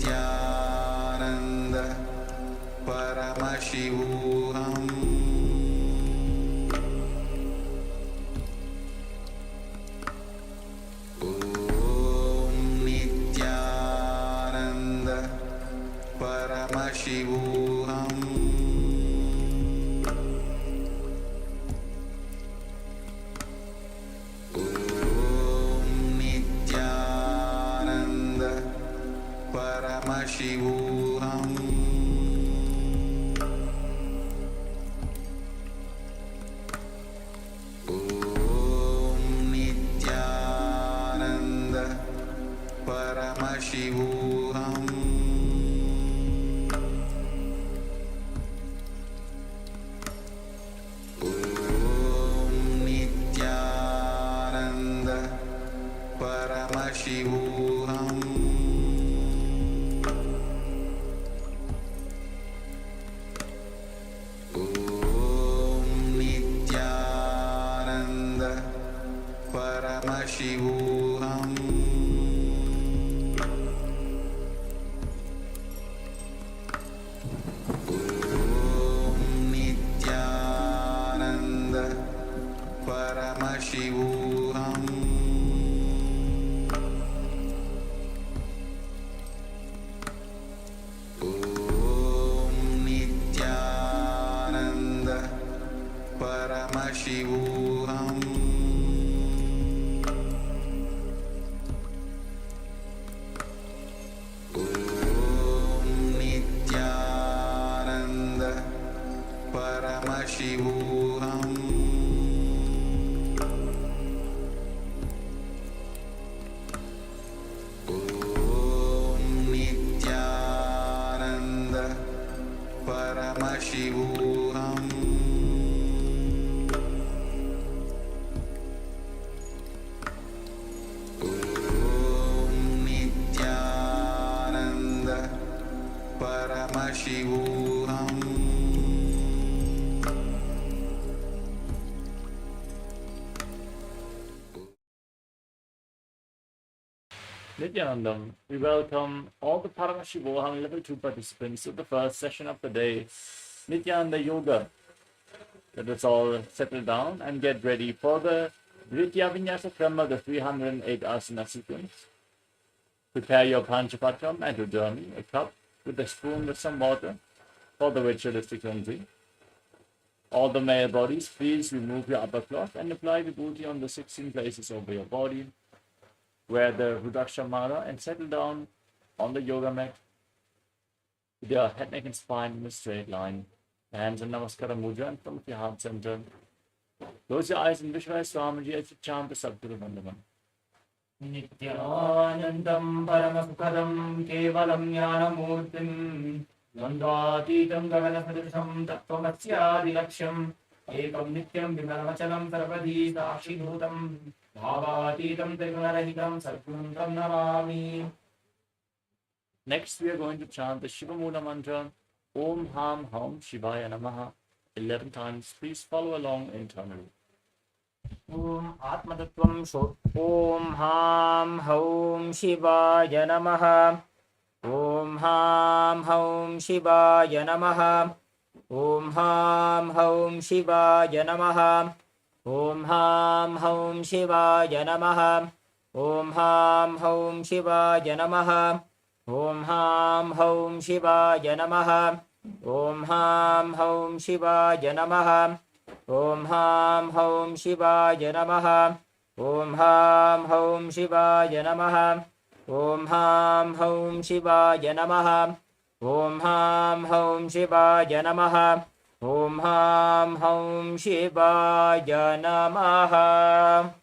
Nithyananda Paramashivoham Om Nithyananda Paramashivoham Paramashivoham Om Nithyananda Paramashivoham Om Nithyananda Paramashivoham Paramashivoham Om Nithyananda Paramashivoham Om Nithyananda Paramashivoham Paramashivoham Om Nithyananda Paramashivoham Om Nithyananda Paramashivoham Nithyananda, we welcome all the Paramashivoham Level 2 participants to the first session of the day, Nithyananda Yoga. Let us all settle down and get ready for the Nritya Vinyasa Krama, the 308 asana sequence. Prepare your Panchapatram and to journey, a cup with a spoon with some water for the ritualistic cleansing. All the male bodies, please remove your upper cloth and apply vibhuti on the 16 places over your body. Wear the Rudraksha Mala and settle down on the yoga mat with your head, neck and spine in a straight line. Hands in Namaskara Mudra and from your heart center. Close your eyes and visualize Swamiji as you chant the Sadguru Vandavam. Nithyanandam Paramasukadam Kevalam Jnanamurtim Dvandvatitam Gaganasadrisam Tattvamasyaadilaksham Ekam Nityam Vimalamachalam Sarvadhi Sakshibhutam Bhavatitam Trigunarahitam Sarguntam Namami. Next, we are going to chant the Shiva Mula mantra, Om Ham Hum Shivaya Namaha, 11 times. Please follow along internally. Om Atmatattvam Sho Om Ham Haum Shivaya Namaha. Om Ham Haum Shivaya Namaha. Om Ham Haum Shivaya Namaha. Om Ham Haum Shivaya Namaha. Om Ham Haum Shivaya Namaha. Om Ham Haum Shivaya Namaha. Om Ham Haum Shivaya Namaha. Om Ham Haum Shivaya Namaha. Om Ham Haum Shivaya Namaha. Om Ham Haum Shivaya Namaha. Om Ham Haum Shivaya Namaha. Om Ham Haum Shivaya Namaha.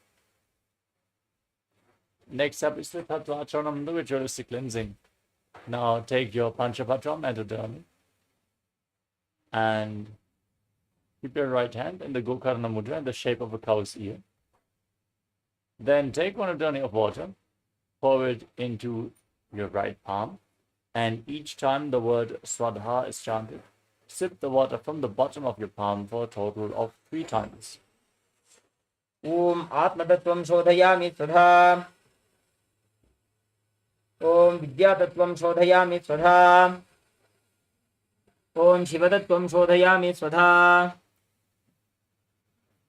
Next up is the Tattva-achanam, the ritualistic cleansing. Now take your Panchapatram and Udani and keep your right hand in the Gokarna Mudra in the shape of a cow's ear. Then take one Udani of water, pour it into your right palm, and each time the word Swadha is chanted, sip the water from the bottom of your palm for a total of 3 times. Om Atmatattvam Shodhayami Swadha. ॐ विद्यातत्त्वं शोधयामि स्वधा ॐ शिवतत्त्वं शोधयामि स्वधा.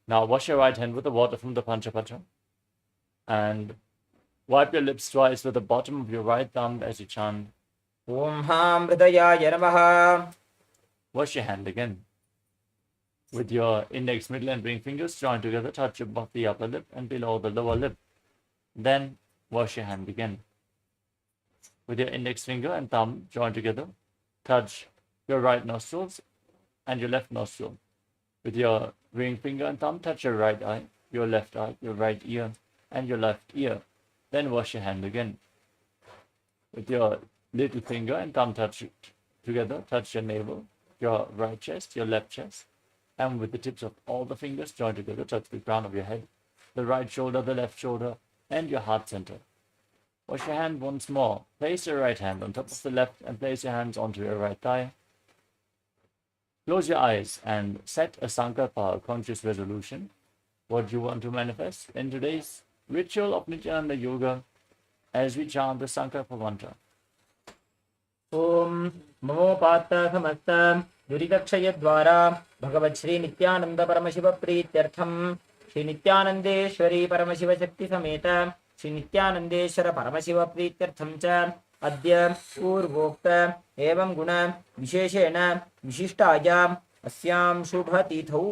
Now wash your right hand with the water from the Panchapatra and wipe your lips twice with the bottom of your right thumb as you chant. ॐ हां हृदयाय नमः. Wash your hand again. With your index, middle and ring fingers joined together, touch above the upper lip and below the lower lip. Then wash your hand again. With your index finger and thumb joined together, touch your right nostrils and your left nostril. With your ring finger and thumb, touch your right eye, your left eye, your right ear, and your left ear. Then wash your hand again. With your little finger and thumb together, touch your navel, your right chest, your left chest, and with the tips of all the fingers joined together, touch the crown of your head, the right shoulder, the left shoulder, and your heart center. Wash your hand once more. Place your right hand on top of the left and place your hands onto your right thigh. Close your eyes and set a sankalpa, a conscious resolution, what you want to manifest in today's ritual of Nithyananda Yoga as we chant the Sankalpa mantra. ॐ ममोपात्त समस्त दुरितक्षयद्वारा भगवत् श्री नित्यानंद परमशिव प्रीत्यर्थम श्री नित्यानंदेश्वरी परमशिव शक्ति समेत श्री नित्यानंदेश्वर परमशिव प्रीत्यर्थम च अद्य पूर्वोक्त एवं गुण विशेषेण विशिष्टायाम् अस्यां शुभतिथौ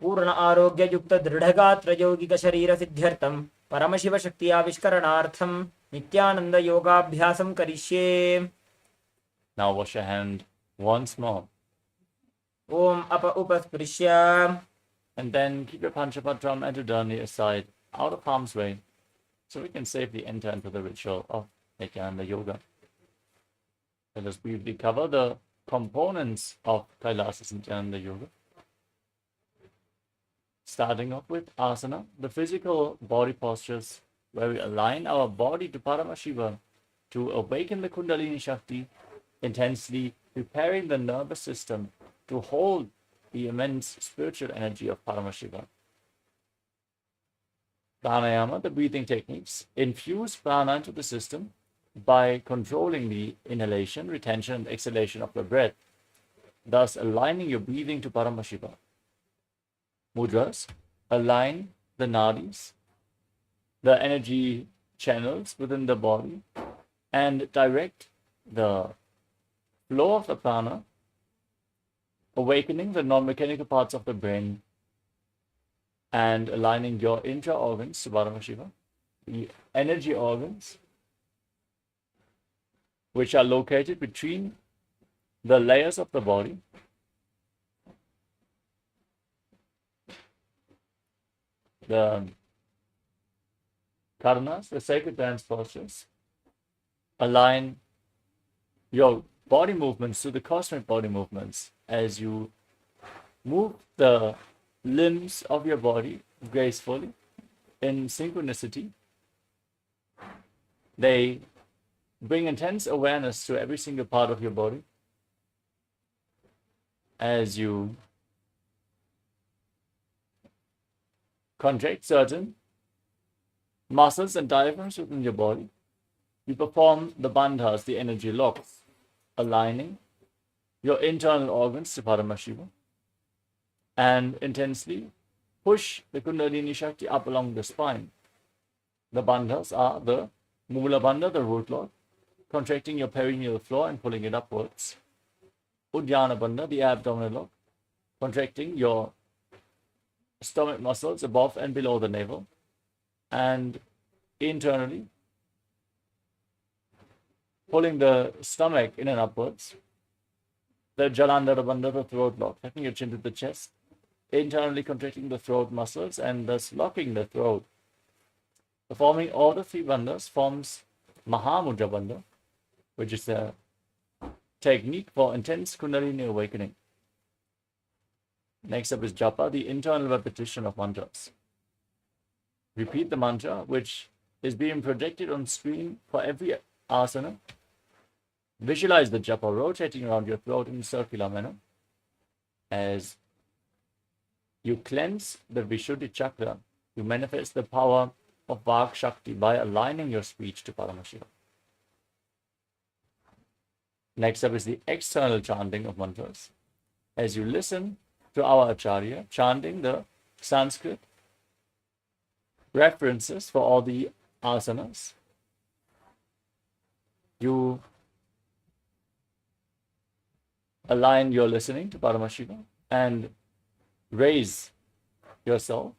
पूर्ण आरोग्य युक्त दृढ़गात्र यौगिक शरीर सिद्ध्यर्थम परमशिव शक्ति आविष्करणार्थम नित्यानंद योगाभ्यासं करिष्ये. Now wash your hand once more. ओम अप उपस्पृश्य. And then keep your Panchapatram and Udani aside, out of harm's way, so we can safely enter into the ritual of Nithyananda Yoga. Let us briefly cover the components of KAILASA's Nithyananda Yoga. Starting off with asana, the physical body postures where we align our body to Paramashiva to awaken the Kundalini Shakti, intensely preparing the nervous system to hold the immense spiritual energy of Paramashiva. Pranayama, the breathing techniques, infuse prana into the system by controlling the inhalation, retention, and exhalation of the breath, thus aligning your breathing to Paramashiva. Mudras align the nadis, the energy channels within the body, and direct the flow of the prana, awakening the non-mechanical parts of the brain and aligning your intra-organs to Paramashiva, the energy organs which are located between the layers of the body. The karnas, the sacred dance postures, align your body movements to the cosmic body movements as you move the limbs of your body gracefully in synchronicity. They bring intense awareness to every single part of your body as you contract certain muscles and diaphragms within your body. You perform the bandhas, the energy locks, aligning your internal organs to Paramashiva, and intensely push the Kundalini Shakti up along the spine. The bandhas are the Mula Bandha, the root lock, contracting your perineal floor and pulling it upwards. Uddiyana Bandha, the abdominal lock, contracting your stomach muscles above and below the navel, and internally pulling the stomach in and upwards. The Jalandhara Bandha, the throat lock, tucking your chin to the chest, internally contracting the throat muscles and thus locking the throat. Performing all the three bandhas forms Mahamudra Bandha, which is a technique for intense Kundalini awakening. Next up is Japa, the internal repetition of mantras. Repeat the mantra, which is being projected on screen for every asana. Visualize the Japa rotating around your throat in a circular manner as you cleanse the Vishuddhi chakra. You manifest the power of Vak Shakti by aligning your speech to Paramashiva. Next up is the external chanting of mantras. As you listen to our Acharya chanting the Sanskrit references for all the asanas, you align your listening to Paramashiva and raise yourself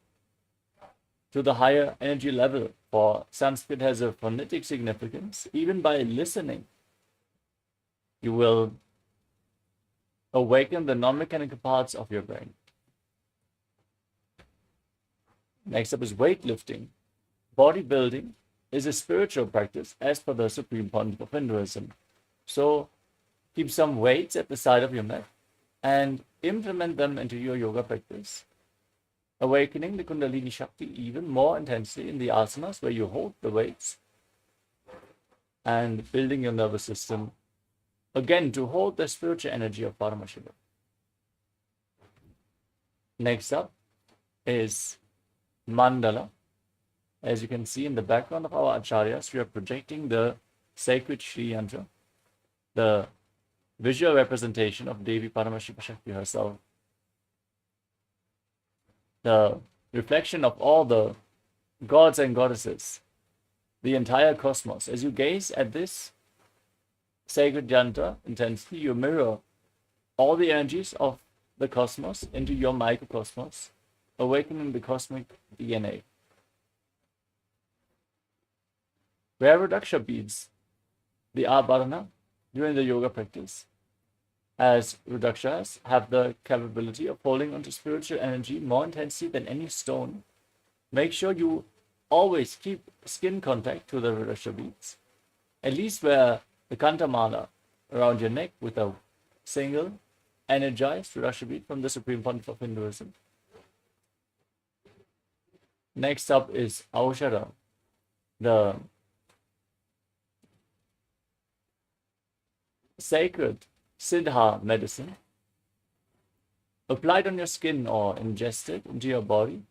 to the higher energy level, for Sanskrit has a phonetic significance. Even by listening, you will awaken the non-mechanical parts of your brain. Next up is weightlifting. Bodybuilding is a spiritual practice as per the Supreme Pontiff of Hinduism. So keep some weights at the side of your mat and implement them into your yoga practice, awakening the Kundalini Shakti even more intensely in the asanas where you hold the weights, and building your nervous system again to hold the spiritual energy of Paramashiva. Next up is mandala. As you can see in the background of our acharyas, we are projecting the sacred Shri Yantra, the visual representation of Devi Paramashiva Shakti herself, the reflection of all the gods and goddesses, the entire cosmos. As you gaze at this sacred yantra intensely, you mirror all the energies of the cosmos into your microcosmos, awakening the cosmic DNA. Wear Rudraksha beads, the abharana, during the yoga practice, as Rudrakshas have the capability of holding onto spiritual energy more intensely than any stone. Make sure you always keep skin contact to the Rudraksha beads. At least wear the Kantamala around your neck with a single energized Rudraksha bead from the Supreme Pontiff of Hinduism. Next up is Aushara, the sacred Siddha medicine, applied on your skin or ingested into your body.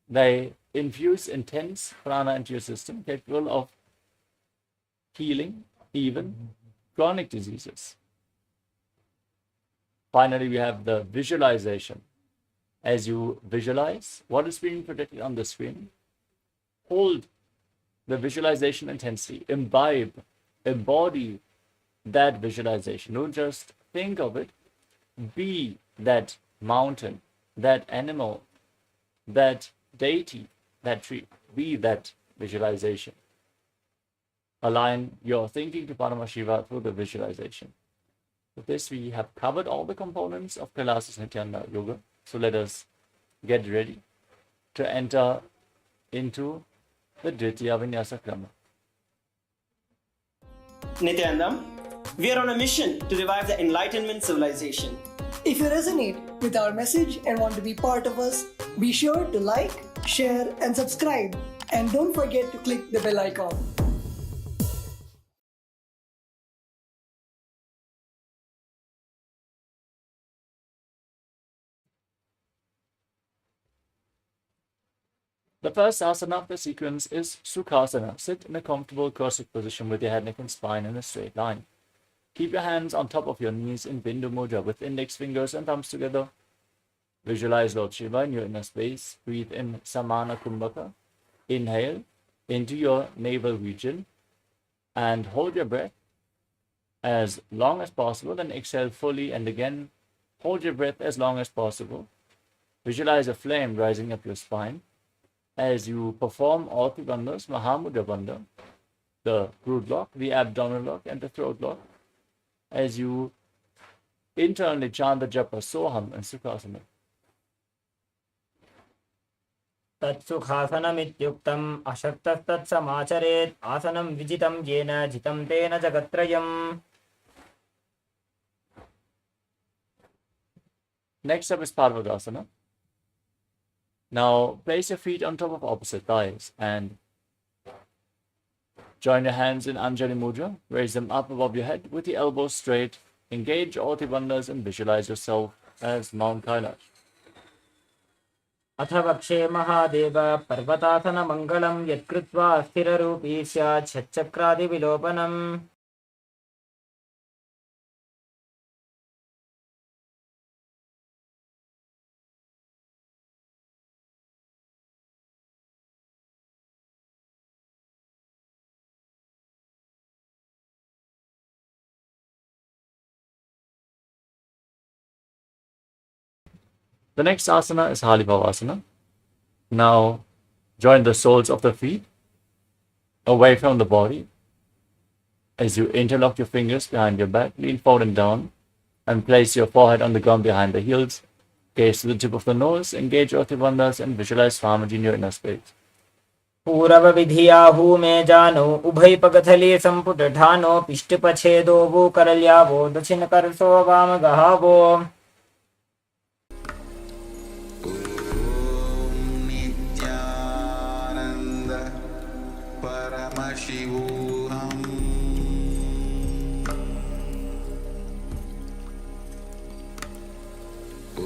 They infuse intense prana into your system, capable of healing even chronic diseases. Finally, we have the visualization. As you visualize what is being projected on the screen, hold the visualization intensely, imbibe, embody that visualization. Don't just think of it, be that mountain, that animal, that deity, that tree. Be that visualization. Align your thinking to Paramashiva through the visualization. With this, we have covered all the components of KAILASA's Nithyananda Yoga. So let us get ready to enter into the Dvitiya Vinyasa Krama. Nithyananda, we are on a mission to revive the Enlightenment civilization. If you resonate with our message and want to be part of us, be sure to like, share, and subscribe. And don't forget to click the bell icon. The first asana of the sequence is Sukhasana. Sit in a comfortable Cossack position with your head, neck, and spine in a straight line. Keep your hands on top of your knees in Bindu Mudra with index fingers and thumbs together. Visualize Lord Shiva in your inner space. Breathe in Samana Kumbhaka. Inhale into your navel region and hold your breath as long as possible. Then exhale fully and again hold your breath as long as possible. Visualize a flame rising up your spine. As you perform all three bandhas, Mahamudra Bandha, the root lock, the abdominal lock, and the throat lock, as you internally chant the japa Soham and Sukhasana. तत्सुखासनमित्युक्तम् अशक्तस्तत्समाचरेत् आसनं विजितं येन जितं तेन जगत्त्रयम्. Next up is Parvadasana. Now place your feet on top of opposite thighs and join your hands in Anjali Mudra. Raise them up above your head with the elbows straight. Engage all the bandhas and visualize yourself as Mount Kailash. अथ वक्षे महादेव पर्वतासनमङ्गलं यत्कृत्वा स्थिररूपी स्यात् षट्चक्रादिविलोपनम् The next asana is Halibhavasana. Now join the soles of the feet away from the body. As you interlock your fingers behind your back, lean forward and down, and place your forehead on the ground behind the heels. Gaze to the tip of the nose, engage earthy bandhas, and visualize Swamiji in your inner space. पूरवविधियाहू मे जानो उभयपगथले सम्पुटठानो पिष्टपछेदो वो करल्यावो दक्षिणकरसो वामगहावो नित्यानन्द परमशिवोऽहम् ॐ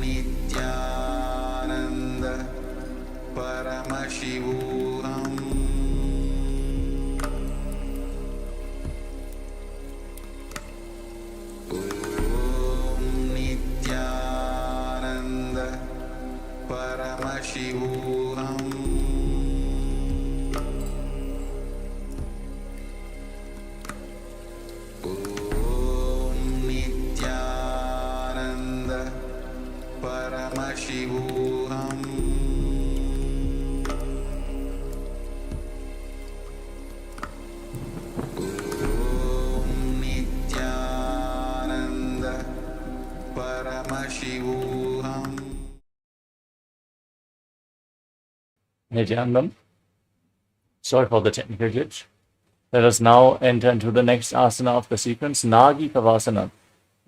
नित्यानन्द परमशिवोऽहम् ॐ नित्यानन्द परमशिवोऽहम् ॐ नित्यानन्द परमशिवोऽहम् ॐ नित्यानन्द परमशिवोऽहम् Nithyananda. Sorry for the technical glitch. Let us now enter into the next asana of the sequence, Nagi Kavasana.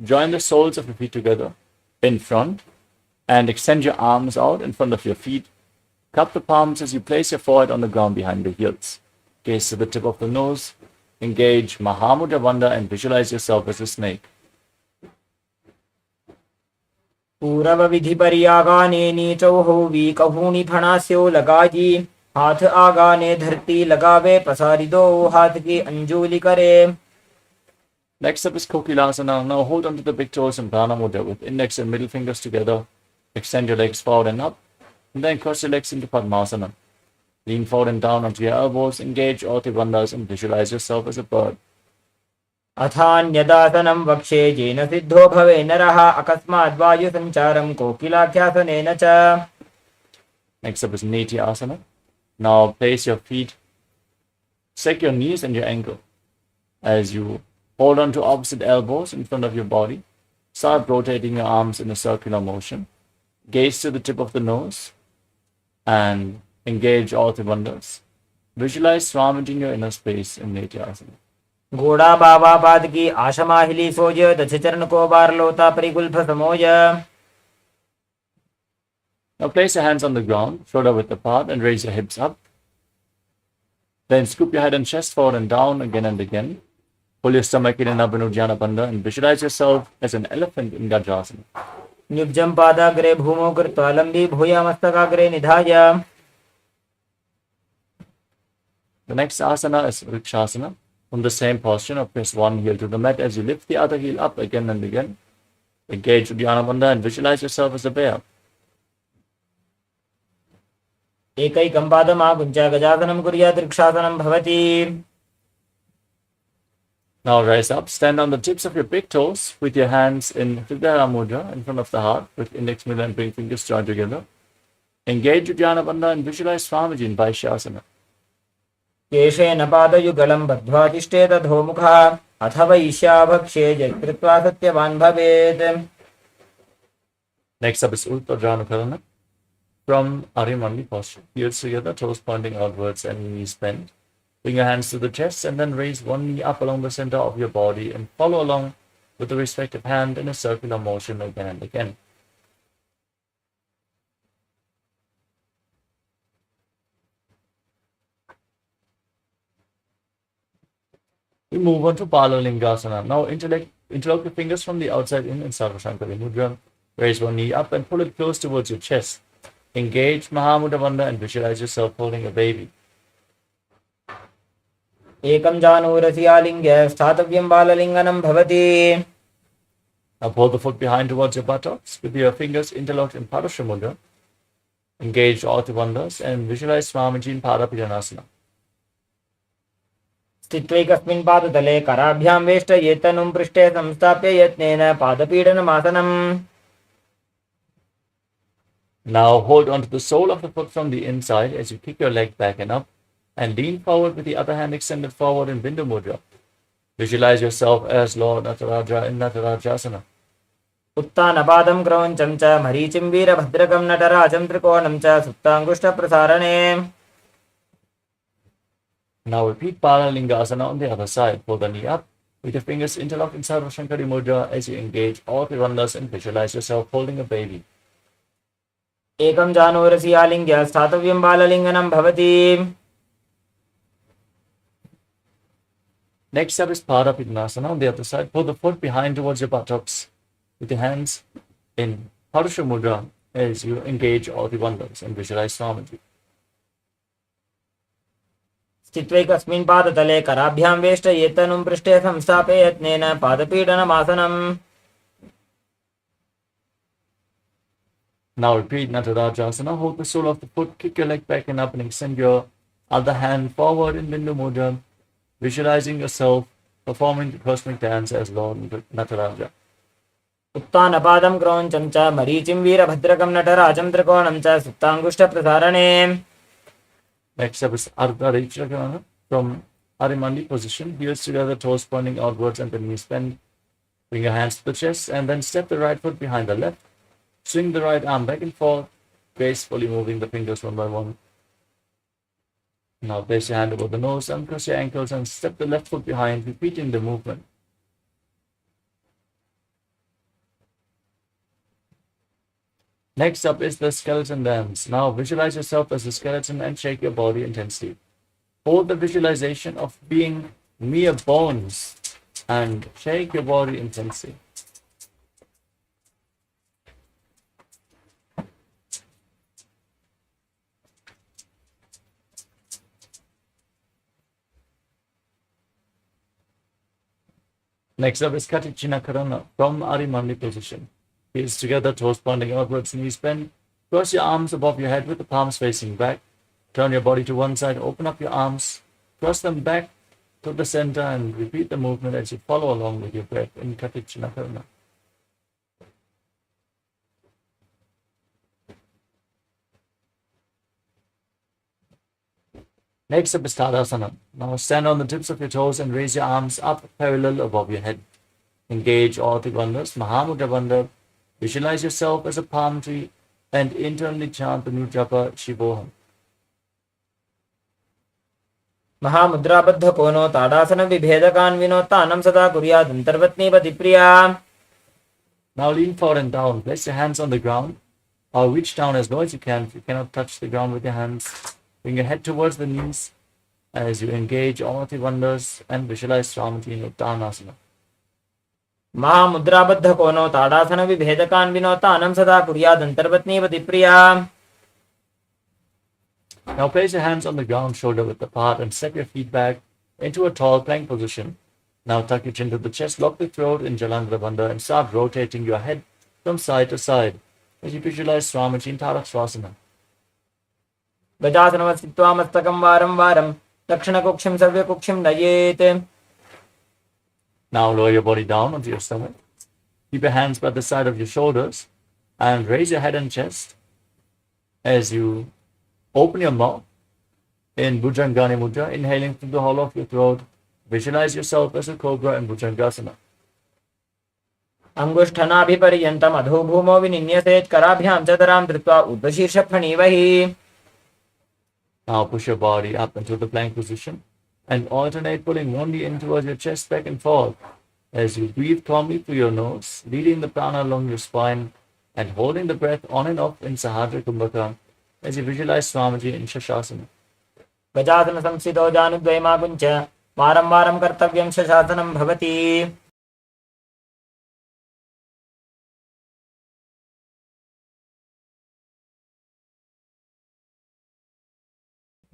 Join the soles of your feet together in front and extend your arms out in front of your feet. Cup the palms as you place your forehead on the ground behind the heels. Gaze to the tip of the nose. Engage Mahamudra Bandha and visualize yourself as a snake. पूरवविधि पर्यागाने नीचौहो वीकहूनि फणास्यो लगाजी हाथ आगाने धरती लगावे पसारी दो हाथ की अंजुली करे Next up is KAILASA. Now hold onto the big toes in Prana Mudra with index and middle fingers together. Extend your legs forward and up, and then cross your legs into Padmasana. Lean forward and down onto your elbows, engage all the bandhas and visualize yourself as a bird. अथान्यदासनं वक्षे येन सिद्धो भवे नरः अकस्मात् वायुसञ्चारं कोकिलाख्यासनेन च Next up is Nithyananda. Now place your feet, shake your knees and your ankle. As you hold on to opposite elbows in front of your body, start rotating your arms in a circular motion. Gaze to the tip of the nose and engage all the bandhas. Visualize Swamiji in your inner space in Nithyananda. घोड़ा बाबा पाद की आशमाहिली सोज दछ चरण को बार लोता परिगुल्फ समोज Now place your hands on the ground, shoulder width apart, and raise your hips up. Then scoop your head and chest forward and down again and again. Pull your stomach in and up in Ujjana Bandha and visualize yourself as an elephant in Gajasana. निब्जं पादाग्रे भूमौ कृत्वा लम्बी भूयामस्तकाग्रे निधाय The next asana is Vrikshasana. From the same posture, now press one heel to the mat as you lift the other heel up again and again. Engage Ujjana Bandha and visualize yourself as a bear. एकैकं पादमाकुञ्च गजासनं कुर्यात् वृक्षासनं भवति Now rise up, stand on the tips of your big toes with your hands in Hridaya Mudra in front of the heart with index, middle and ring fingers joined together. Engage Ujjana Bandha and visualize Swamiji in Vaishyasana. केशेन पादयुगलं बद्ध्वा तिष्ठेत अधोमुखः अथ वैश्याभक्षे यत्कृत्वा सत्यवान् भवेत् Next up is Uttajanakarana. From Arimandi posture, heels together, toes pointing outwards and knees bent. Bring your hands to the chest and then raise one knee up along the center of your body and follow along with the respective hand in a circular motion again and again. We move on to Palalingasana. Now interlock your fingers from the outside in Sarvashankari Mudra. Raise one knee up and pull it close towards your chest. Engage Mahamudra Bandha and visualize yourself holding a baby. एकं जानुरसि आलिङ्ग्य स्थातव्यं बाललिङ्गनं भवति. Now pull the foot behind towards your buttocks with your fingers interlocked in Parasha Mudra. Engage all the bandhas and visualize Swamiji in Parapijanasana. स्थित्वैकस्मिन् पादतले कराभ्यां वेष्टयेत्तनुं पृष्ठे संस्थाप्य यत्नेन पादपीडनमासनम्. Now hold onto the sole of the foot from the inside as you kick your leg back and up and lean forward with the other hand extended forward in Bindu Mudra. Visualize yourself as Lord Nataraja in Natarajasana. उत्तानपादं क्रौञ्चं च मरीचिं वीरभद्रकं नटराजं त्रिकोणं च सुप्ताङ्गुष्ठप्रसारणे. Now repeat Paralingasana on the other side. Pull the knee up with your fingers interlocked in Sarva Shankari Mudra as you engage all the bandhas and visualize yourself holding a baby. एकं जानुरसि आलिङ्ग्य स्थातव्यं बाललिङ्गनं भवति. Next up is Parapijanasana on the other side. Pull the foot behind towards your buttocks with your hands in Parasha Mudra as you engage all the bandhas and visualize Swamiji. स्थित्वैकस्मिन् पादतले कराभ्यां वेष्टयेत्तनुं पृष्ठे संस्थाप्य यत्नेन पादपीडनमासनम्. Now repeat Natarajasana. Hold the sole of the foot, kick your leg back and up and extend your other hand forward in Bindu Mudra, visualizing yourself performing the cosmic dance as Lord Nataraja. उत्तानपादं क्रौञ्चं च मरीचिं वीरभद्रकं नटराजं त्रिकोणं च सुप्ताङ्गुष्ठप्रसारणे. Next up is Ardha Richakrana from Arimandi position. Heels together, toes pointing outwards and the knees bend. Bring your hands to the chest and then step the right foot behind the left. Swing the right arm back and forth, gracefully moving the fingers one by one. Now place your hand over the nose, uncross your ankles and step the left foot behind, repeating the movement. Next up is the skeleton dance. Now visualize yourself as a skeleton and shake your body intensely. Hold the visualization of being mere bones and shake your body intensely. Next up is Katichina Karana from Arimandi position. Heels together, toes pointing outwards, knees bend. Cross your arms above your head with the palms facing back. Turn your body to one side, open up your arms, cross them back to the center and repeat the movement as you follow along with your breath in Katichina Karana. Next up is Tadasana. Now stand on the tips of your toes and raise your arms up parallel above your head. Engage all the bandhas, Mahamudra Bandha. Visualize yourself as a palm tree and internally chant the new japa Shivoham. महामुद्राबद्धकोनो ताडासनविभेदकान् विनोत्तानं सदा कुर्यात् अन्तर्वत्नीपतिप्रिया. Now lean forward and down. Place your hands on the ground or reach down as low as you can. If you cannot touch the ground with your hands, bring your head towards the knees as you engage all the bandhas and visualize Swamiji in Uttanasana. महामुद्राबद्धकोनो ताडासनविभेदकान् विनोत्तानं सदा कुर्यात् अन्तर्वत्नीपतिप्रिया. Now place your hands on the ground, shoulder width apart, and step your feet back into a tall plank position. Now tuck your chin to the chest, lock the throat in Jalandhara Bandha, and start rotating your head from side to side as you visualize Swamiji in Taraksvasana. गजासनं स्थित्वा मस्तकं वारं वारं दक्षिणकुक्षिं सव्यकुक्षिं नयेत्. Now lower your body down onto your stomach. Keep your hands by the side of your shoulders and raise your head and chest as you open your mouth in Bhujangani Mudra, inhaling through the hollow of your throat. Visualize yourself as a cobra in Bhujangasana. अङ्गुष्ठनाभिपर्यन्तम् अधोभूमौ विनिन्यसेत् कराभ्यां च तरां धृत्वा ऊर्ध्वशीर्षफणीवहि. Now push your body up into the plank position and alternate pulling one knee in towards your chest back and forth as you breathe calmly through your nose, leading the prana along your spine and holding the breath on and off in Sahadra Kumbhaka as you visualize Swamiji in Shashasana. गजासनं संस्थितो जानुद्वयमाकुञ्च वारं वारं कर्तव्यं शशासनं भवति.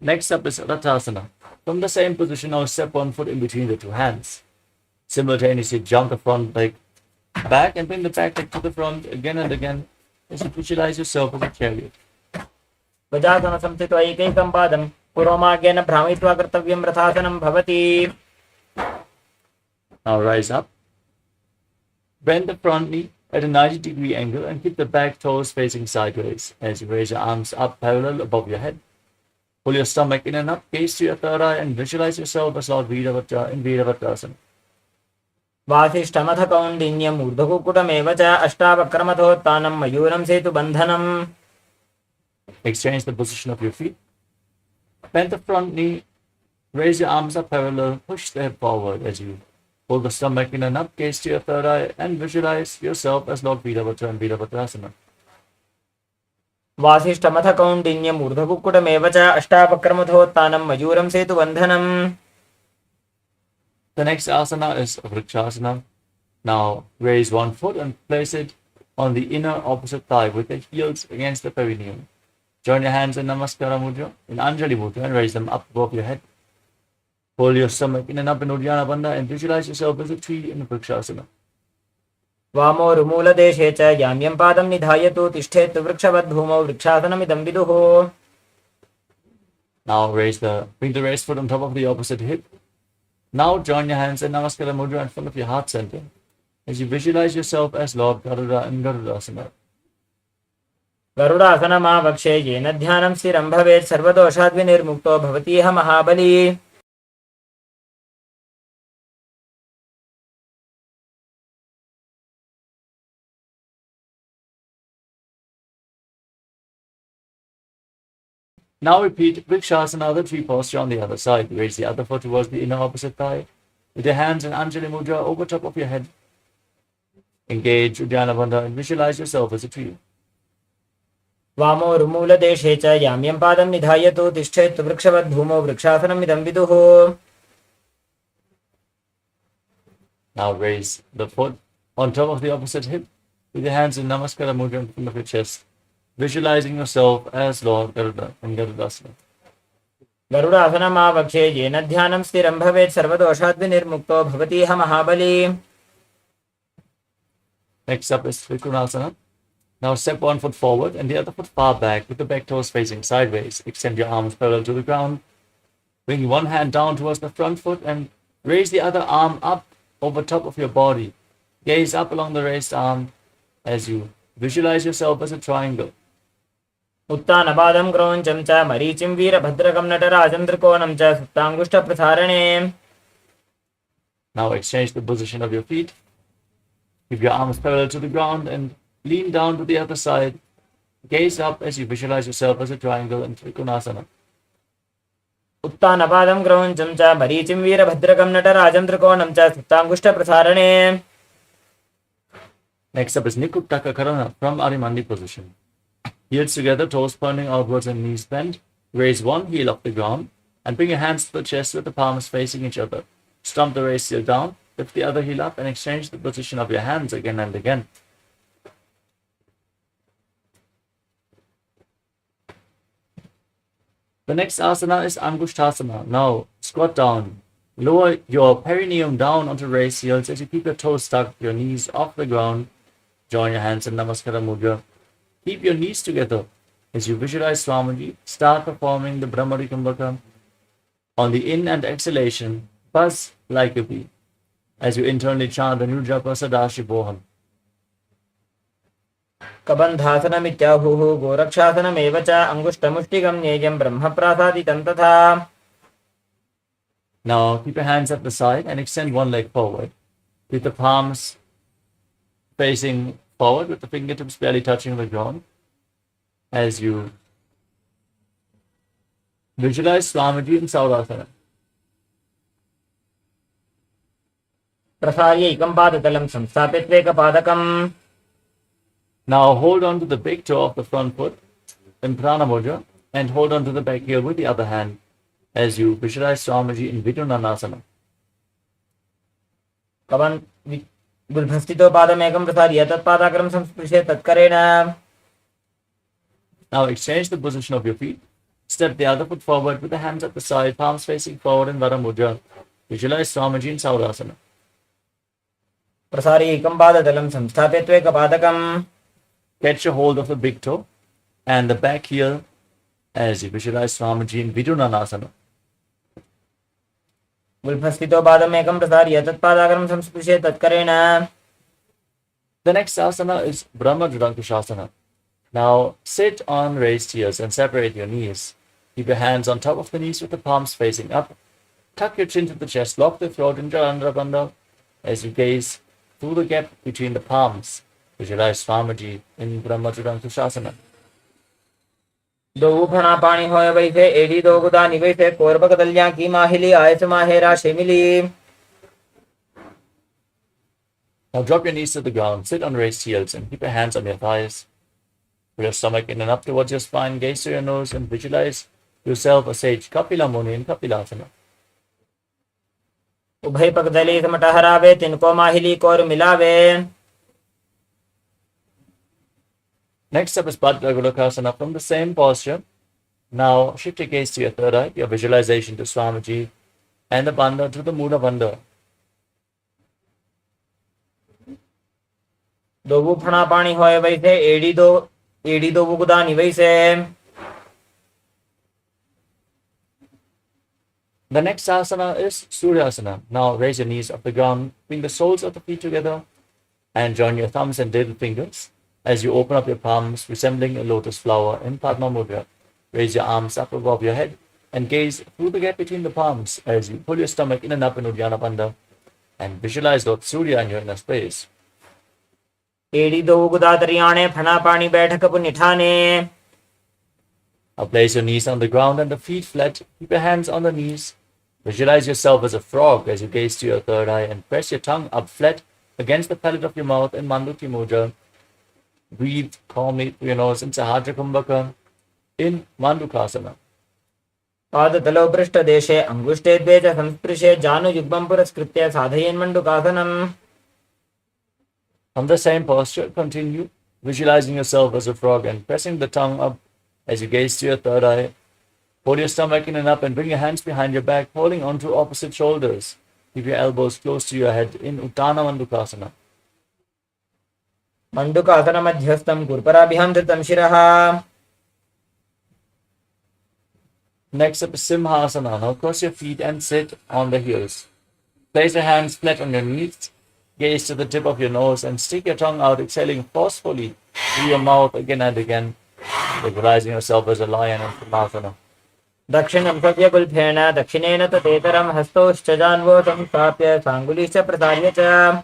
Next up is Rathasana. From the same position, now step one foot in between the two hands. Simultaneously jump the front leg back and bring the back leg to the front again and again as you visualize yourself as a chariot. गजासन संस्थित्वा एकैकं पादं पूर्वमार्गेण भ्रामयित्वा कर्तव्यं रथासनं भवति. Now rise up. Bend the front knee at a 90-degree angle and keep the back toes facing sideways as you raise your arms up parallel above your head. Pull your stomach in and up, gaze to your third eye and visualize yourself as Lord Viravatta in Viravatrasana. वासिष्ठमथ कौण्डिन्यम् ऊर्ध्वकुक्कुटमेव च अष्टावक्रमथोत्थानं मयूरं सेतुबन्धनम्. Exchange the position of your feet. Bend the front knee, raise your arms up parallel, push the head forward as you pull the stomach in and up, gaze to your third eye and visualize yourself as Lord Viravatta in Viravatrasana. वासिष्ठमथ कौण्डिन्यम् ऊर्ध्वकुक्कुटमेव च अष्टावक्रमथोत्थानं मयूरं सेतुबन्धनम्. The next asana is Vrikshasana. Now raise one foot and place it on the inner opposite thigh with the heels against the perineum. Join your hands in Namaskara Mudra, in Anjali Mudra, and raise them up above your head. Pull your stomach in and up in Uddiyana Bandha and visualize yourself as a tree in Vrikshasana. वामोरुमूलदेशे च याम्यं पादं निधायतु तिष्ठेत् वृक्षवद्भूमौ वृक्षासनमिदं विदुः. Now bring the raised foot on top of the opposite hip. Now join your hands in Namaskara Mudra in front of your heart center as you visualize yourself as Lord Garuda in Garudasana. गरुडासनमावक्षे येन ध्यानं स्थिरं भवेत् सर्वदोषाद्विनिर्मुक्तो भवतीह महाबली. Now repeat Vrikshasana, the tree posture on the other side. Raise the other foot towards the inner opposite thigh with your hands in Anjali Mudra over top of your head. Engage Uddiyana Bandha and visualize yourself as a tree. वामोरुमूलदेशे च याम्यं पादं निधायतु तिष्ठेत् वृक्षवद्भूमौ वृक्षासनमिदं विदुः. Now raise the foot on top of the opposite hip with your hands in Namaskara Mudra in front of your chest, visualizing yourself as Lord Garuda in Garudasana. गरुडासनमावक्षे येन ध्यानं स्थिरं भवेत् सर्वदोषाद्विनिर्मुक्तो भवतीह महाबली. Next up is Trikonasana. Now step one foot forward and the other foot far back with the back toes facing sideways. Extend your arms parallel to the ground. Bring one hand down towards the front foot and raise the other arm up over top of your body. Gaze up along the raised arm as you visualize yourself as a triangle. उत्तानपादं क्रौञ्चं च मरीचिं वीरभद्रकं नटराजं त्रिकोणं च सुप्ताङ्गुष्ठप्रसारणे. Now exchange the position of your feet. Keep your arms parallel to the ground and lean down to the other side. Gaze up as you visualize yourself as a triangle in Trikonasana. उत्तानपादं क्रौञ्चं च मरीचिं वीरभद्रकं नटराजं त्रिकोणं च सुप्ताङ्गुष्ठप्रसारणे. Next up is Nikuttaka Karana from Arimandi position. Heels together, toes pointing outwards and knees bent. Raise one heel off the ground and bring your hands to the chest with the palms facing each other. Stomp the raised heel down, lift the other heel up and exchange the position of your hands again and again. The next asana is Angushthasana. Now squat down. Lower your perineum down onto raised heels as you keep your toes stuck, your knees off the ground. Join your hands in Namaskara Mudra. Keep your knees together as you visualize Swamiji. Start performing the Brahmari Kumbhaka. On the in and exhalation, buzz like a bee as you internally chant the new japa Sadashivoham. कबन्धासनमित्याहुः गोरक्षासनमेव च अङ्गुष्ठमुष्टिकं ज्ञेयं ब्रह्मप्रासादितं तथा. Now keep your hands at the side and extend one leg forward with the palms facing forward with the fingertips barely touching the ground as you visualize Swamiji in Saurasana. प्रसार्य एकं पादतलं संस्थाप्य त्वेकपादकम्. Now hold on to the big toe of the front foot in Prana Mudra and hold on to the back heel with the other hand as you visualize Swamiji in Vidunanasana. Cubbon गुल्भस्थितो पादमेकं प्रसार्य तत्पादाग्रं संस्पृश्य तत्करेण. Now exchange the position of your feet. Step the other foot forward with the hands at the side, palms facing forward in Vara Mudra. Visualize Swamiji in Saurasana. प्रसारीकं पादतलं संस्थाप्य त्वेकपादकम्. Catch a hold of the big toe and the back heel as you visualize Swamiji in Vidunanasana. गुल्फस्थितो पादमेकं प्रसार्य तत्पादाग्रं संस्पृश्य तत्करेण. The next asana is Brahma Judankushasana. Now sit on raised heels and separate your knees. Keep your hands on top of the knees with the palms facing up. Tuck your chin to the chest, lock the throat in Jalandhara Bandha as you gaze through the gap between the palms. Visualize Swamiji in Brahma Judankushasana. दो फणा पानी होय वैसे AD दो गुदा निवैसे कोरबक दलियां की माहिली आयस माहेरा शेमिली. Now drop your knees to the ground, sit on raised heels and keep your hands on your thighs. Pull your stomach in and up towards your spine, gaze to your nose and visualize yourself a sage Kapila Muni in Kapilasana. उभय पग दली समट हरावे तिनको माहिली core मिलावे. Next up is Bhadra Gulakasana from the same posture. Now shift your gaze to your third eye, your visualization to Swamiji and the Bandha to the Mula Bandha. दो फणा पानी होय वैसे एडी दो गुदा निवैसे. The next asana is Suryasana. Now raise your knees off the ground, bring the soles of the feet together and join your thumbs and little fingers as you open up your palms, resembling a lotus flower in Padma Mudra. Raise your arms up above your head and gaze through the gap between the palms as you pull your stomach in and up in Uddiyana Bandha and visualize Lord Surya in your inner space. एडी दो गुदा दरियाने फणा पानी बैठक पुनिठाने. Now place your knees on the ground and the feet flat. Keep your hands on the knees. Visualize yourself as a frog as you gaze to your third eye and press your tongue up flat against the palate of your mouth in Manduti Mudra. Breathe calmly through your nose in Sahajra Kumbhaka in Mandukasana. पादतलौ पृष्ठदेशे अंगुष्टे द्वे च संस्पृशे जानुयुग्मं पुरस्कृत्य साधयेन् मण्डुकासनम्. From the same posture, continue visualizing yourself as a frog and pressing the tongue up as you gaze to your third eye. Hold your stomach in and up and bring your hands behind your back, holding onto opposite shoulders. Keep your elbows close to your head in Uttana Mandukasana. मण्डुकासन मध्यस्थं गुरुपराभिहं धृतं शिरः. Next up is Simhasana. Now cross your feet and sit on the heels. Place your hands flat on your knees. Gaze to the tip of your nose and stick your tongue out, exhaling forcefully through your mouth again and again. Visualizing yourself as a lion in Simhasana. दक्षिणं सव्यगुल्फेन दक्षिणेन ततेतरं हस्तौश्च जान्वो संस्थाप्य साङ्गुलीश्च प्रसार्य च.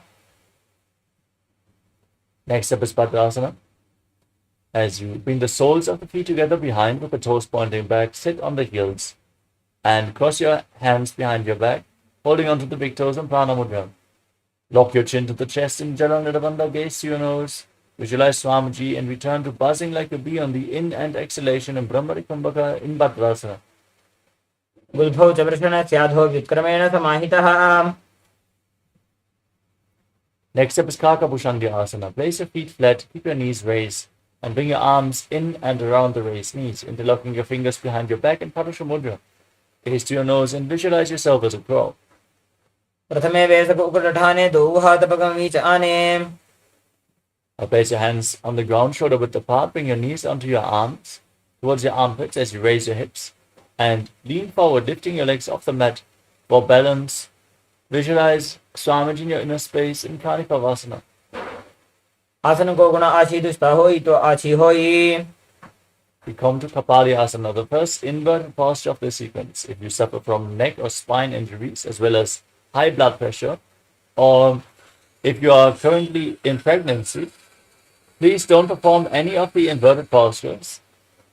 Next up is Bhadrasana. As you bring the soles of the feet together behind with the toes pointing back, sit on the heels and cross your hands behind your back, holding onto the big toes in Prana Mudra. Lock your chin to the chest in Jalandhara Bandha, gaze to your nose, visualize Swamiji and return to buzzing like a bee on the in and exhalation in Brahmari Kumbhaka in Bhadrasana. गुल्फौ च वृषणस्याधो व्युत्क्रमेण समाहितः. Next up is Kakabhushandya Asana. Place your feet flat, keep your knees raised, and bring your arms in and around the raised knees, interlocking your fingers behind your back in Padusha Mudra. Gaze to your nose and visualize yourself as a crow. प्रथमे वेसक उकुटठाने दो हातपगमी च आने. Now place your hands on the ground, shoulder width apart. Bring your knees onto your arms, towards your armpits as you raise your hips, and lean forward, lifting your legs off the mat for balance. Visualize Swamiji in your inner space in Karikavasana. आसन को गुण आशी दुष्टा होई तो आशी होई. We come to Kapali Asana, the first inverted posture of this sequence. If you suffer from neck or spine injuries, as well as high blood pressure, or if you are currently in pregnancy, please don't perform any of the inverted postures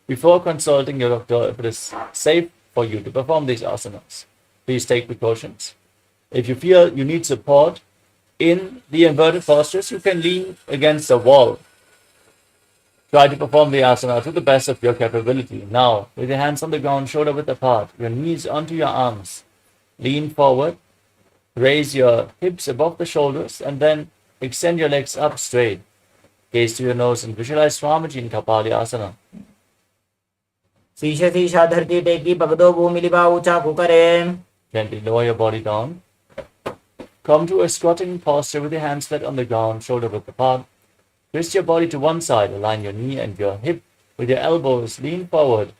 before consulting your doctor if it is safe for you to perform these asanas. Please take precautions. If you feel you need support in the inverted postures, you can lean against a wall. Try to perform the asana to the best of your capability. Now, with your hands on the ground, shoulder width apart, your knees onto your arms, lean forward, raise your hips above the shoulders, and then extend your legs up straight. Gaze to your nose and visualize Swamiji in Kapali Asana. शीशे शीशा धरती टेकी पगदो भूमि लिबा ऊंचा कुकरे. Gently lower your body down. Come to a squatting posture with your hands flat on the ground, shoulder width apart. Twist your body to one side, align your knee and your hip with your elbows, lean forward.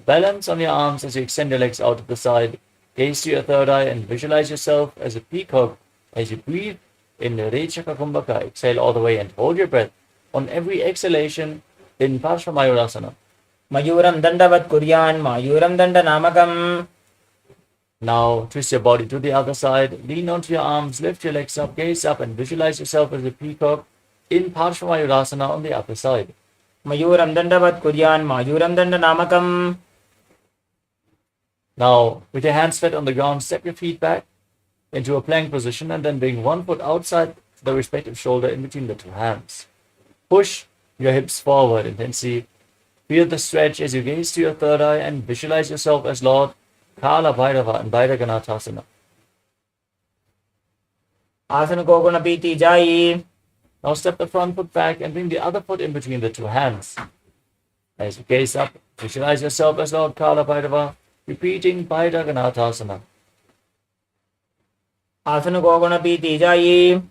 Balance on your arms as you extend your legs out to the side. Gaze to your third eye and visualize yourself as a peacock as you breathe in the Rechaka Kumbhaka. Exhale all the way and hold your breath. On every exhalation in Parshvamayurasana. मयूरम दंडवत कुर्यान मायूरम दंड नामकम. Now twist your body to the other side, lean onto your arms, lift your legs up, gaze up and visualize yourself as a peacock in Parshvamayurasana on the other side. मयूरम दंडवत कुर्यान मायूरम दंड नामकम. Now, with your hands flat on the ground, step your feet back into a plank position and then bring one foot outside the respective shoulder in between the two hands. Push your hips forward intensely. Feel the stretch as you gaze to your third eye and visualize yourself as Lord Kala Bhairava and Bhairaganathasana. आसन को गुण पीती जाई. Now step the front foot back and bring the other foot in between the two hands. As you gaze up, visualize yourself as Lord Kala Bhairava, repeating Bhairaganathasana. आसन को गुण पीती जाई.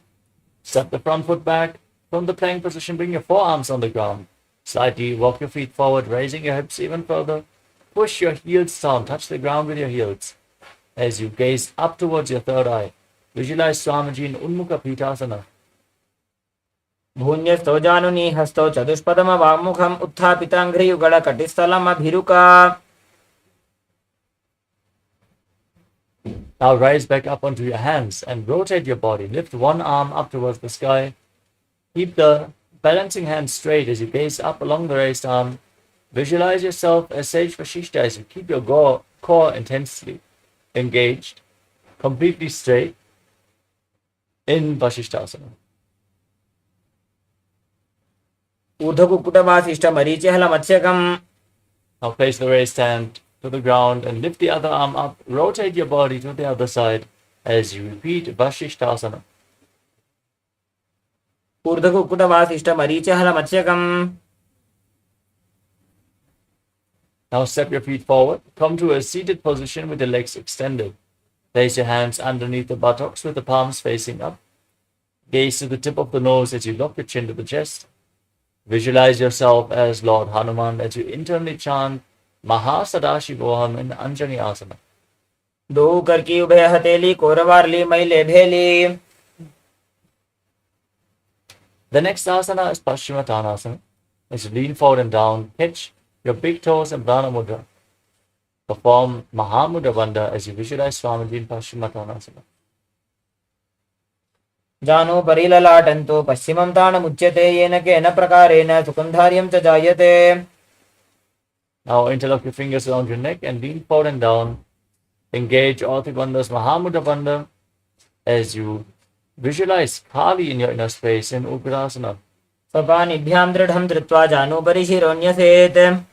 Step the front foot back. From the plank position, bring your forearms on the ground. Slightly walk your feet forward, raising your hips even further. Push your heels down, touch the ground with your heels. As you gaze up towards your third eye, visualize Swamiji in Unmukha Pitasana. भून्यस्तो जानुनी हस्तो चतुष्पदम वामुखम उत्थापितांघ्रियुगल कटिस्थलम अभिरुका. Now rise back up onto your hands and rotate your body. Lift one arm up towards the sky. Keep the balancing hand straight as you gaze up along the raised arm. Visualize yourself as Sage Vashishta as you keep your core intensely engaged, completely straight in Vashishtasana. ऊर्ध्वकुक्कुटवासिष्ठ मरीचिहल मत्स्यकम. Now place the raised hand to the ground and lift the other arm up. Rotate your body to the other side as you repeat Vashishtasana. ऊर्ध्वकुक्कुटवासिष्ठ मरीचिहल मत्स्यकम. Now step your feet forward. Come to a seated position with the legs extended. Place your hands underneath the buttocks with the palms facing up. Gaze to the tip of the nose as you lock your chin to the chest. Visualize yourself as Lord Hanuman as you internally chant Mahasadashivoham in Anjani Asana. दो करकी उभय हथेली कोरवारली मैले भेली. The next asana is Paschimottanasana. As you lean forward and down, catch your big toes in Prana Mudra. Perform Mahamudra Bandha as you visualize Swamiji in Paschimottanasana. जानो परिललाटन्तो पश्चिमं ताणमुच्यते येन केन प्रकारेण सुखंधार्यं च जायते. Now interlock your fingers around your neck and lean forward and down. Engage all three bandhas Mahamudra Bandha as you visualize Kali in your inner space in Ugrasana. स्वपानिभ्यां दृढं धृत्वा जानो परिशिरोऽन्यसेत्.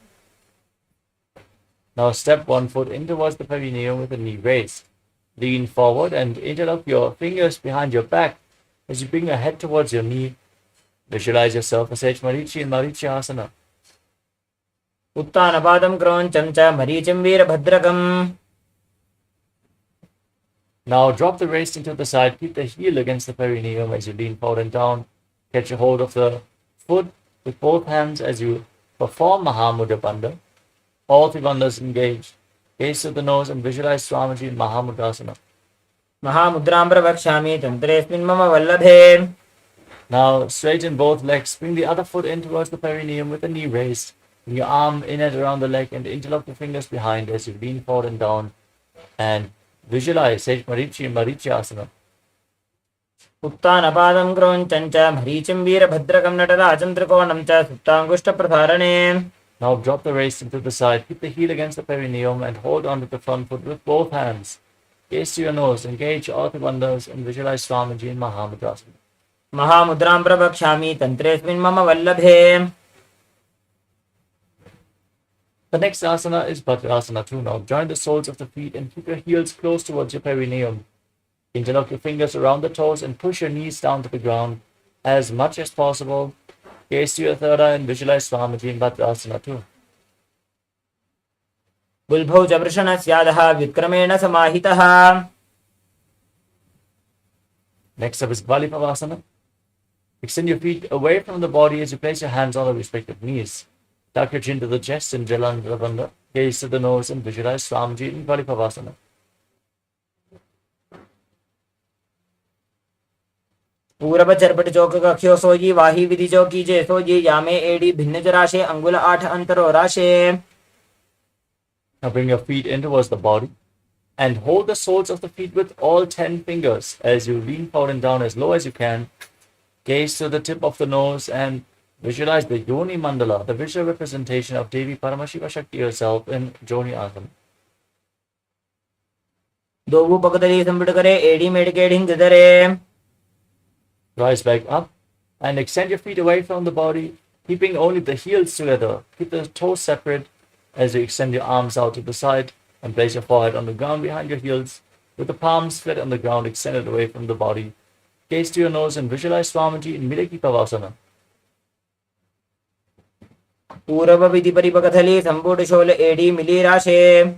Now step one foot in towards the perineum with the knee raised. Lean forward and interlock your fingers behind your back as you bring your head towards your knee. Visualize yourself as Sage Marichi in Marichasana. उत्तानपादं क्रोञ्चं च मरीचिं वीरभद्रकम्. Now drop the waist into the side. Keep the heel against the perineum as you lean forward and down. Catch a hold of the foot with both hands as you perform Mahamudra Bandha. All three bandhas engaged. Gaze to the nose and visualize Swamiji in Mahamudrasana. महामुद्रां प्रवक्ष्यामि तन्त्रेऽस्मिन् मम वल्लभे. Now straighten both legs. Bring the other foot in towards the perineum with the knee raised. Bring your arm in and around the leg and interlock the fingers behind as you lean forward and down. And visualize Sage Marichi in Marichasana. उत्तानपादं क्रोञ्चं च मरीचिं वीरभद्रकं नटराजं त्रिकोणं च सुप्ताङ्गुष्ठप्रसारणे. Now drop the waist into the side. Keep the heel against the perineum and hold on to the front foot with both hands. Gaze to your nose. Engage all the bandhas and visualize Swamiji in Mahamudrasana. महामुद्रां प्रवक्ष्यामि तन्त्रेऽस्मिन् मम वल्लभे. The next asana is Bhadrasana too. Now join the soles of the feet and keep your heels close towards your perineum. Interlock your fingers around the toes and push your knees down to the ground as much as possible. Gaze to your third eye and visualize Swamiji in Bhadrasana too. बुल्भौ च वृषणस्यादः व्युत्क्रमेण समाहितः. Next up is Balipavasana. Extend your feet away from the body as you place your hands on the respective knees. Tuck your chin to the chest and Jalandhara Bandha. Gaze to the nose and visualize Swamiji in Balipavasana. पूरब चरपट चौक कख्यो सोजी वाही विधि चौकी जे सोजी यामे AD भिन्न जराशे अंगुल 8 अंतरो राशे. Now bring your feet in towards the body and hold the soles of the feet with all 10 fingers as you lean forward and down as low as you can. Gaze to the tip of the nose and visualize the Yoni Mandala, the visual representation of Devi Paramashiva Shakti herself in Joni Asana. दोबू पकदली संबिट करे AD मेडके Dhing दरे. Rise back up and extend your feet away from the body, keeping only the heels together. Keep the toes separate as you extend your arms out to the side and place your forehead on the ground behind your heels with the palms flat on the ground extended away from the body. Gaze to your nose and visualize Swamiji in Milaki Pavasana. पूरब विधि परिपकथली संपुट शोल AD milli राशे.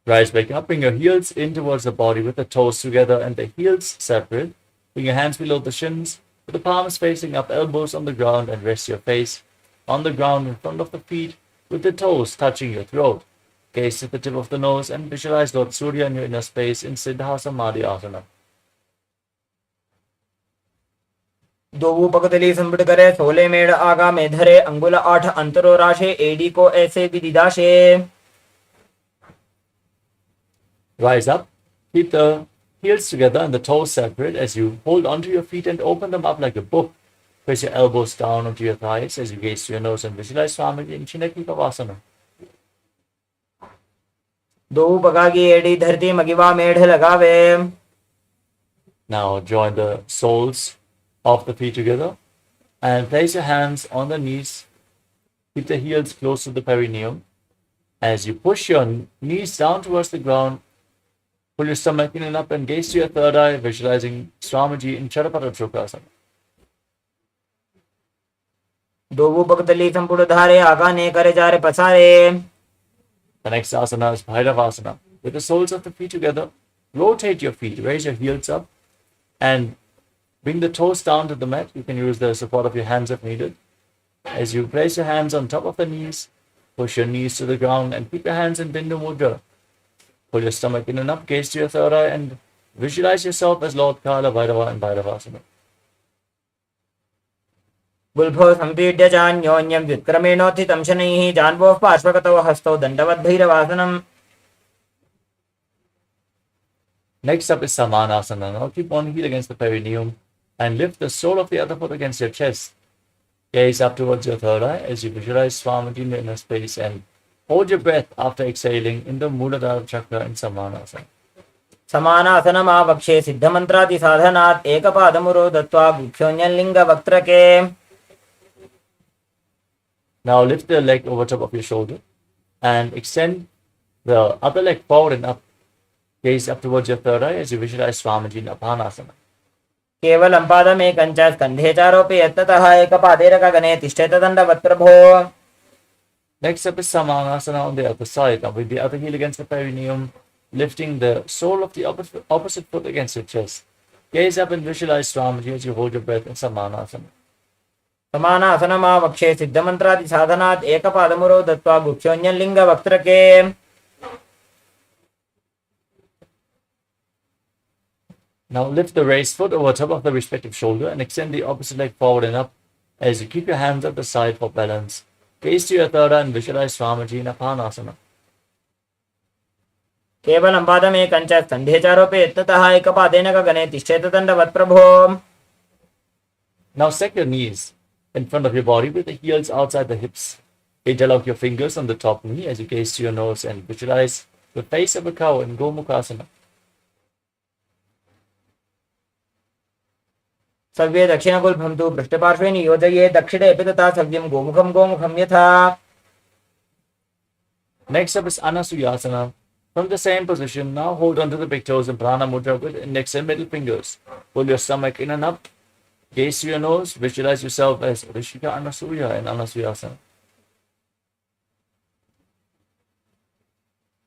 Rise back up, bring your heels in towards the body with the toes together and the heels separate. Bring your hands below the shins with the palms facing up, elbows on the ground, and rest your face on the ground in front of the feet with the toes touching your throat. Gaze at the tip of the nose and visualize Lord Surya in your inner space in Siddha Samadhi Asana. दोबू पकदली संबिट करे सोले मेड़ आगा में धरे अंगुल 8 अंतरो राशे AD को ऐसे विदिदाशे. Rise up, keep the heels together and the toes separate as you hold onto your feet and open them up like a book. Place your elbows down onto your thighs as you gaze to your nose and visualize Swamiji in Chinaki Pavasana. दोबू पकागी एडी धरती मगिवा मेढ़ लगावे. Now join the soles of the feet together and place your hands on the knees. Keep the heels close to the perineum. As you push your knees down towards the ground, pull your stomach in and up and gaze to your third eye, visualizing Swamiji in Charapata Chokrasana. दोबू पकदली संपुट धारे आगा ने करे जारे पसारे. The next asana is Bhairavasana. With the soles of the feet together, rotate your feet, raise your heels up, and bring the toes down to the mat. You can use the support of your hands if needed. As you place your hands on top of the knees, push your knees to the ground and keep your hands in Bindu Mudra. Pull your stomach in and up, gaze to your third eye, and visualize yourself as Lord Kala Bhairava in Bhairavasana. बुल्भो संपीड्य चान्योन्यं व्युत्क्रमेणोत्थितं शनैः जान्वोः पार्श्वगतौ हस्तौ दण्डवद् भैरवासनम्. Next up is Samanasana. Now keep one heel against the perineum and lift the sole of the other foot against your chest. Gaze up towards your third eye as you visualize Swamiji in the inner space and hold your breath after exhaling in the Muladhara Chakra in Samanasana. समानासनमावक्षे सिद्धमन्त्रादि साधनात् एकपादमुरो दत्त्वा गुह्योऽन्यलिङ्गवक्त्रके. Now lift the leg over top of your shoulder and extend the other leg forward and up. Gaze up towards your third eye as you visualize Swamiji in Apanasana. केवलं पादमेकं च स्कन्धे चारोपि यत्ततः एकपादेरकगणे तिष्ठेत दण्डवत् प्रभो. Next up is Samanasana on the other side. Now with the other heel against the perineum, lifting the sole of the opposite foot against your chest. Gaze up and visualize Swamiji as you hold your breath in Samanasana. समानासनमावक्षे सिद्धमन्त्रादि साधनात् एकपादमुरो दत्त्वा गुह्योऽन्यलिङ्गवक्त्रके. Now lift the raised foot over top of the respective shoulder and extend the opposite leg forward and up as you keep your hands at the side for balance. Gaze to your third eye and visualize Swamiji in Apanasana. केवलं पादमेकं च स्कन्धे चारोपि यत्ततः एकपादेन गगने तिष्ठेत दण्डवत् प्रभो. Now set your knees in front of your body with the heels outside the hips. Interlock your fingers on the top knee as you gaze to your nose and visualize the face of a cow in Gomukhasana. सव्ये दक्षिणगुल्फं तु पृष्ठपार्श्वे नियोजये दक्षिणे अपि तथा सव्यं गोमुखं यथा. Next up is Anasuyasana. From the same position, now hold onto the big toes in Prana Mudra with index and middle fingers. Pull your stomach in and up. Gaze to your nose. Visualize yourself as Rishika Anasuya in Anasuyasana.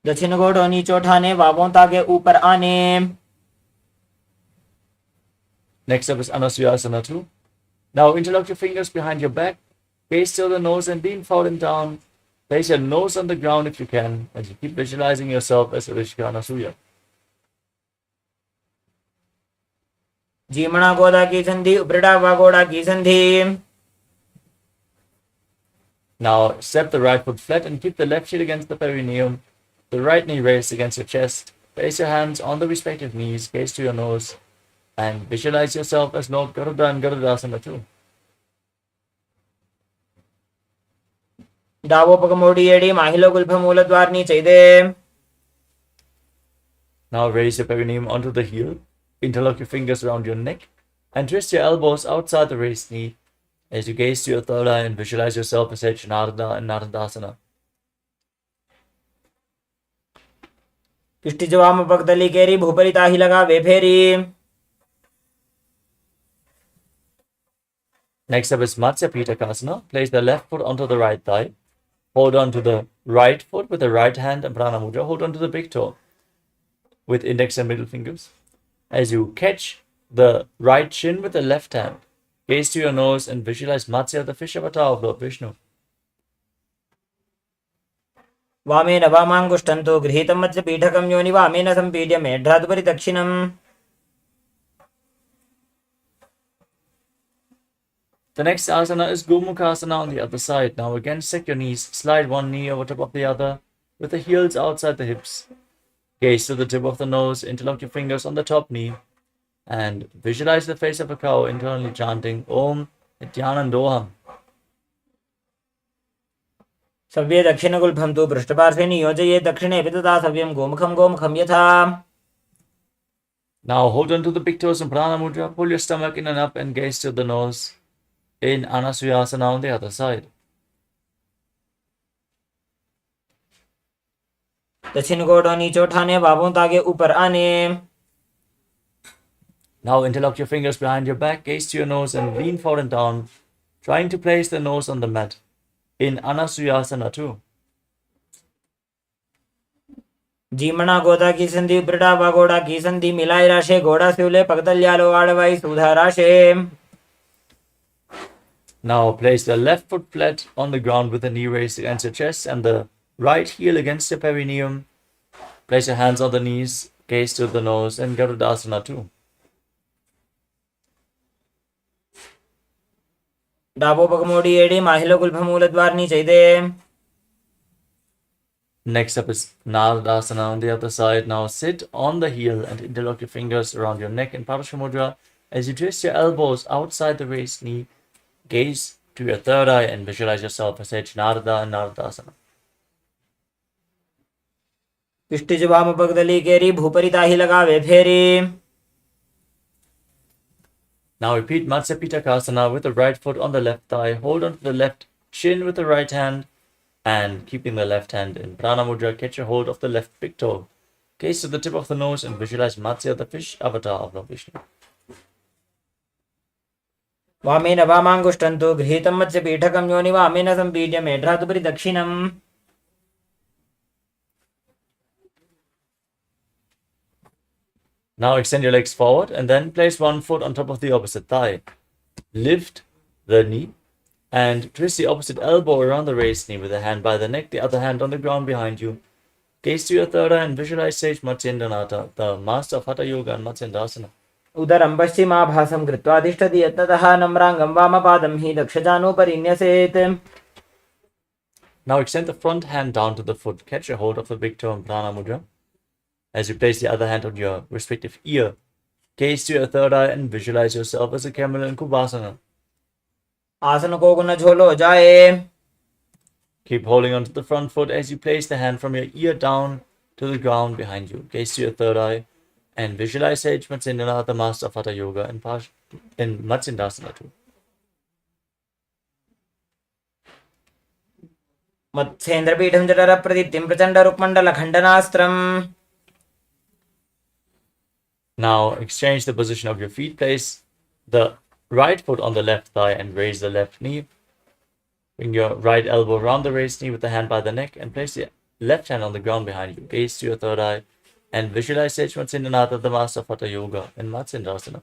दक्षिण घोड़ो नीचे उठाने बाबों ताके ऊपर आने. Next up is Anasuyasana 2. Now interlock your fingers behind your back, gaze to the nose and lean forward and down. Place your nose on the ground if you can, and you keep visualizing yourself as Rishika Anasuya. जीमणा गोदा की संधि उपरिड़ा वागोड़ा की संधि. Now step the right foot flat and keep the left heel against the perineum, the right knee raised against your chest. Place your hands on the respective knees, gaze to your nose, and visualize yourself as Lord Garuda and Garudasana 2. Davos पग मोड़ी एड़ी माहिलो Gulf मूलद्वार नीचे दे. Now raise your perineum onto the heel, interlock your fingers around your neck, and twist your elbows outside the raised knee as you gaze to your third eye and visualize yourself as H Narada and Naradasana. पिष्टि जवाम पगदली केरी भूपरी ताही लगा वे फेरी. Next up is Matsya Pitakasana. Place the left foot onto the right thigh. Hold on to the right foot with the right hand and prana mudra. Hold on to the big toe with index and middle fingers. As you catch the right shin with the left hand, gaze to your nose and visualize Matsya, the fish avatar of Lord Vishnu. वामेन वामाङ्गुष्ठन्तो गृहीतं मत्स्य पीठकं योनि वामेन सम्पीड्य मेढ्रादुपरि दक्षिणम्. The next asana is Gomukhasana on the other side. Now again, set your knees, slide one knee over top of the other with the heels outside the hips. Gaze to the tip of the nose, interlock your fingers on the top knee, and visualize the face of a cow internally chanting Om Nithyanandoham. सव्ये दक्षिणगुल्फं तु पृष्ठपार्श्वे नियोजये दक्षिणे विदधा सव्यं गोमुखं गोमुखं यथा. Now hold on to the big toes in Prana Mudra, pull your stomach in and up and gaze to the nose in Anasuyasana on the other side. दक्षिण घोड़ो नीचे उठाने बाबों ताके ऊपर आने. Now interlock your fingers behind your back, gaze to your nose and lean forward and down, trying to place the nose on the mat in Anasuyasana 2. जीमणा गोदा की संधि उपरिड़ा वागोड़ा की संधि मिलाई राशे घोड़ा सिवले पगदल्यालो आड़वाई सुधा राशे. Now place the left foot flat on the ground with the knee raised against your chest and the right heel against your perineum. Place your hands on the knees, gaze to the nose and Garudasana 2. डाबो पग मोड़ी एड़ी माहिलो Gulf मूलद्वार नीचे दे. Next up is Naradasana on the other side. Now sit on the heel and interlock your fingers around your neck in Paramashivoham as you twist your elbows outside the raised knee. Gaze to your third eye and visualize yourself as H Narada and Naradasana. पिष्टि जवाम पगदली केरी भूपरी ताही लगा वे फेरी. Now repeat Matsya Pitakasana with the right foot on the left thigh. Hold on to the left shin with the right hand and keeping the left hand in Prana Mudra, catch your hold of the left big toe. Gaze to the tip of the nose and visualize Matsya, the fish avatar of Lord Vishnu. वामेन वामाङ्गुष्ठं तु गृहीतं मत्स्य पीठकं योनि वामेन सम्पीड्य मेढ्रादुपरि दक्षिणम्. Now extend your legs forward and then place one foot on top of the opposite thigh. Lift the knee and twist the opposite elbow around the raised knee with a hand by the neck, the other hand on the ground behind you. Gaze to your third eye and visualize Sage Matsyendranath, the master of Hatha Yoga and Matsyendasana. उदरं पश्चिमाभासं कृत्वा तिष्ठति यत्नतः नम्राङ्गं वामपादं हि दक्षजानुपरिन्यसेत्. Now extend the front hand down to the foot. Catch a hold of the big toe in Prana Mudra. As you place the other hand on your respective ear, gaze to your third eye and visualize yourself as a camel in Kubasana. आसन को गुण झोलो जाए. Keep holding onto the front foot as you place the hand from your ear down to the ground behind you. Gaze to your third eye and visualize Sage Matsyendranath, the master of Hatha Yoga in Matsyendasana 2. मत्स्येन्द्रपीठं जठर प्रदीप्तिं Prachanda रुक्मण्डल खण्डनास्त्रम्. Now exchange the position of your feet. Place the right foot on the left thigh and raise the left knee. Bring your right elbow around the raised knee with the hand by the neck and place the left hand on the ground behind you. Gaze to your third eye and visualize Sage Matsyendranath, the master of Hatha Yoga, in Matsendrasana.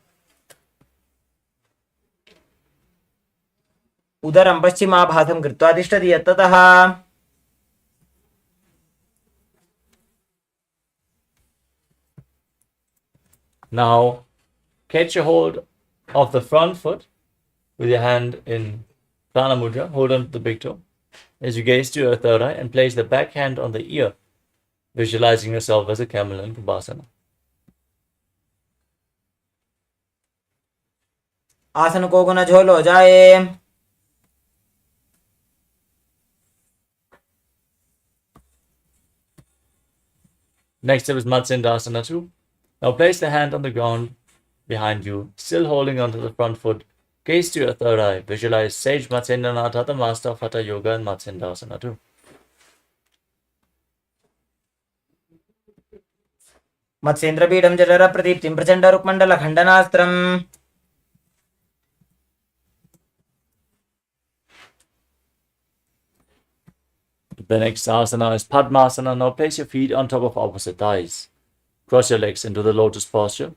उदरं पश्चिमाभासं कृत्वा तिष्ठति यत्ततः Now, catch a hold of the front foot with your hand in Prana Mudra. Hold on to the big toe as you gaze to your third eye and place the back hand on the ear, visualizing yourself as a camel in Kubhasana. आसन को गुना झोलो जाए Next up is Matsendrasana 2. Now place the hand on the ground behind you, still holding onto the front foot. Gaze to your third eye. Visualize Sage Matsyendranath, the master of Hatha Yoga, in Matsendrasana 2. मत्स्येन्द्रपीठं जठर प्रदीप्तिं प्रचण्डरुक्मण्डल खण्डनास्त्रम् The next asana is Padmasana. Now place your feet on top of opposite thighs. Cross your legs into the lotus posture.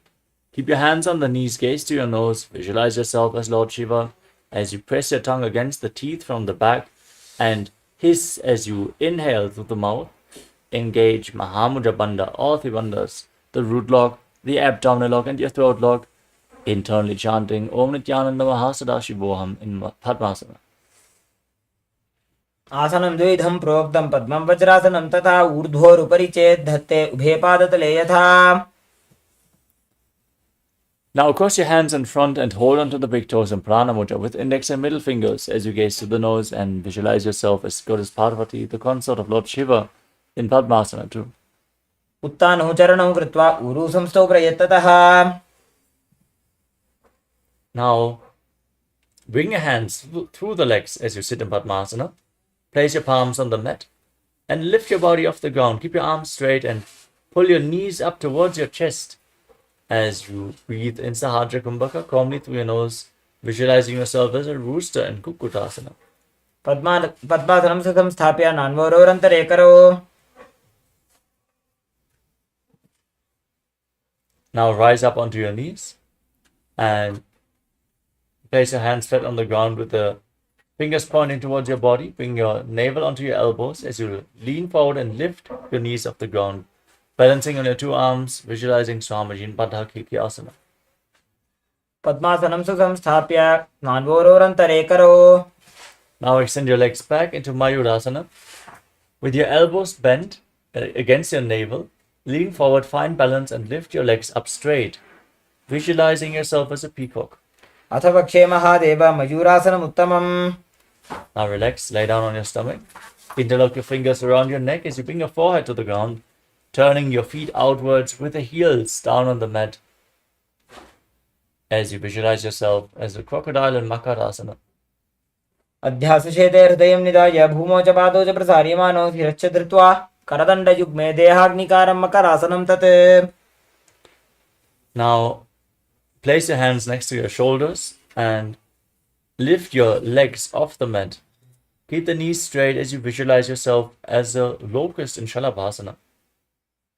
Keep your hands on the knees, gaze to your nose. Visualize yourself as Lord Shiva as you press your tongue against the teeth from the back and hiss as you inhale through the mouth. Engage Mahamudra Bandha, all three bandhas, the root lock, the abdominal lock, and your throat lock. Internally chanting Om Nithyananda Mahasadaशिवोहम in Padmasana. आसनं द्विधं प्रोक्तं पद्मं वज्रासनं तथा ऊर्ध्वोरुपरि चेत् धत्ते उभे पादतले यथा Now cross your hands in front and hold onto the big toes in Prana Mudra with index and middle fingers as you gaze to the nose and visualize yourself as Goddess Parvati, the consort of Lord Shiva, in Padmasana 2. उत्तानौ चरणौ कृत्वा ऊरू संस्थौ प्रयत्ततः Now bring your hands through the legs as you sit in Padmasana. Place your palms on the mat and lift your body off the ground. Keep your arms straight and pull your knees up towards your chest as you breathe in Sahadra Kumbhaka calmly through your nose, visualizing yourself as a rooster in Kukutasana. पद्मासनं सुखं स्थाप्य नान्वरोरन्तरे करो Now rise up onto your knees and place your hands flat on the ground with the fingers pointing towards your body. Bring your navel onto your elbows as you lean forward and lift your knees off the ground. Balancing on your two arms, visualizing Swamiji in Baddha Asana. पद्मासनं सुखं स्थाप्य नान्वरोरन्तरे करो Now extend your legs back into Mayurasana. With your elbows bent against your navel, lean forward, find balance and lift your legs up straight, visualizing yourself as a peacock. अथ वक्षे महादेव मयूरासनम् उत्तमम् Now relax, lay down on your stomach. Interlock your fingers around your neck as you bring your forehead to the ground, turning your feet outwards with the heels down on the mat as you visualize yourself as a crocodile in Makarasana. अध्यासुषेते हृदयं निधाय भूमौ च पादौ च प्रसार्यमाणौ शिरश्च धृत्वा करदण्डयुग्मे देहाग्निकारं मकरासनं तत् Now place your hands next to your shoulders and lift your legs off the mat. Keep the knees straight as you visualize yourself as a locust in Shalabhasana.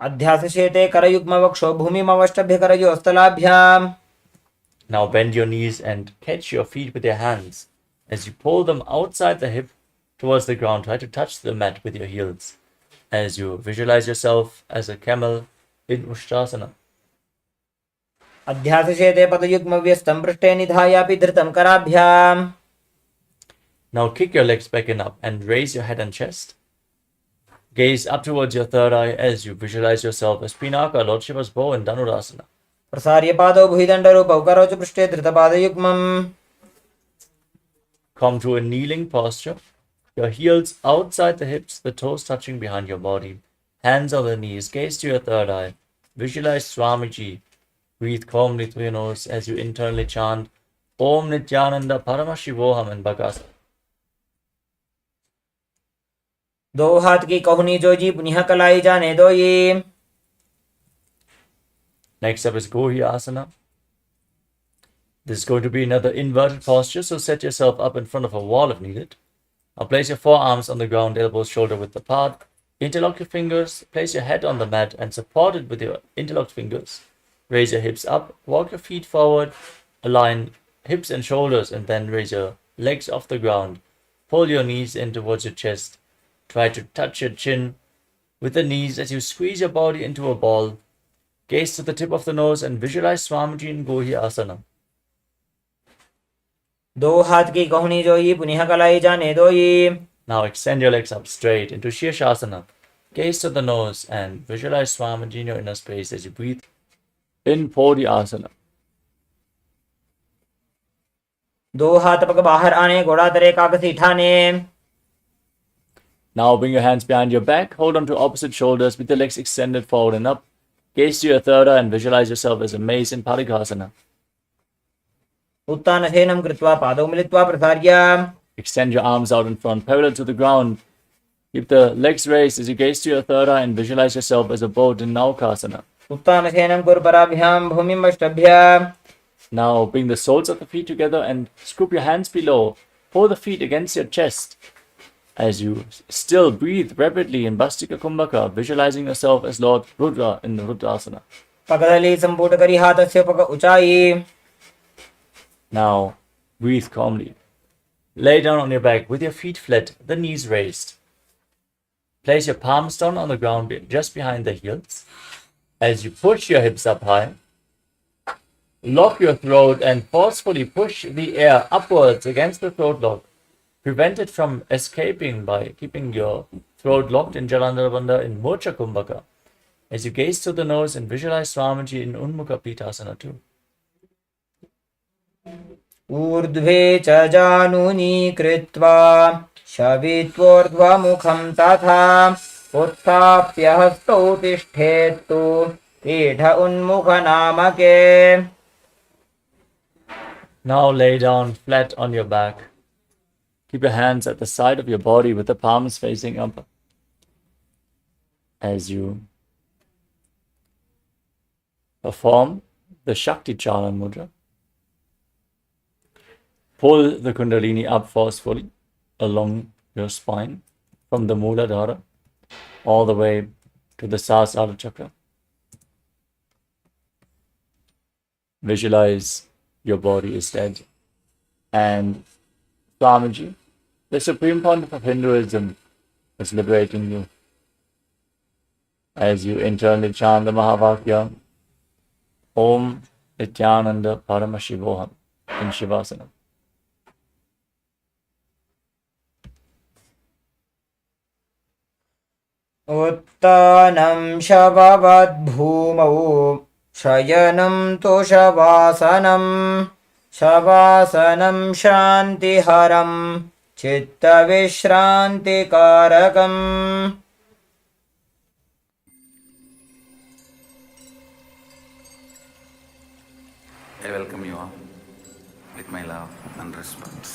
अध्यासुषेते करयुग्मवक्षो भूमिमवष्टभ्य करयोस्तलाभ्याम् Now bend your knees and catch your feet with your hands. As you pull them outside the hip towards the ground, try to touch the mat with your heels. As you visualize yourself as a camel in Ushtrasana. अध्यासुषेते पदयुग्मव्यस्तं पृष्ठे निधायापि धृतं कराभ्याम् Now kick your legs back and up and raise your head and chest. Gaze up towards your third eye as you visualize yourself as Pinaka, Lord Shiva's bow in Dhanurasana. प्रसार्य पादौ भुजदण्डरूपौ करौ च पृष्ठे धृतपादयुग्मम् Come to a kneeling posture. Your heels outside the hips, the toes touching behind your body. Hands on the knees, gaze to your third eye. Visualize Swamiji. Breathe calmly through your nose as you internally chant Om Nithyananda Paramashivoham in Bhagasana. दो हाथ की कहुनी जोजी पुनः कलाई जाने दो ये Next up is Gohi Asana. This is going to be another inverted posture, so set yourself up in front of a wall if needed. Now place your forearms on the ground, elbows shoulder width apart. Interlock your fingers, place your head on the mat and support it with your interlocked fingers. Raise your hips up, walk your feet forward, align hips and shoulders, and then raise your legs off the ground. Pull your knees in towards your chest. Try to touch your chin with the knees as you squeeze your body into a ball. Gaze to the tip of the nose and visualize Swamiji in Gohi Asana. दो हाथ की कोहनी जोई पुनिह कलाई जाने दोई. Now extend your legs up straight into Shirshasana. Gaze to the nose and visualize Swamiji in your inner space as you breathe in Podi Asana. दो हाथ पग बाहर आने घोड़ा तरे कागसी ठाने. Now bring your hands behind your back, hold on to opposite shoulders with your legs extended forward and up. Gaze to your third eye and visualize yourself as a mace in Parikasana. उत्तानसेनं कृत्वा पादौ मिलित्वा प्रसार्य. Extend your arms out in front, parallel to the ground. Keep the legs raised as you gaze to your third eye and visualize yourself as a boat in Naukasana. उत्तानसेनं कुरु पराभ्यां भूमिं वष्टभ्य. Now bring the soles of the feet together and scoop your hands below. Pull the feet against your chest. As you still breathe rapidly in Bastika Kumbhaka, visualizing yourself as Lord Rudra in the Rudrasana. पगदली संपुट करी हाथस्य पग ऊंचाई. Now breathe calmly. Lay down on your back with your feet flat, the knees raised. Place your palms down on the ground just behind the heels. As you push your hips up high, lock your throat and forcefully push the air upwards against the throat lock. Prevent it from escaping by keeping your throat locked in Jalandhara Bandha in Mocha Kumbhaka. As you gaze to the nose and visualize Swamiji in Unmukha Pitasana too. ऊर्ध्वे च जानुनी कृत्वा शवित्वोर्ध्वमुखं तथा उत्थाप्य हस्तौ तिष्ठेत्तु पीठ उन्मुखनामके. Now lay down flat on your back. Keep your hands at the side of your body with the palms facing up. As you perform the Shakti Chala Mudra, pull the Kundalini up forcefully along your spine from the Mooladhara all the way to the Sahasrara Chakra. Visualize your body is dead and Swamiji, the Supreme Pontiff of Hinduism, is liberating you. As you internally chant the Mahavakya, Om Nithyananda Paramashivoham in Shivasana. उत्तानं शववद्भूमौ शयनं तु शवासनं. शवासनं शान्तिहरं चित्तविश्रान्तिकारकम्. I welcome you all with my love and respect.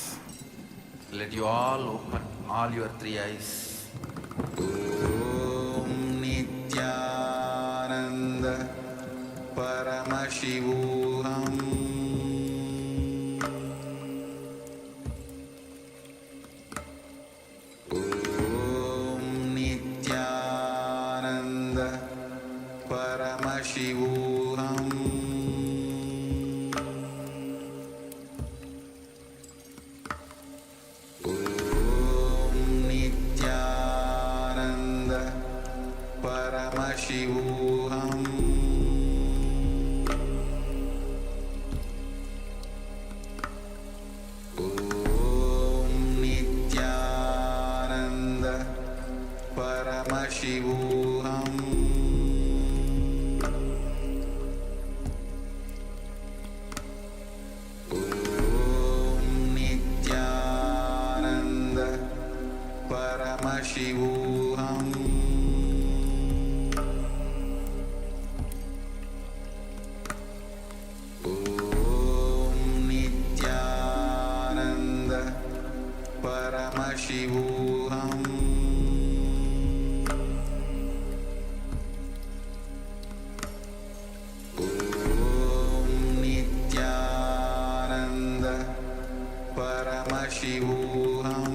Let you all open all your three eyes. Om Nithyananda Paramashivoham Om Nithyananda Paramashivoham Om Nithyananda Paramashivoham Om Nithyananda Paramashivoham Om Nithyananda Paramashivoham Om Nithyananda Paramashivoham Om Nithyananda Paramashivoham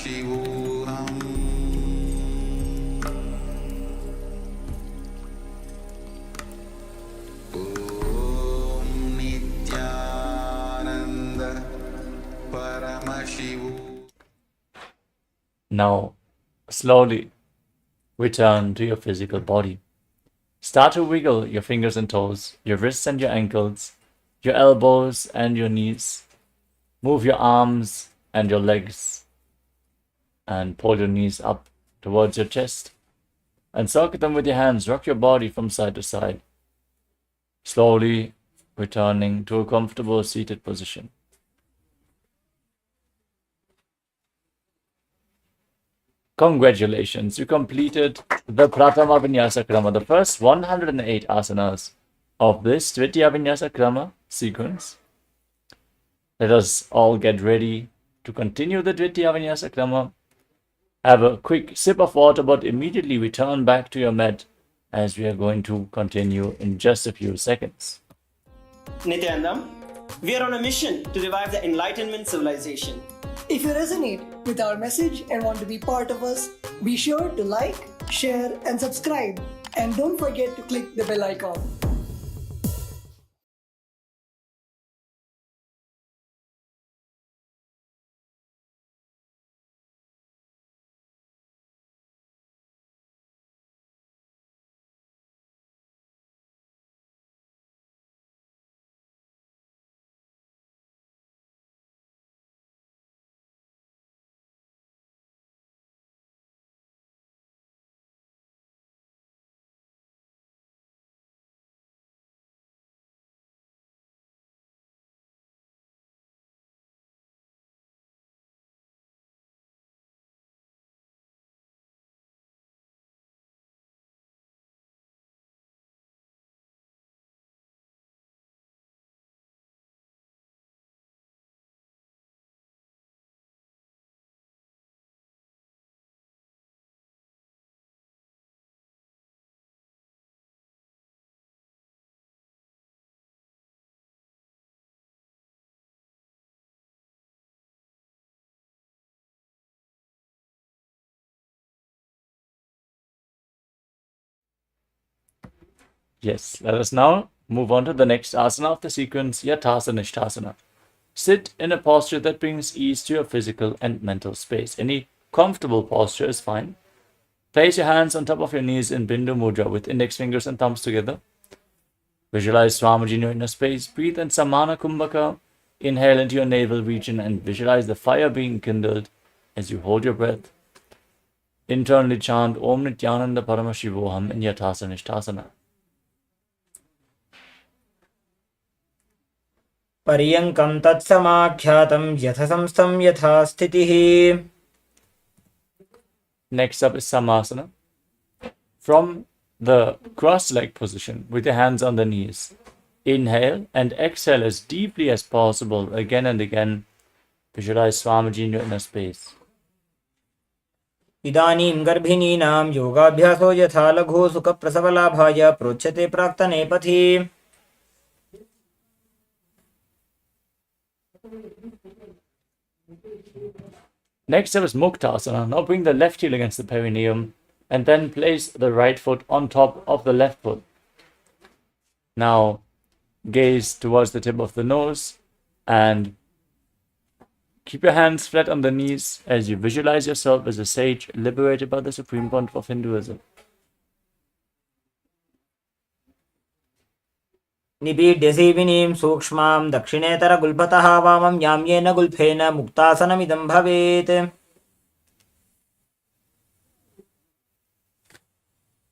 Paramashivoham Nithyananda Paramashivoham. Now, slowly return to your physical body. Start to wiggle your fingers and toes, your wrists and your ankles, your elbows and your knees. Move your arms and your legs and pull your knees up towards your chest and circle them with your hands. Rock your body from side to side, slowly returning to a comfortable seated position. Congratulations, you completed the Pratama Vinyasa Krama, the first 108 asanas of this Dvitiya Vinyasa Krama sequence. Let us all get ready to continue the Dvitiya Vinyasa Krama. Have a quick sip of water, but immediately return back to your mat as we are going to continue in just a few seconds. Nithyananda, we are on a mission to revive the Enlightenment civilization. If you resonate with our message and want to be part of us, be sure to like, share, and subscribe. And don't forget to click the bell icon. Yes, let us now move on to the next asana of the sequence, Yathasanishthasana. Sit in a posture that brings ease to your physical and mental space. Any comfortable posture is fine. Place your hands on top of your knees in Bindu Mudra with index fingers and thumbs together. Visualize Swamiji in your inner space. Breathe in Samana Kumbhaka. Inhale into your navel region and visualize the fire being kindled as you hold your breath. Internally chant Om Nithyananda Paramashivoham in Yathasanishthasana. पर्यङ्कं तत्समाख्यातं यथसंस्थं यथा स्थितिः. Next up is Samasana. From the cross-legged position with your hands on the knees, inhale and exhale as deeply as possible again and again. Visualize Swamiji in your inner space. इदानीं गर्भिणीनां योगाभ्यासो यथा लघु सुखप्रसवलाभाय प्रोच्यते प्राक्तने पथि. Next up is Muktasana. Now bring the left heel against the perineum and then place the right foot on top of the left foot. Now gaze towards the tip of the nose and keep your hands flat on the knees as you visualize yourself as a sage liberated by the Supreme Pontiff of Hinduism. निपीड्य सीविनीं सूक्ष्मां दक्षिणेतरगुल्फतः वामं याम्येन गुल्फेन मुक्तासनमिदं भवेत्.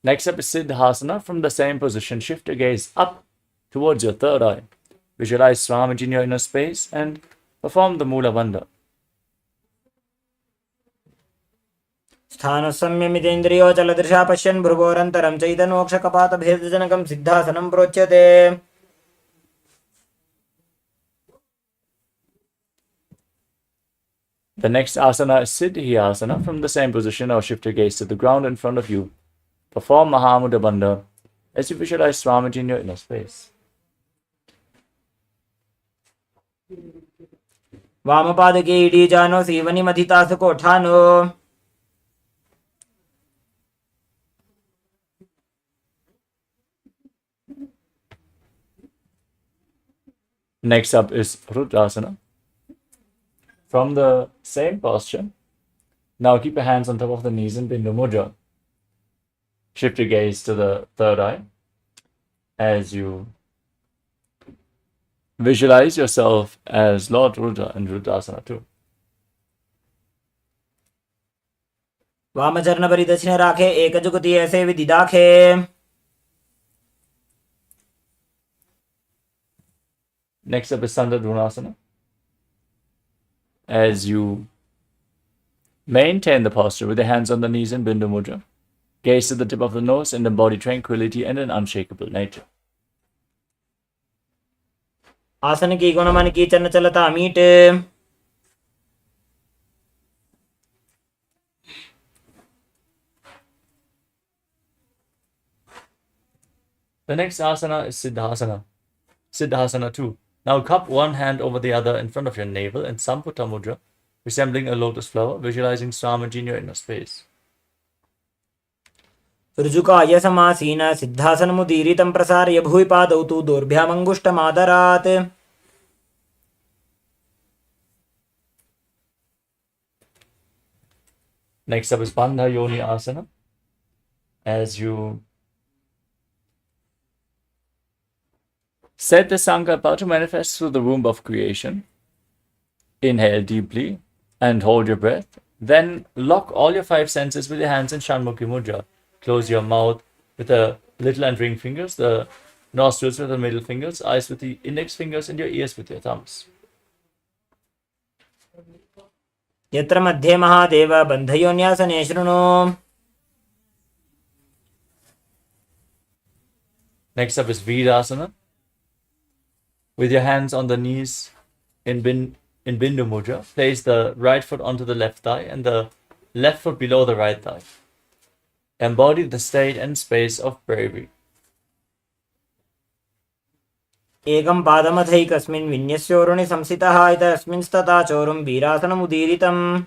Next up is Siddhasana. From the same position, shift your gaze up towards your third eye. Visualize Swamiji in your inner space and perform the Mula Bandha. स्थानसंयमितेन्द्रियोचलदृशा पश्यन् भ्रुवोरन्तरं चैतन्मोक्षकपातभेदजनकं सिद्धासनं प्रोच्यते. The next asana is Siddhyasana. From the same position, now shift your gaze to the ground in front of you. Perform Mahamudra Bandha as you visualize Swamiji in your inner space. वामपादके इडीजानो सीवनि मथितास कोठानो। Next up is Rudrasana. From the same posture, now keep your hands on top of the knees in Bindu Mudra. Shift your gaze to the third eye as you visualize yourself as Lord Rudra in Rudrasana 2. वामचरण परिदक्षिण राखे एक जुगति ऐसे विधि दाखे। Next up is Sandadrunasana. As you maintain the posture with your hands on the knees in Bindu Mudra, gaze to the tip of the nose and embody tranquility and an unshakable nature. आसन की गुण मन की चरण चलता meet. The next asana is Siddhasana. Siddhasana 2. Now cup one hand over the other in front of your navel in Samputta Mudra, resembling a lotus flower, visualizing Swamiji in your inner space. ऋजुकाय समासीन सिद्धासनमुदीरितं प्रसार्य भुवि पादौ तु दोर्भ्यामङ्गुष्ठमादरात्। Next up is Bandha Yoni Asana. As you set the Sankalpa to manifest through the womb of creation, inhale deeply and hold your breath. Then lock all your five senses with your hands in Shanmukhi Mudra. Close your mouth with the little and ring fingers, the nostrils with the middle fingers, eyes with the index fingers, and your ears with your thumbs. यत्र मध्ये महादेव बन्धयोन्यासने शृणु। Next up is Virasana. With your hands on the knees in Bindu Mudra, place the right foot onto the left thigh and the left foot below the right thigh. Embody the state and space of bravery. एकं पादमथैकस्मिन् विन्यस्योरुणि संसितः इतस्मिंस्तथा चोरुं वीरासनमुदीरितम्।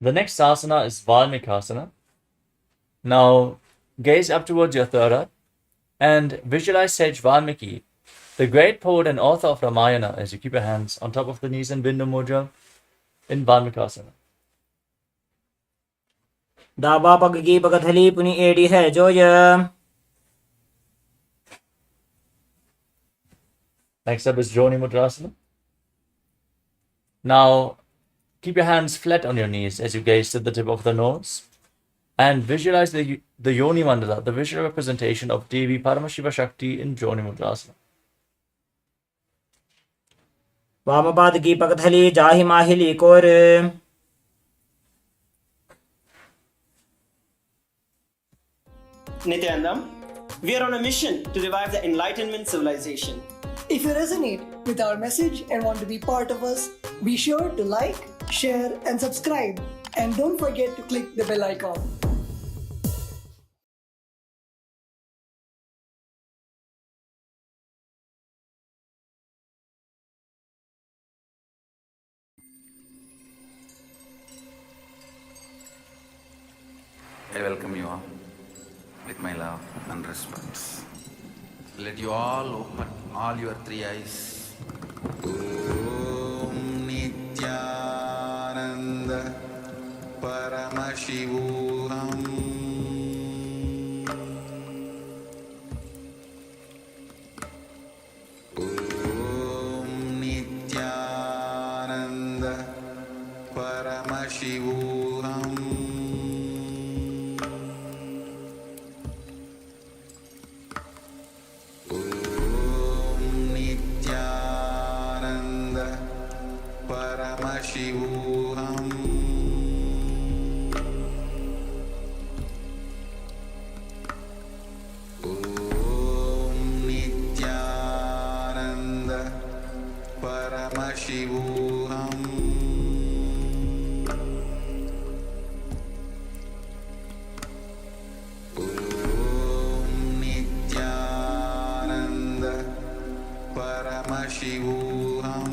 The next asana is Valmikasana. Now gaze up towards your third eye and visualize Sage Valmiki, the great poet and author of Ramayana, as you keep your hands on top of the knees in Bindu Mudra in Valmikasana. दाबा पग की पगथली पुनि एड़ी है जोय। Next up is Joni Mudrasana. Now keep your hands flat on your knees as you gaze to the tip of the nose and visualize the Yoni Mandala, the visual representation of Devi Paramashiva Shakti in Joni Mudrasana. वामपाद की पगथली जाहि माहिली core. Nithyananda, we are on a mission to revive the Enlightenment civilization. If you resonate with our message and want to be part of us, be sure to like, share, and subscribe. And don't forget to click the bell icon. I welcome you all with my love and respect. Let you all open all your three eyes. Om Nithyananda Paramashivoham Om Nithyananda Paramashivoham Om Nithyananda Paramashivoham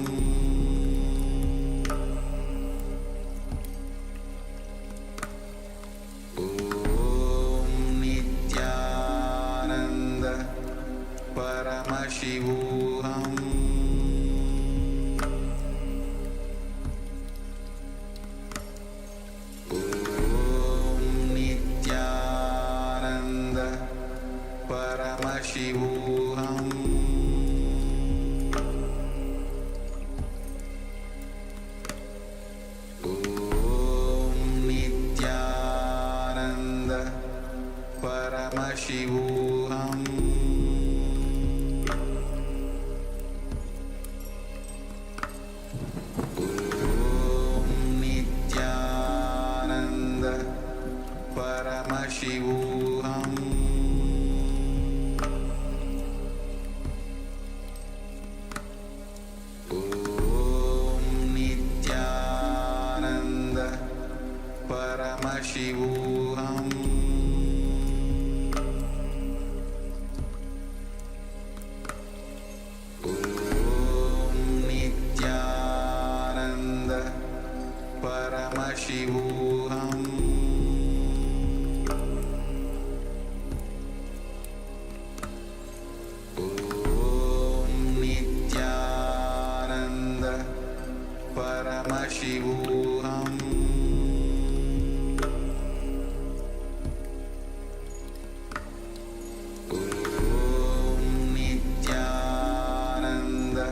Om Nithyananda Paramashivoham Om Nithyananda Paramashivoham Om Nithyananda Paramashivoham Om Nithyananda Paramashivoham Om Nithyananda Paramashivoham Om Nithyananda Paramashivoham Om Nithyananda Paramashivoham Om Nithyananda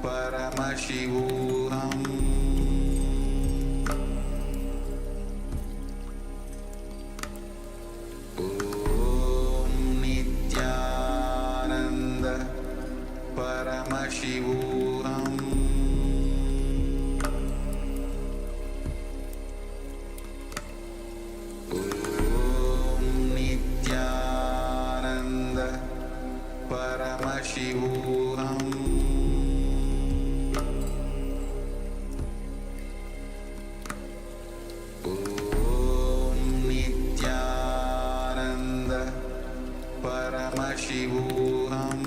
Paramashivoham Om Nithyananda Paramashivoham Om Nithyananda Paramashivoham Om Nithyananda Paramashivoham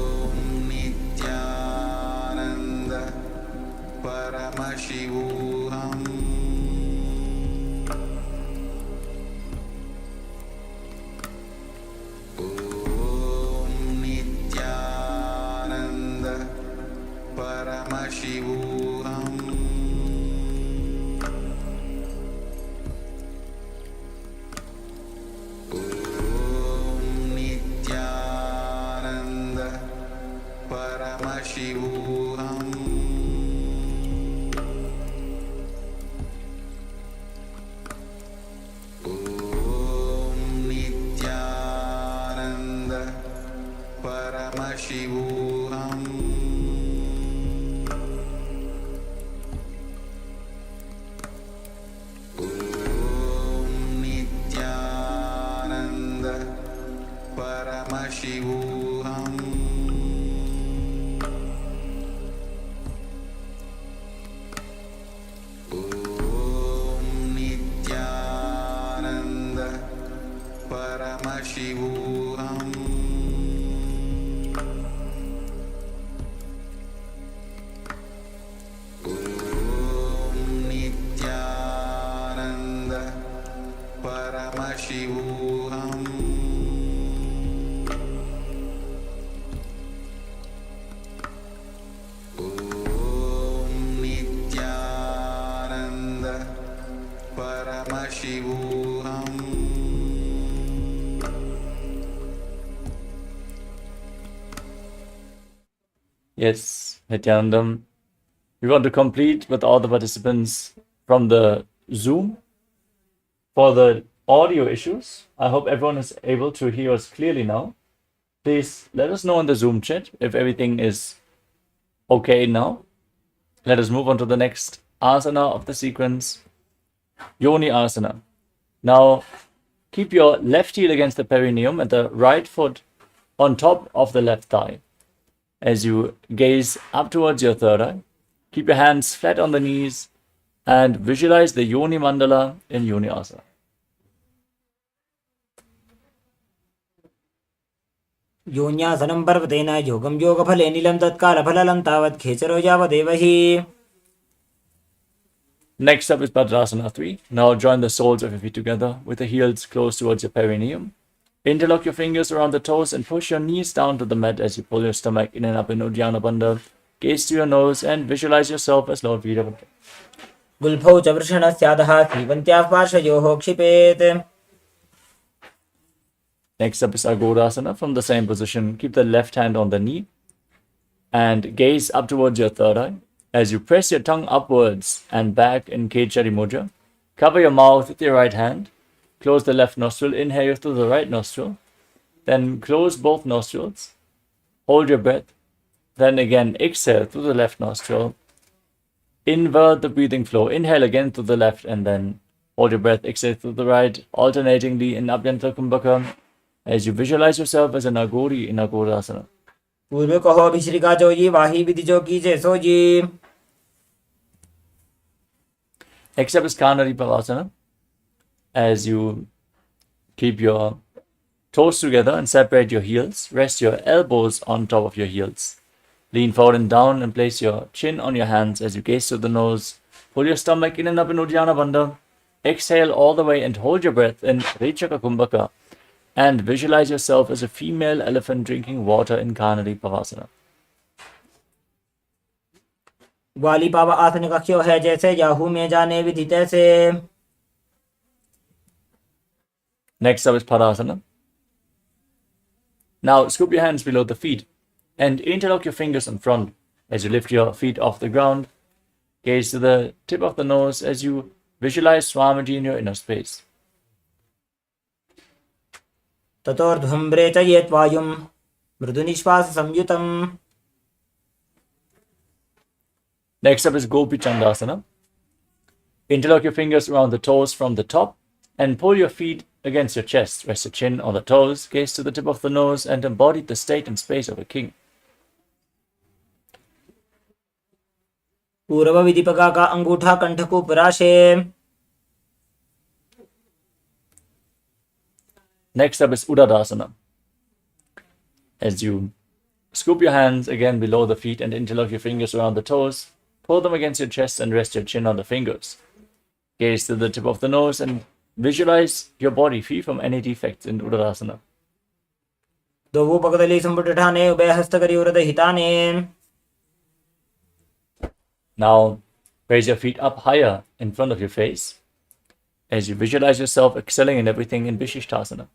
Om Nithyananda Paramashivoham Om Nithyananda Paramashivoham Om Nithyananda Paramashivoham Om Nithyananda Paramashivoham Om Nithyananda Paramashivoham Om Nithyananda Paramashivoham Om Nithyananda Paramashivoham Om Nithyananda Paramashivoham Yes, Nithyanandam. We want to complete with all the participants from the Zoom. For the audio issues, I hope everyone is able to hear us clearly now. Please let us know in the Zoom chat if everything is okay now. Let us move on to the next asana of the sequence, Yoni Asana. Now, keep your left heel against the perineum and the right foot on top of the left thigh. As you gaze up towards your third eye, keep your hands flat on the knees and visualize the Yoni Mandala in Yoni Asana. योन्यासनं पर्वतेन योगं योगफले नीलं तत्कालफललं तावत् खेचरो यावदेव हि. Next up is Bhadrasana 3. Now join the soles of your feet together with the heels close towards your perineum. Interlock your fingers around the toes and push your knees down to the mat as you pull your stomach in and up in Uddiyana Bandha. Gaze to your nose and visualize yourself as Lord Veerabhadra. गुल्फौ च वृषणस्याधः सीवन्त्याः पार्श्वयोः क्षिपेत्. Next up is Agodasana. From the same position, keep the left hand on the knee and gaze up towards your third eye. As you press your tongue upwards and back in Kechari Mudra, cover your mouth with your right hand. Close the left nostril, inhale through the right nostril. Then close both nostrils. Hold your breath. Then again exhale through the left nostril. Invert the breathing flow. Inhale again through the left and then hold your breath. Exhale through the right, alternatingly in Abhyantara Kumbhaka as you visualize yourself as an Agori in Agodasana. पूर्व कहो भिश्रिका जोई वाही विधि जो कीजे sooji. Next up is Kanari Pavasana. As you keep your toes together and separate your heels, rest your elbows on top of your heels. Lean forward and down and place your chin on your hands as you gaze to the nose. Pull your stomach in and up in Uddiyana Bandha. Exhale all the way and hold your breath in Rechaka Kumbhaka. And visualize yourself as a female elephant drinking water in Kanari Pavasana. ग्वाली पावा आसन कक्ष्यो है जैसे Yahoo में जाने विधि तैसे. Next up is Padasana. Now scoop your hands below the feet and interlock your fingers in front as you lift your feet off the ground. Gaze to the tip of the nose as you visualize Swamiji in your inner space. ततोर्ध्वं रेचयेत् वायुं मृदुनिश्वास संयुतम्. Next up is Gopi Chandasana. Interlock your fingers around the toes from the top and pull your feet against your chest. Rest your chin on the toes, gaze to the tip of the nose and embody the state and space of a king. पूर्व विधिपका का अंगूठा कंठ को पराशे. Next up is Uddadasana. As you scoop your hands again below the feet and interlock your fingers around the toes, pull them against your chest and rest your chin on the fingers. Gaze to the tip of the nose and visualize your body free from any defects in Uddadasana. दोवो पगदली संपुट ठाने उभय हस्त करी उरद हिताने. Now raise your feet up higher in front of your face as you visualize yourself excelling in everything in Vishishtasana.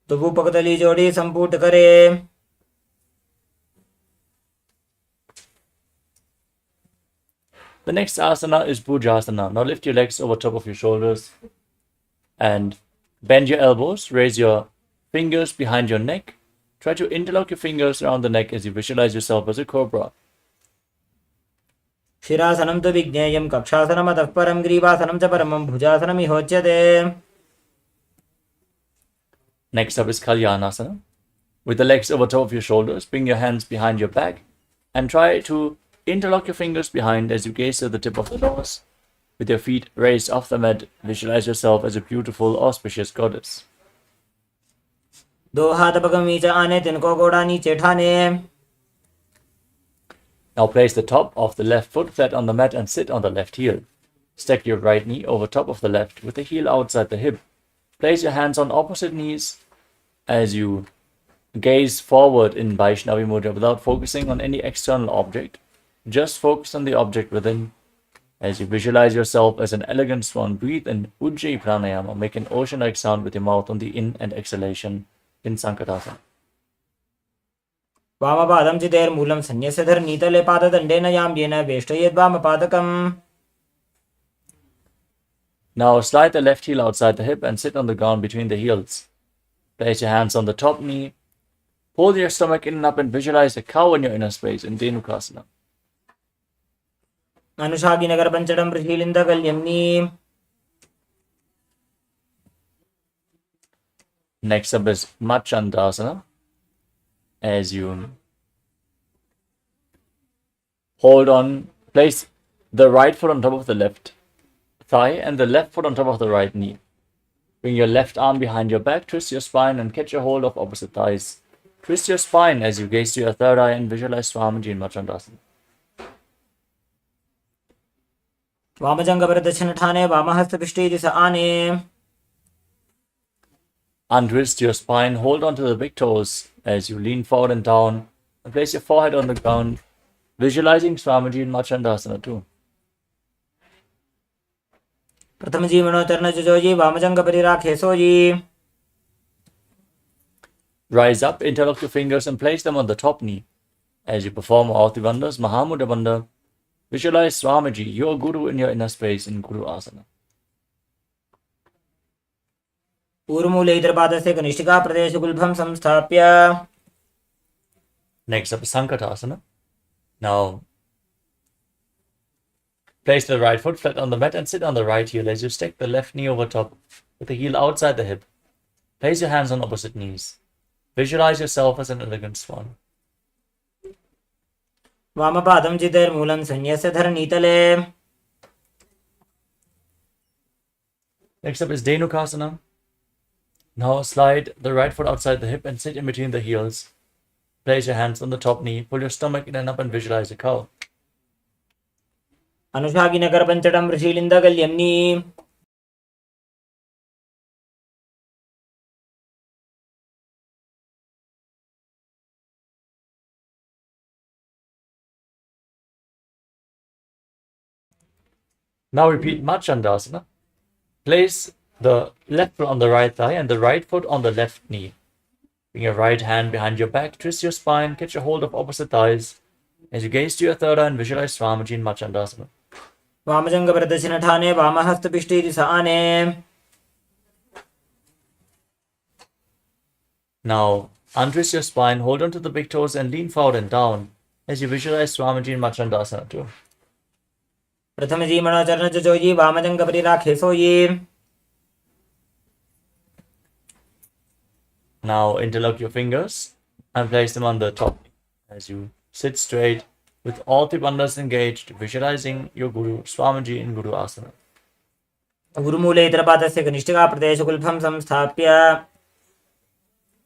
दोवो पगदली जोड़ी संपुट करे. The next asana is Bhujasana. Now lift your legs over top of your shoulders and bend your elbows. Raise your fingers behind your neck. Try to interlock your fingers around the neck as you visualize yourself as a cobra. शिरासनं तु विज्ञेयं कक्षासनम् अतः परं ग्रीवासनं च परमं भुजासनम् इहोच्यते. Next up is Kalyanasana. With the legs over top of your shoulders, bring your hands behind your back and try to interlock your fingers behind as you gaze to the tip of the nose. With your feet raised off the mat, visualize yourself as a beautiful, auspicious goddess. दो हाथ पगमी च आने तिनको गोड़ा नीचे ठाने. Now place the top of the left foot flat on the mat and sit on the left heel. Stack your right knee over top of the left with the heel outside the hip. Place your hands on opposite knees as you gaze forward in Vaishnavi Mudra without focusing on any external object. Just focus on the object within. As you visualize yourself as an elegant swan, breathe in Ujjayi Pranayama. Make an ocean-like sound with your mouth on the in and exhalation in Sankatasana. वामपादं चितेर्मूलं सन्न्यस्य धरनीतले पाददण्डेन याम्येन वेष्टयेद् वामपादकम्. Now slide the left heel outside the hip and sit on the ground between the heels. Place your hands on the top knee. Pull your stomach in and up and visualize a cow in your inner space in Dhenukasana. अनुषागी Nagar पंचडं प्रशीलिन्द कल्यम्नी. Next up is Machandasana. As you hold on, place the right foot on top of the left thigh and the left foot on top of the right knee. Bring your left arm behind your back, twist your spine and catch a hold of opposite thighs. Twist your spine as you gaze to your third eye and visualize Swamiji in Machandasana. वामजंग प्रदक्षिण ठाने वामहस्त पिष्टी दिशा आने. Untwist your spine, hold onto the big toes as you lean forward and down, and place your forehead on the ground, visualizing Swamiji in Machandasana too. प्रथम जी मनोचरण जुजोजी वामजंग परिराखे sooji. Rise up, interlock your fingers and place them on the top knee. As you perform all the bandhas, Mahamudra Bandha, visualize Swamiji, your Guru, in your inner space in Guru Asana. पूर्वमूले इतरपादस्य कनिष्ठिका प्रदेश गुल्भं संस्थाप्य. Next up is Sankatasana. Now, place the right foot flat on the mat and sit on the right heel as you stack the left knee over top with the heel outside the hip. Place your hands on opposite knees. Visualize yourself as an elegant swan. वामपादं चितैर्मूलं संन्यस्य धरणीतले. Next up is Dhenukasana. Now slide the right foot outside the hip and sit in between the heels. Place your hands on the top knee, pull your stomach in and up and visualize a cow. अनुषागिनकर पंचडं ऋषिलिन्दगल्यम्नि. Now repeat Machandasana. Place the left foot on the right thigh and the right foot on the left knee. Bring your right hand behind your back, twist your spine, catch a hold of opposite thighs as you gaze to your third eye and visualize Swamiji in Machandasana. वामजंग प्रदक्षिण ठाने वामहस्त पिष्टी दिशा आने. Now, untwist your spine, hold onto the big toes and lean forward and down as you visualize Swamiji in Machandasana too. प्रथम जी मनोचरण जुजोजी वामजंग परिराखे sooji. Now, interlock your fingers and place them on the top as you sit straight with all the bandhas engaged, visualizing your Guru, Swamiji in Guru Asana. गुरुमूले इतरपादस्य कनिष्ठिका प्रदेश गुल्भं संस्थाप्य.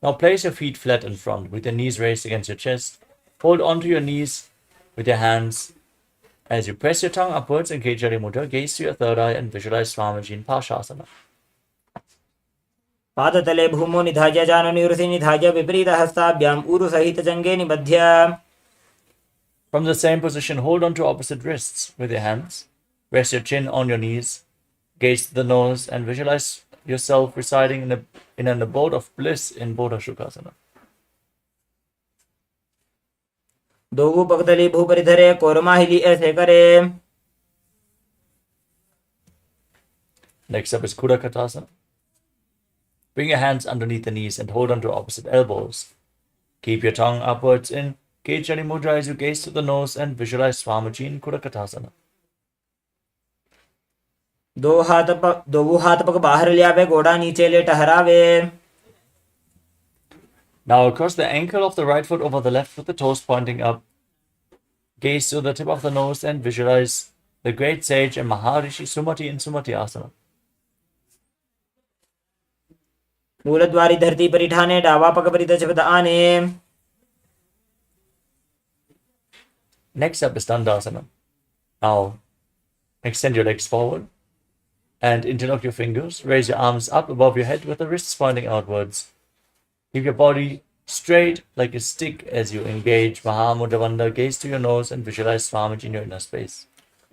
Now place your feet flat in front with your knees raised against your chest. Hold onto your knees with your hands. As you press your tongue upwards in Kejari Mudra, gaze to your third eye and visualize Swamiji in Parshasana. पादतले भूमो निधाय जाननिवृति निधाय विपरीत हस्ताभ्याम ऊरु सहित जंगे निबध्य. From the same position, hold on to opposite wrists with your hands. Rest your chin on your knees. Gaze to the nose and visualize yourself residing in an abode of bliss in Bodha Shukasana. Dogu पगतली भूपरिधरे कोरमाहिली ऐसे करे. Next up is Kudakatasana. Bring your hands underneath the knees and hold on to opposite elbows. Keep your tongue upwards in Kejari Mudra as you gaze to the nose and visualize Swamiji in Kudakatasana. दो हाथ पग बाहर लियावे गोड़ा नीचे ले टहरावे. Now across the ankle of the right foot over the left with the toes pointing up. Gaze to the tip of the nose and visualize the great sage and Maharishi Sumati in Sumati Asana. मूलद्वारी धरती परिठाने डावा पग परिदचपद आने. Next up is Dandasana. Now extend your legs forward and interlock your fingers. Raise your arms up above your head with the wrists pointing outwards. Keep your body straight like a stick as you engage Mahamudra Bandha. Gaze to your nose and visualize Swamiji in your inner space.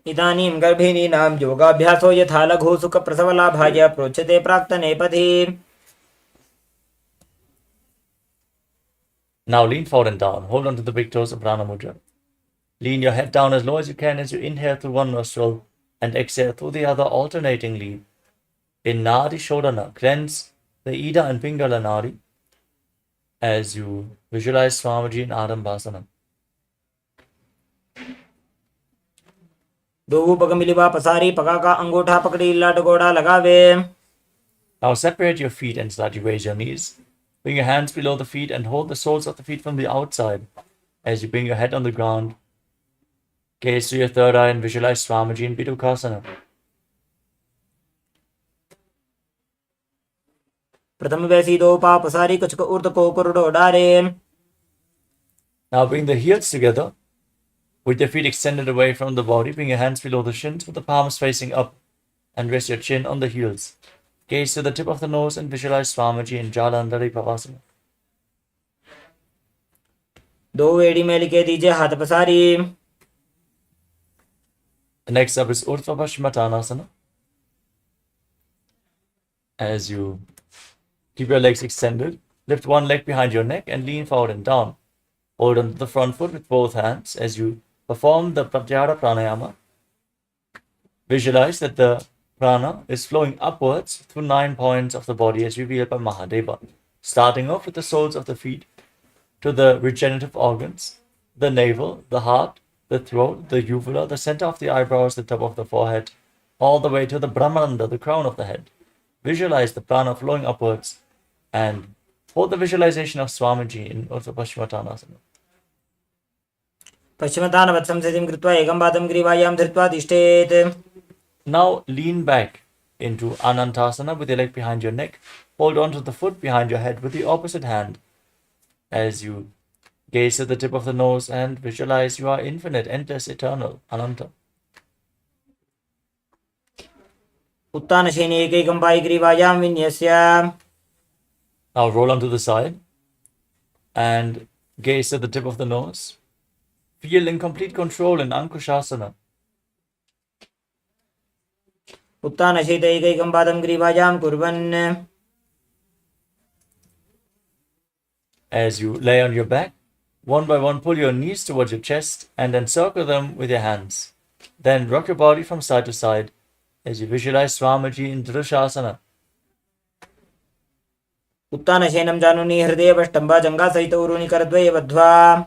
इदानीं गर्भिणीनां योगाभ्यासो यथा लघु सुख प्रसवलाभाय प्रोच्यते प्राक्तने पथि. Now lean forward and down. Hold on to the big toes of Prana Mudra. Lean your head down as low as you can as you inhale through one nostril and exhale through the other alternatingly. In Nadi Shodhana, cleanse the Ida and Pingala Nadi as you visualize Swamiji in Adambasana. Dogu पग मिलिवा पसारी पगा का अंगूठा पकड़ी लाट गोड़ा लगावे. Now separate your feet and slightly raise your knees. Bring your hands below the feet and hold the soles of the feet from the outside as you bring your head on the ground. Gaze to your third eye and visualize Swamiji in Pidukasana. प्रथम वैसी दो पा पसारी कुछ को उर्द को कुरडो डारे. Now bring the heels together with your feet extended away from the body. Bring your hands below the shins with the palms facing up and rest your chin on the heels. Gaze to the tip of the nose and visualize Swamiji in Jalandhari Pavasana. दो एड़ी में लिखे दीजिए हाथ पसारी. Next up is Urdhva Paschimottanasana. As you keep your legs extended, lift one leg behind your neck and lean forward and down. Hold onto the front foot with both hands as you perform the Pratyahara Pranayama. Visualize that the prana is flowing upwards through 9 points of the body as revealed by Mahadeva, starting off with the soles of the feet to the regenerative organs, the navel, the heart, the throat, the uvula, the center of the eyebrows, the top of the forehead, all the way to the Brahmaranda, the crown of the head. Visualize the prana flowing upwards and hold the visualization of Swamiji in Urdhva Paschimottanasana. पश्चिमतानवत् संस्थितिं कृत्वा एकं पादं ग्रीवायां धृत्वा तिष्ठेत्. Now lean back into Anantasana with your leg behind your neck. Hold on to the foot behind your head with the opposite hand as you gaze at the tip of the nose and visualize you are infinite, endless, eternal, Ananta. उत्तानशयने एकैकं पायिग्रीवायां विन्यस्य. Now roll onto the side and gaze at the tip of the nose. Feel in complete control in Ankushasana. उत्तानशयित एकैकं पादं ग्रीवायां कुर्वन्. As you lay on your back, one by one pull your knees towards your chest and encircle them with your hands. Then rock your body from side to side as you visualize Swamiji in Drishasana. उत्तानशयनं जानुनी हृदयपष्टम्बा जङ्घासहित उरूनि करद्वये बद्ध्वा.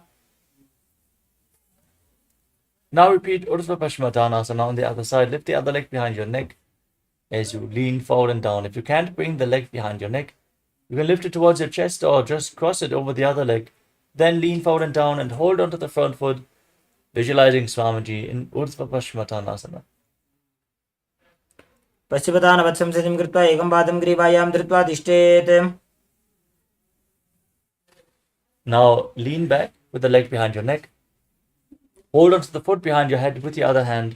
Now repeat Urdhva Paschimottanasana on the other side. Lift the other leg behind your neck as you lean forward and down. If you can't bring the leg behind your neck, you can lift it towards your chest or just cross it over the other leg. Then lean forward and down and hold onto the front foot, visualizing Swamiji in Urdhva Paschimottanasana. पश्चिमतानवत् संस्थितिं कृत्वा एकं पादं ग्रीवायां धृत्वा तिष्ठेत्. Now lean back with the leg behind your neck. Hold onto the foot behind your head with the other hand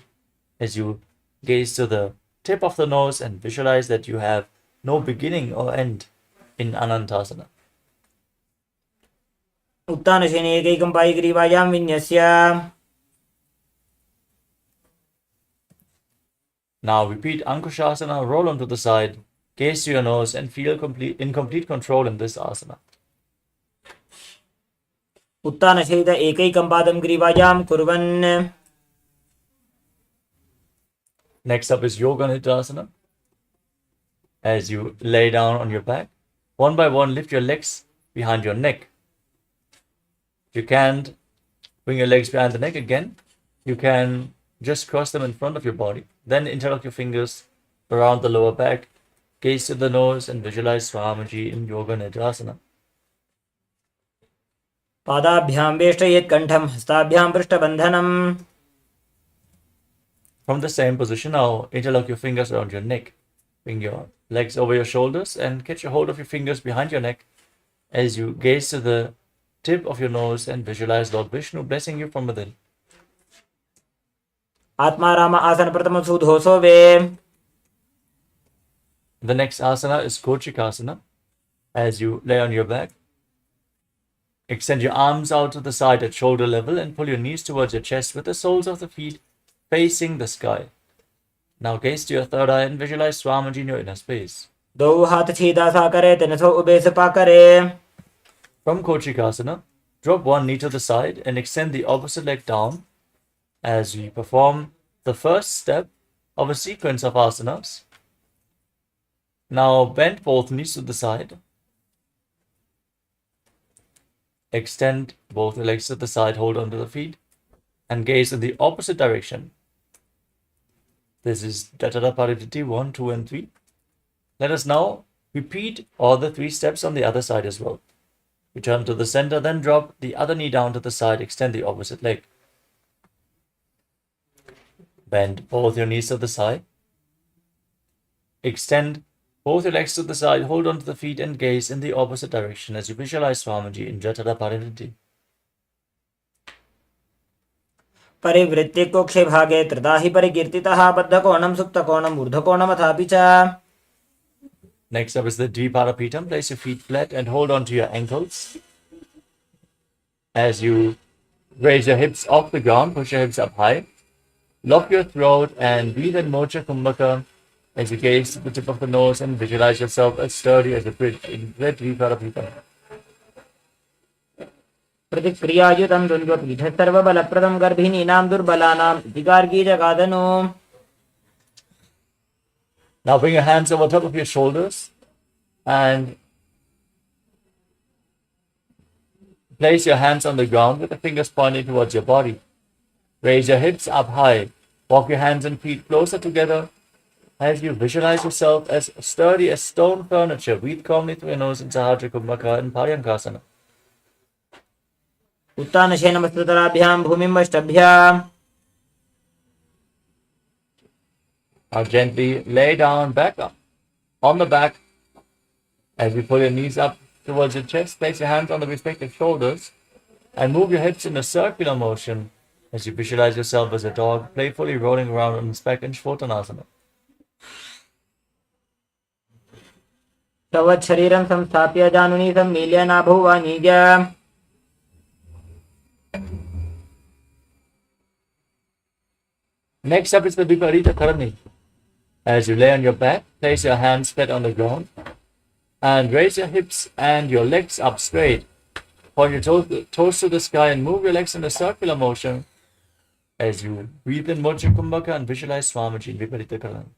as you gaze to the tip of the nose and visualize that you have no beginning or end in Anantasana. उत्तानशयने एकैकं पायिग्रीवायां विन्यस्य. Now repeat Ankushasana, roll onto the side, gaze to your nose and feel in complete control in this asana. उत्तानशयित एकैकं पादं ग्रीवायां कुर्वन्. Next up is Yoga Nidasana. As you lay down on your back, one by one lift your legs behind your neck. If you can't bring your legs behind the neck again, you can just cross them in front of your body. Then interlock your fingers around the lower back, gaze to the nose and visualize Swamiji in Yoga Nidasana. पादाभ्यां वेष्टयेत् कण्ठं हस्ताभ्यां पृष्ठबन्धनम्. From the same position, now interlock your fingers around your neck. Bring your legs over your shoulders and catch a hold of your fingers behind your neck as you gaze to the tip of your nose and visualize Lord Vishnu blessing you from within. Atmaram आसन प्रथम सुधोसो वे. The next asana is Kochikasana. As you lay on your back, extend your arms out to the side at shoulder level and pull your knees towards your chest with the soles of the feet facing the sky. Now gaze to your third eye and visualize Swamiji in your inner space. दो हाथ छीदा सा करे तिनसो ube Sapa करे. From Kochikasana, drop one knee to the side and extend the opposite leg down as we perform the first step of a sequence of asanas. Now bend both knees to the side. Extend both your legs to the side, hold onto the feet, and gaze in the opposite direction. This is Jatara Paridhiti 1, 2, and 3. Let us now repeat all the 3 steps on the other side as well. Return to the center, then drop the other knee down to the side, extend the opposite leg. Bend both your knees to the side. Extend both your legs to the side, hold onto the feet and gaze in the opposite direction as you visualize Swamiji in Jatara Paridhiti. परिवृत्ति कोक्षे भागे त्रिधा हि परिकीर्तितः बद्धकोणं सुप्तकोणं ऊर्ध्वकोणमथापि च. Next up is the Dvipadapitam. Place your feet flat and hold on to your ankles. As you raise your hips off the ground, push your hips up high. Lock your throat and breathe in Mocha Kumbhaka as you gaze to the tip of the nose and visualize yourself as sturdy as a bridge in the Dvipadapitam. प्रतिक्रियायुतं द्वन्द्वपीठ सर्वबलप्रदं गर्भिणीनां दुर्बलानाम् इति गार्गीजगादनो. Now bring your hands over top of your shoulders and place your hands on the ground with the fingers pointing towards your body. Raise your hips up high. Walk your hands and feet closer together as you visualize yourself as sturdy as stone furniture. Breathe calmly through your nose in Sahasrara Kumbhaka and Paryankasana. उत्तानशेन मस्तुतराभ्यां भूमिं वष्टभ्याम्. Now gently lay down back up on the back as you pull your knees up towards your chest. Place your hands on the respective shoulders and move your hips in a circular motion as you visualize yourself as a dog playfully rolling around on its back in Shvotanasana. तवत् शरीरं संस्थाप्य जानुनी सम्मील्य नाभुवानीज. Next up is the Viparita Karani. As you lay on your back, place your hands flat on the ground and raise your hips and your legs up straight. Point your toes to the sky and move your legs in a circular motion as you breathe in Mocha Kumbhaka and visualize Swamiji in Viparita Karani.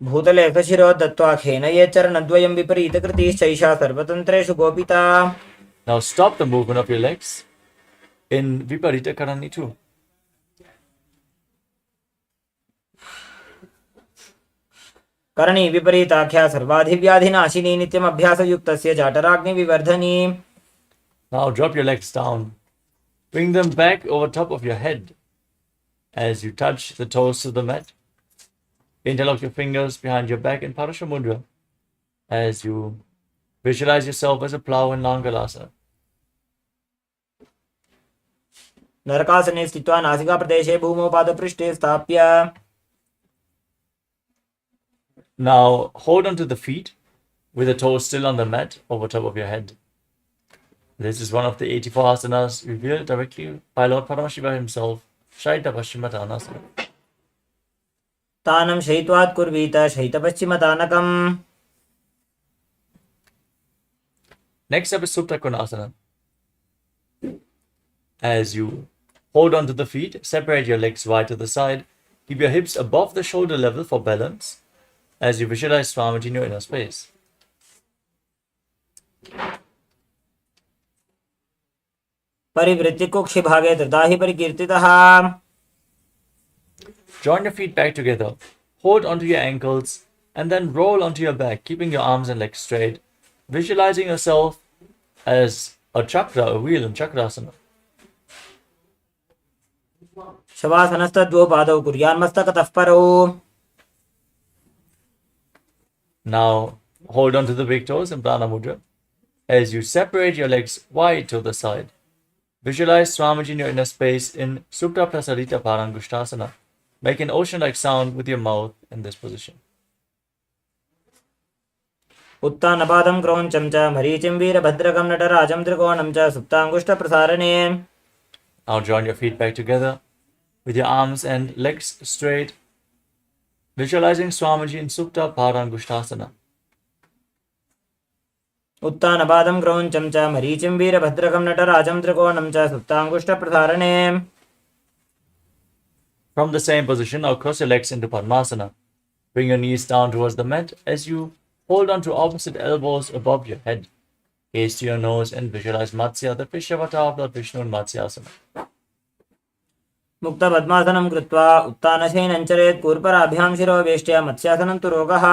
भूतले शिरो दत्त्वा खेन ये चरणद्वयं विपरीतकृतिश्चैषा सर्वतन्त्रेषु गोपिता. Now stop the movement of your legs in Viparita Karani too. करणी विपरीताख्या सर्वाधिव्याधिनाशिनी नित्यम अभ्यासयुक्तस्य जाटराग्नि विवर्धनी. Now drop your legs down. Bring them back over top of your head as you touch the toes to the mat. Interlock your fingers behind your back in Parashamudra as you visualize yourself as a plow in Langalasa. नरकासने स्थित्वा नासिका प्रदेशे भूमौ पादपृष्ठे स्थाप्य. Now hold on to the feet with the toes still on the mat over top of your head. This is one of the 84 asanas revealed directly by Lord Paramashiva himself, Shaita Paschimottanasana. तानं शयित्वात् कुर्वीत शयितपश्चिमतानकम्. Next up is Supta Konasana. As you hold on to the feet, separate your legs wide to the side, keep your hips above the shoulder level for balance as you visualize Swamiji in your inner space. परिवृत्ति कुक्षि भागे धृता हि परिकीर्तितः. Join your feet back together, hold onto your ankles, and then roll onto your back, keeping your arms and legs straight, visualizing yourself as a chakra, a wheel in Chakrasana. शवासनस्तद्वौ पादौ कुर्यान्मस्तकतः परौ. Now hold on to the big toes in Prana Mudra as you separate your legs wide to the side. Visualize Swamiji in your inner space in Supta Prasarita Parangushtasana. Make an ocean-like sound with your mouth in this position. उत्तानपादं क्रौञ्चं च मरीचिं वीरभद्रकं नटराजं त्रिकोणं च सुप्ताङ्गुष्ठप्रसारणे. Now join your feet back together with your arms and legs straight. Visualizing Swamiji in Supta Parangushtasana. उत्तानपादं क्रौञ्चं च मरीचिं वीरभद्रकं नटराजं त्रिकोणं च सुप्ताङ्गुष्ठप्रसारणे. From the same position, now cross your legs into Padmasana. Bring your knees down towards the mat as you hold on to opposite elbows above your head. Gaze to your nose and visualize Matsya, the fish avatar of Lord Vishnu in Matsyasana. मुक्तपद्मासनं कृत्वा उत्तानशयनं चरेत् कूर्पराभ्यां शिरोवेष्ट्या मत्स्यासनं तु रोगः.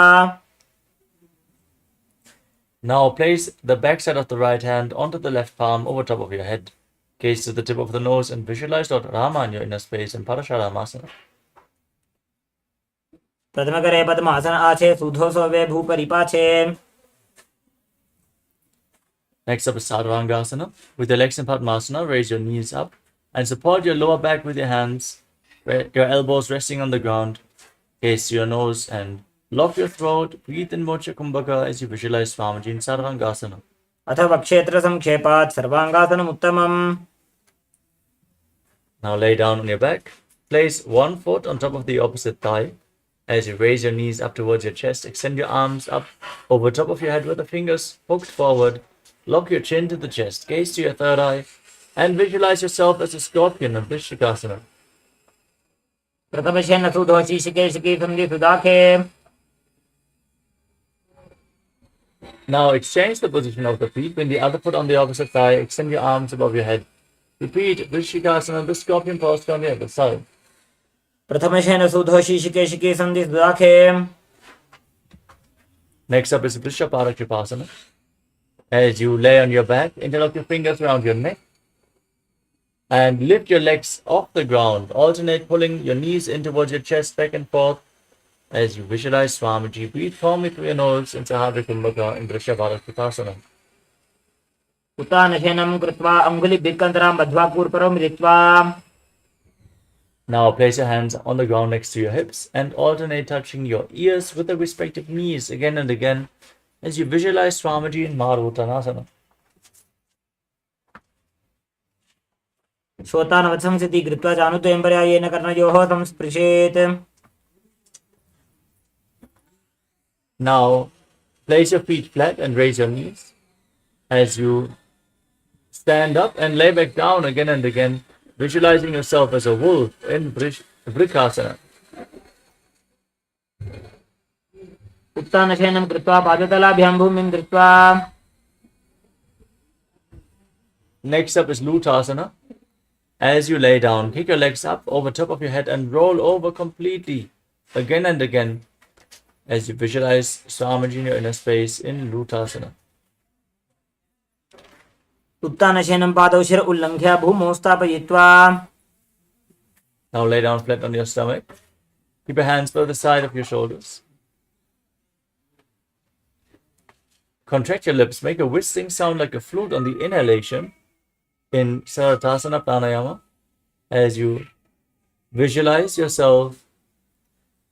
Now place the backside of the right hand onto the left palm over top of your head. Gaze to the tip of the nose and visualize Lord Rama in your inner space in Parasharamasana. प्रथमकरे पद्मासन आछे सुधोसो वे भूपरिपाछे. Next up is Sarvangasana. With your legs in Padmasana, raise your knees up and support your lower back with your hands, your elbows resting on the ground. Gaze to your nose and lock your throat. Breathe in Mocha Kumbhaka as you visualize Swamiji in Sarvangasana. अथवा क्षेत्र संक्षेपात् सर्वांगासनम् उत्तमम्. Now lay down on your back. Place one foot on top of the opposite thigh. As you raise your knees up towards your chest, extend your arms up over top of your head with the fingers poked forward. Lock your chin to the chest. Gaze to your third eye and visualize yourself as a scorpion in Vrishikasana. प्रथमशेन सुधोषि शिकेशिकी सन्धि सुदाखे. Now exchange the position of the feet. Bring the other foot on the opposite thigh. Extend your arms above your head. Repeat Vrishikasana, the scorpion posture on the other side. प्रथमशेन सुधोषि शिकेशिकी सन्धि सुदाखे. Next up is Vrishaparakshipasana. As you lay on your back, interlock your fingers around your neck and lift your legs off the ground. Alternate pulling your knees in towards your chest, back and forth. As you visualize Swamiji, breathe firmly through your nose in Sahadra Kumbhaka in Vrishaparakshipasana. उत्तानशयनं कृत्वा अङ्गुलिभिर्कन्तरां बद्ध्वा पूर्वपरं मिलित्वा. Now place your hands on the ground next to your hips and alternate touching your ears with the respective knees again and again as you visualize Swamiji in Maruttanasana. श्रोतानवत्संसिति कृत्वा चानुद्वयं पर्यायेन कर्णयोः संस्पृशेत्. Now place your feet flat and raise your knees as you stand up and lay back down again and again, visualizing yourself as a wolf in Vrikasana. उत्तानशयनं कृत्वा पादतलाभ्यां भूमिं धृत्वा. Next up is Lutasana. As you lay down, kick your legs up over top of your head and roll over completely again and again as you visualize Swamiji in your inner space in Lutasana. उत्तानशयनं पादौ शिर उल्लङ्घ्य भूमौ स्थापयित्वा. Now lay down flat on your stomach. Keep your hands by the side of your shoulders. Contract your lips. Make a whistling sound like a flute on the inhalation in Saratasana Pranayama as you visualize yourself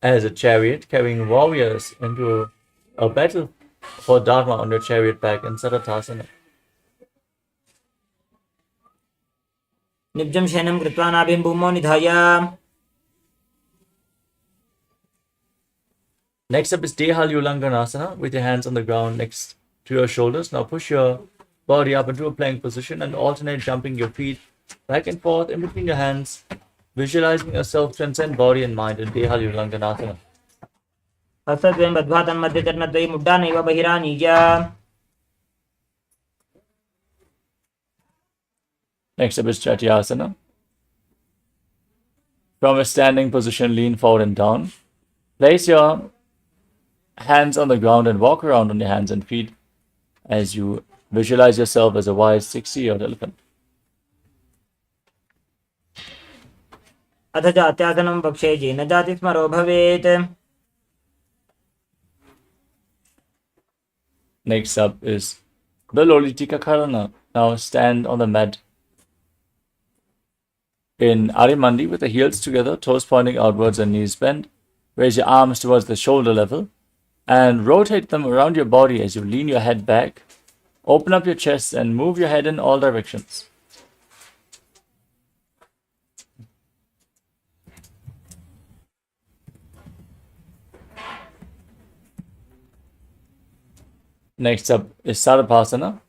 as a chariot carrying warriors into a battle for Dharma on your chariot back in Saratasana. निब्जं शयनं कृत्वा नाभिं भूमौ निधाय. Next up is Dehalyulanganasana with your hands on the ground next to your shoulders. Now push your body up into a plank position and alternate jumping your feet back and forth in between your hands, visualizing yourself transcend body and mind in Dehalyulanganasana. हस्तद्वयं बद्ध्वा तन्मध्यचरणद्वयी मुड्डानैव बहिरानीय. Next up is Chatyasana. From a standing position, lean forward and down. Place your hands on the ground and walk around on your hands and feet as you visualize yourself as a wise 60-year-old elephant. अथ जात्यासनं पक्षे येन जातिस्मरो भवेत्. Next up is the Lolitika Karana. Now stand on the mat in Arimandi with the heels together, toes pointing outwards and knees bent. Raise your arms towards the shoulder level and rotate them around your body as you lean your head back. Open up your chest and move your head in all directions. Next up is Sarapasana.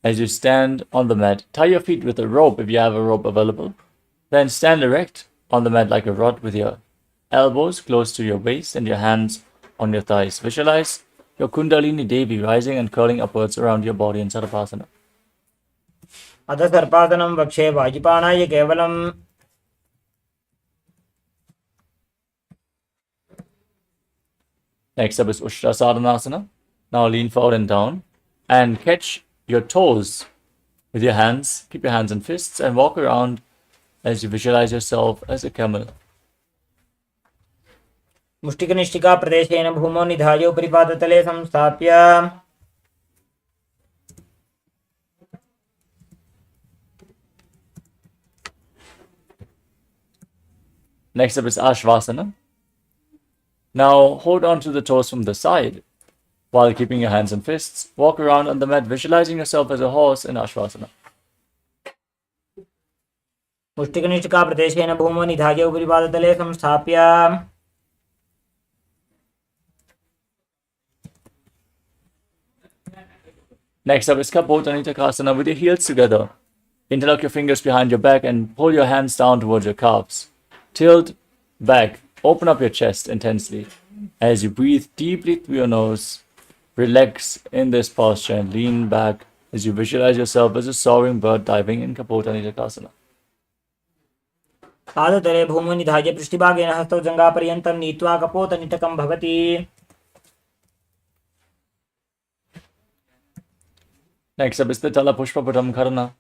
As you stand on the mat, tie your feet with a rope if you have a rope available. Then stand erect on the mat like a rod with your elbows close to your waist and your hands on your thighs. Visualize your Kundalini Devi rising and curling upwards around your body in Sarapasana. अथ सर्पासनं वक्षे वाजिपाणाय केवलम्. Next up is Ushtrasadhanasana. Now lean forward and down and catch your toes with your hands. Keep your hands in fists and walk around as you visualize yourself as a camel. मुष्टिकनिष्ठिका प्रदेशेन भूमौ निधाय उपरिपादतले संस्थाप्य. Next up is Ashvasana. Now hold on to the toes from the side while keeping your hands and fists. Walk around on the mat, visualizing yourself as a horse in Ashvasana. मुष्टिकनिष्ठिका प्रदेशेन भूमौ निधाय उपरि पादतले संस्थाप्य Next up is Kapotanitakasana with your heels together. Interlock your fingers behind your back and pull your hands down towards your calves. Tilt back. Open up your chest intensely. As you breathe deeply through your nose, relax in this posture and lean back as you visualize yourself as a soaring bird diving in Kapotanitakasana. पादतले भूमौ निधाय पृष्ठभागेन हस्तौ जङ्घापर्यन्तं नीत्वा कपोतनिटकं भवति Next up is the Tala Pushpa Karana.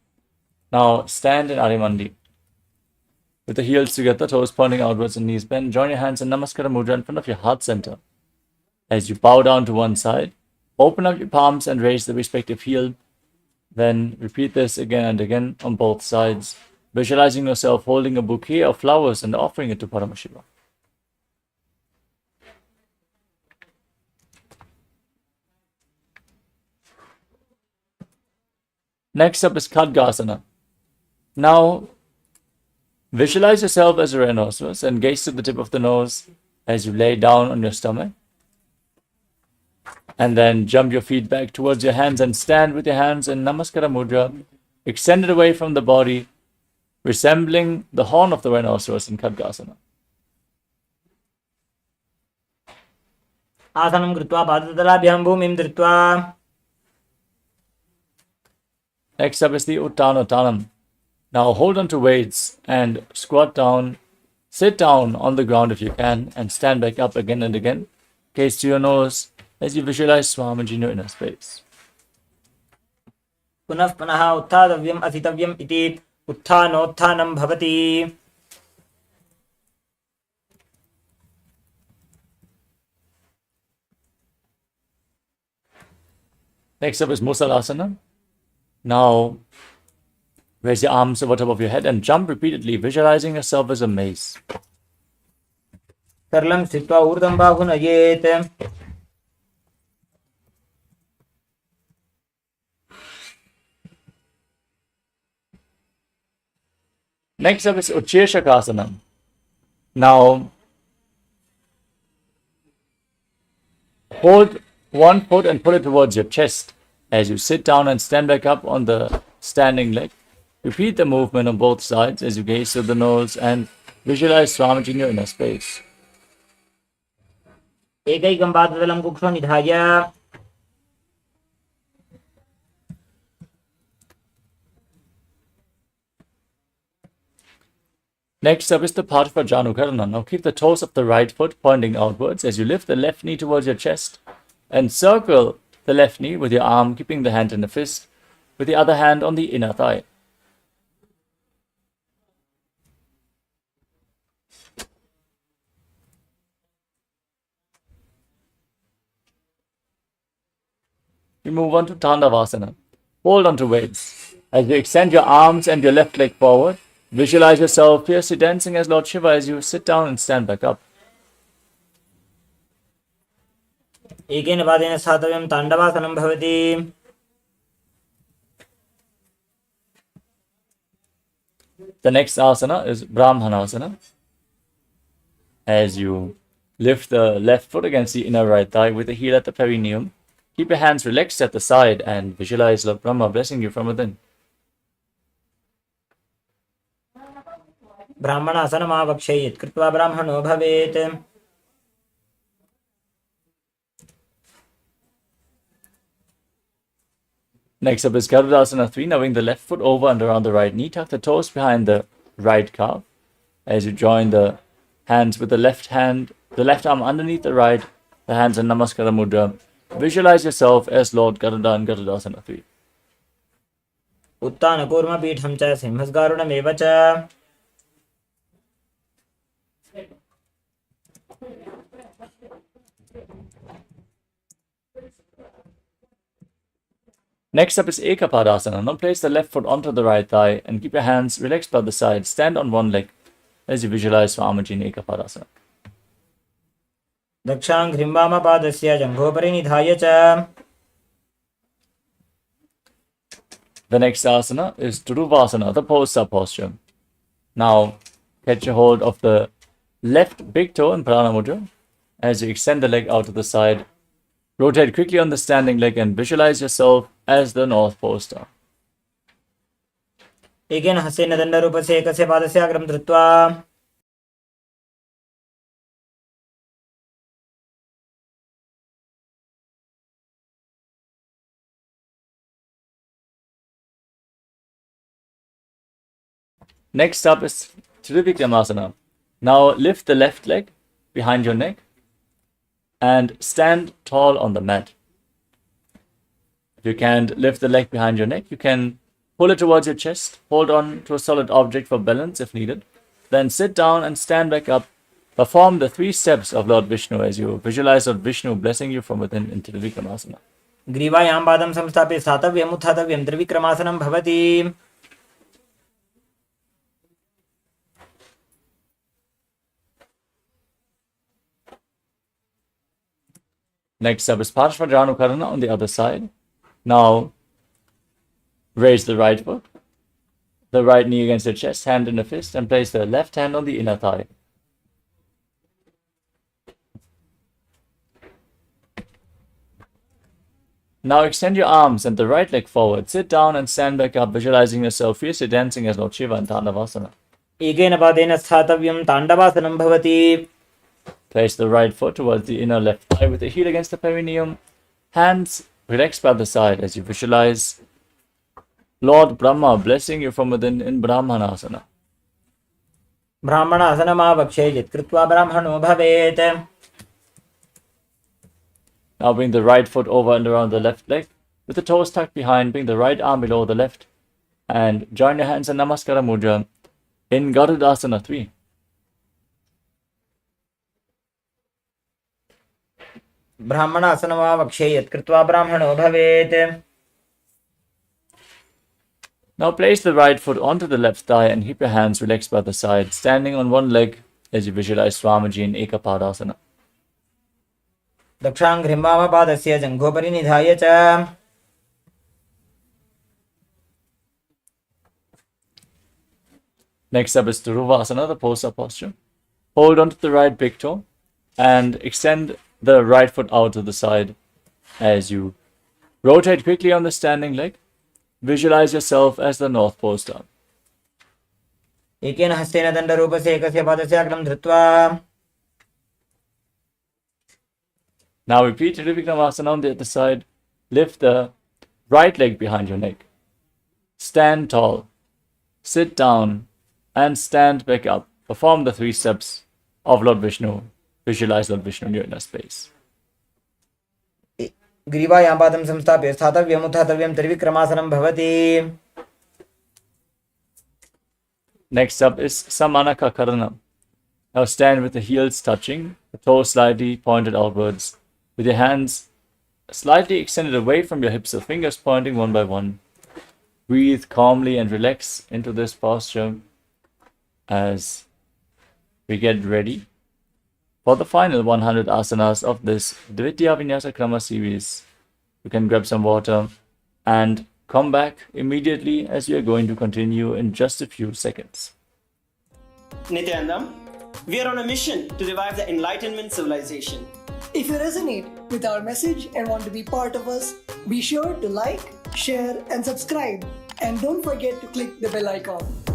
Now stand in Arimandi. With the heels together, toes pointing outwards and knees bent, join your hands in Namaskara Mudra in front of your heart center. As you bow down to one side, open up your palms and raise the respective heel. Then repeat this again and again on both sides, visualizing yourself holding a bouquet of flowers and offering it to Paramashiva. Next up is Khadgasana. Now, visualize yourself as a rhinoceros and gaze to the tip of the nose as you lay down on your stomach. And then jump your feet back towards your hands and stand with your hands in Namaskara Mudra, extended away from the body, resembling the horn of the rhinoceros in Khadgasana. आसनं कृत्वा पादतलाभ्यां भूमिं धृत्वा Next up is the Uttanottanam. Now hold on to weights and squat down, sit down on the ground if you can, and stand back up again and again. Gaze to your nose as you visualize Swamiji in your inner space. पुनः पुनः उत्थातव्यम् असितव्यम् इति उत्थानोत्थानं भवति Next up is Musalasana. Now raise your arms over top of your head and jump repeatedly, visualizing yourself as a mace. सरलं स्थित्वा ऊर्ध्वं बाहु नयेत् Next up is Ucheshakasana. Now hold one foot and pull it towards your chest as you sit down and stand back up on the standing leg. Repeat the movement on both sides as you gaze to the nose and visualize Swamiji in your inner space. एकैकं पादतलं कुक्षौ निधाय Next up is the Pontiff of Janukarana. Now keep the toes of the right foot pointing outwards as you lift the left knee towards your chest and circle the left knee with your arm, keeping the hand in the fist, with the other hand on the inner thigh. We move on to Tandavasana. Hold on to weights. As you extend your arms and your left leg forward, visualize yourself fiercely dancing as Lord Shiva as you sit down and stand back up. एकेन पादेन स्थातव्यं ताण्डवासनं भवति The next asana is Brahmanasana. As you lift the left foot against the inner right thigh with the heel at the perineum, keep your hands relaxed at the side and visualize Lord Brahma blessing you from within. ब्राह्मणासनमावक्षे यत् कृत्वा ब्राह्मणो भवेत् Next up is Garudasana 3. Now bring the left foot over and around the right knee. Tuck the toes behind the right calf. As you join the hands with the left arm underneath the right, the hands in Namaskara Mudra. Visualize yourself as Lord Garuda in Garudasana 3. उत्तानकूर्मपीठं च सिंहस्गारुडमेव च Next up is Ekapadasana. Now place the left foot onto the right thigh and keep your hands relaxed by the side. Stand on one leg. as you visualize Swamiji in Ekapadasana. दक्षाङ्घ्रिं वामपादस्य जङ्घोपरि निधाय च The next asana is Dhuruvasana, the Posa posture. Now, catch a hold of the left big toe in Prana Mudra as you extend the leg out to the side. Rotate quickly on the standing leg and visualize yourself as the North Poster. एकेन हस्तेन दण्डरूपस्य एकस्य पादस्य अग्रं धृत्वा Next up is Trivikramasana. Now lift the left leg behind your neck and stand tall on the mat. If you can't lift the leg behind your neck, you can pull it towards your chest, hold on to a solid object for balance if needed, then sit down and stand back up. Perform the 3 steps of Lord Vishnu as you visualize Lord Vishnu blessing you from within into Trivikramasana. ग्रीवायां पादं संस्थाप्य स्थातव्यम् उत्थातव्यं त्रिविक्रमासनं भवति Next up is Parshvajanukarana on the other side. Now, raise the right foot, the right knee against the chest, hand in a fist, and place the left hand on the inner thigh. Now extend your arms and the right leg forward. Sit down and stand back up, visualizing yourself fiercely dancing as Lord Shiva in Tandavasana. एकेन पादेन स्थातव्यं ताण्डवासनं भवति Place the right foot towards the inner left thigh with the heel against the perineum. Hands relaxed by the side as you visualize Lord Brahma blessing you from within in Brahmanasana. ब्राह्मणासनमावक्षे यत्कृत्वा ब्राह्मणो भवेत् Now bring the right foot over and around the left leg with the toes tucked behind. Bring the right arm below the left and join your hands in Namaskara Mudra in Garudasana 3. ब्राह्मणासनमावक्षे यत्कृत्वा ब्राह्मणो भवेत् Now place the right foot onto the left thigh and keep your hands relaxed by the side, standing on one leg as you visualize Swamiji in Ekapadasana. दक्षाङ्घ्रिं वामपादस्य जङ्घोपरि निधाय च Next up is Dhuruvasana, the Posa posture. Hold onto the right big toe and extend the right foot out to the side as you rotate quickly on the standing leg. Visualize yourself as the North Poster. एकेन हस्तेन दण्डरूपस्य एकस्य पादस्य अग्रं धृत्वा Now repeat Trivikramasana on the other side. Lift the right leg behind your neck. Stand tall. Sit down and stand back up. Perform the 3 steps of Lord Vishnu. Visualize Lord Vishnu in your inner space. ग्रीवायां पादं संस्थाप्य स्थातव्यम् उत्थातव्यं त्रिविक्रमासनं भवति Next up is Samanaka Karana. Now stand with the heels touching, the toes slightly pointed outwards, with your hands slightly extended away from your hips, the fingers pointing one by one. Breathe calmly and relax into this posture as we get ready for the final 100 asanas of this Dvitiya Vinyasa Krama series. You can grab some water and come back immediately as we are going to continue in just a few seconds. Nithyananda, we are on a mission to revive the Enlightenment civilization. If you resonate with our message and want to be part of us, be sure to like, share, and subscribe. And don't forget to click the bell icon.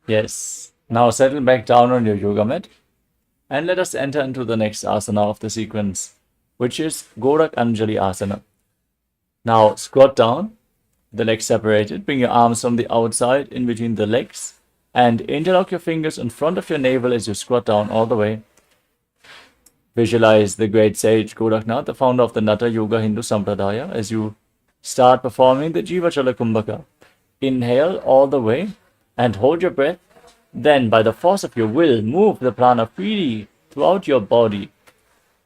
Yes. Now settle back down on your yoga mat and let us enter into the next asana of the sequence, which is Gorak Anjali Asana. Now squat down, the legs separated. Bring your arms from the outside in between the legs and interlock your fingers in front of your navel as you squat down all the way. Visualize the great sage Goraknath, the founder of the Natha Yoga Hindu Sampradaya, as you start performing the Jiva Chala Kumbhaka. Inhale all the way and hold your breath. Then, by the force of your will, move the prana freely throughout your body,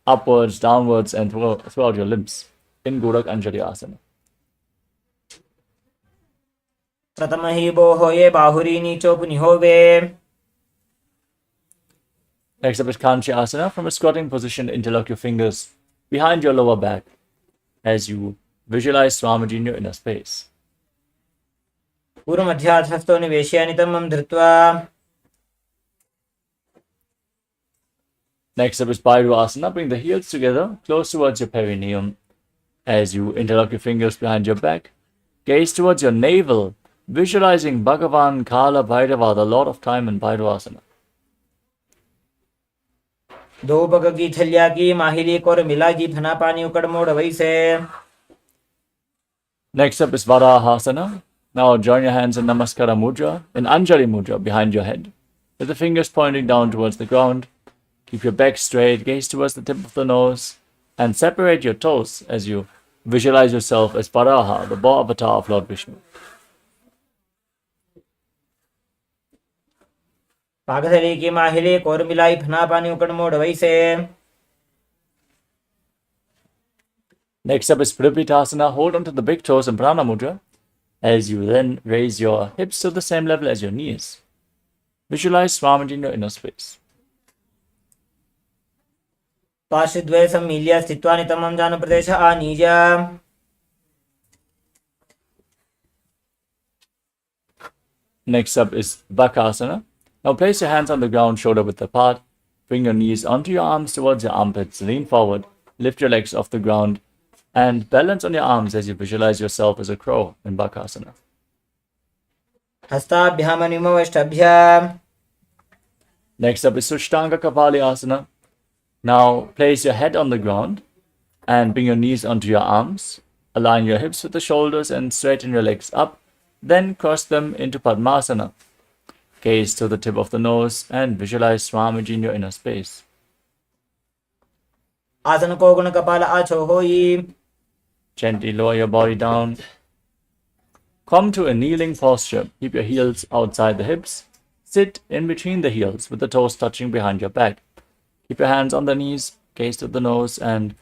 upwards, downwards, and throughout your limbs in Gorak Anjali Asana. प्रथमहि बोहो ये बाहुरी नीचोपनि होवे. Next up is Kanchi Asana. From a squatting position, interlock your fingers behind your lower back as you visualize Swamiji in your inner space. पूर्वमध्याधस्थो निवेश्य नितमं धृत्वा. Next up is Bairu Asana. Bring the heels together, close towards your perineum. As you interlock your fingers behind your back, gaze towards your navel, visualizing Bhagavan Kala Bhairava, the Lord of Time in Bairu Asana. दो पग की थलिया की माहिली core मिला जी फना पानी उकड़ मोड़ वैसे. Next up is Varahasana. Now join your hands in Namaskara Mudra, in Anjali Mudra behind your head, with the fingers pointing down towards the ground. Keep your back straight, gaze towards the tip of the nose, and separate your toes as you visualize yourself as Varaha, the boar avatar of Lord Vishnu. पागधरी की माहिली core मिलाई फना पानी उकड़ मोड़ वैसे. Next up is Priphitasana. Hold onto the big toes in Prana Mudra as you then raise your hips to the same level as your knees. Visualize Swamiji in your inner space. पार्श्वद्वय सम्मील्य स्थित्वा नितमं जानु प्रदेश आनीय. Next up is Bakasana. Now place your hands on the ground, shoulder width apart. Bring your knees onto your arms towards your armpits. Lean forward, lift your legs off the ground, and balance on your arms as you visualize yourself as a crow in Bakasana. हस्ताभ्यामनिमवष्टभ्याम्. Next up is Sushtanga Kapali Asana. Now place your head on the ground and bring your knees onto your arms. Align your hips with the shoulders and straighten your legs up. Then cross them into Padmasana. Gaze to the tip of the nose and visualize Swamiji in your inner space. आसन को गुण कपाल आछो होई. Gently lower your body down. Come to a kneeling posture. Keep your heels outside the hips. Sit in between the heels with the toes touching behind your back. Keep your hands on the knees, gaze to the nose, and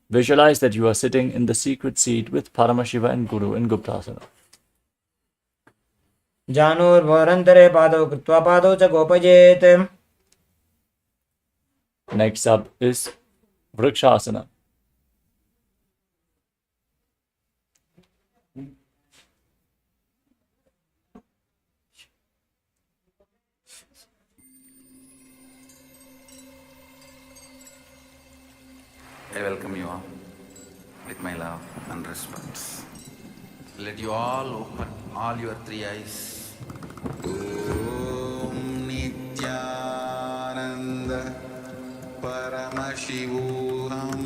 visualize that you are sitting in the secret seat with Paramashiva and Guru in Guptasana. जानूर्वरन्तरे पादौ कृत्वा पादौ च गोपजेत्. Next up is Vrikshasana. I welcome you all with my love and respects. Let you all open all your three eyes. Om Nithyananda Paramashivoham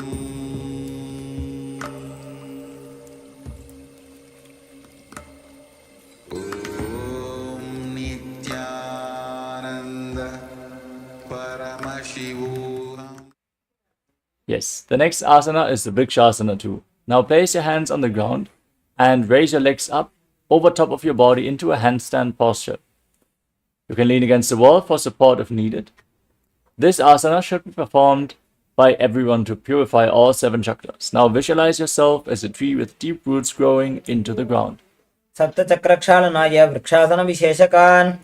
Om Nithyananda Paramashivoham. Yes, the next asana is the Vrikshasana too. Now place your hands on the ground and raise your legs up over top of your body into a handstand posture. You can lean against the wall for support if needed. This asana should be performed by everyone to purify all 7 chakras. Now visualize yourself as a tree with deep roots growing into the ground. सप्तचक्रक्षालनाय vrikshasana विशेषकान्.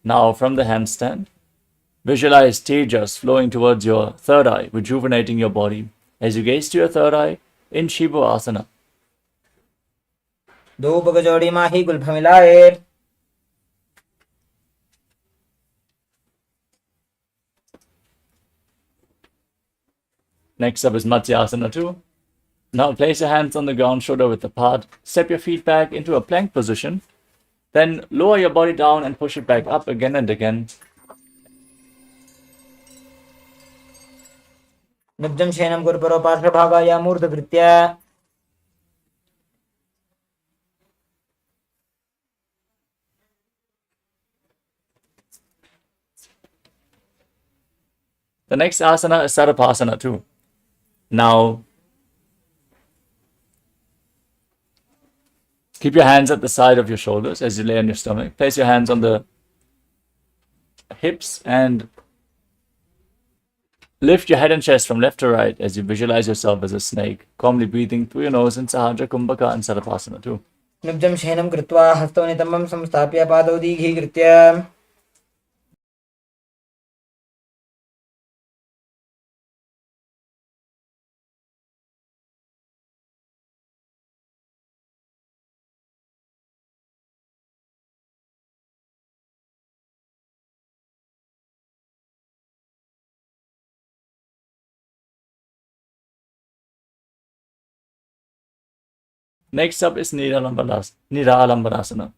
Now from the handstand, visualize tejas flowing towards your third eye, rejuvenating your body as you gaze to your third eye in Shiva Asana. दो पग जोड़ी माही Gulf मिलाए. Next up is Matsyasana too. Now place your hands on the ground, shoulder width apart. Step your feet back into a plank position Then lower your body down and push it back up again and again. Nibjam Shenam Guruparo Parshvabhavaya Murdhakritya. The next asana is Sarapasana too. Now, keep your hands at the side of your shoulders as you lay on your stomach. Place your hands on the hips and lift your head and chest from left to right as you visualize yourself as a snake, calmly breathing through your nose in Sahajra Kumbhaka and Sarapasana too. Nibjam Shenam Kritva Hasto Nitamam Samstapya Pado Dighi. Next up is Nidālambanasana.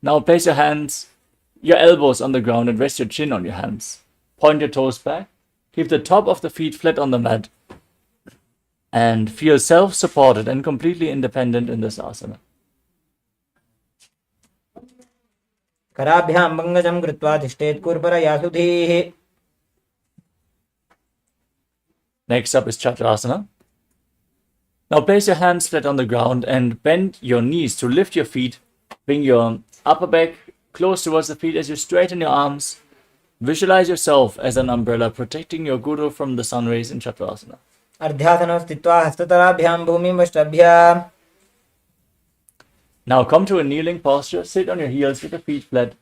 Now place your elbows on the ground and rest your chin on your hands. Point your toes back. Keep the top of the feet flat on the mat. And feel self-supported and completely independent in this asana. Karabhyam Bangajam Kritva Tishtet Kurpara Yasudhihi. Next up is Chakrasana. Now place your hands flat on the ground and bend your knees to lift your feet. Bring your upper back close towards the feet as you straighten your arms. Visualize yourself as an umbrella protecting your guru from the sun rays in Chakrasana. Ardhyasanas Titva Hastatarabhyam Bhumim Vashtabhya. Now come to a kneeling posture. Sit on your heels with your feet flat.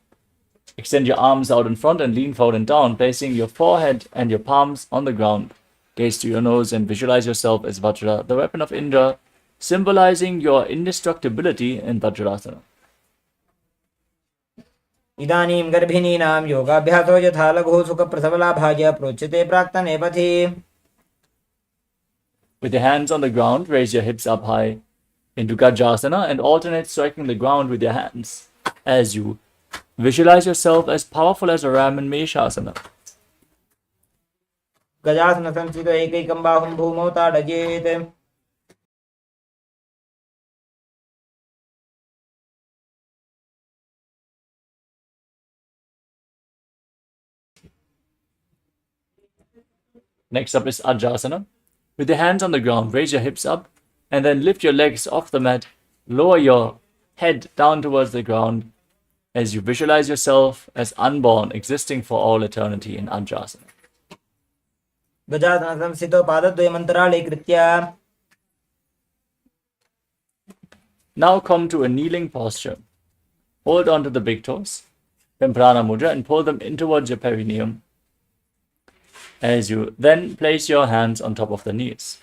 Extend your arms out in front and lean forward and down, placing your forehead and your palms on the ground. Gaze to your nose and visualize yourself as Vajra, the weapon of Indra, symbolizing your indestructibility in Vajrasana. Idanim Garbhininam Yogabhyaso Yatha Laghu Sukha Prasavalabhaya Prochite Praktane Pathi. With your hands on the ground, raise your hips up high into Gajasana and alternate striking the ground with your hands as you visualize yourself as powerful as a ram in Meshasana. Gajasana Samsito Ekekam Bahum Bhumo Tadajete. Next up is Ajasana. With your hands on the ground, raise your hips up and then lift your legs off the mat. Lower your head down towards the ground as you visualize yourself as unborn, existing for all eternity in Ajasana. Gajasana Samsito Padadvaya Mantarale Kritya. Now come to a kneeling posture. Hold on to the big toes, Pimprana Mudra, and pull them in towards your perineum. As you then place your hands on top of the knees.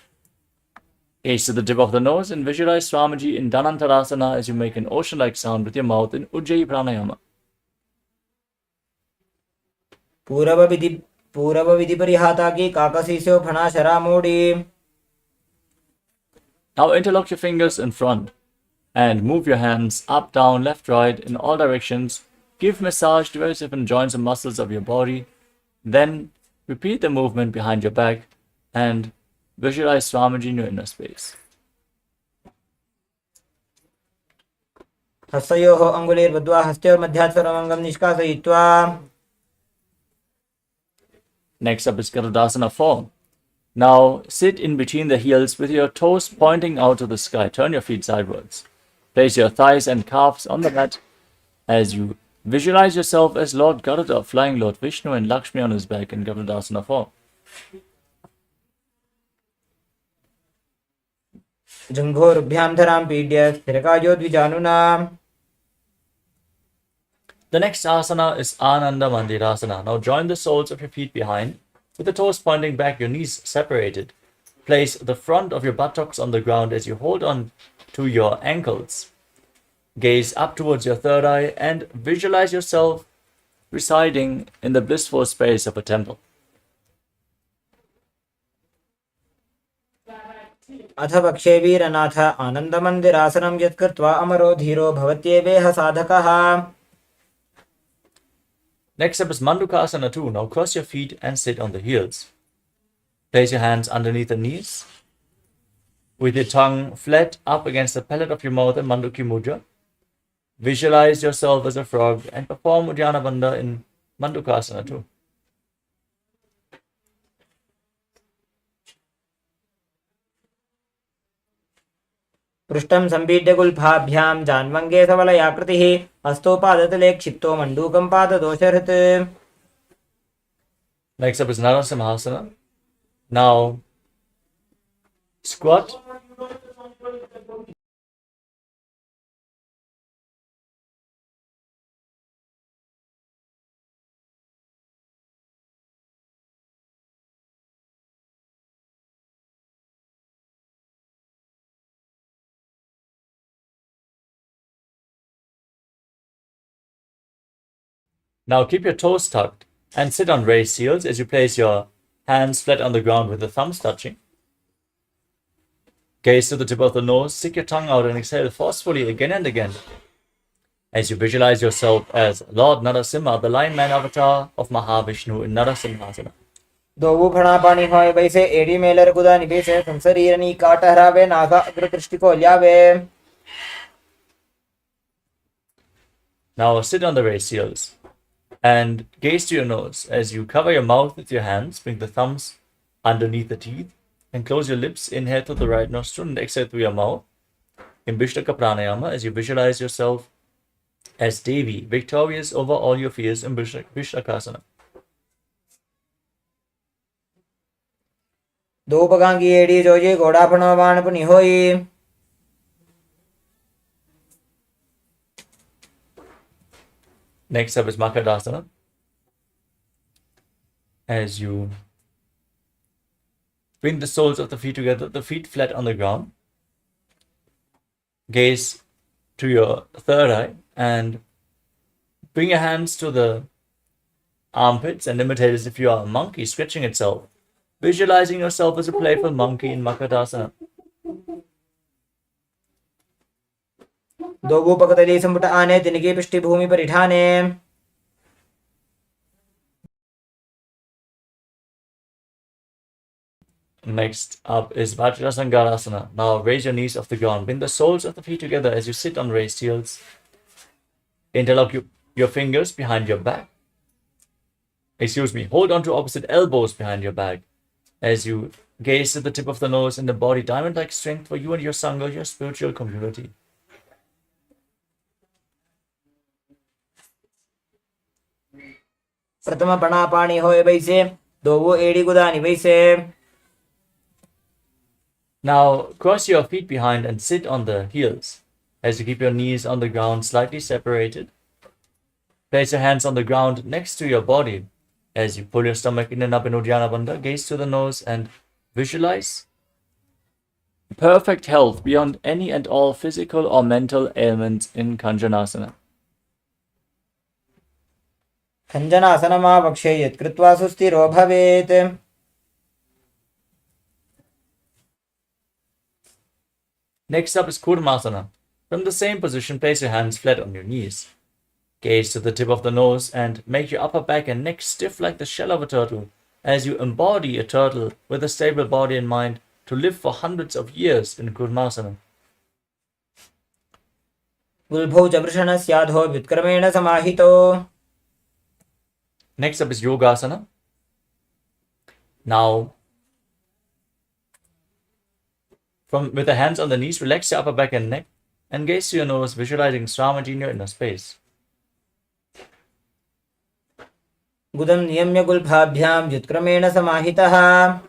Gaze to the tip of the nose and visualize Swamiji in Dhanantarasana as you make an ocean-like sound with your mouth in Ujjayi Pranayama. Purava Vidhi Parihata ki Kakasisyo Phana Shara Modi. Now interlock your fingers in front and move your hands up, down, left, right in all directions. Give massage to various different joints and muscles of your body. Then repeat the movement behind your back and visualize Swamiji in your inner space. Hasayoho Angulir Vadva Hastyor Madhyasvaramangam Nishkasayitva. Next up is Garudasana form. Now sit in between the heels with your toes pointing out to the sky. Turn your feet sideways. Place your thighs and calves on the mat as you visualize yourself as Lord Garuda flying Lord Vishnu and Lakshmi on his back in Garudasana form. Jangorubhyam Dharam Pidya Sthirakayo Dvijanuna. The next asana is Ananda Mandirasana. Now join the soles of your feet behind, with the toes pointing back, your knees separated. Place the front of your buttocks on the ground as you hold on to your ankles. Gaze up towards your third eye and visualize yourself residing in the blissful space of a temple. अथ पक्षे वीरनाथ आनन्दमन्दिरासनं यत्कृत्वा अमरो धीरो भवत्येवेह साधकः. Next up is Mandukasana 2. Now cross your feet and sit on the heels. Place your hands underneath the knees. With your tongue flat up against the palate of your mouth in Manduki Mudra. Visualize yourself as a frog and perform Uddiyana Bandha in Mandukasana 2. पृष्ठं सम्पीड्य गुल्फाभ्यां जान्वङ्गे सबलयाकृतिः हस्तौ पादतले क्षिप्तो मण्डूकं पाददोषहृत्. Next up is Narasimhasana. Now squat. Now keep your toes tucked and sit on raised heels as you place your hands flat on the ground with the thumbs touching. Gaze to the tip of the nose, stick your tongue out and exhale forcefully again and again as you visualize yourself as Lord Narasimha, the Lion Man avatar of Mahavishnu in Narasimhasana. दो फणा पानी होए वैसे एड़ी Mailer गुदा निवेशे संसरीरनी काट हरावे NASA अग्र दृष्टि को ल्यावे. Now sit on the raised heels and gaze to your nose as you cover your mouth with your hands. Bring the thumbs underneath the teeth and close your lips. Inhale through the right nostril and exhale through your mouth in Vishnaka Pranayama as you visualize yourself as Devi, victorious over all your fears in Vishnakasana. दो पगांगी एड़ी Jose घोड़ा फणो बाण पुनि होई. Next up is Makadasana. As you bring the soles of the feet together, the feet flat on the ground. Gaze to your third eye and bring your hands to the armpits and imitate as if you are a monkey stretching itself, visualizing yourself as a playful monkey in Makadasana. दो पकतली संपुट आने तिनकी पृष्ठि भूमि पर इठाने. Next up is Vajrasangarasana. Now raise your knees off the ground. Bring the soles of the feet together as you sit on raised heels. Interlock your fingers behind your back. Hold on to opposite elbows behind your back as you gaze to the tip of the nose and the body. Diamond-like strength for you and your Sangha, your spiritual community. प्रथम पणा पानी होए वैसे दो एड़ी गुदा निवेशे. Now cross your feet behind and sit on the heels as you keep your knees on the ground slightly separated. Place your hands on the ground next to your body as you pull your stomach in and up in Uddiyana Bandha. Gaze to the nose and visualize perfect health beyond any and all physical or mental ailments in Kanjanasana. खञ्जनासनमावक्षे यत्कृत्वा सुस्थिरो भवेत्. Next up is Kurmasana. From the same position, place your hands flat on your knees. Gaze to the tip of the nose and make your upper back and neck stiff like the shell of a turtle as you embody a turtle with a stable body and mind to live for hundreds of years in Kurmasana. गुल्भौ च वृषणस्याधो व्युत्क्रमेण समाहितो. Next up is Yogasana. Now, with the hands on the knees, relax your upper back and neck and gaze to your nose, visualizing Sramati in your inner space. गुदं नियम्य गुल्फाभ्यां व्युत्क्रमेण समाहितः.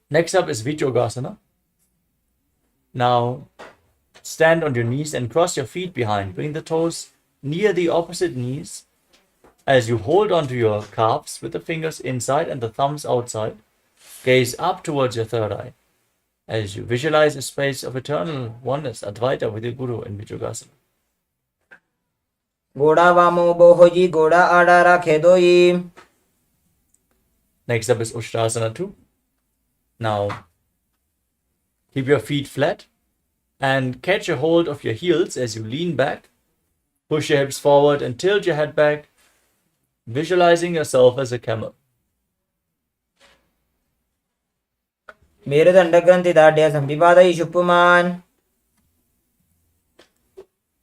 Next up is Vichogasana. Now, stand on your knees and cross your feet behind. Bring the toes near the opposite knees as you hold onto your calves with the fingers inside and the thumbs outside. Gaze up towards your third eye as you visualize a space of eternal oneness, Advaita, with your Guru in Vichogasana. गोड़ा वामो बोहोजी गोड़ा आड़ा राखे दोई. Next up is Ushtrasana 2. Now, keep your feet flat and catch a hold of your heels as you lean back. Push your hips forward and tilt your head back, visualizing yourself as a camel. मेरुदण्डग्रन्थिदाढ्य संविपादयिषु पुमान्.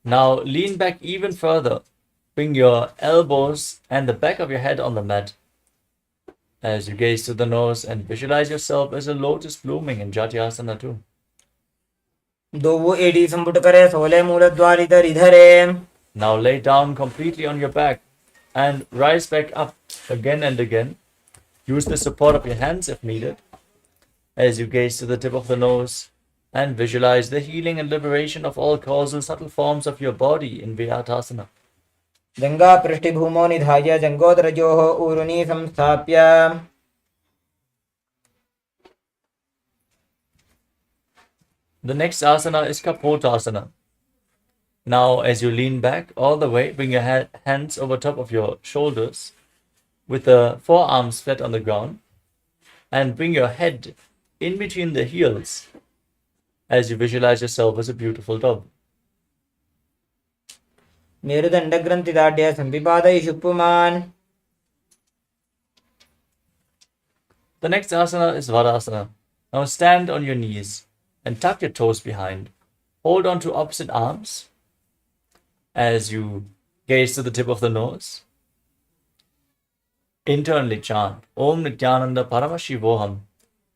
Now lean back even further. Bring your elbows and the back of your head on the mat as you gaze to the nose and visualize yourself as a lotus blooming in Jatyasana too. दोवु एडी संपुट करे सोले मूलद्वारि धरे. Now lay down completely on your back and rise back up again and again. Use the support of your hands if needed as you gaze to the tip of the nose and visualize the healing and liberation of all causal subtle forms of your body in Vyatasana. जंगा पृष्ठभूमौ निधाय जंगोदरजोः ऊरुनी संस्थाप्य. The next asana is Kapotasana. Now, as you lean back all the way, bring your hands over top of your shoulders with the forearms flat on the ground and bring your head in between the heels as you visualize yourself as a beautiful dove. मेरुदण्डग्रन्थिदाढ्य संविपादयिषु पुमान्. The next asana is Varasana. Now stand on your knees and tuck your toes behind. Hold on to opposite arms as you gaze to the tip of the nose. Internally chant Om Nithyananda Paramashivoham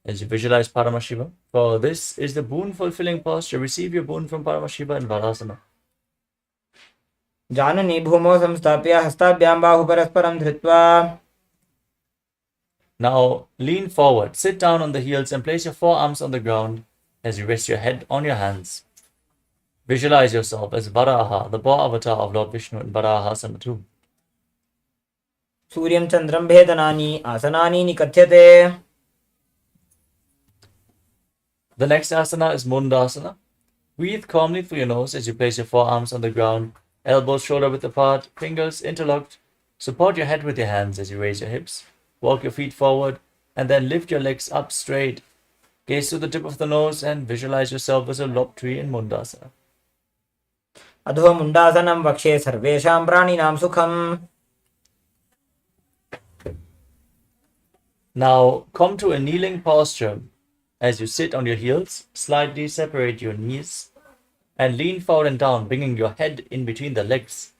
as you visualize Paramashiva. For this is the boon fulfilling posture. Receive your boon from Paramashiva in Varasana. जाननी भूमौ संस्थाप्य हस्ताभ्यां बाहु परस्परं धृत्वा. Now lean forward, sit down on the heels and place your forearms on the ground as you rest your head on your hands. Visualize yourself as Varaha, the boar avatar of Lord Vishnu in Varahasana too. सूर्यं चन्द्रं भेदनानि आसनानि निकथ्यते. The next asana is Mundasana. Breathe calmly through your nose as you place your forearms on the ground, elbows shoulder width apart, fingers interlocked. Support your head with your hands as you raise your hips. Walk your feet forward and then lift your legs up straight. Gaze to the tip of the nose and visualize yourself as a lob tree in Mundasana. अधो मुण्डासनं वक्षे सर्वेषां प्राणिनां सुखम्. Now come to a kneeling posture. As you sit on your heels, slightly separate your knees and lean forward and down, bringing your head in between the legs.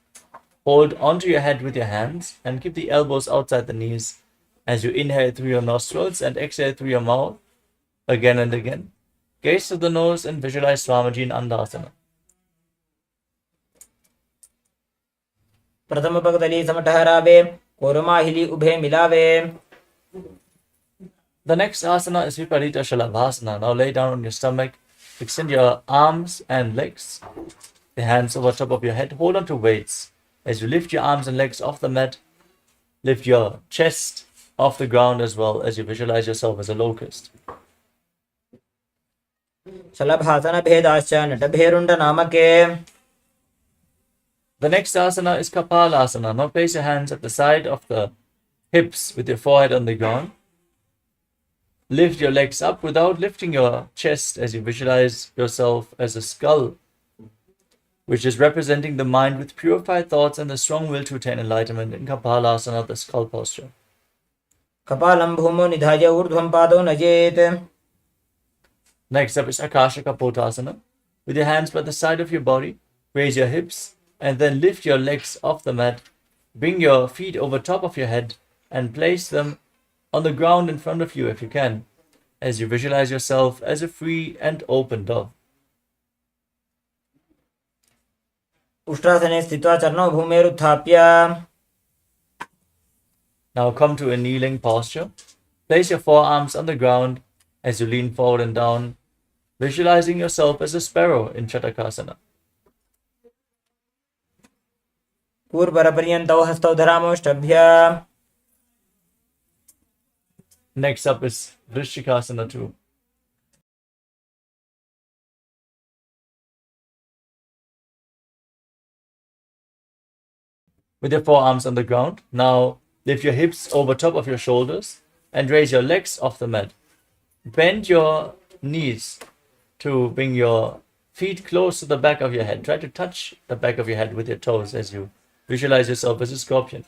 Hold onto your head with your hands and keep the elbows outside the knees as you inhale through your nostrils and exhale through your mouth again and again. Gaze to the nose and visualize Swamiji in Andasana. प्रथम पगदली समटहरावे कोरमाहिली उभे मिलावे. The next asana is Viparita Shalavasana. Now lay down on your stomach, extend your arms and legs, the hands over top of your head. Hold on to weights. As you lift your arms and legs off the mat, lift your chest off the ground as well as you visualize yourself as a locust. शलभासन भेदाश्च नटभेरुण्ड नामके. The next asana is Kapalasana. Now place your hands at the side of the hips with your forehead on the ground. Lift your legs up without lifting your chest as you visualize yourself as a skull, which is representing the mind with purified thoughts and the strong will to attain enlightenment in Kapalasana, the skull posture. कपालं भूमौ निधाय ऊर्ध्वं पादौ नजेत्. Next up is Akasha Kapotasana. With your hands by the side of your body, raise your hips and then lift your legs off the mat. Bring your feet over top of your head and place them on the ground in front of you if you can, as you visualize yourself as a free and open dove. उष्ट्रासने स्थित्वा चरणौ भूमेरुत्थाप्य. Now come to a kneeling posture. Place your forearms on the ground as you lean forward and down, visualizing yourself as a sparrow in Chatakasana. पूर्वरपर्यन्तौ हस्तौ धरामोष्टभ्य. Next up is Vrishikasana too. With your forearms on the ground, now lift your hips over top of your shoulders and raise your legs off the mat. bend your knees to bring your feet close to the back of your head. Try to touch the back of your head with your toes as you visualize yourself as a scorpion.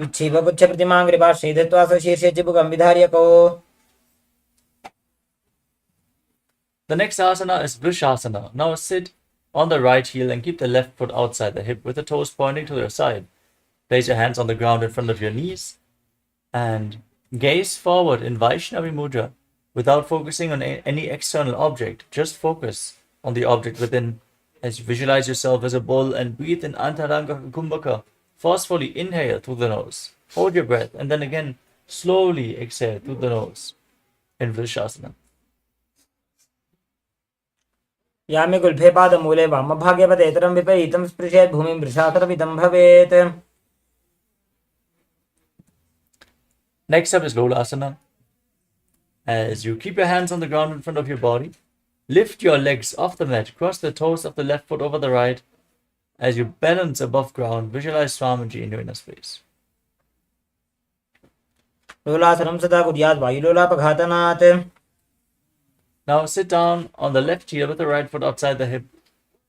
विच्छिव पुच्छ प्रतिमां कृपा श्रीधत्वा स्वशीर्षे चिबुकं विधार्यको. The next asana is Vrishasana. Now sit on the right heel and keep the left foot outside the hip with the toes pointing to your side. Place your hands on the ground in front of your knees and gaze forward in Vaishnavi Mudra without focusing on any external object. Just focus on the object within as you visualize yourself as a bull and breathe in Antaranga Kumbhaka. Forcefully inhale through the nose. Hold your breath and then again slowly exhale through the nose in Vrishasana. यामि गुल्फे पादमूले वामभागे पदेतरं विपरीतं स्पृशेत् भूमिं वृषासनमिदं भवेत्. Next up is Lolasana. As you keep your hands on the ground in front of your body, lift your legs off the mat, cross the toes of the left foot over the right. As you balance above ground, visualize Swamiji in your inner space. लोलासनं सदा कुर्यात् वायुलोलापघातनात्. Now sit down on the left heel with the right foot outside the hip.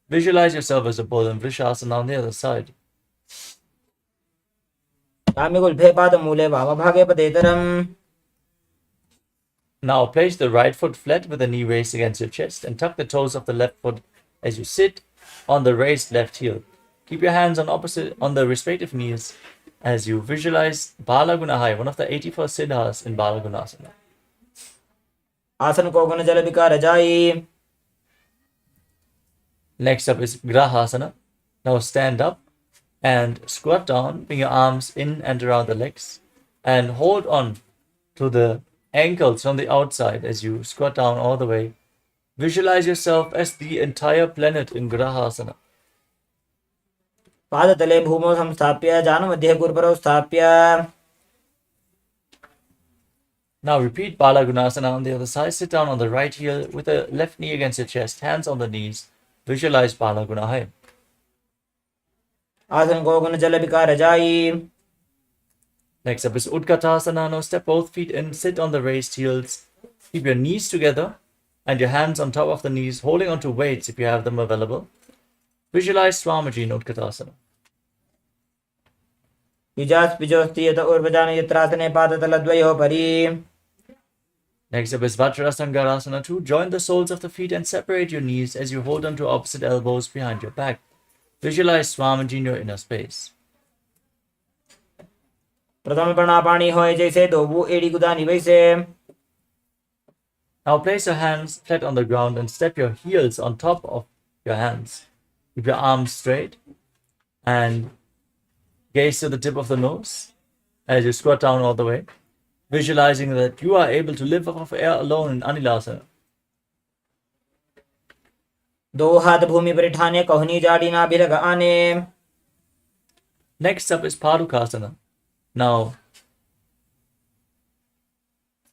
Visualize yourself as a bull in Vrishasana on the other side. यामि गुल्फे पादमूले वामभागे पदेतरं. Now place the right foot flat with the knee raised against your chest and tuck the toes of the left foot as you sit on the raised left heel. Keep your hands on the respective knees as you visualize Balagunahai, one of the 84 siddhas in Balagunasana. आसन को गुण जल विकार जाई. Next up is Grahasana. Now stand up and squat down, bring your arms in and around the legs and hold on to the ankles from the outside as you squat down all the way. Visualize yourself as the entire planet in Grahasana. पादतले भूमौ संस्थाप्य जानुमध्ये गुरुपरौ स्थाप्य. Now repeat Balagunasana on the other side. Sit down on the right heel with the left knee against your chest, hands on the knees. Visualize Balagunahai. आसन को गुण जल विकार जाई. Next up is Utkatasana. Now step both feet in, sit on the raised heels. Keep your knees together and your hands on top of the knees, holding onto weights if you have them available. Visualize Swamiji in Utkatasana. युजास् पिजोस्ति यत ऊर्वजान यत्रासने पादतलद्वयोः परि. Next up is Vajrasangarasana 2. Join the soles of the feet and separate your knees as you hold onto opposite elbows behind your back. Visualize Swamiji in your inner space. प्रथम प्रणापाणी होए जैसे दोबू एड़ी गुदानी वैसे. Now place your hands flat on the ground and step your heels on top of your hands. Keep your arms straight and gaze to the tip of the nose as you squat down all the way, visualizing that you are able to live off air alone in Anilasana. दो हाथ भूमि पर ठाने कहनी जाड़ी ना बिलग आने. Next up is Padukasana. Now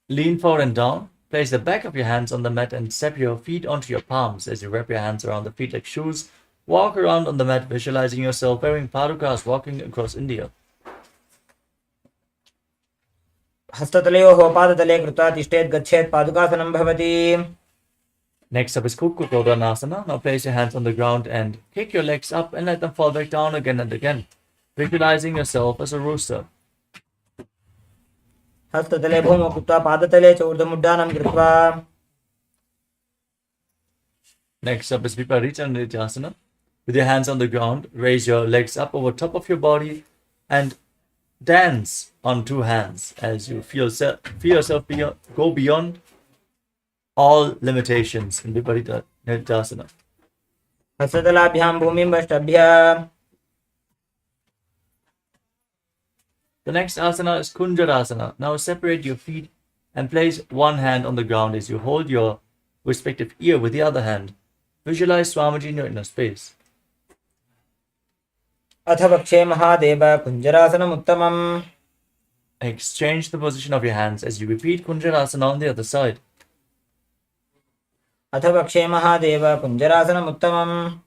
lean forward and down. Place the back of your hands on the mat and step your feet onto your palms as you wrap your hands around the feet like shoes. Walk around on the mat, visualizing yourself wearing padukas walking across India. हस्ततलयोः पादतले कृत्वा तिष्ठेत् गच्छेत् पादुकासनं भवति. Next up is Kukukodanasana. Now place your hands on the ground and kick your legs up and let them fall back down again and again, visualizing yourself as a rooster. हस्ततले भूमौ कृत्वा पादतले च ऊर्ध्वमुड्डानं कृत्वा. Next up is Viparita Nidhyasana. With your hands on the ground, raise your legs up over top of your body and dance on two hands as you feel yourself go beyond all limitations in Viparita Nidhyasana. हस्ततलाभ्यां भूमिं वष्टभ्य. The next asana is Kunjarasana. Now separate your feet and place one hand on the ground as you hold your respective ear with the other hand. Visualize Swamiji in your inner space. अथ वक्षे महादेव कुञ्जरासनम् उत्तमम्. Exchange the position of your hands as you repeat Kunjarasana on the other side. अथ वक्षे महादेव कुञ्जरासनम् उत्तमम्.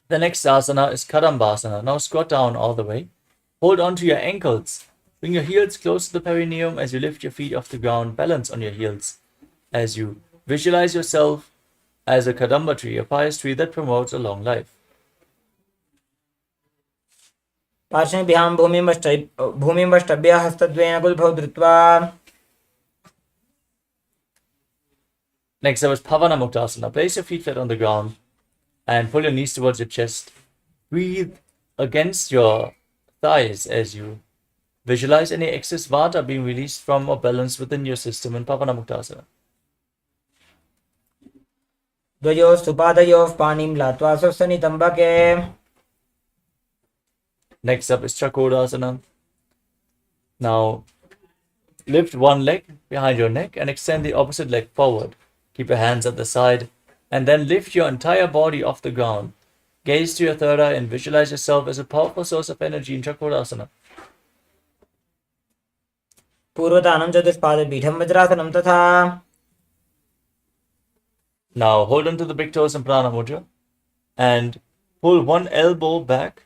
The next asana is Kadambasana. Now squat down all the way. Hold on to your ankles Bring your heels close to the perineum as you lift your feet off the ground. Balance on your heels as you visualize yourself as a kadamba tree, a pious tree that promotes a long life. पार्श्वेभ्यां भूमिमष्टभ्य हस्तद्वयेन गुल्भौ धृत्वा. Next up is Pavana Muktasana. Place your feet flat on the ground and pull your knees towards your chest. Breathe against your thighs as you visualize any excess vata being released from or balanced within your system in Pavana Muktasana. द्वयोः सुपादयोः पाणिं लात्वा स्वस्नितम्बके. Next up is Chakodasana. Now lift one leg behind your neck and extend the opposite leg forward. Keep your hands at the side and then lift your entire body off the ground. Gaze to your third eye and visualize yourself as a powerful source of energy in Chakodasana. पूर्वतानं चतुष्पादपीठं वज्रासनं तथा. Now hold on to the big toes in Prana Mudra and pull one elbow back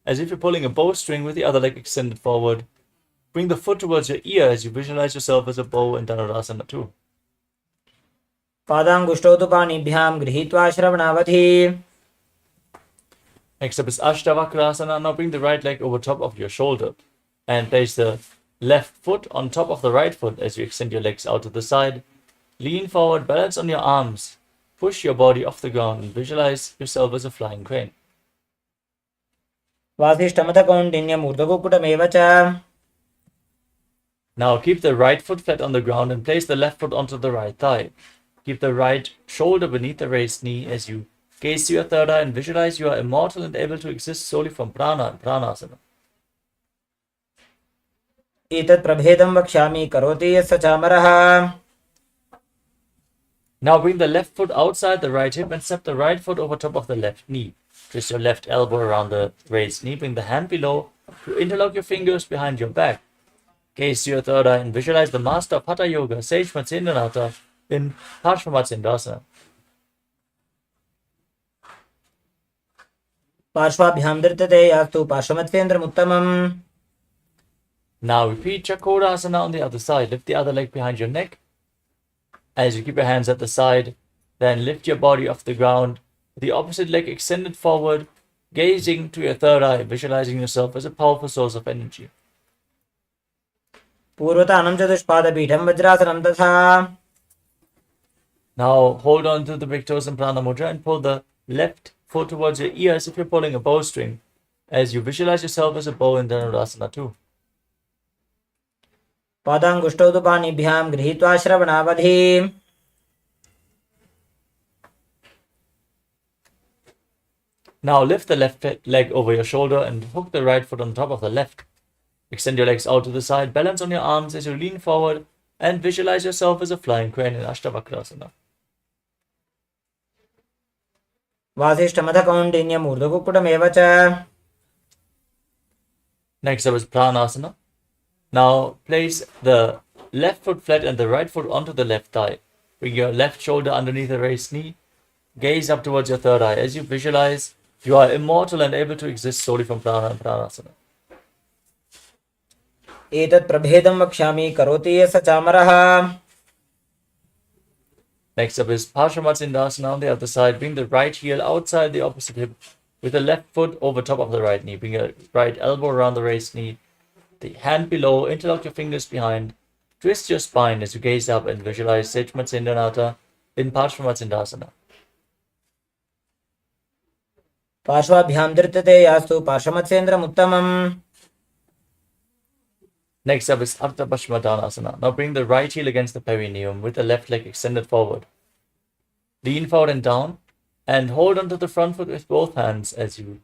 as if you're pulling a bowstring with the other leg extended forward. Bring the foot towards your ear as you visualize yourself as a bow in Dhanurasana too. पादाङ्गुष्ठौ तु पाणिभ्यां गृहीत्वा श्रवणावधि. Next up is Ashtavakrasana. Now bring the right leg over top of your shoulder and place the left foot on top of the right foot as you extend your legs out to the side. Lean forward, balance on your arms. Push your body off the ground and visualize yourself as a flying crane. वासिष्ठमथ कौण्डिन्यम् ऊर्ध्वकुक्कुटमेव च. Now keep the right foot flat on the ground and place the left foot onto the right thigh. Keep the right shoulder beneath the raised knee as you gaze to your third eye and visualize you are immortal and able to exist solely from prana and pranasana. एतत् प्रभेदं वक्ष्यामि करोति यः स चामरः. Now bring the left foot outside the right hip and step the right foot over top of the left knee. Twist your left elbow around the raised knee. Bring the hand below to interlock your fingers behind your back. Gaze to your third eye and visualize the master of Hatha Yoga, Sage Matsyendranath, in Parshvamatsyendrasana. पार्श्वाभ्यां धृत्यते यास्तु पार्श्वमत्स्येन्द्रमुत्तमम्. Now repeat Chakodasana on the other side. Lift the other leg behind your neck as you keep your hands at the side. Then lift your body off the ground. The opposite leg extended forward, gazing to your third eye, visualizing yourself as a powerful source of energy. पूर्वतानं चतुष्पादपीठं वज्रासनं तथा. Now hold on to the big toes in Prana Mudra and pull the left foot towards your ear as if you're pulling a bowstring as you visualize yourself as a bow in Dhanurasana too. पादाङ्गुष्ठौ तु पाणिभ्यां गृहीत्वा श्रवणावधि. Now lift the left leg over your shoulder and hook the right foot on top of the left. Extend your legs out to the side, balance on your arms as you lean forward and visualize yourself as a flying crane in Ashtavakrasana. वासिष्ठमथ कौण्डिन्यम् ऊर्ध्वकुक्कुटमेव च. Next up is Pranasana. Now place the left foot flat and the right foot onto the left thigh. Bring your left shoulder underneath the raised knee. Gaze up towards your third eye as you visualize you are immortal and able to exist solely from prana and pranasana. एतत् प्रभेदं वक्ष्यामि करोति यः स चामरः. Next up is Parshvamatsyendrasana on the other side. Bring the right heel outside the opposite hip with the left foot over top of the right knee. Bring your right elbow around the raised knee. The hand below, interlock your fingers behind. Twist your spine as you gaze up and visualize Sage Matsyendranath in Parshvamatsyendrasana. पार्श्वाभ्यां धृत्यते यास्तु पार्श्वमत्स्येन्द्रमुत्तमम्. Next up is Ardha Pashmatanasana. Now bring the right heel against the perineum with the left leg extended forward. Lean forward and down and hold onto the front foot with both hands as you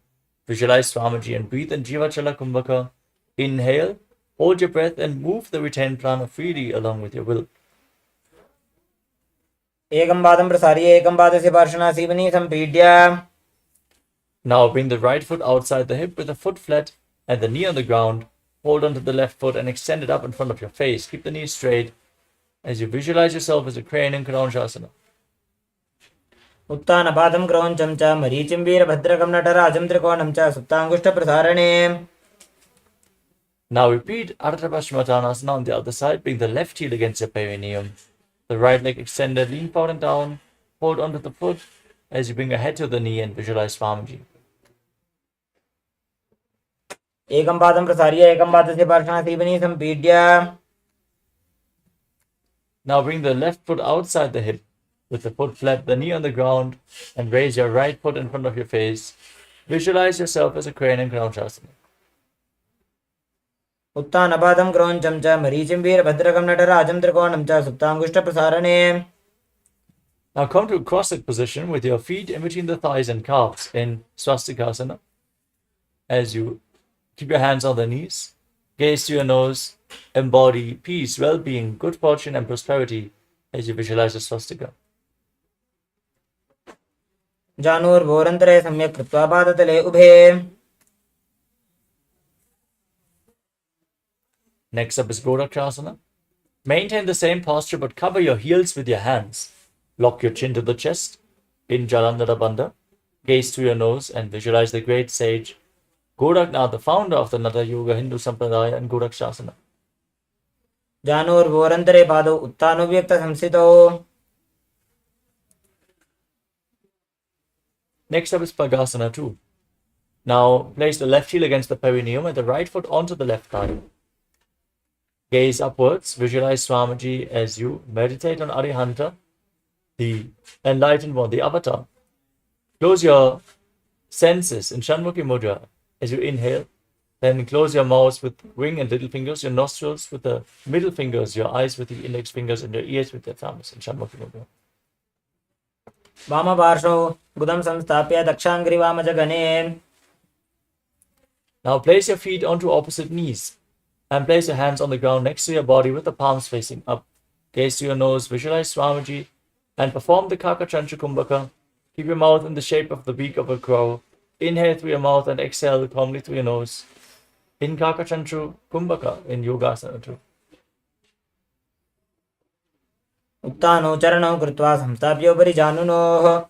visualize Swamiji and breathe in Jivachala Kumbhaka. Inhale, hold your breath and move the retained prana freely along with your will. एकं पादं प्रसार्य एकं पादस्य पार्श्वनासीवनी सम्पीड्य. Now bring the right foot outside the hip with the foot flat and the knee on the ground. Hold onto the left foot and extend it up in front of your face. Keep the knees straight as you visualize yourself as a crane in Karanshasana. उत्तानपादं क्रौञ्चं च मरीचिं वीरभद्रकं नटराजं त्रिकोणं च सुप्ताङ्गुष्ठप्रसारणे. Now repeat Ardha Paschimottanasana on the other side. Bring the left heel against your perineum. The right leg extended, lean forward and down. Hold onto the foot as you bring your head to the knee and visualize Swamiji. एकं पादं प्रसार्य एकं पादस्य पार्श्वनासीवनी सम्पीड्य. Now bring the left foot outside the hip with the foot flat, the knee on the ground, and raise your right foot in front of your face. Visualize yourself as a crane in Kranachasana. उत्तानपादं क्रौञ्चं च मरीचिं वीरभद्रकं नटराजं त्रिकोणं च सुप्ताङ्गुष्ठप्रसारणे. Now come to a cross-legged position with your feet in between the thighs and calves in Swastikasana. As you keep your hands on the knees, gaze to your nose, embody peace, well-being, good fortune and prosperity as you visualize the swastika. जानुर्भोरन्तरे सम्यक् कृत्वा पादतले उभे. Next up is Gorakshasana. Maintain the same posture but cover your heels with your hands. Lock your chin to the chest in Jalandhara Bandha. Gaze to your nose and visualize the great sage Goraknath, the founder of the Natha Yoga Hindu Sampradaya and Gorakshasana. जानुर्भोरन्तरे पादौ उत्तानव्यक्तसंस्थितौ. Next up is Pagasana 2. Now place the left heel against the perineum and the right foot onto the left thigh. Gaze upwards, visualize Swamiji as you meditate on Arihanta, the enlightened one, the avatar. Close your senses in Shanmukhi Mudra as you inhale. Then close your mouth with ring and little fingers, your nostrils with the middle fingers, your eyes with the index fingers, and your ears with the thumbs in Shanmukhi Mudra. वामपार्श्वौ गुदं संस्थाप्य दक्षाङ्घ्रिवामजगणे. Now place your feet onto opposite knees and place your hands on the ground next to your body with the palms facing up. Gaze to your nose, visualize Swamiji, and perform the Kakachantra Kumbhaka. Keep your mouth in the shape of the beak of a crow. Inhale through your mouth and exhale calmly through your nose. In Kakachantra Kumbhaka in Yogasana 2. उत्तानौ चरणौ कृत्वा संस्थाप्योपरि जानुनोः.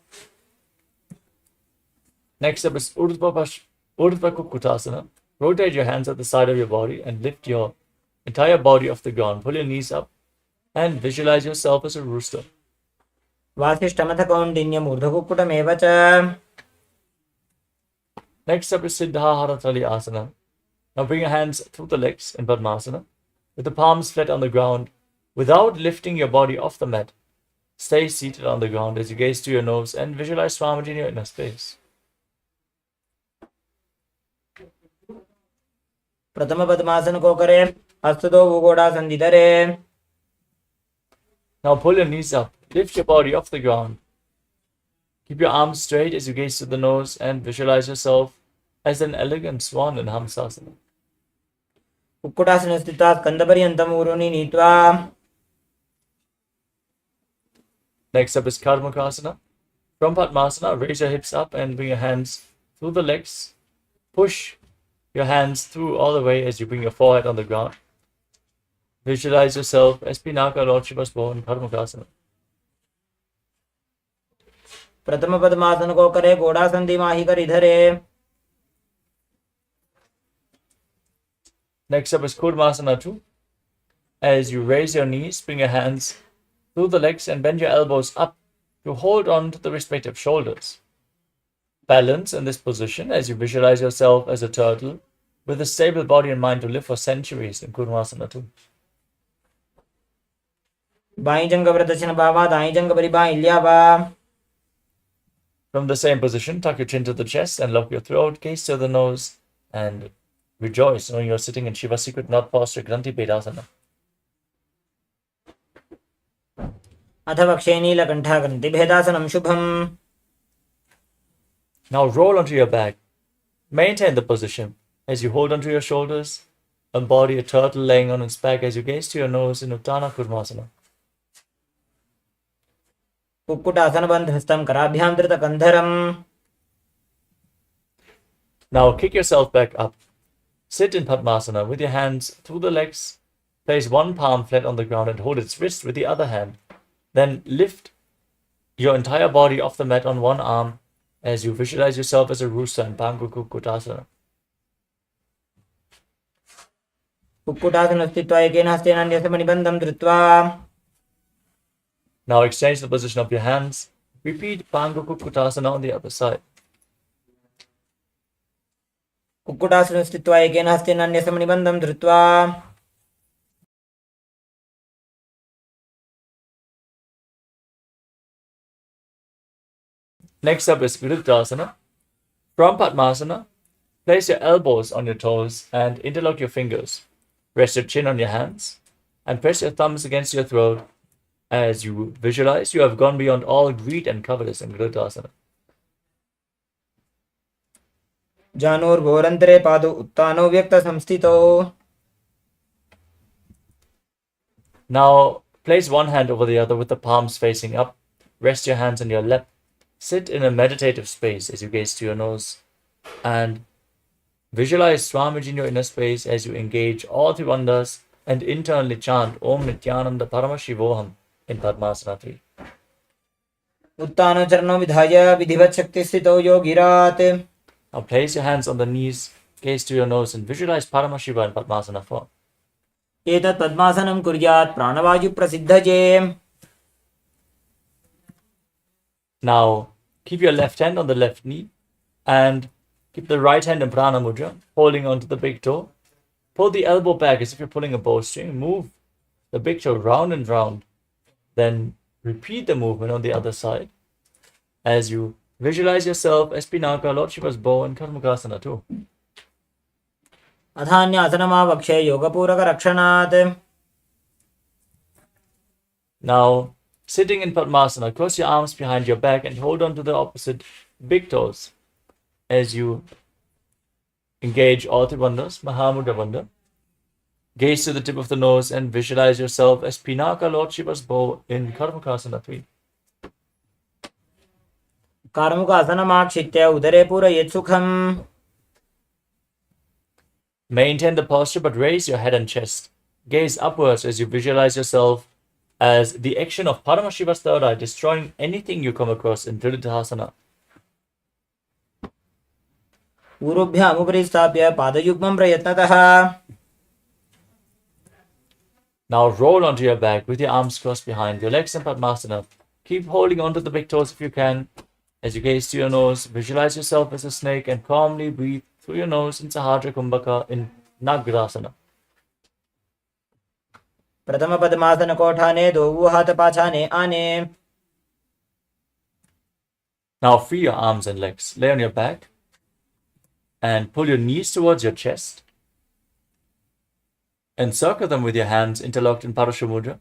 Next up is Urdhva Kukutasana. Rotate your hands at the side of your body and lift your entire body off the ground. Pull your knees up and visualize yourself as a rooster. वासिष्ठमथ कौण्डिन्यम् ऊर्ध्वकुक्कुटमेव च. Next up is Siddhaharatali Asana. Now bring your hands through the legs in Padmasana with the palms flat on the ground without lifting your body off the mat. Stay seated on the ground as you gaze to your nose and visualize Swamiji in your inner space. प्रथम पद्मासन को करे हस्तदो भूगोडासनधिधरे. Now pull your knees up, lift your body off the ground. Keep your arms straight as you gaze to the nose and visualize yourself as an elegant swan in Hamsasana. कुक्कुटासने स्थित्वा स्कन्धपर्यन्तम् ऊरुनि नीत्वा. Next up is Karmakasana. From Padmasana, raise your hips up and bring your hands through the legs. Push your hands through all the way as you bring your forehead on the ground. Visualize yourself as Pinaka, Lord Shiva's born in Karmakasana. प्रथम पद्मासन को करे घोड़ासन माही कर इधरे. Next up is Kurmasana 2. As you raise your knees, bring your hands through the legs and bend your elbows up to hold on to the respective shoulders. Balance in this position as you visualize yourself as a turtle with a stable body and mind to live for centuries in Kurmasana 2. By जंग प्रदक्षिण बाबा दाई जंग परि by ल्यावा. From the same position, tuck your chin to the chest and lock your throat, gaze to the nose, and rejoice knowing you're sitting in Shiva's secret knot posture, Granthi Bedasana. अथ वक्षे नीलकण्ठा ग्रन्थि भेदासनं शुभम्. Now roll onto your back. Maintain the position as you hold onto your shoulders. Embody a turtle laying on its back as you gaze to your nose in Uttana Kurmasana. कुक्कुटासनबन्धस्थं कराभ्यां धृतकन्धरम्. Now kick yourself back up. Sit in Padmasana with your hands through the legs. Place one palm flat on the ground and hold its wrist with the other hand. Then lift your entire body off the mat on one arm as you visualize yourself as a rooster in Pangu Kukkutasana. कुक्कुटासने स्थित्वा एकेन हस्तेन अन्यसमनिबन्धं धृत्वा Now exchange the position of your hands. Repeat Pangu Kukkutasana on the other side. कुक्कुटासने स्थित्वा एकेन हस्तेन अन्यसमनिबन्धं धृत्वा Next up is Virudhasana. From Padmasana, place your elbows on your toes and interlock your fingers. Rest your chin on your hands and press your thumbs against your throat as you visualize you have gone beyond all greed and covetous in Virudhasana. जानोर्घोरन्तरे पादौ उत्तानो व्यक्तसंस्थितौ. Now place one hand over the other with the palms facing up. Rest your hands on your lap. Sit in a meditative space as you gaze to your nose and visualize Swamiji in your inner space as you engage all three wonders and internally chant Om Nithyananda Paramashivoham in Padmasana 3. उत्तानो चरणौ विधाय विधिवत् शक्तिस्थितौ योगिरात्. Now place your hands on the knees, gaze to your nose and visualize Paramashiva in Padmasana 4. एतत् पद्मासनं कुर्यात् प्राणवायुप्रसिद्धये. Now keep your left hand on the left knee and keep the right hand in Prana Mudra, holding onto the big toe. Pull the elbow back as if you're pulling a bowstring. Move the big toe round and round. Then repeat the movement on the other side as you visualize yourself as Pinaka, Lord Shiva's bow in Karmukasana 2. अथान्यासनमावक्षे योगपूरकरक्षणात्. Now, sitting in Padmasana, cross your arms behind your back and hold on to the opposite big toes as you engage all three bandhas, Mahamudra Bandha. Gaze to the tip of the nose and visualize yourself as Pinaka, Lord Shiva's bow in Karmukasana 3. कार्मुकासनमाक्षित्य उदरे पूरयेत् सुखम्. Maintain the posture but raise your head and chest. Gaze upwards as you visualize yourself as the action of Paramashiva's third eye destroying anything you come across in Triridhasana. पूर्वभ्यामुपरि स्थाप्य पादयुग्मं प्रयत्नतः. Now roll onto your back with your arms crossed behind, your legs in Padmasana. Keep holding onto the big toes if you can. As you gaze to your nose, visualize yourself as a snake and calmly breathe through your nose in Sahadra Kumbhaka in Nagrasana. प्रथम पद्मासन कोठाने दो हाथ पाछाने आने. Now free your arms and legs. Lay on your back and pull your knees towards your chest. Encircle them with your hands interlocked in Parashamudra.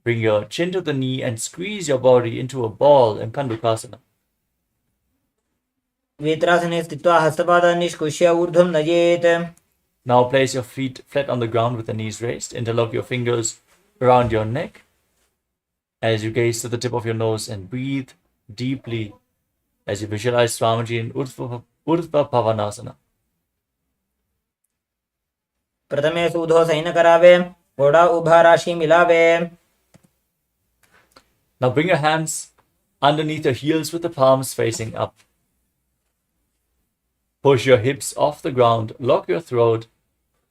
Bring your chin to the knee and squeeze your body into a ball in Kandukasana. वेत्रासने स्थित्वा हस्तपादान् निष्कुष्य ऊर्ध्वं नयेत्. Now place your feet flat on the ground with the knees raised. Interlock your fingers around your neck as you gaze to the tip of your nose and breathe deeply as you visualize Swamiji in Urdhva Pavanasana. प्रथमे सूधो San करावे घोड़ा उभा राशि मिलावे. Now bring your hands underneath your heels with the palms facing up. Push your hips off the ground, lock your throat,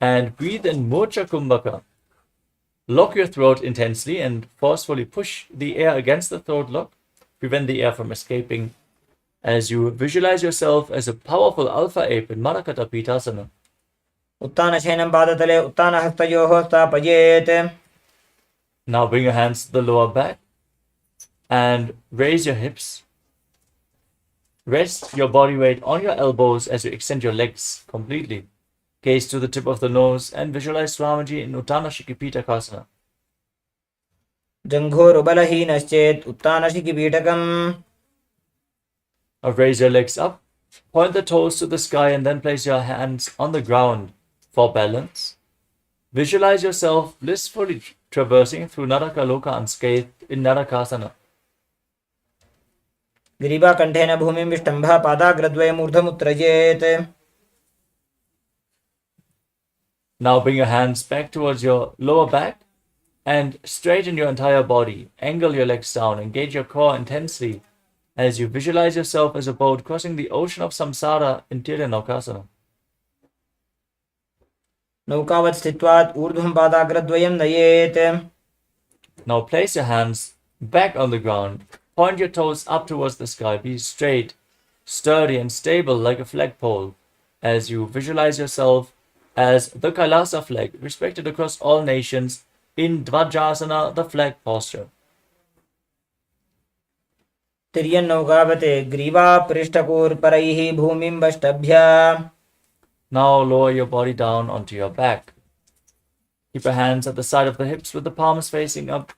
and breathe in Mocha Kumbhaka. Lock your throat intensely and forcefully push the air against the throat lock. Prevent the air from escaping as you visualize yourself as a powerful alpha ape in Marakata Pitasana. उत्तानशयनं पादतले उत्तानहस्तयोः स्थापयेत्. Now bring your hands to the lower back and raise your hips. Rest your body weight on your elbows as you extend your legs completely. Gaze to the tip of the nose and visualize Swamiji in Uttana Shikipitakasana. जङ्घोरुबलहीनश्चेत् उत्तानशिखिपीठकम्. Now raise your legs up, point the toes to the sky and then place your hands on the ground for balance. Visualize yourself blissfully traversing through Naraka Loka unscathed in Narakasana. गिरिवाकण्ठेन भूमिं विष्टम्भः पादाग्रद्वयम् ऊर्ध्वमुत्त्रजेत्. Now bring your hands back towards your lower back and straighten your entire body. Angle your legs down, engage your core intensely as you visualize yourself as a boat crossing the ocean of samsara in Tiryanokasana. नौकावत् स्थित्वात् ऊर्ध्वं पादाग्रद्वयं नयेत्. Now place your hands back on the ground. Point your toes up towards the sky. Be straight, sturdy and stable like a flagpole as you visualize yourself as the KAILASA flag, respected across all nations in Dvajasana, the flag posture. तिर्यन्नौकावते ग्रीवा पृष्ठकूर्परैः भूमिं वष्टभ्य. Now lower your body down onto your back. Keep your hands at the side of the hips with the palms facing up.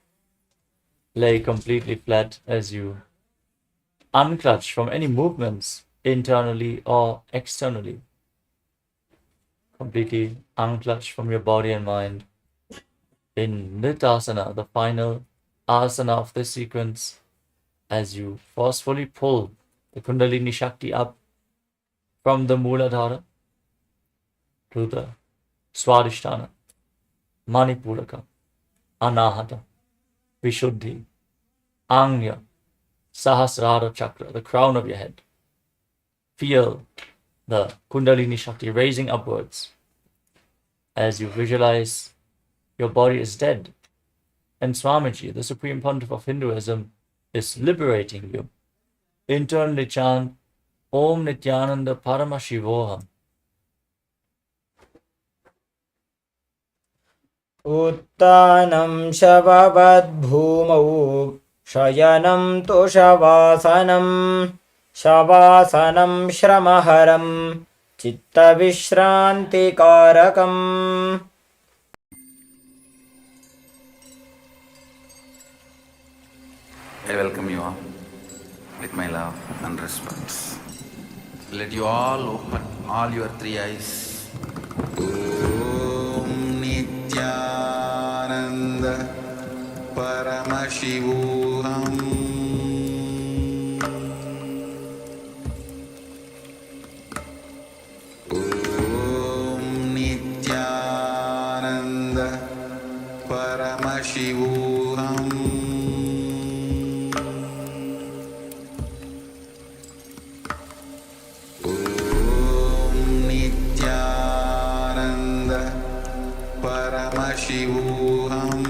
Lay completely flat as you unclutch from any movements internally or externally. Completely unclutch from your body and mind. In Nithyananda, the final asana of this sequence, as you forcefully pull the Kundalini Shakti up from the Mooladhara to the Swadhisthana, Manipuraka, Anahata, Vishuddhi, Anya, Sahasrara Chakra, the crown of your head. Feel the Kundalini Shakti raising upwards as you visualize your body is dead. And Swamiji, the Supreme Pontiff of Hinduism, is liberating you. Internally chant Om Nithyananda Paramashivoham. उत्तानं शववद्भूमौ शयनं तु शवासनं शवासनं श्रमहरं चित्तविश्रान्तिकारकम्. I welcome you all with my love and respect. Let you all open all your three eyes. Om Nithyananda Paramashivoham. Om Nithyananda Paramashivoham. Paramashivoham.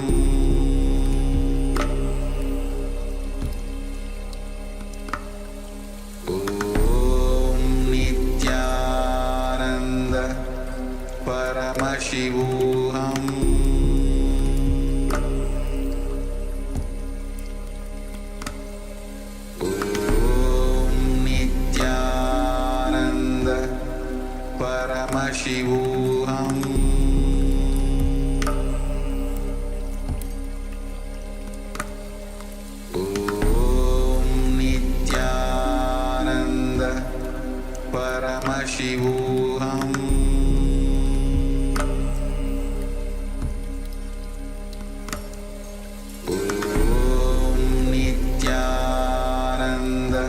Om Nithyananda Paramashivoham. Om Nithyananda Paramashivoham. Paramashivoham. Om Nithyananda Paramashivoham. Om Nithyananda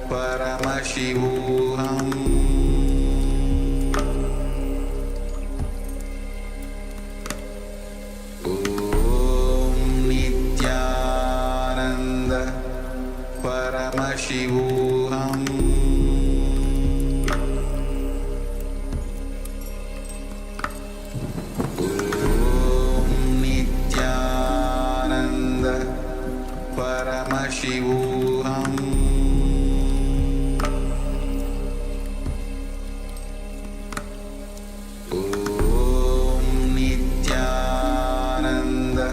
Paramashivoham. Paramashivoham. Om Nithyananda Paramashivoham. Om Nithyananda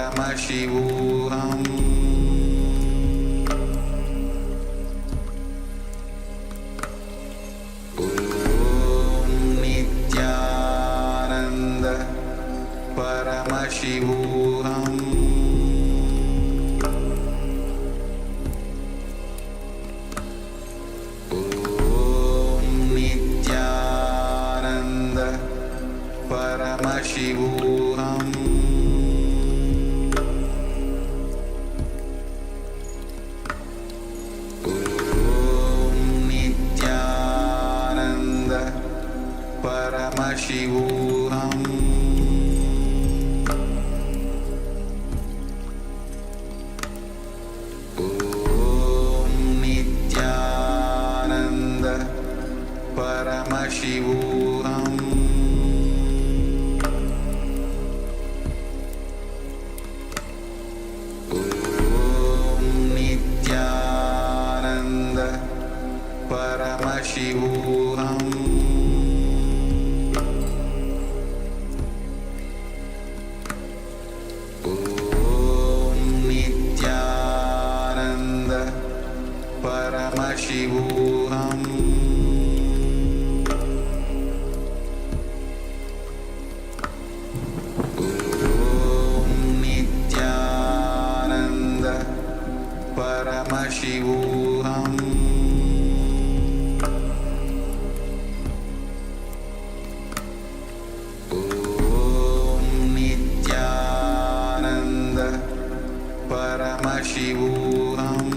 Paramashivoham. Paramashivoham. Om Nithyananda Paramashivoham. Om Nithyananda Paramashivoham. Paramashivoham Om Nithyananda Paramashivoham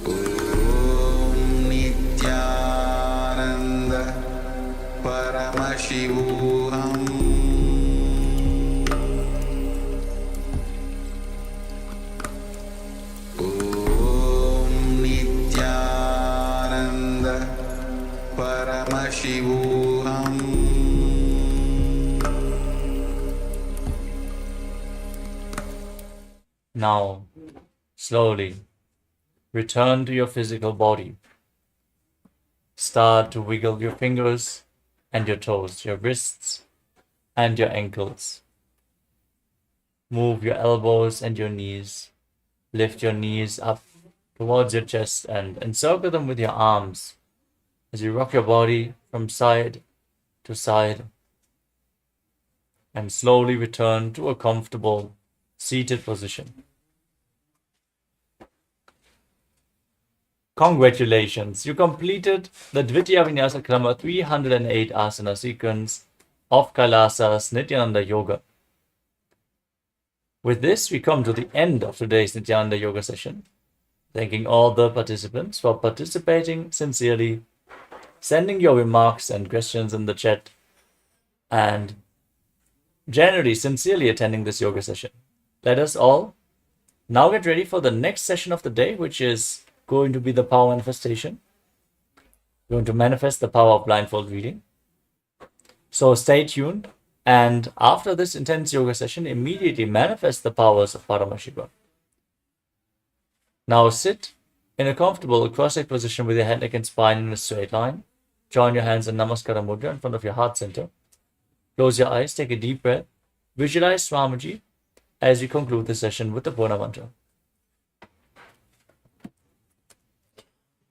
Om Nithyananda Paramashivoham Om Nithyananda Paramashivoham Now, slowly return to your physical body. Start to wiggle your fingers and your toes, your wrists and your ankles. Move your elbows and your knees. Lift your knees up towards your chest and encircle them with your arms as you rock your body from side to side and slowly return to a comfortable seated position. Congratulations, you completed the Dvitiya Vinyasa Krama 308 asana sequence of KAILASA's Nithyananda Yoga. With this, we come to the end of today's Nithyananda Yoga session. Thanking all the participants for participating sincerely, sending your remarks and questions in the chat, and generally, sincerely attending this yoga session. Let us all now get ready for the next session of the day, which is going to be the power manifestation. We're going to manifest the power of blindfold reading. So stay tuned, and after this intense yoga session, immediately manifest the powers of Paramashivoham. Now sit in a comfortable cross-legged position with your head, neck and spine in a straight line. Join your hands in Namaskara Mudra in front of your heart center. Close your eyes, take a deep breath. Visualize Swamiji as we conclude the session with the Purna Mantra.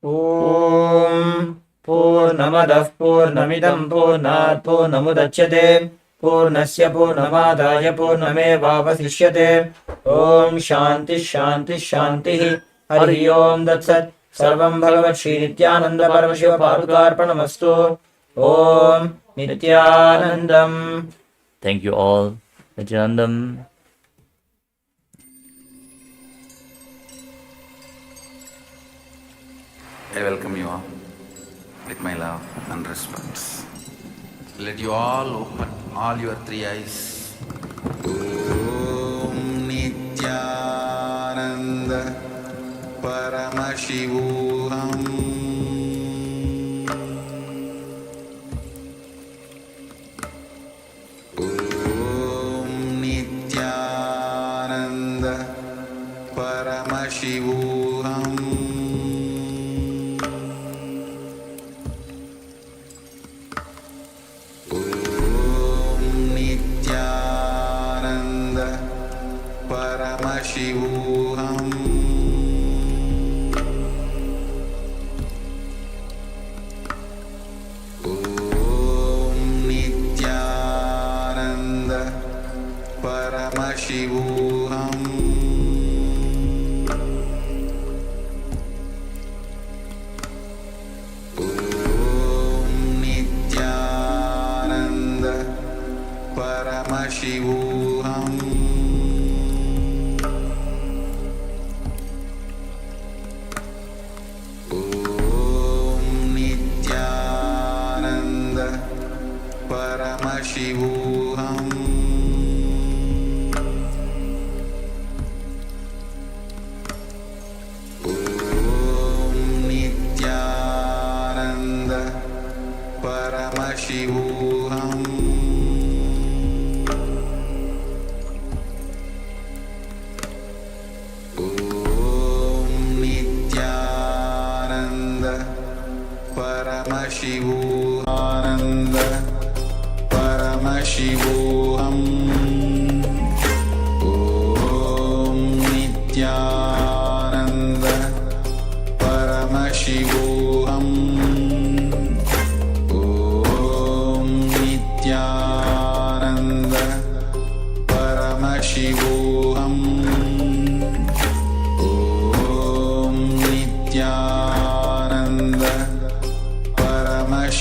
Om Purnamadah Purnamidam Purnat Purnamudachyate Purnasya Purnamadaya Purnamevavasishyate Om Shanti Shanti Shanti Hari Om Datsat Sarvam Bhagavat Shri Nithyananda Paramashiva Padukarpanamastu Om Nithyanandam. Thank you all. Nithyanandam. I welcome you all with my love and respect. Let you all open all your three eyes. Om Nithyananda Paramashivoham Om Nithyananda Paramashivoham Paramashivoham Om Nithyananda Paramashivoham Om Nithyananda Paramashivoham Paramashivoham Om Nithyananda Paramashivoham Om Nithyananda Paramashivoham Paramashivoham Om Nithyananda Paramashivoham Om Nithyananda Paramashivoham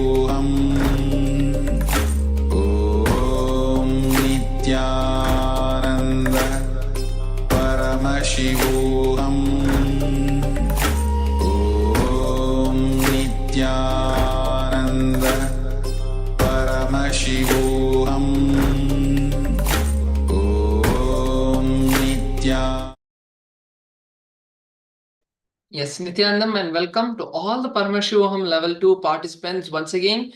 Om Nithyananda Paramashivoham. Om Nithyananda Paramashivoham. Om Nithyananda. Yes, Nithyanandam, and welcome to all the Paramashivoham Level 2 participants once again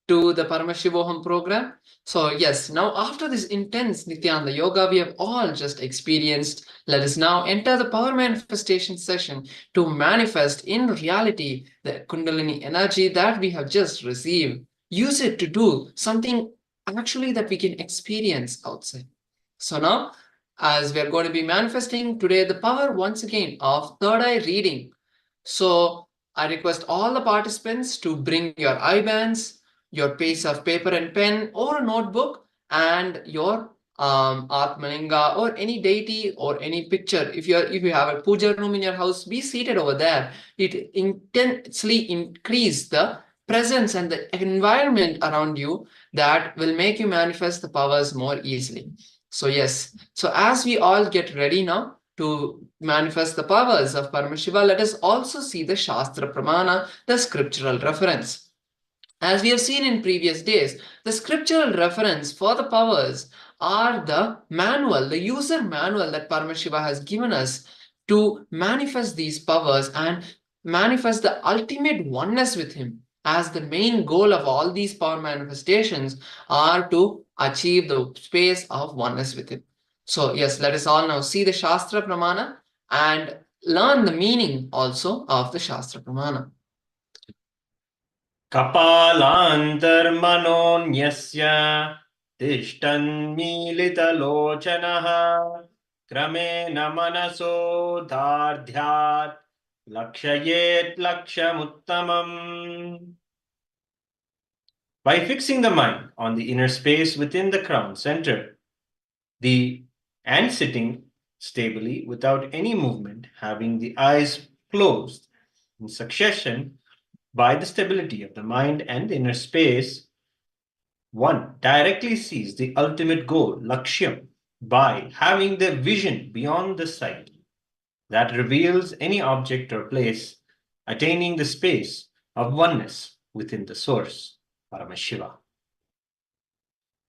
to the Paramashivoham program. So yes, now after this intense Nithyananda yoga we have all just experienced, let us now enter the power manifestation session to manifest in reality the Kundalini energy that we have just received. Use it to do something actually that we can experience outside. So now, as we are going to be manifesting today the power once again of third eye reading. So I request all the participants to bring your eye bands, your piece of paper and pen or a notebook, and your Atmalinga or any deity or any picture. If you have a puja room in your house, be seated over there. It intensely increase the presence and the environment around you that will make you manifest the powers more easily. So yes, so as we all get ready now to manifest the powers of Paramashiva, let us also see the Shastra Pramana, the scriptural reference. As we have seen in previous days, the scriptural reference for the powers are the manual, the user manual that Paramashiva has given us to manifest these powers and manifest the ultimate oneness with him. As the main goal of all these power manifestations are to achieve the space of oneness with him. So yes, let us all now see the Shastra Pramana and learn the meaning also of the Shastra Pramana. कपालान्तर्मनोऽन्यस्य तिष्ठन्मीलितलोचनः क्रमेण मनसो दार्ढ्यात् लक्षयेत् लक्ष्यमुत्तमम्. By fixing the mind on the inner space within the crown center, and sitting stably without any movement, having the eyes closed in succession, by the stability of the mind and the inner space, one directly sees the ultimate goal, Lakshyam, by having the vision beyond the sight that reveals any object or place, attaining the space of oneness within the source, Paramashiva.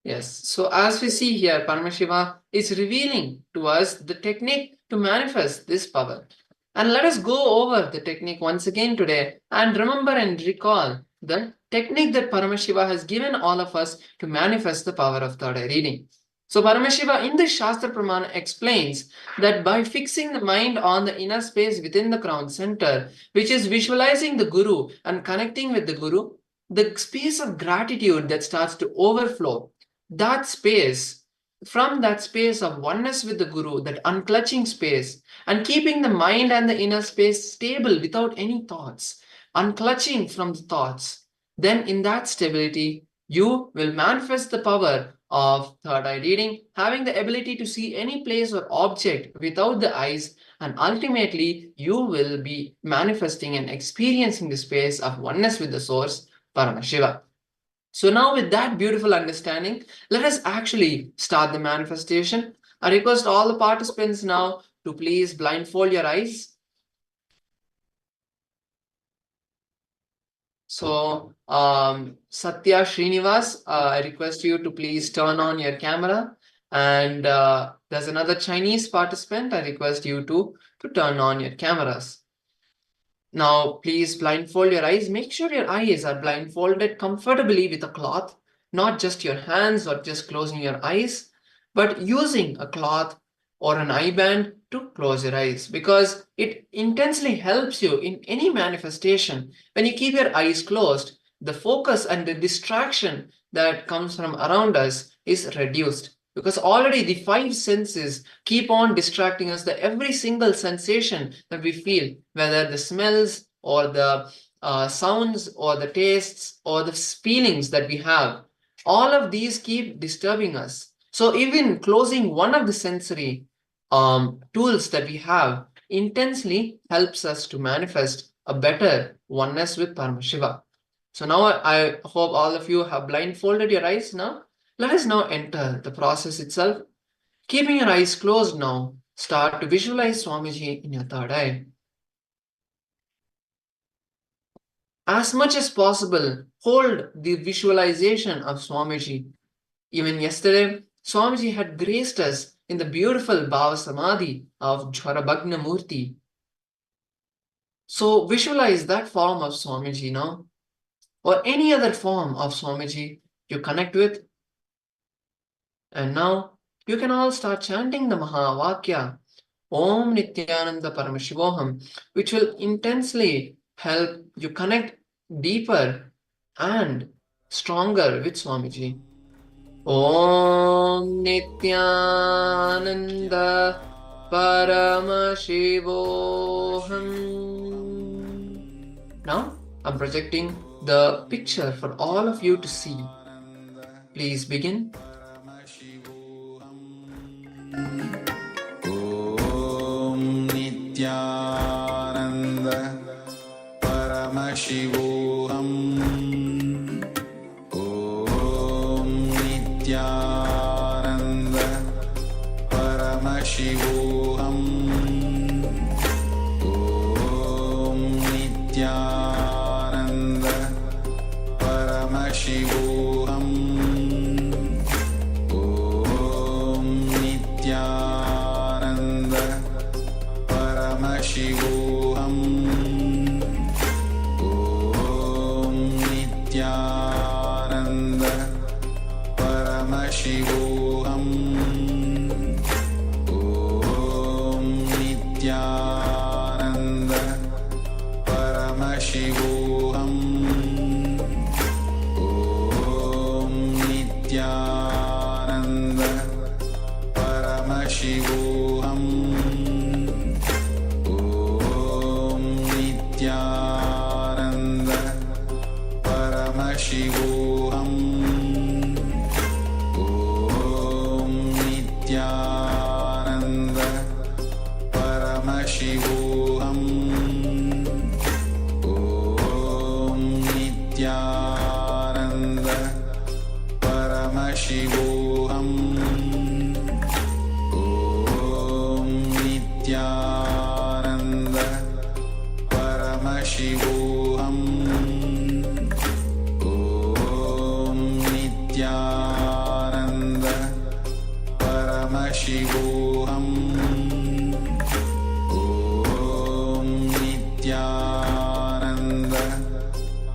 Yes, so as we see here, Paramashiva is revealing to us the technique to manifest this power. And let us go over the technique once again today and remember and recall the technique that Paramashiva has given all of us to manifest the power of third eye reading. So Paramashiva in the Shastra Pramana explains that by fixing the mind on the inner space within the crown center, which is visualizing the Guru and connecting with the Guru, the space of gratitude that starts to overflow, that space, from that space of oneness with the Guru, that unclutching space, and keeping the mind and the inner space stable without any thoughts, unclutching from the thoughts, then in that stability, you will manifest the power of third eye reading, having the ability to see any place or object without the eyes, and ultimately you will be manifesting and experiencing the space of oneness with the source, Paramashiva. So now with that beautiful understanding, let us actually start the manifestation. I request all the participants now to please blindfold your eyes. So Satya Srinivas, I request you to please turn on your camera. And there's another Chinese participant. I request you to turn on your cameras. Now, please blindfold your eyes. Make sure your eyes are blindfolded comfortably with a cloth, not just your hands or just closing your eyes, but using a cloth or an eye band to close your eyes, because it intensely helps you in any manifestation. When you keep your eyes closed, the focus and the distraction that comes from around us is reduced. Because already the five senses keep on distracting us. That every single sensation that we feel, whether the smells or the sounds or the tastes or the feelings that we have, all of these keep disturbing us. So even closing one of the sensory tools that we have intensely helps us to manifest a better oneness with Paramashiva. So now I hope all of you have blindfolded your eyes now. Let us now enter the process itself. Keeping your eyes closed now, start to visualize Swamiji in your third eye. As much as possible, hold the visualization of Swamiji. Even yesterday, Swamiji had graced us in the beautiful Bhava Samadhi of Jwarabhagna Murti. So visualize that form of Swamiji now, or any other form of Swamiji you connect with. And now you can all start chanting the Mahavakya, Om Nithyananda Paramashivoham, which will intensely help you connect deeper and stronger with Swamiji. Om Nithyananda Paramashivoham. Now I'm projecting the picture for all of you to see. Please begin. Om Nithyananda Paramashivoham. Om Nithyananda Paramashivoham. Om Nithyananda Paramashivoham. Om Nithyananda Paramashivoham. Om Nithyananda Paramashivoham. Om Nithyananda Paramashivoham. Om Nithyananda Paramashivoham. Om Nithyananda Paramashivoham. Om Nithyananda Paramashivoham. Om Nithyananda Paramashivoham. Om Nithyananda Paramashivoham. Om Nithyananda Paramashivoham. Om Nithyananda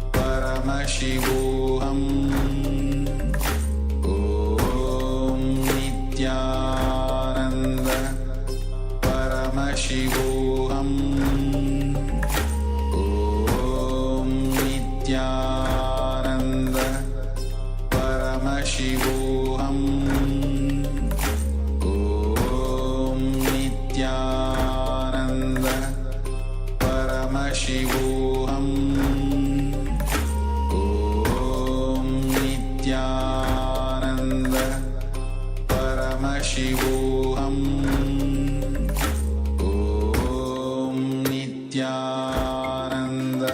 Paramashivoham. Om Nithyananda Paramashivoham. Om Nithyananda Paramashivoham. Om Nithyananda Paramashivoham. Om Nithyananda Paramashivoham. Om Nithyananda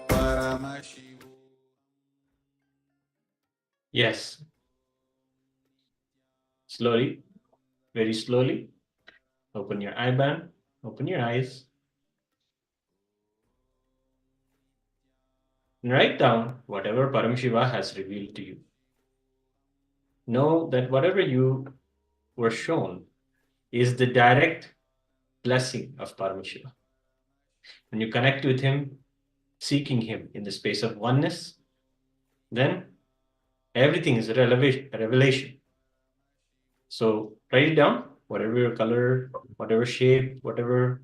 Paramashivoham. Yes. Slowly, very slowly. Open your eye band, open your eyes. And write down whatever Paramashiva has revealed to you. Know that whatever you were shown is the direct blessing of Paramashiva. When you connect with him, seeking him in the space of oneness, then everything is a revelation. So write it down, whatever your color, whatever shape, whatever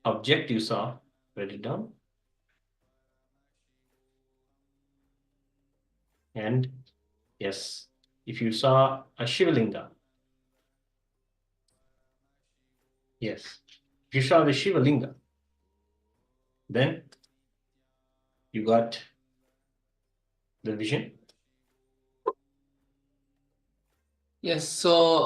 object you saw, write it down. And yes, if you saw a Shivalinga, yes, if you saw the Shivalinga, then you got the vision. Yes, so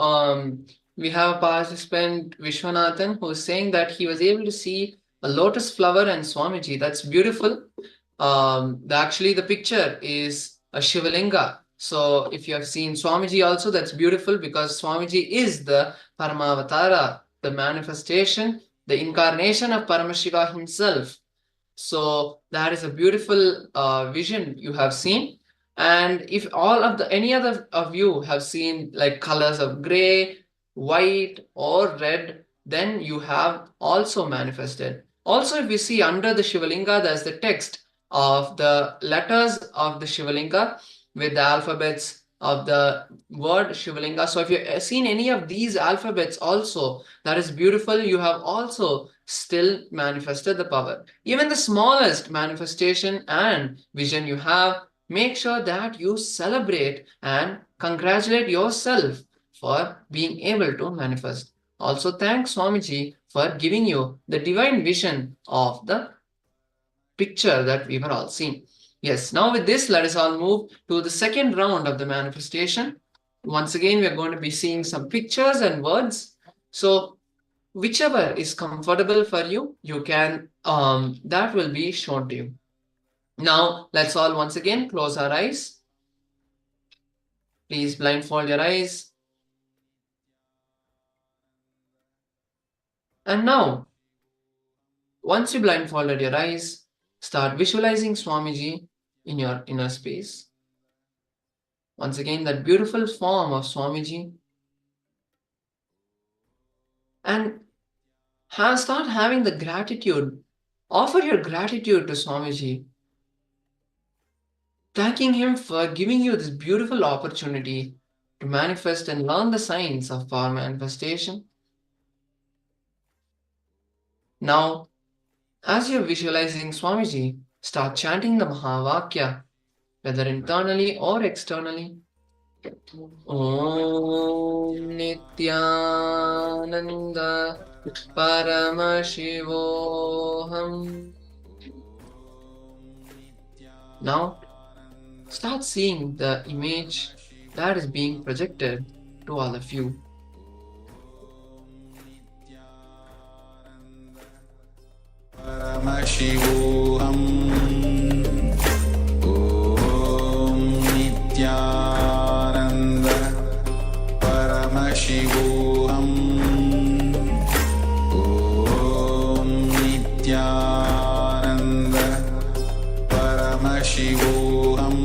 we have a participant, Vishwanathan, who is saying that he was able to see a lotus flower and Swamiji. That's beautiful. actually the picture is a Shivalinga. So if you have seen Swamiji also, that's beautiful because Swamiji is the Paramavatara, the manifestation, the incarnation of Paramashiva himself. So that is a beautiful vision you have seen. And if any other of you have seen like colors of gray, white, or red, then you have also manifested. Also, if you see under the Shivalinga, there's the text of the letters of the Shivalinga with the alphabets of the word Shivalinga. So if you've seen any of these alphabets also, that is beautiful. You have also still manifested the power. Even the smallest manifestation and vision you have, make sure that you celebrate and congratulate yourself for being able to manifest. Also, thank Swamiji for giving you the divine vision of the picture that we were all seeing. Yes, now with this, let us all move to the second round of the manifestation. Once again, we are going to be seeing some pictures and words. So whichever is comfortable for you, you can, that will be shown to you. Now, let's all once again close our eyes. Please blindfold your eyes. And now, once you blindfolded your eyes, start visualizing Swamiji in your inner space. Once again, that beautiful form of Swamiji. And start having the gratitude. Offer your gratitude to Swamiji, thanking him for giving you this beautiful opportunity to manifest and learn the science of power manifestation. Now, as you're visualizing Swamiji, start chanting the Mahavakya, whether internally or externally. Om Nithyananda Paramashivoham. Now, start seeing the image that is being projected to all of you. Paramashivoham Om Nithyananda Paramashivoham Om Nithyananda Paramashivoham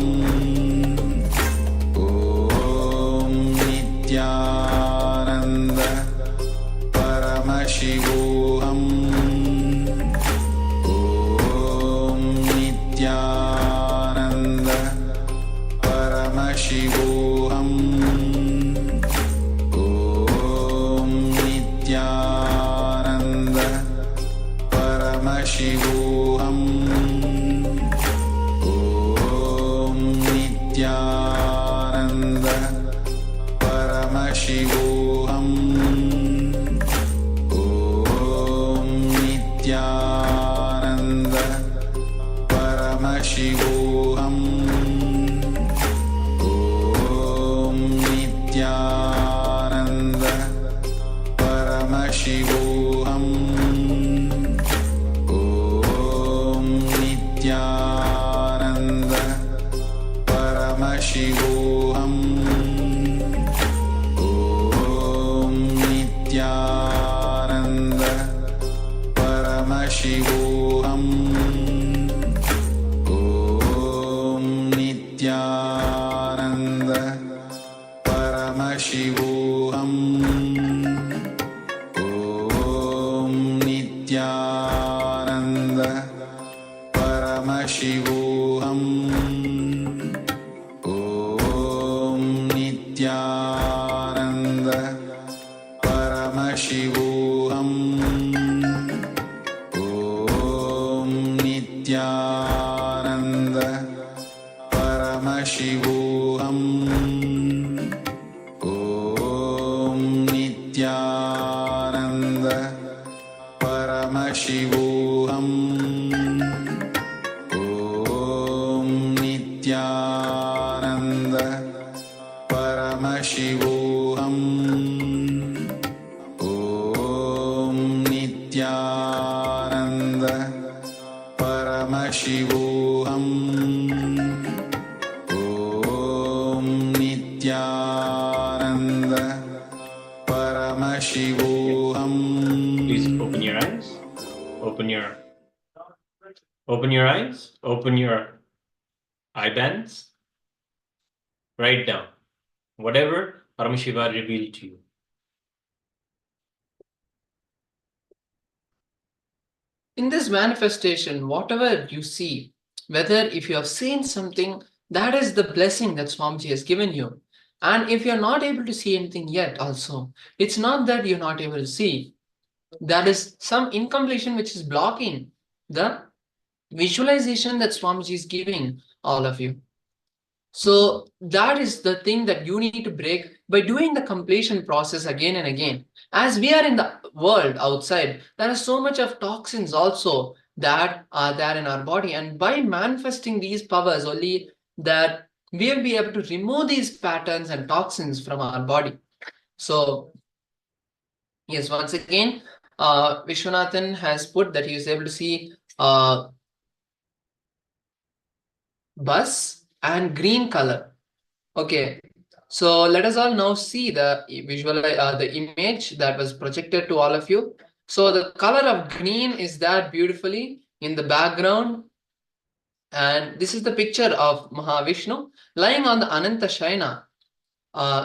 Om Nithyananda Paramashivoham Nithyananda Paramashivoham Om Nithyananda Paramashivoham Om Nithyananda Paramashivoham Om Nithyananda Paramashivoham Om Nithyananda Paramashivoham Om Nithyananda Paramashivoham Om Nithyananda Paramashivoham Om Nithyananda Paramashivoham Om Nithyananda Paramashivoham Om Nithyananda Paramashivoham Om Nithyananda Paramashivoham Om Nithyananda Paramashivoham Om Nithyananda Paramashivoham Om Nithyananda Paramashivoham Nithyananda Paramashivoham. Please open your eyes. Open your eyes. Open your eye bands. Write down whatever Paramashiva revealed to you. In this manifestation, whatever you see, whether if you have seen something, that is the blessing that Swamiji has given you. And if you're not able to see anything yet also, it's not that you're not able to see. That is some incompletion which is blocking the visualization that Swamiji is giving all of you. So that is the thing that you need to break by doing the completion process again and again. As we are in the world outside, there are so much of toxins also that are there in our body. And by manifesting these powers only, that we will be able to remove these patterns and toxins from our body. So yes, once again, Vishwanathan has put that he is able to see bus and green color. Okay, so let us all now see the the image that was projected to all of you. So the color of green is that beautifully in the background, and this is the picture of Mahavishnu lying on the Ananta Shayana.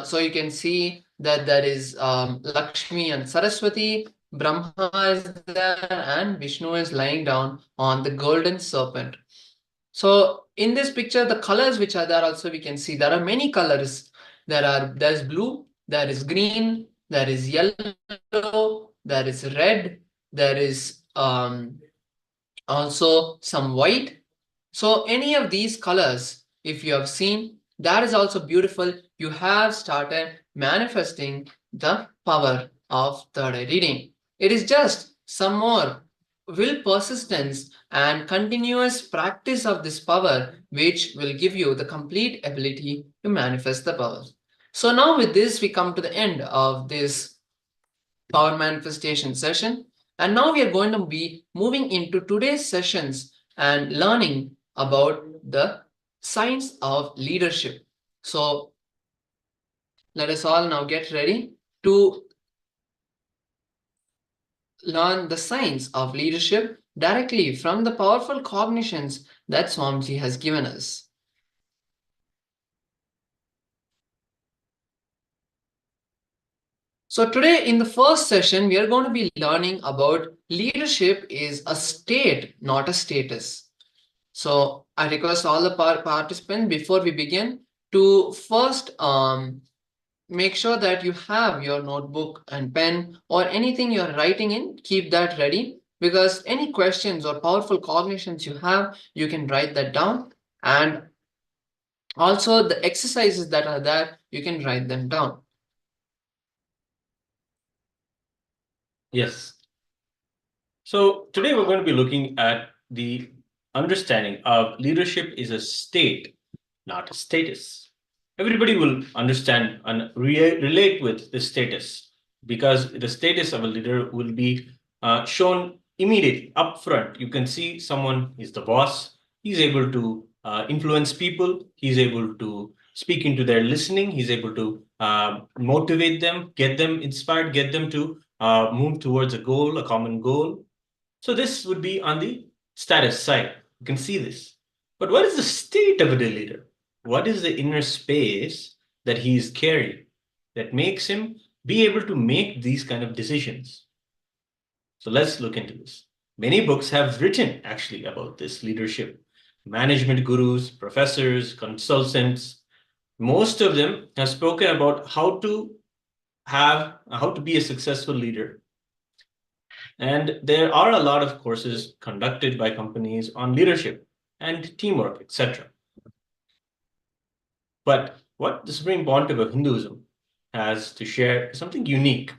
So you can see that there is Lakshmi and Saraswati, Brahma is there, and Vishnu is lying down on the golden serpent. So in this picture, the colors which are there also we can see there are many colors. There's blue, there is green, there is yellow, there is red, there is also some white. So any of these colors, if you have seen, that is also beautiful. You have started manifesting the power of third eye reading. It is just some more will persistence and continuous practice of this power which will give you the complete ability to manifest the power. So now with this we come to the end of this power manifestation session, and now we are going to be moving into today's sessions and learning about the science of leadership. So let us all now get ready to learn the science of leadership directly from the powerful cognitions that Swamiji has given us. So today in the first session, we are going to be learning about leadership is a state, not a status. So I request all the participants before we begin to first make sure that you have your notebook and pen or anything you're writing in, keep that ready, because any questions or powerful cognitions you have, you can write that down. And also the exercises that are there, you can write them down. Yes. So today we're going to be looking at the understanding of leadership is a state, not a status. Everybody will understand and relate with the status, because the status of a leader will be shown immediately up front. You can see someone is the boss. He's able to influence people. He's able to speak into their listening. He's able to motivate them, get them inspired, get them to move towards a goal, a common goal. So this would be on the status side. You can see this. But what is the state of a leader? What is the inner space that he is carrying that makes him be able to make these kind of decisions? So let's look into this. Many books have written actually about this leadership. Management gurus, professors, consultants, most of them have spoken about how to be a successful leader. And there are a lot of courses conducted by companies on leadership and teamwork, etc. But what the Supreme Pontiff of Hinduism has to share is something unique.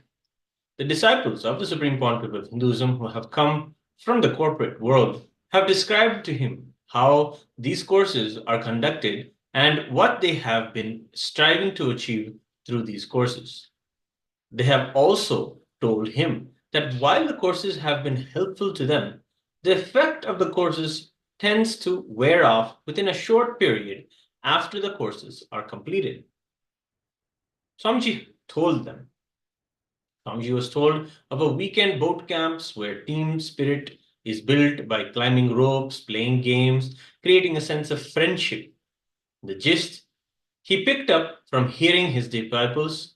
The disciples of the Supreme Pontiff of Hinduism who have come from the corporate world have described to him how these courses are conducted and what they have been striving to achieve through these courses. They have also told him that while the courses have been helpful to them, the effect of the courses tends to wear off within a short period after the courses are completed. Swamiji told them. Swamiji was told about weekend boat camps where team spirit is built by climbing ropes, playing games, creating a sense of friendship. The gist he picked up from hearing his disciples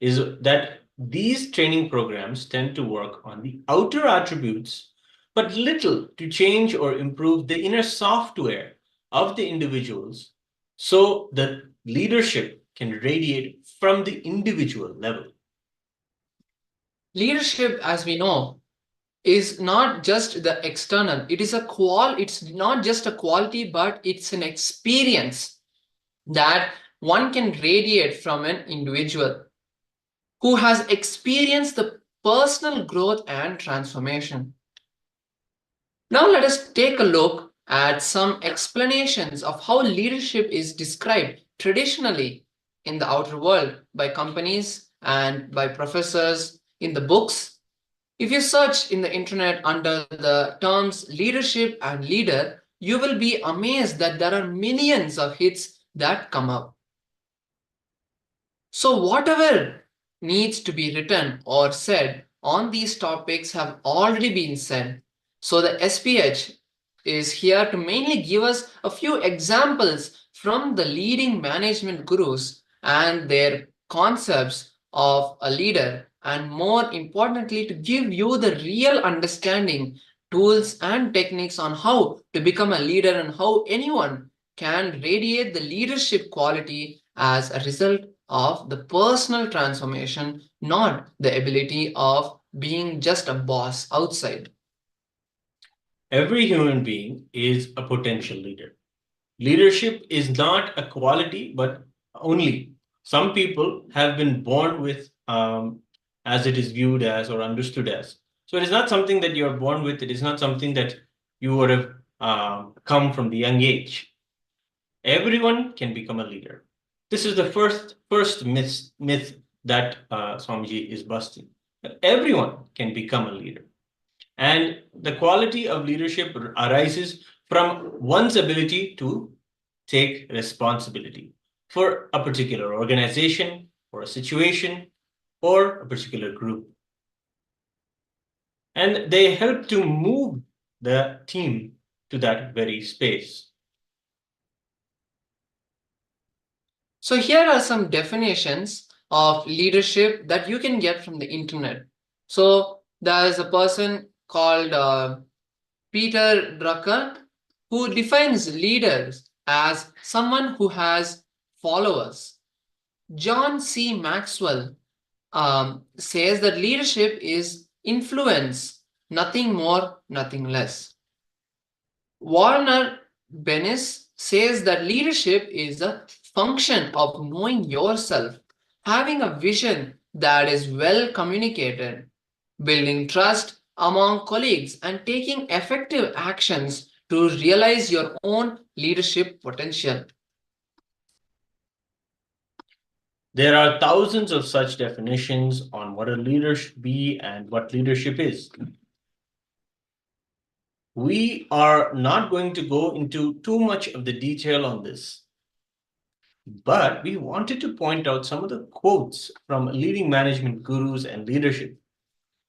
is that these training programs tend to work on the outer attributes, but little to change or improve the inner software of the individuals so that leadership can radiate from the individual level. Leadership, as we know, is not just the external. It's not just a quality, but it's an experience that one can radiate from an individual who has experienced the personal growth and transformation. Now let us take a look at some explanations of how leadership is described traditionally in the outer world by companies and by professors in the books. If you search in the internet under the terms leadership and leader, you will be amazed that there are millions of hits that come up. So whatever needs to be written or said on these topics have already been said. So the SPH is here to mainly give us a few examples from the leading management gurus and their concepts of a leader, and more importantly to give you the real understanding, tools and techniques on how to become a leader and how anyone can radiate the leadership quality as a result of the personal transformation, not the ability of being just a boss outside. Every human being is a potential leader. Leadership is not a quality, but only some people have been born with, as it is viewed as or understood as. So it is not something that you are born with. It is not something that you would have come from the young age. Everyone can become a leader. This is the first myth that Swamiji is busting. That everyone can become a leader. And the quality of leadership arises from one's ability to take responsibility for a particular organization, or a situation, or a particular group. And they help to move the team to that very space. So here are some definitions of leadership that you can get from the internet. So there is a person called Peter Drucker who defines leaders as someone who has followers. John C. Maxwell says that leadership is influence, nothing more, nothing less. Warner Bennis says that leadership is a function of knowing yourself, having a vision that is well communicated, building trust among colleagues, and taking effective actions to realize your own leadership potential. There are thousands of such definitions on what a leader should be and what leadership is. We are not going to go into too much of the detail on this, but we wanted to point out some of the quotes from leading management gurus and leadership.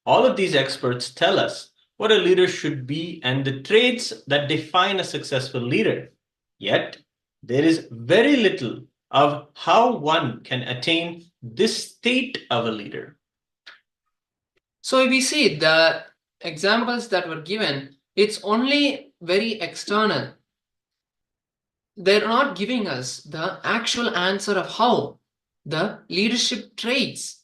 All of these experts tell us what a leader should be and the traits that define a successful leader. Yet, there is very little of how one can attain this state of a leader. So we see the examples that were given, it's only very external. They're not giving us the actual answer of how the leadership traits,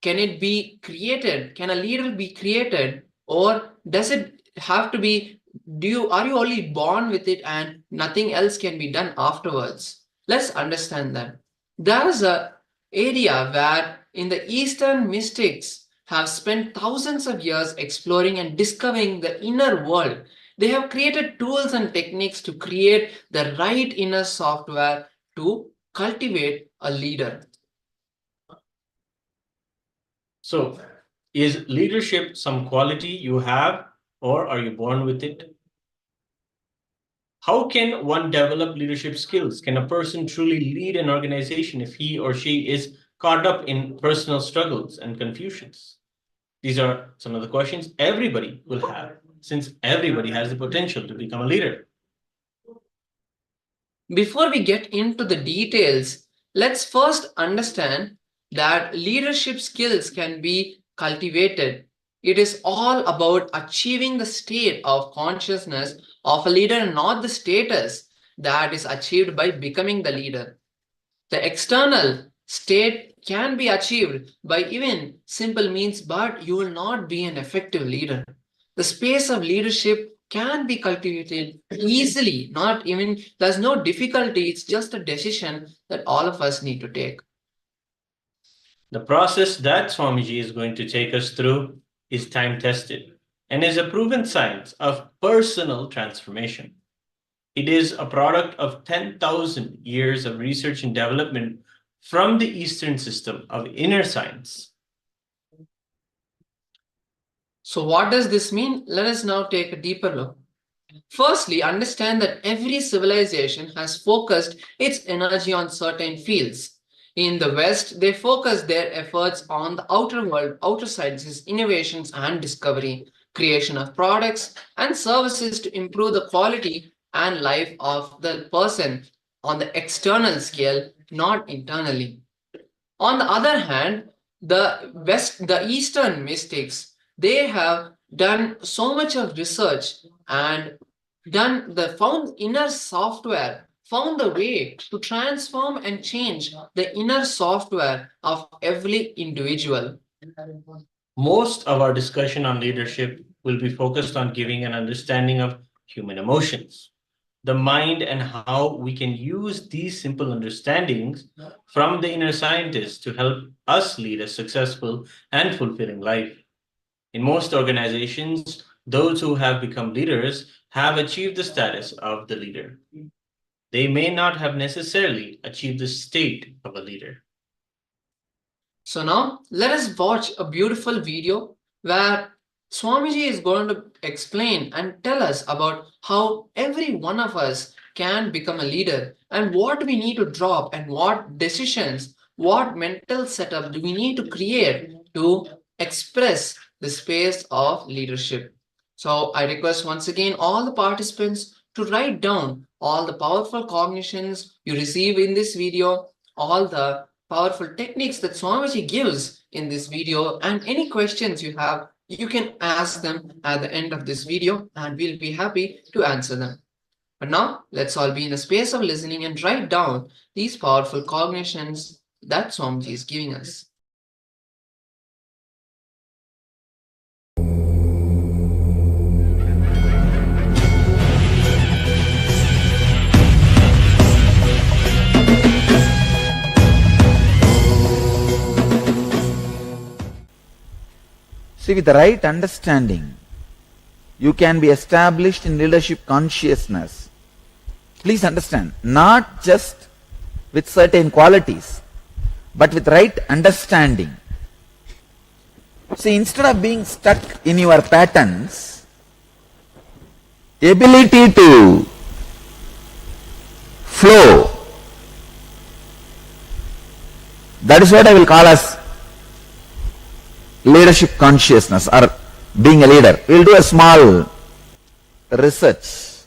can it be created? Can a leader be created? Or does it have to be, are you only born with it and nothing else can be done afterwards? Let's understand that. There's an area where in the Eastern mystics have spent thousands of years exploring and discovering the inner world. They have created tools and techniques to create the right inner software to cultivate a leader. So, is leadership some quality you have, or are you born with it? How can one develop leadership skills? Can a person truly lead an organization if he or she is caught up in personal struggles and confusions? These are some of the questions everybody will have, since everybody has the potential to become a leader. Before we get into the details, let's first understand that leadership skills can be cultivated. It is all about achieving the state of consciousness of a leader, not the status that is achieved by becoming the leader. The external state can be achieved by even simple means, but you will not be an effective leader. The space of leadership can be cultivated easily, not even, there's no difficulty, it's just a decision that all of us need to take. The process that Swamiji is going to take us through is time-tested and is a proven science of personal transformation. It is a product of 10,000 years of research and development from the Eastern system of inner science. So what does this mean? Let us now take a deeper look. Firstly, understand that every civilization has focused its energy on certain fields. In the West, they focus their efforts on the outer world, outer sciences, innovations and discovery, creation of products and services to improve the quality and life of the person on the external scale, not internally. On the other hand, the Eastern mystics, they have done so much of research and found inner software, found the way to transform and change the inner software of every individual. Most of our discussion on leadership will be focused on giving an understanding of human emotions, the mind, and how we can use these simple understandings from the inner scientists to help us lead a successful and fulfilling life. In most organizations, those who have become leaders have achieved the status of the leader. They may not have necessarily achieved the state of a leader. So now let us watch a beautiful video where Swamiji is going to explain and tell us about how every one of us can become a leader and what we need to drop and what decisions, what mental setup do we need to create to express the space of leadership. So I request once again all the participants to write down all the powerful cognitions you receive in this video, all the powerful techniques that Swamiji gives in this video, and any questions you have, you can ask them at the end of this video and we'll be happy to answer them. But now let's all be in a space of listening and write down these powerful cognitions that Swamiji is giving us. See, with the right understanding, you can be established in leadership consciousness. Please understand, not just with certain qualities, but with right understanding. See, instead of being stuck in your patterns, ability to flow, that is what I will call as leadership consciousness or being a leader. We will do a small research.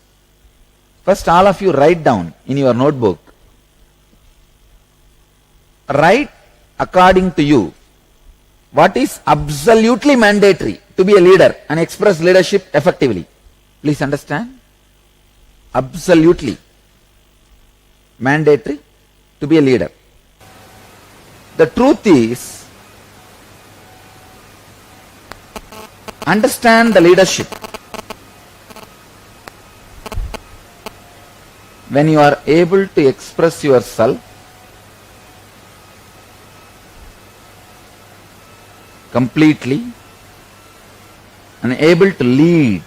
First, all of you write down in your notebook. Write according to you what is absolutely mandatory to be a leader and express leadership effectively. Please understand. Absolutely mandatory to be a leader. The truth is, understand the leadership. When you are able to express yourself completely and able to lead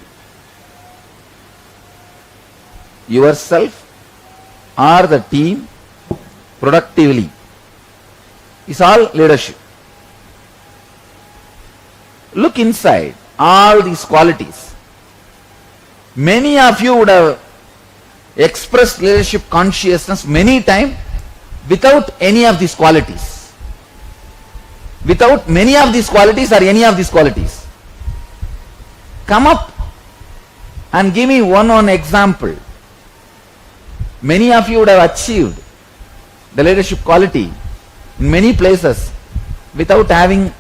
yourself or the team productively is all leadership. Look inside all these qualities. Many of you would have expressed leadership consciousness many times without any of these qualities. Without many of these qualities or any of these qualities. Come up and give me one example. Many of you would have achieved the leadership quality in many places without having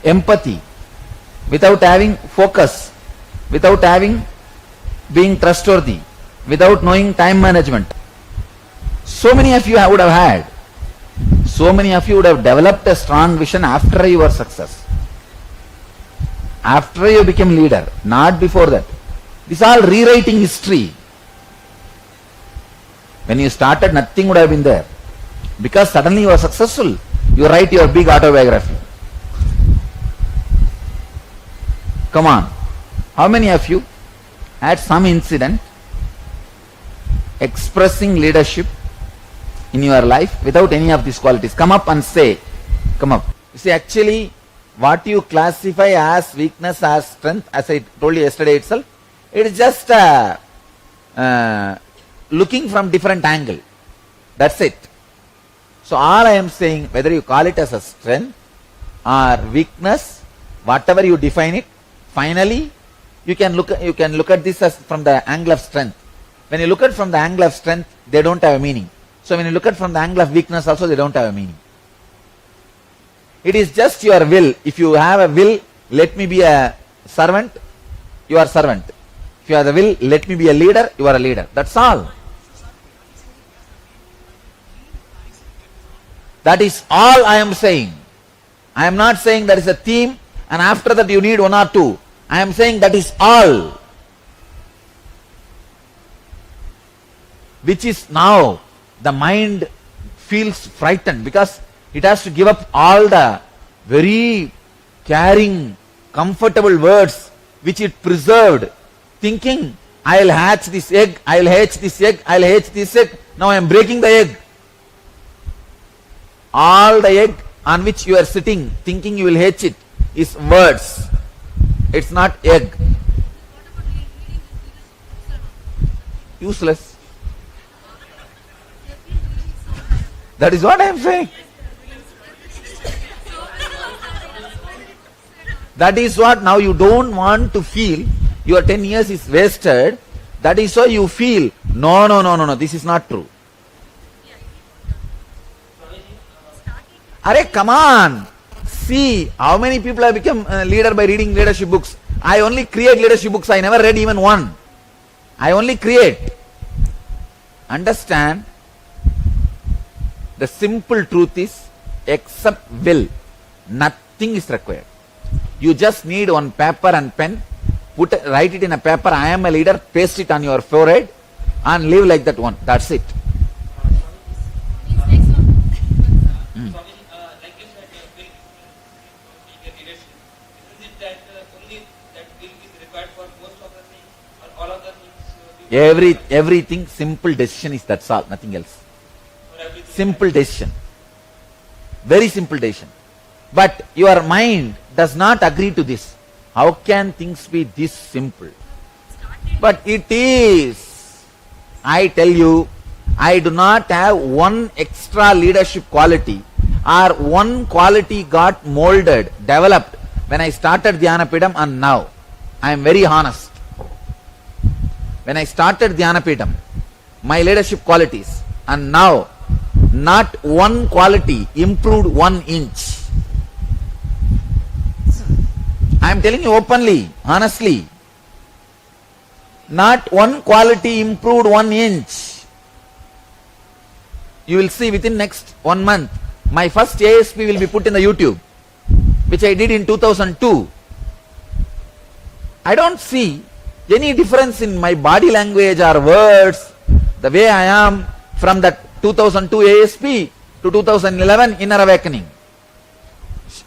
empathy, without having focus, without having being trustworthy, without knowing time management. So many of you would have had. So many of you would have developed a strong vision after your success. After you became leader, not before that. This is all rewriting history. When you started, nothing would have been there. Because suddenly you are successful, you write your big autobiography. Come on. How many of you had some incident expressing leadership in your life without any of these qualities? Come up and say. Come up. You see, actually, what you classify as weakness, as strength, as I told you yesterday itself, it is just looking from different angle. That's it. So all I am saying, whether you call it as a strength or weakness, whatever you define it, finally you can look at this as from the angle of strength. When you look at from the angle of strength, they don't have a meaning. So when you look at from the angle of weakness also, they don't have a meaning. It is just your will. If you have a will, let me be a servant, you are servant. If you have the will, let me be a leader, you are a leader. That's all. That is all I am saying. I am not saying that is a theme and after that you need one or two. I am saying that is all. Which is now the mind feels frightened because it has to give up all the very caring, comfortable words which it preserved, thinking, I will hatch this egg, I will hatch this egg, I will hatch this egg. Now I am breaking the egg. All the egg on which you are sitting, thinking you will hatch it, is words. It's not egg. Useless. That is what I am saying. That is what now you don't want to feel. Your 10 years is wasted. That is why you feel, no, this is not true. Arey, come on. See, how many people have become leader by reading leadership books? I only create leadership books. I never read even one. I only create. Understand? The simple truth is, except will, nothing is required. You just need one paper and pen, write it in a paper, I am a leader, paste it on your forehead and live like that one. That's it. Everything, simple decision is that's all, nothing else. Simple decision. Very simple decision. But your mind does not agree to this. How can things be this simple? But it is. I tell you, I do not have one extra leadership quality or one quality got molded, developed when I started Dhyanapidam and now. I am very honest. When I started Dhyanapidam, my leadership qualities, and now not one quality improved 1 inch. I am telling you openly, honestly. Not one quality improved 1 inch. You will see within next 1 month, my first ASP will be put in the YouTube, which I did in 2002. I don't see any difference in my body language or words, the way I am from that 2002 ASP to 2011 Inner Awakening.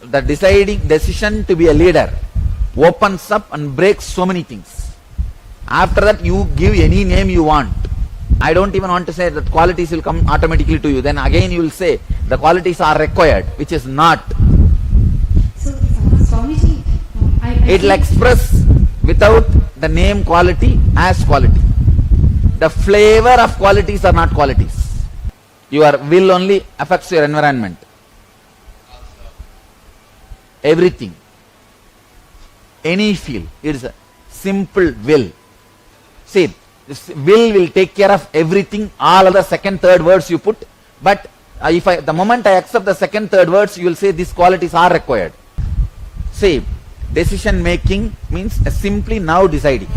The decision to be a leader opens up and breaks so many things. After that, you give any name you want. I don't even want to say that qualities will come automatically to you. Then again you will say the qualities are required, which is not. So, Swamiji, it will express without the name quality as quality. The flavor of qualities are not qualities. Your will only affects your environment. Everything. Any feel. It is a simple will. See, this will take care of everything, all other second, third words you put. But the moment I accept the second, third words, you will say these qualities are required. See, decision making means simply now deciding.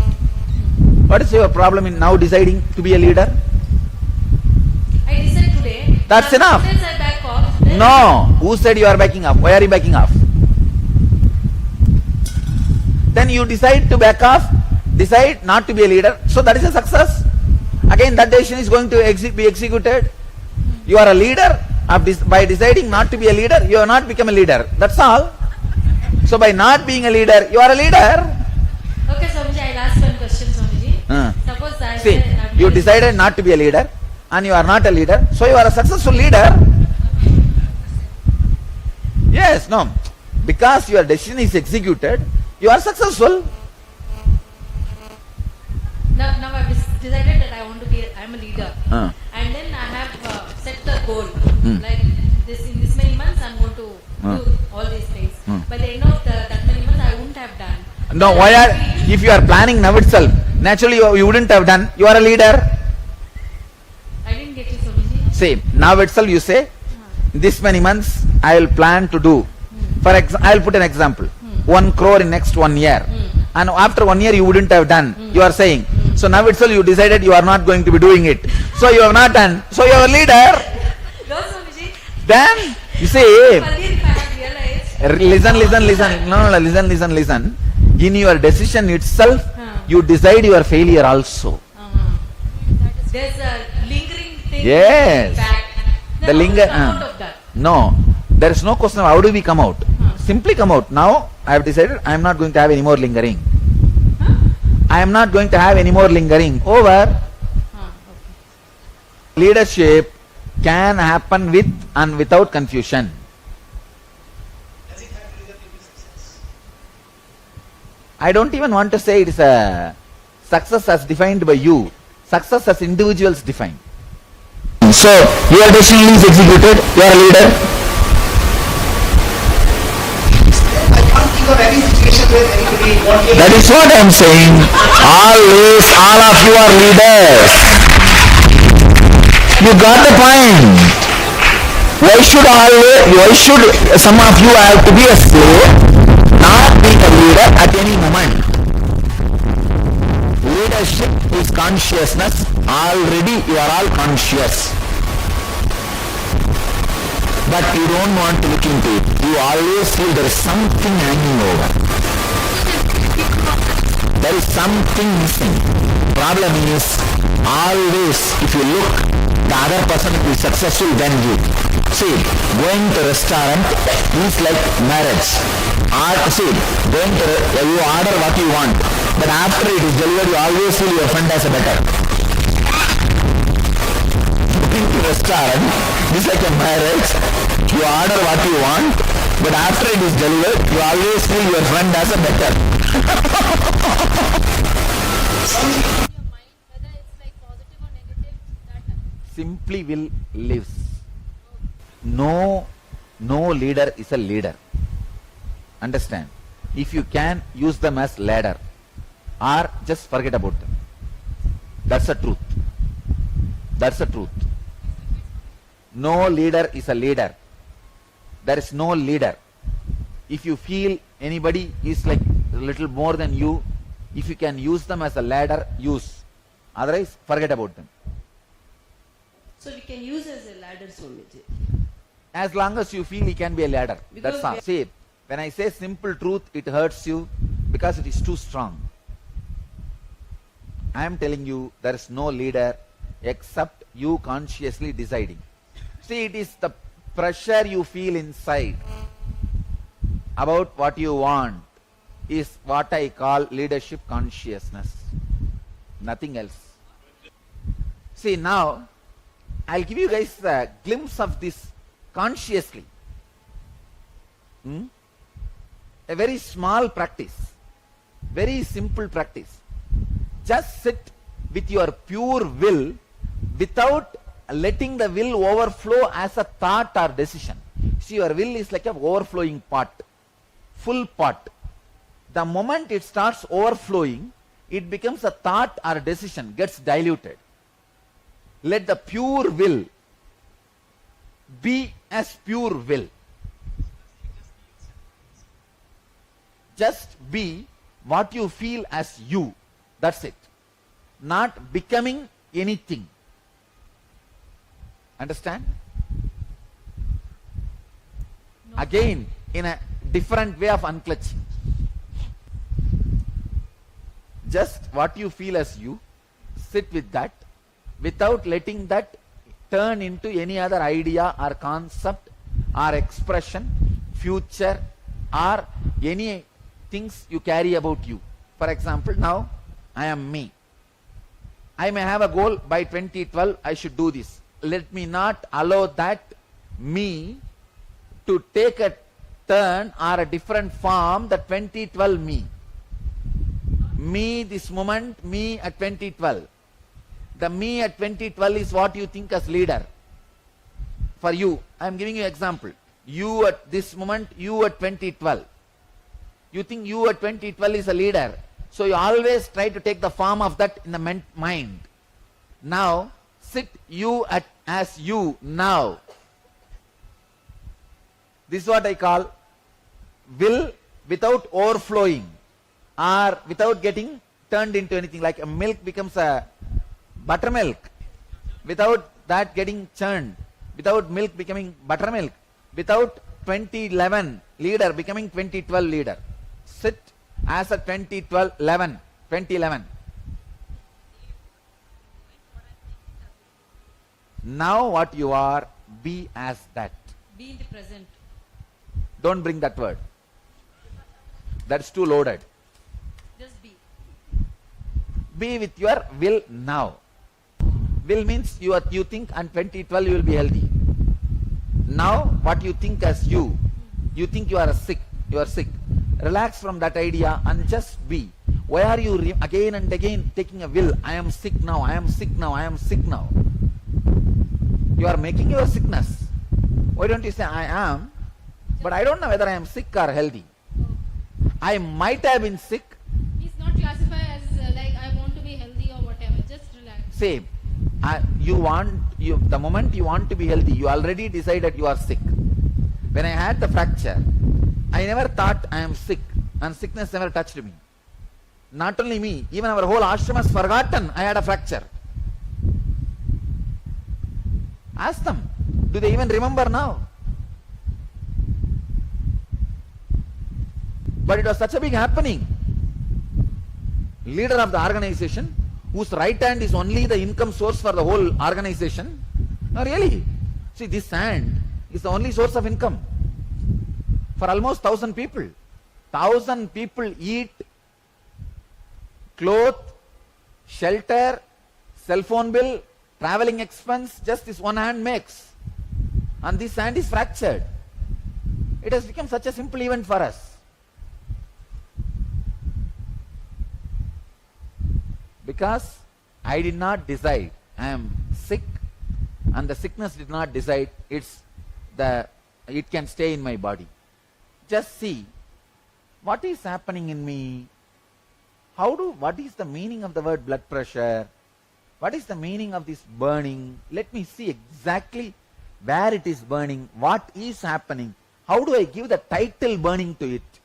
What is your problem in now deciding to be a leader? I decide today. That's enough. Sometimes I back off. No. Who said you are backing off? Why are you backing off? Then you decide to back off, decide not to be a leader. So that is a success. Again, that decision is going to be executed. You are a leader. By deciding not to be a leader, you have not become a leader. That's all. So by not being a leader, you are a leader. Okay, Swamiji, I'll ask one question, Swamiji. Suppose I See, say you decided not to be a leader and you are not a leader, so you are a successful leader. Yes, no. Because your decision is executed, you are successful. Now I've decided that I'm a leader. And then I have set the goal. Like in this many months I'm going to do all these things. By the end of that many months I wouldn't have done. No, if you are planning now itself, naturally you wouldn't have done. You are a leader. I didn't get you, Swamiji. See, now itself you say, this many months I will plan to do. I will put an example. 1 crore in next 1 year. And after 1 year you wouldn't have done. You are saying. So now itself you decided you are not going to be doing it. So you have not done. So you are a leader. No, Swamiji. Then, you see, If I have realized. listen. In your decision itself, you decide your failure also. There's a lingering thing. Yes. Back. The linger. Out of that. No, there is no question of how do we come out. Simply come out. Now, I have decided I am not going to have any more lingering. I am not going to have any more lingering. Over. Leadership can happen with and without confusion. I don't even want to say it is a success as defined by you. Success as individuals define. So, your decision is executed, you are a leader. I can't think of any situation where anybody wants to... That is what I am saying. Always, all of you are leaders. You got the point. Why should some of you have to be a slave, not be a leader at any moment? Leadership is consciousness. Already you are all conscious. But you don't want to look into it. You always feel there is something hanging over. There is something missing. Problem is, always if you look, the other person will be successful than you. See, going to restaurant is like marriage. You order what you want, but after it is delivered, you always feel your friend has a better. Going to restaurant is like a marriage. You order what you want, but after it is delivered, you always feel your friend has a better. Simply will lives. No leader is a leader. Understand? If you can, use them as ladder, or just forget about them. That's the truth. That's the truth. No leader is a leader. There is no leader. If you feel anybody is like a little more than you, if you can use them as a ladder, use. Otherwise, forget about them. So we can use as a ladder, Swamiji. As long as you feel he can be a ladder. That's all. See, when I say simple truth, it hurts you because it is too strong. I am telling you, there is no leader except you consciously deciding. See, it is the pressure you feel inside about what you want is what I call leadership consciousness. Nothing else. See, now, I'll give you guys a glimpse of this consciously. A very small practice. Very simple practice. Just sit with your pure will, without letting the will overflow as a thought or decision. See, your will is like a overflowing pot, full pot. The moment it starts overflowing, it becomes a thought or a decision, gets diluted. Let the pure will be as pure will. Just be what you feel as you. That's it. Not becoming anything. Understand? No. Again, in a different way of unclutching. Just what you feel as you, sit with that, without letting that turn into any other idea or concept or expression, future, or any things you carry about you. For example, now I am me. I may have a goal by 2012, I should do this. Let me not allow that me to take a turn or a different form, the 2012 me. Me this moment, me at 2012. The me at 2012 is what you think as leader. For you, I am giving you example. You at this moment, you at 2012. You think you at 2012 is a leader. So you always try to take the form of that in the mind. Now, sit you at as you now. This is what I call will without overflowing or without getting turned into anything. Like a milk becomes a buttermilk without that getting churned, without milk becoming buttermilk, without 2011 leader becoming 2012 leader. Sit as a 2011. Now what you are, be as that. Be in the present. Don't bring that word. That's too loaded. Just be. Be with your will now. Will means you think and 2012 you will be healthy. Now what you think as you think you are sick. Relax from that idea and just be. Why are you again and again taking a will? I am sick now, I am sick now, I am sick now. You are making your sickness. Why don't you say I am, but I don't know whether I am sick or healthy. I might have been sick. It's not classified as like I want to be healthy or whatever. Just relax. Say, the moment you want to be healthy, you already decided you are sick. When I had the fracture, I never thought I am sick, and sickness never touched me. Not only me, even our whole ashram has forgotten I had a fracture. Ask them, do they even remember now? But it was such a big happening. Leader of the organization, whose right hand is only the income source for the whole organization. No, really. See, this hand is the only source of income for almost 1,000 people. 1,000 people eat, clothe, shelter, cell phone bill, traveling expense, just this one hand makes. And this hand is fractured. It has become such a simple event for us. Because I did not decide. I am sick, and the sickness did not decide it can stay in my body. Just see what is happening in me. What is the meaning of the word blood pressure? What is the meaning of this burning? Let me see exactly where it is burning, what is happening. How do I give the title burning to it?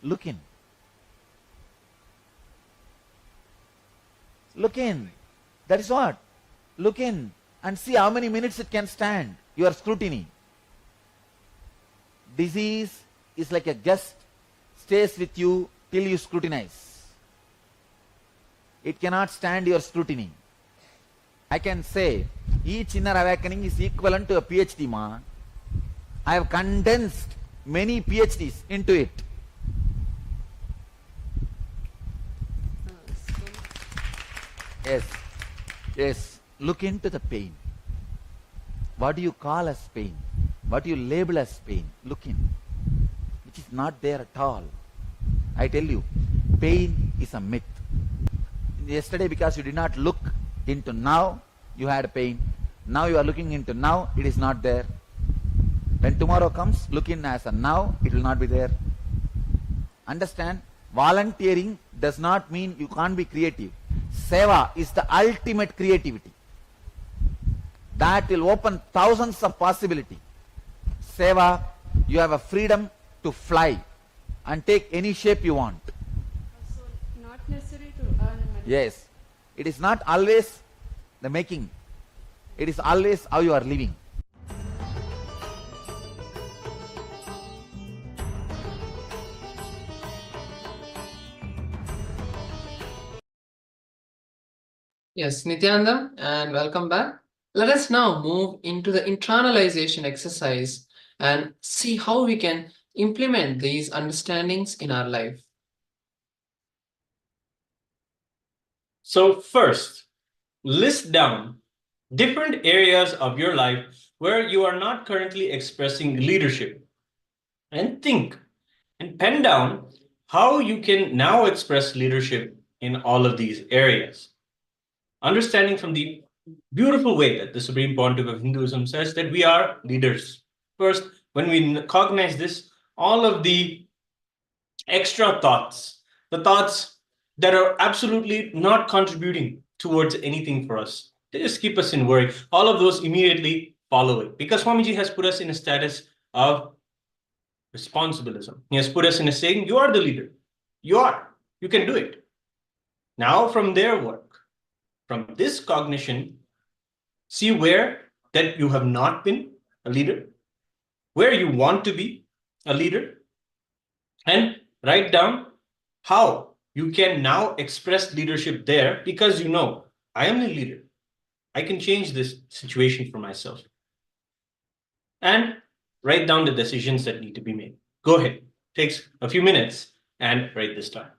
Look in. Look in. That is what. Look in and see how many minutes it can stand your scrutiny. Disease is like a guest, stays with you till you scrutinize. It cannot stand your scrutiny. I can say each inner awakening is equivalent to a PhD, ma. I have condensed many PhDs into it. Yes. Look into the pain. What do you call as pain? What do you label as pain? Look in. Which is not there at all. I tell you, pain is a myth. yesterday because you did not look into now, you had pain. Now you are looking into now, it is not there. When tomorrow comes, look in as a now, it will not be there. Understand? Volunteering does not mean you can't be creative. Seva is the ultimate creativity. That will open thousands of possibilities. Seva, you have a freedom to fly and take any shape you want. So, not necessary to earn money. Yes. It is not always the making. It is always how you are living. Yes, Nithyananda, and welcome back. Let us now move into the internalization exercise and see how we can implement these understandings in our life. So first, list down different areas of your life where you are not currently expressing leadership, and think and pen down how you can now express leadership in all of these areas. Understanding from the beautiful way that the Supreme Pontiff of Hinduism says that we are leaders. First, when we cognize this, all of the extra thoughts, the thoughts that are absolutely not contributing towards anything for us, they just keep us in worry. All of those immediately follow it, because Swamiji has put us in a status of responsibilism. He has put us in a saying, you are the leader. You are. You can do it. Now from their work, from this cognition, see where that you have not been a leader, where you want to be a leader, and write down how you can now express leadership there, because you know, I am a leader. I can change this situation for myself. And write down the decisions that need to be made. Go ahead. Takes a few minutes and write this down.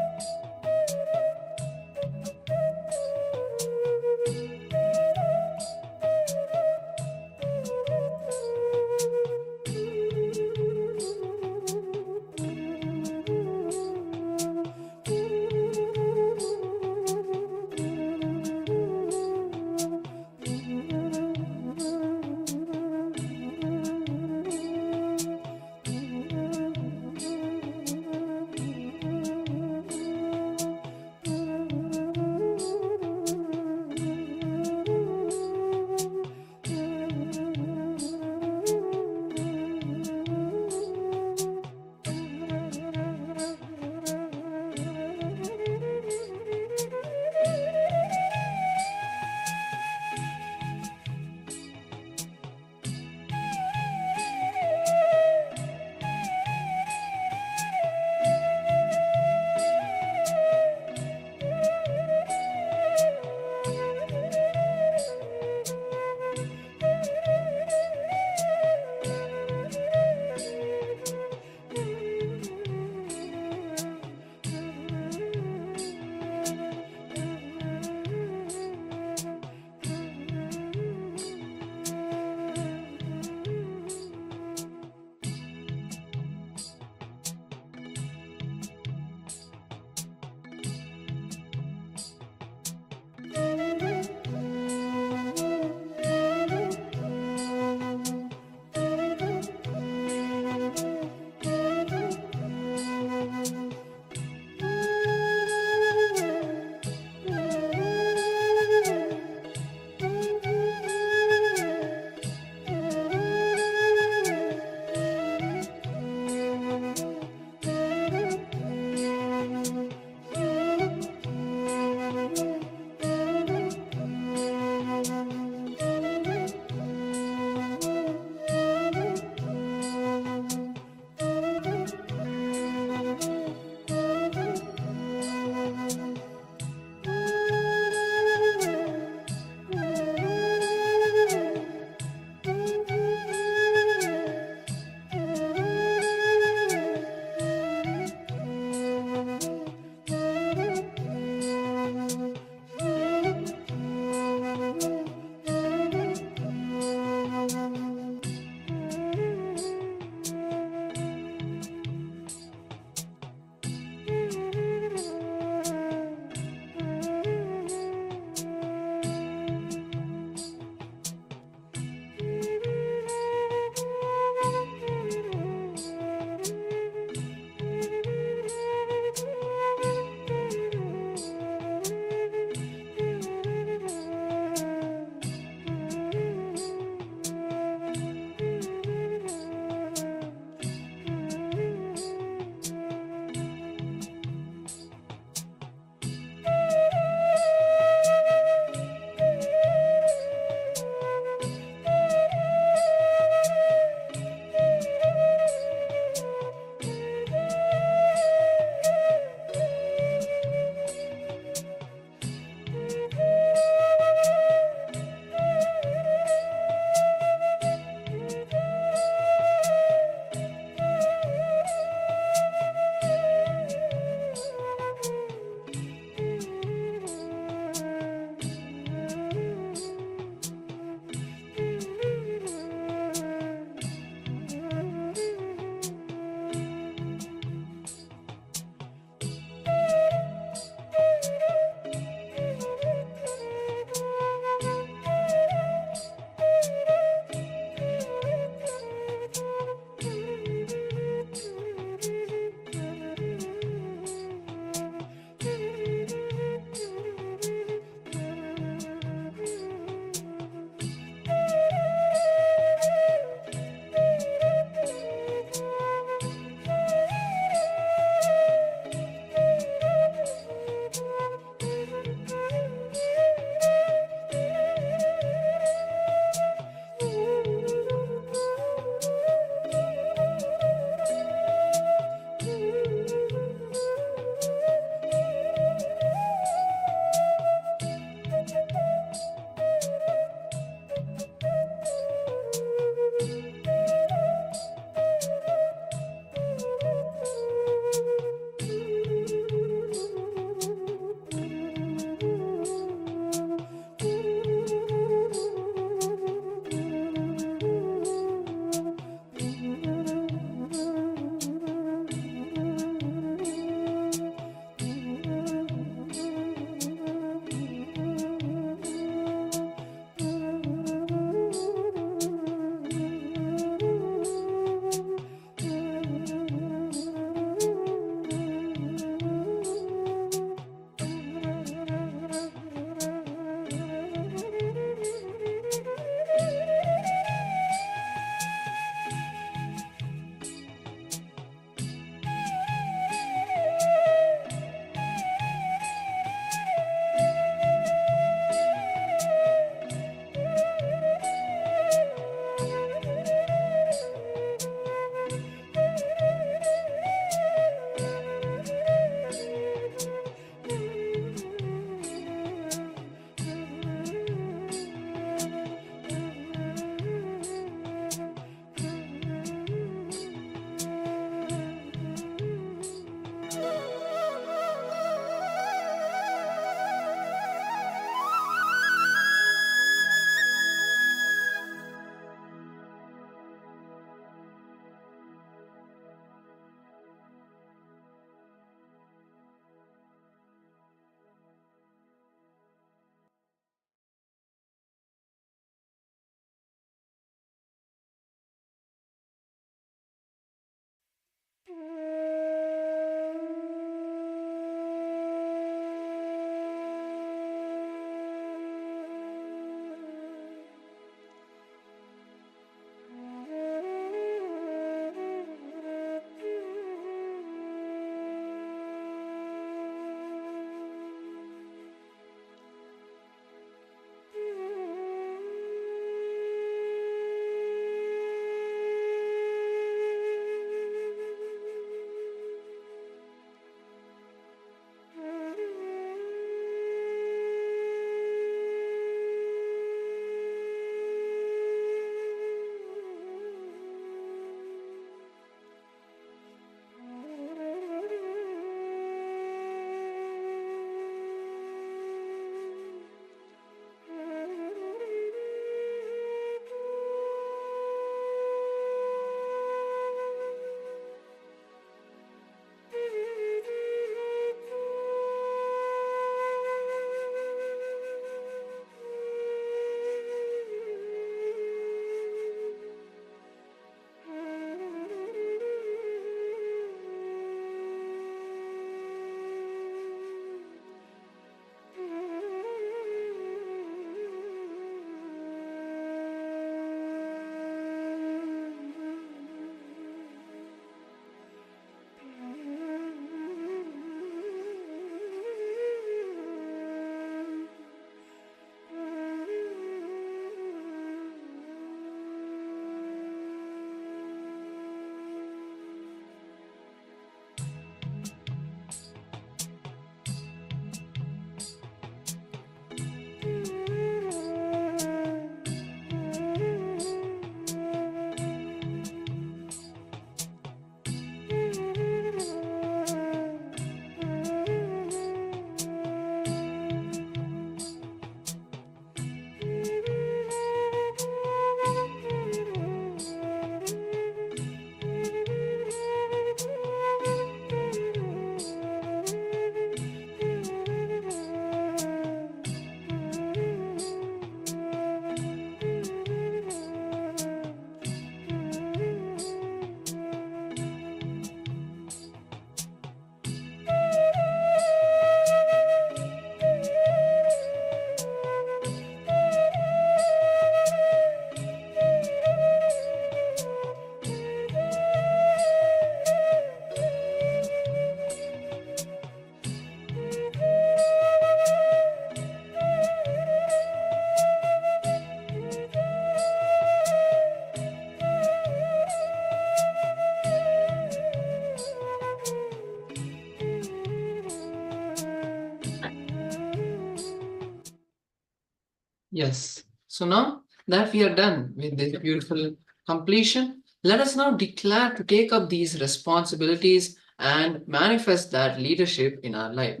Yes. So now that we are done with this beautiful completion, let us now declare to take up these responsibilities and manifest that leadership in our life.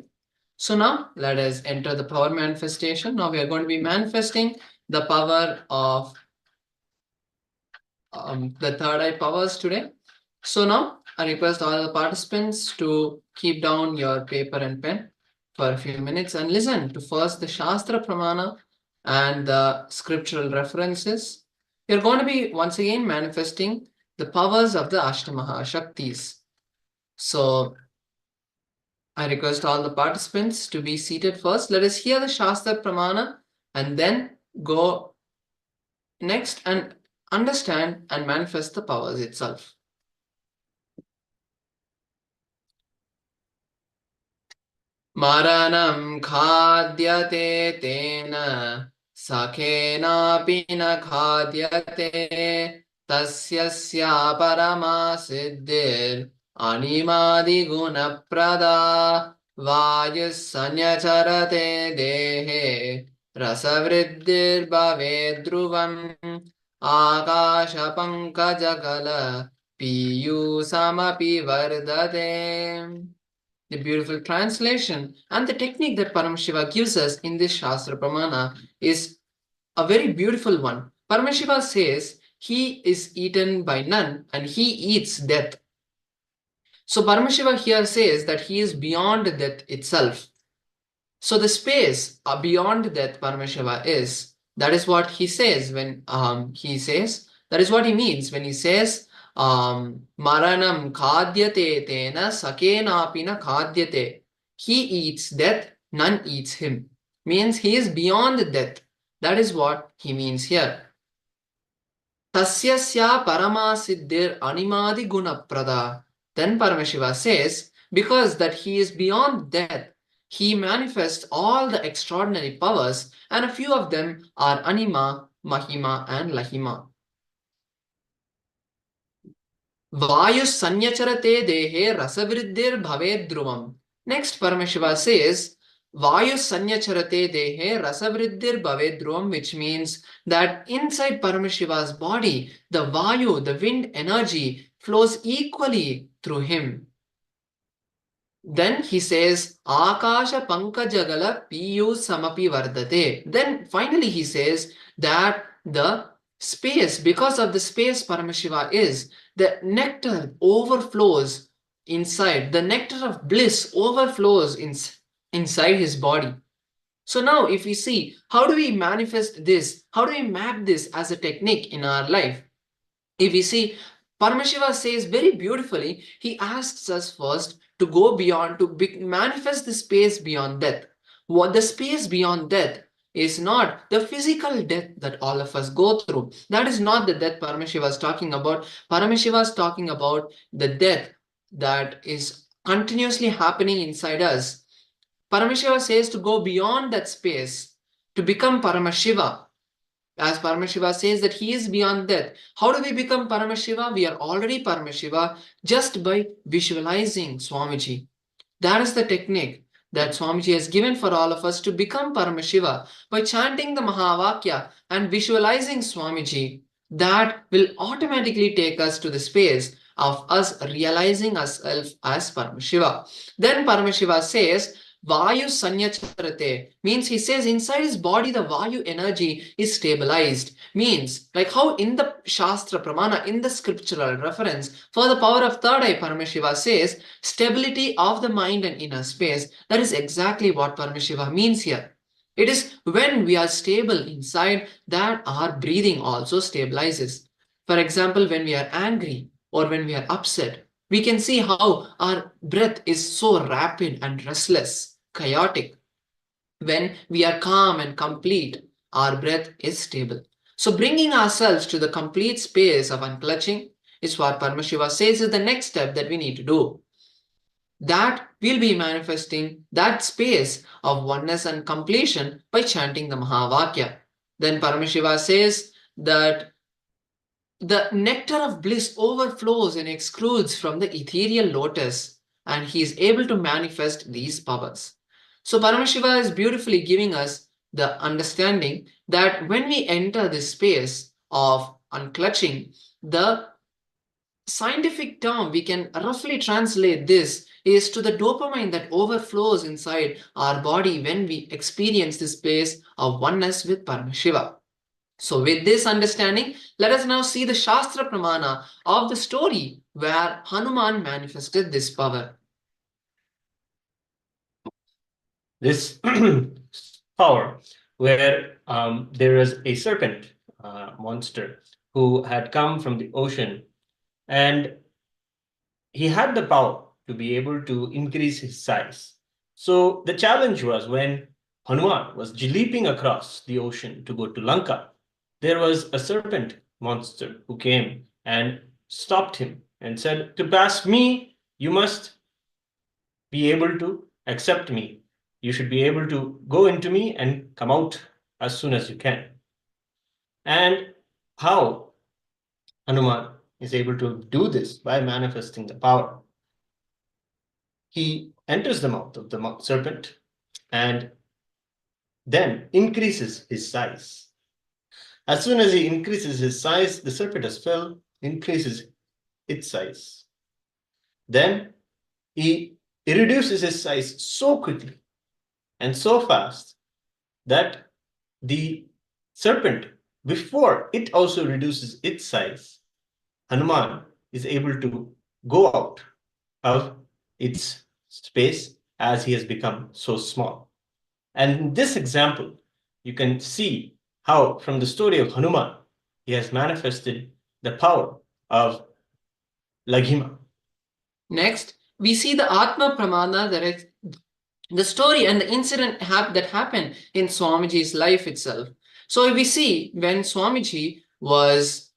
So now let us enter the power manifestation. Now we are going to be manifesting the power of the third eye powers today. So now I request all the participants to keep down your paper and pen for a few minutes and listen to first the Shastra Pramana and the scriptural references. You're going to be once again manifesting the powers of the Ashtamaha Shaktis. So I request all the participants to be seated first. Let us hear the Shastra Pramana and then go next and understand and manifest the powers itself. Maranam khadyate tena sakhenapi na khadyate tasyasya parama siddhir animadi guna prada vayus sanyacharate dehe rasavriddhir bhave dhruvam akasha pankajagala piyusamapi vardate. The beautiful translation and the technique that Paramashiva gives us in this Shastra Pramana is a very beautiful one. Paramashiva says he is eaten by none and he eats death. So Paramashiva here says that he is beyond death itself. So the space beyond death Paramashiva is, that is what he says when that is what he means when he says Maranam khadyate tena sakenapina khadyate. He eats death, none eats him. Means he is beyond death. That is what he means here. Tasyasya paramasiddhir animadi gunaprada. Then Paramashiva says, because that he is beyond death, he manifests all the extraordinary powers, and a few of them are Anima, Mahima, and Lahima. Vayus sanyacharate dehe rasavriddhir bhaved dhruvam. Next, Paramashiva says, Vayus sanyacharate dehe rasavriddhir bhaved dhruvam, which means that inside Paramashiva's body, the Vayu, the wind energy, flows equally through him. Then he says, Akasha pankajagala piyu samapi vardate. Then finally he says that the space, because of the space Paramashiva is, the nectar overflows inside. The nectar of bliss overflows inside his body. So now if we see, how do we manifest this? How do we map this as a technique in our life? If we see, Paramashiva says very beautifully, he asks us first to go beyond, to manifest the space beyond death. What the space beyond death is not the physical death that all of us go through. That is not the death Paramashiva is talking about. Paramashiva is talking about the death that is continuously happening inside us. Paramashiva says to go beyond that space, to become Paramashiva. As Paramashiva says that he is beyond death. How do we become Paramashiva? We are already Paramashiva just by visualizing Swamiji. That is the technique that Swamiji has given for all of us to become Paramashiva by chanting the Mahavakya and visualizing Swamiji. That will automatically take us to the space of us realizing ourselves as Paramashiva. Then Paramashiva says, Vayu sanyacharate, means he says inside his body the Vayu energy is stabilized. Means like how in the Shastra Pramana, in the scriptural reference for the power of third eye, Paramashiva says stability of the mind and inner space. That is exactly what Paramashiva means here. It is when we are stable inside that our breathing also stabilizes. For example, when we are angry or when we are upset, we can see how our breath is so rapid and restless, chaotic. When we are calm and complete, our breath is stable. So bringing ourselves to the complete space of unclutching is what Paramashiva says is the next step that we need to do. That will be manifesting that space of oneness and completion by chanting the Mahavakya. Then Paramashiva says that the nectar of bliss overflows and exudes from the ethereal lotus, and he is able to manifest these powers. So Paramashiva is beautifully giving us the understanding that when we enter this space of unclutching, the scientific term we can roughly translate this is to the dopamine that overflows inside our body when we experience this place of oneness with Paramashiva. So with this understanding, let us now see the Shastra Pramana of the story where Hanuman manifested this power. This power where there is a serpent monster who had come from the ocean, and he had the power to be able to increase his size. So the challenge was when Hanuman was leaping across the ocean to go to Lanka, there was a serpent monster who came and stopped him and said, to pass me, you must be able to accept me. You should be able to go into me and come out as soon as you can. And how Hanuman is able to do this by manifesting the power. He enters the mouth of the serpent and then increases his size. As soon as he increases his size, the serpent as well increases its size. Then he reduces his size so quickly and so fast that the serpent, before it also reduces its size, Hanuman is able to go out of its space as he has become so small. And in this example, you can see how from the story of Hanuman, he has manifested the power of Laghima. Next, we see the Atma Pramana, that is the story and the incident that happened in Swamiji's life itself. So we see when Swamiji was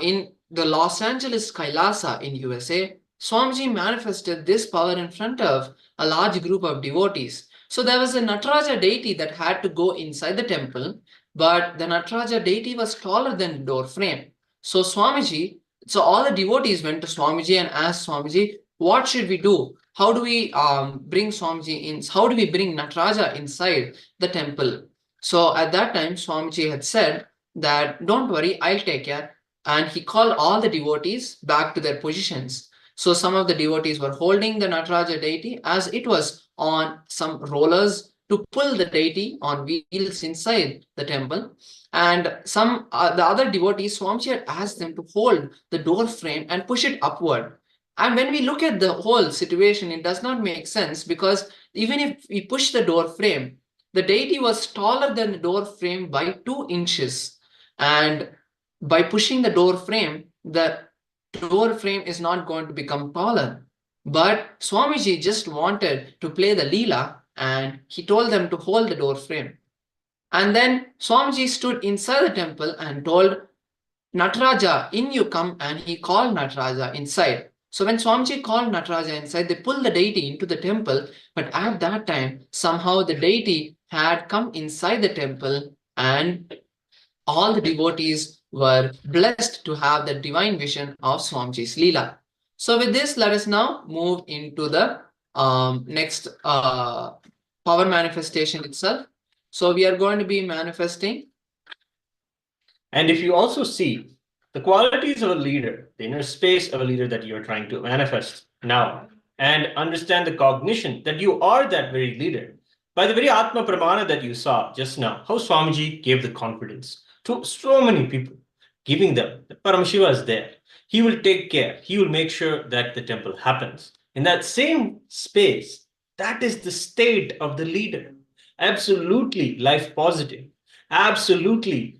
in the Los Angeles KAILASA in USA, Swamiji manifested this power in front of a large group of devotees. So there was a Nataraja deity that had to go inside the temple, but the Nataraja deity was taller than the door frame. So all the devotees went to Swamiji and asked Swamiji, what should we do? How do we bring Swamiji in? How do we bring Nataraja inside the temple? So at that time, Swamiji had said that, don't worry, I'll take care. And he called all the devotees back to their positions. So some of the devotees were holding the Nataraja deity as it was on some rollers to pull the deity on wheels inside the temple. And the other devotees, Swamiji had asked them to hold the door frame and push it upward. And when we look at the whole situation, it does not make sense, because even if we push the door frame, the deity was taller than the door frame by 2 inches. And by pushing the door frame, the door frame is not going to become taller. But Swamiji just wanted to play the Leela, and he told them to hold the door frame. And then Swamiji stood inside the temple and told Nataraja, in you come, and he called Nataraja inside. So when Swamiji called Nataraja inside, they pulled the deity into the temple, but at that time, somehow the deity had come inside the temple, and all the devotees were blessed to have the divine vision of Swamiji's Leela. So with this, let us now move into the next power manifestation itself. So we are going to be manifesting. And if you also see the qualities of a leader, the inner space of a leader that you're trying to manifest now, and understand the cognition that you are that very leader, by the very Atma Pramana that you saw just now, how Swamiji gave the confidence to so many people, giving them that Paramashiva is there. He will take care. He will make sure that the temple happens. In that same space, that is the state of the leader. Absolutely life positive. Absolutely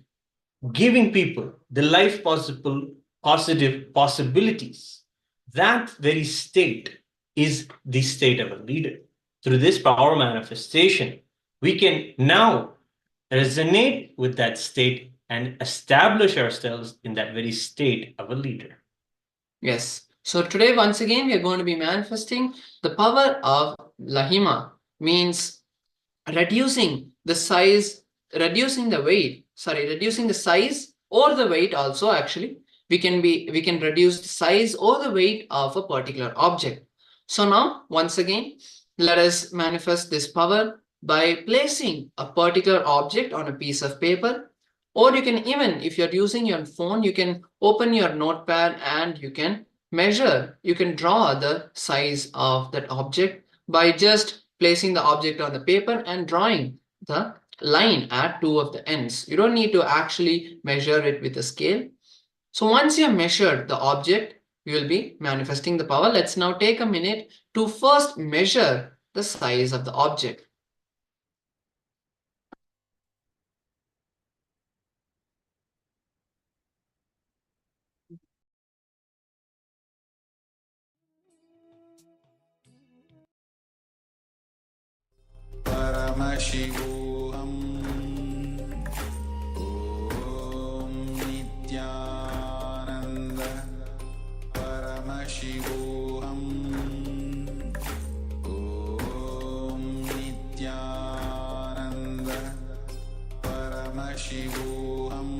giving people the life positive possibilities. That very state is the state of a leader. Through this power manifestation, we can now resonate with that state and establish ourselves in that very state of a leader. Yes. So today, once again, we are going to be manifesting the power of Laghima, means reducing the size, reducing the size or the weight also. Actually, we can reduce the size or the weight of a particular object. So now, once again, let us manifest this power by placing a particular object on a piece of paper, or you can even, if you're using your phone, you can open your notepad and you can measure, you can draw the size of that object by just placing the object on the paper and drawing the line at two of the ends. You don't need to actually measure it with a scale. So once you have measured the object, you will be manifesting the power. Let's now take a minute to first measure the size of the object. Paramashivoham Om Nithyananda Paramashivoham Om Nithyananda Paramashivoham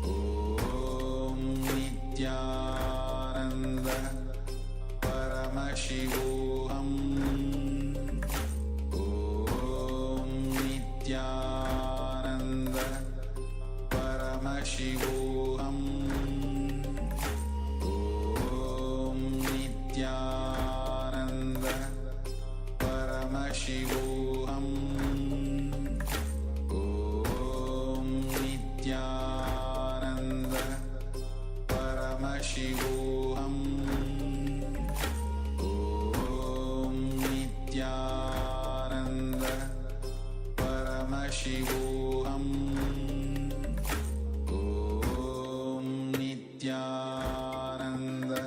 Om Nithyananda Paramashivoham Nithyananda Paramashivoham Om Nithyananda Paramashivoham Om Nithyananda Paramashivoham Om Nithyananda Paramashivoham Om Nithyananda Paramashivoham Om Nithyananda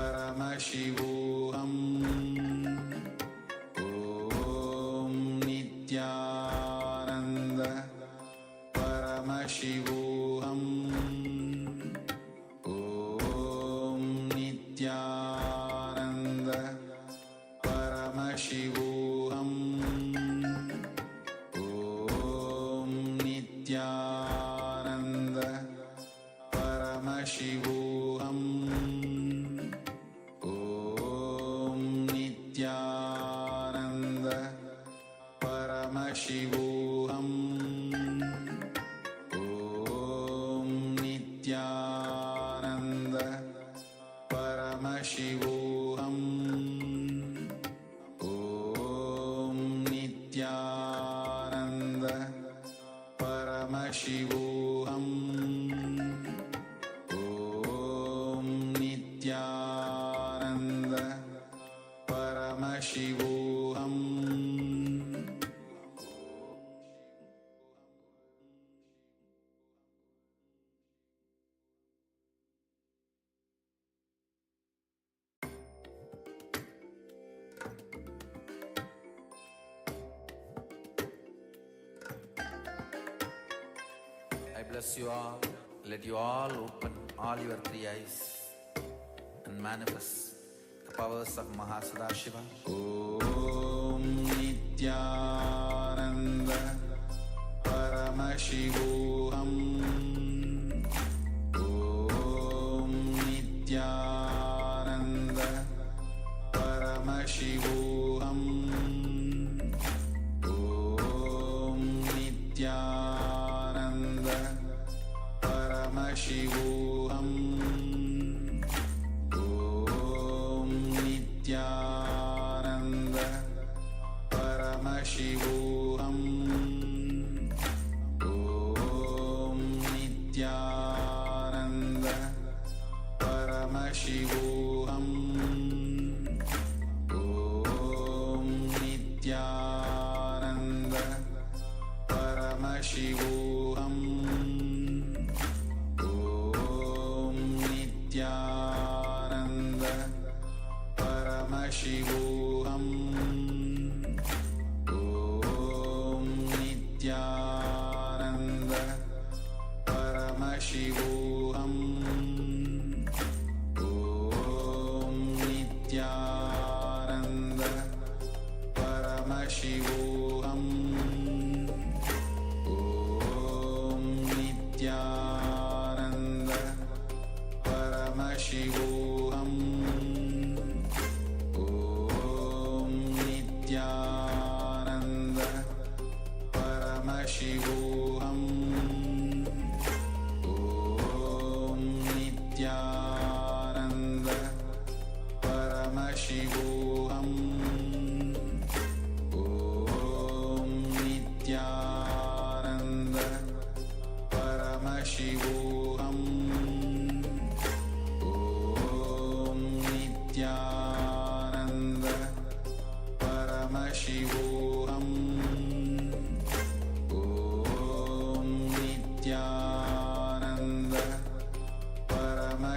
Paramashivoham Om Nithyananda Paramashivoham Om Nithyananda Paramashivoham Om Nithyananda Paramashivoham Om Nithyananda Paramashivoham Om Nithyananda Paramashivoham Om Nithyananda Paramashivoham I bless you all. Let you all open all your three eyes and manifest the powers of Mahasadashiva. Om Nithyananda Paramashivoham Om Nithyananda Paramashivoham Om Nithyananda Paramashivoham Om Nithyananda Paramashivoham Om Nithyananda Paramashivoham Om Nithyananda Paramashivoham Om Nithyananda Paramashivoham Om Nithyananda Paramashivoham Om Nithyananda Paramashivoham Om Nithyananda Paramashivoham Om Nithyananda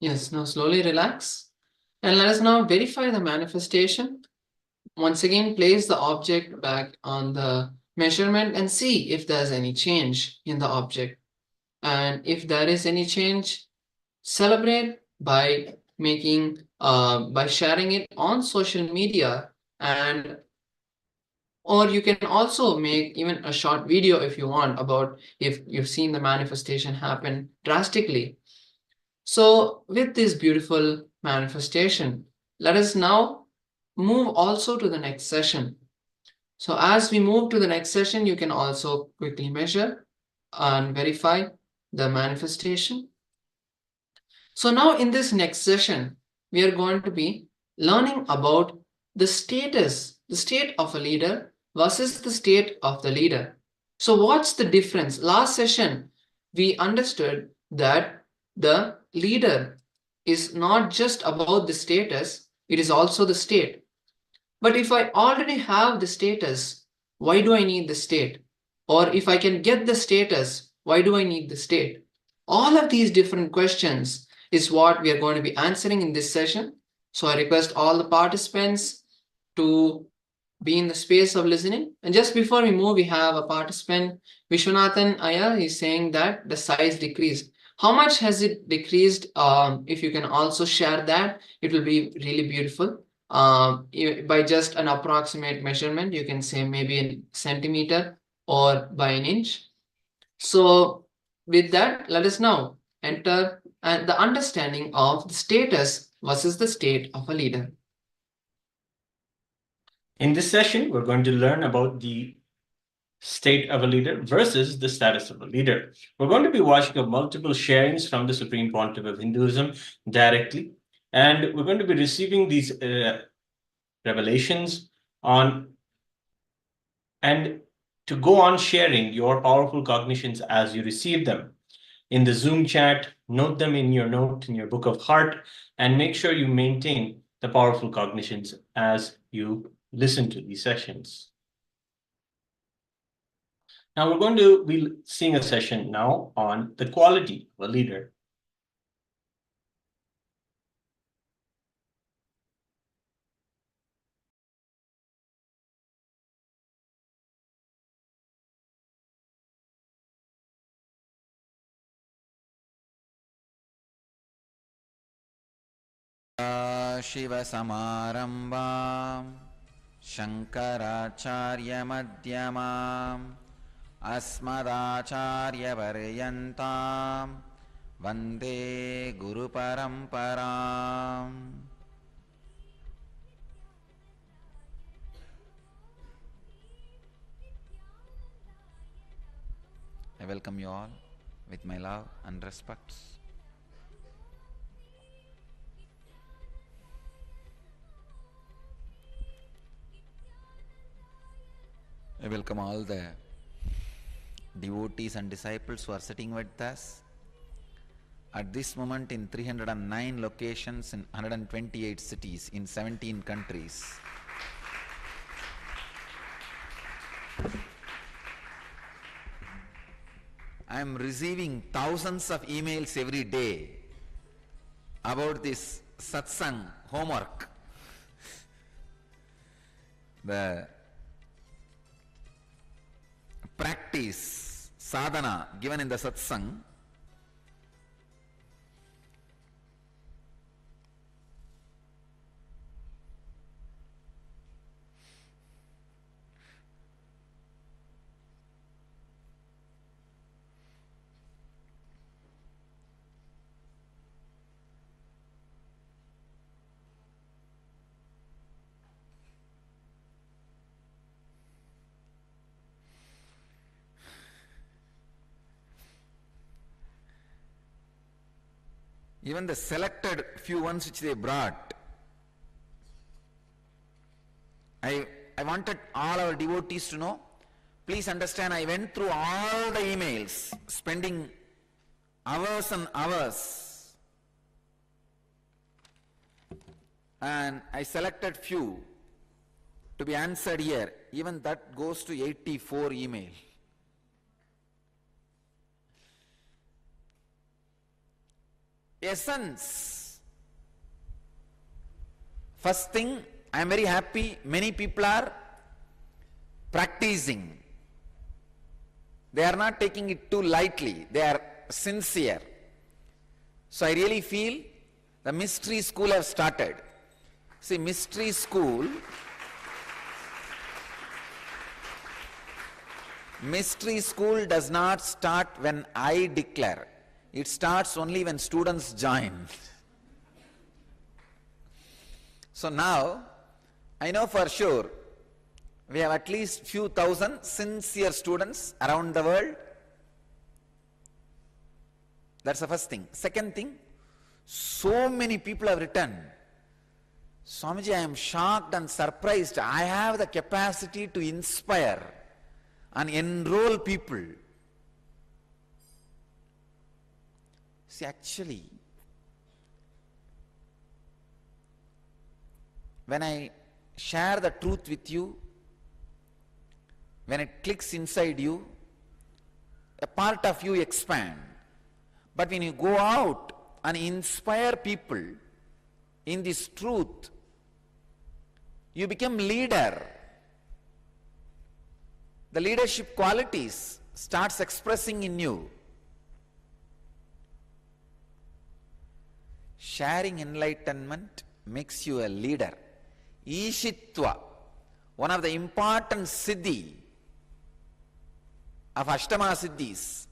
Yes, now slowly relax. And let us now verify the manifestation. Once again, place the object back on the measurement and see if there's any change in the object. And if there is any change, celebrate by by sharing it on social media, and or you can also make even a short video if you want about if you've seen the manifestation happen drastically. So with this beautiful manifestation, let us now move also to the next session. So as we move to the next session, you can also quickly measure and verify the manifestation. So now in this next session, we are going to be learning about the state of a leader versus the state of the leader. So what's the difference? Last session, we understood that the leader is not just about the status, it is also the state. But if I already have the status, why do I need the state? Or if I can get the status, why do I need the state? All of these different questions is what we are going to be answering in this session. So I request all the participants to be in the space of listening. And just before we move, we have a participant, Vishwanathan Iyer, is saying that the size decreased. How much has it decreased? If you can also share that, it will be really beautiful. By just an approximate measurement, you can say maybe a centimeter or by an inch. So with that, let us now enter the understanding of the status versus the state of a leader. In this session, we're going to learn about the state of a leader versus the status of a leader. We're going to be watching multiple sharings from the Supreme Pontiff of Hinduism directly, and we're going to be receiving these revelations and to go on sharing your powerful cognitions as you receive them. In the Zoom chat, note them in your book of heart, and make sure you maintain the powerful cognitions as you listen to these sessions. Now we're going to be seeing a session now on the quality of a leader. शिवसमारम्भां शङ्कराचार्यमध्यमाम् अस्मदाचार्यपर्यन्तां वन्दे गुरुपरम्पराम्. I welcome you all with my love and respect. I welcome all the devotees and disciples who are sitting with us at this moment in 309 locations in 128 cities in 17 countries. I am receiving thousands of emails every day about this satsang homework. The practice, sadhana given in the satsang, even the selected few ones which they brought, I wanted all our devotees to know. Please understand, I went through all the emails, spending hours and hours, and I selected few to be answered here. Even that goes to 84 email. essence. First thing, I am very happy many people are practicing. They are not taking it too lightly. They are sincere. So I really feel the mystery school have started. See, mystery school does not start when I declare. It starts only when students join. So now, I know for sure, we have at least few thousand sincere students around the world. That's the first thing. Second thing, so many people have written, Swamiji, I am shocked and surprised. I have the capacity to inspire and enroll people. See, actually, when I share the truth with you, when it clicks inside you, a part of you expand. But when you go out and inspire people in this truth, you become leader. The leadership qualities starts expressing in you. Sharing enlightenment makes you a leader. Ishitva, one of the important siddhi of Ashtama Siddhis,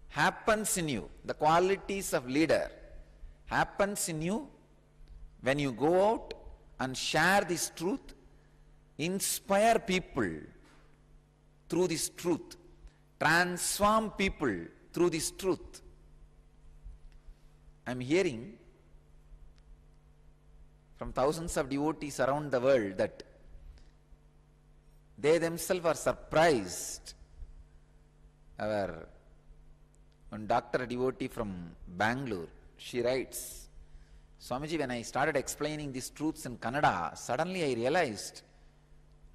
happens in you. The qualities of leader happens in you when you go out and share this truth, inspire people through this truth, transform people through this truth. I am hearing from thousands of devotees around the world that they themselves are surprised. One doctor devotee from Bangalore, she writes, Swamiji, when I started explaining these truths in Kannada, suddenly I realized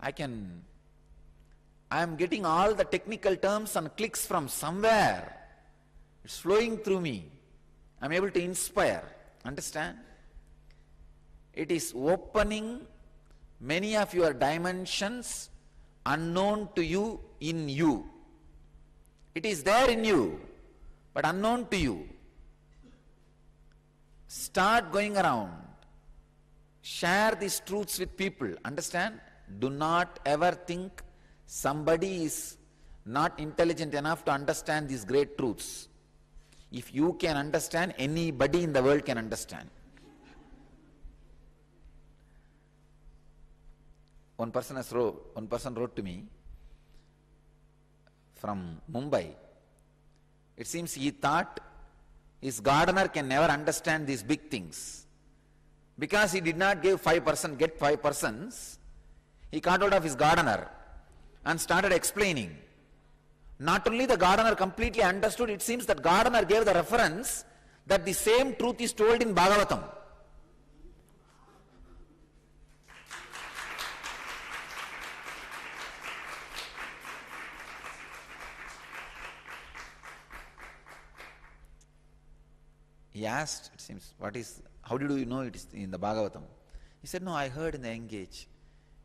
I am getting all the technical terms and clicks from somewhere. It's flowing through me. I'm able to inspire. Understand? It is opening many of your dimensions unknown to you in you. It is there in you, but unknown to you. Start going around. Share these truths with people. Understand? Do not ever think somebody is not intelligent enough to understand these great truths. If you can understand, anybody in the world can understand. One person wrote to me from Mumbai. It seems he thought his gardener can never understand these big things. Because he did not get 5 persons, he caught hold of his gardener and started explaining. Not only the gardener completely understood, it seems that gardener gave the reference that the same truth is told in Bhagavatam. He asked, it seems, how did you know it is in the Bhagavatam? He said, no, I heard in the Engage.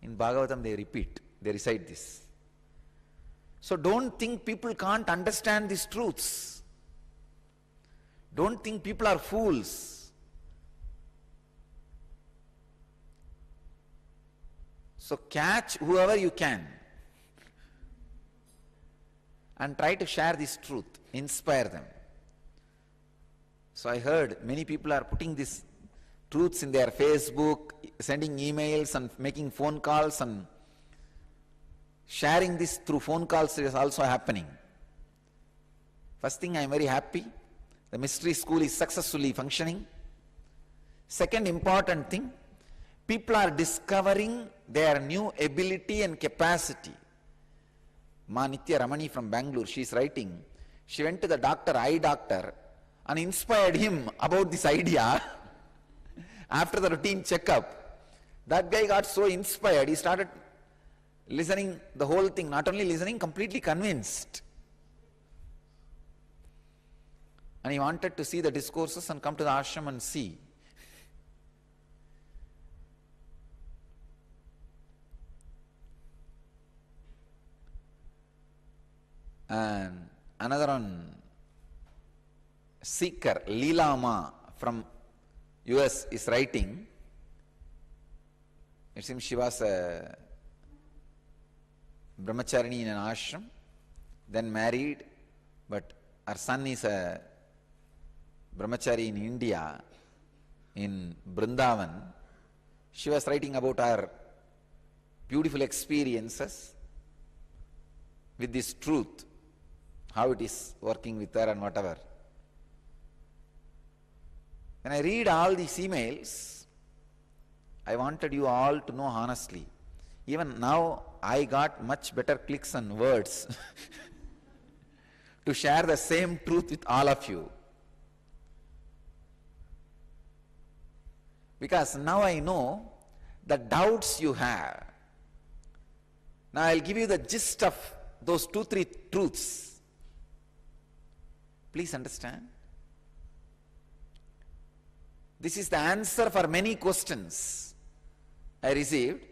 In Bhagavatam they recite this. So don't think people can't understand these truths. Don't think people are fools. So catch whoever you can and try to share this truth, inspire them. So I heard many people are putting these truths in their Facebook, sending emails and making phone calls, and sharing this through phone calls is also happening. First thing, I am very happy. The mystery school is successfully functioning. Second important thing, people are discovering their new ability and capacity. Ma Nithya Ramani from Bangalore, she is writing, she went to the eye doctor, and inspired him about this idea. After the routine checkup, that guy got so inspired, he started listening the whole thing, not only listening, completely convinced. and he wanted to see the discourses and come to the ashram and see. And another one, seeker, Leelama from US is writing, it seems she was a brahmacharini in an ashram, then married, but her son is a brahmachari in India, in Brindavan. She was writing about her beautiful experiences with this truth, how it is working with her and whatever. When I read all these emails, I wanted you all to know honestly. Even now, I got much better clicks and words to share the same truth with all of you. Because now I know the doubts you have. Now I'll give you the gist of those 2-3 truths. Please understand. This is the answer for many questions I received.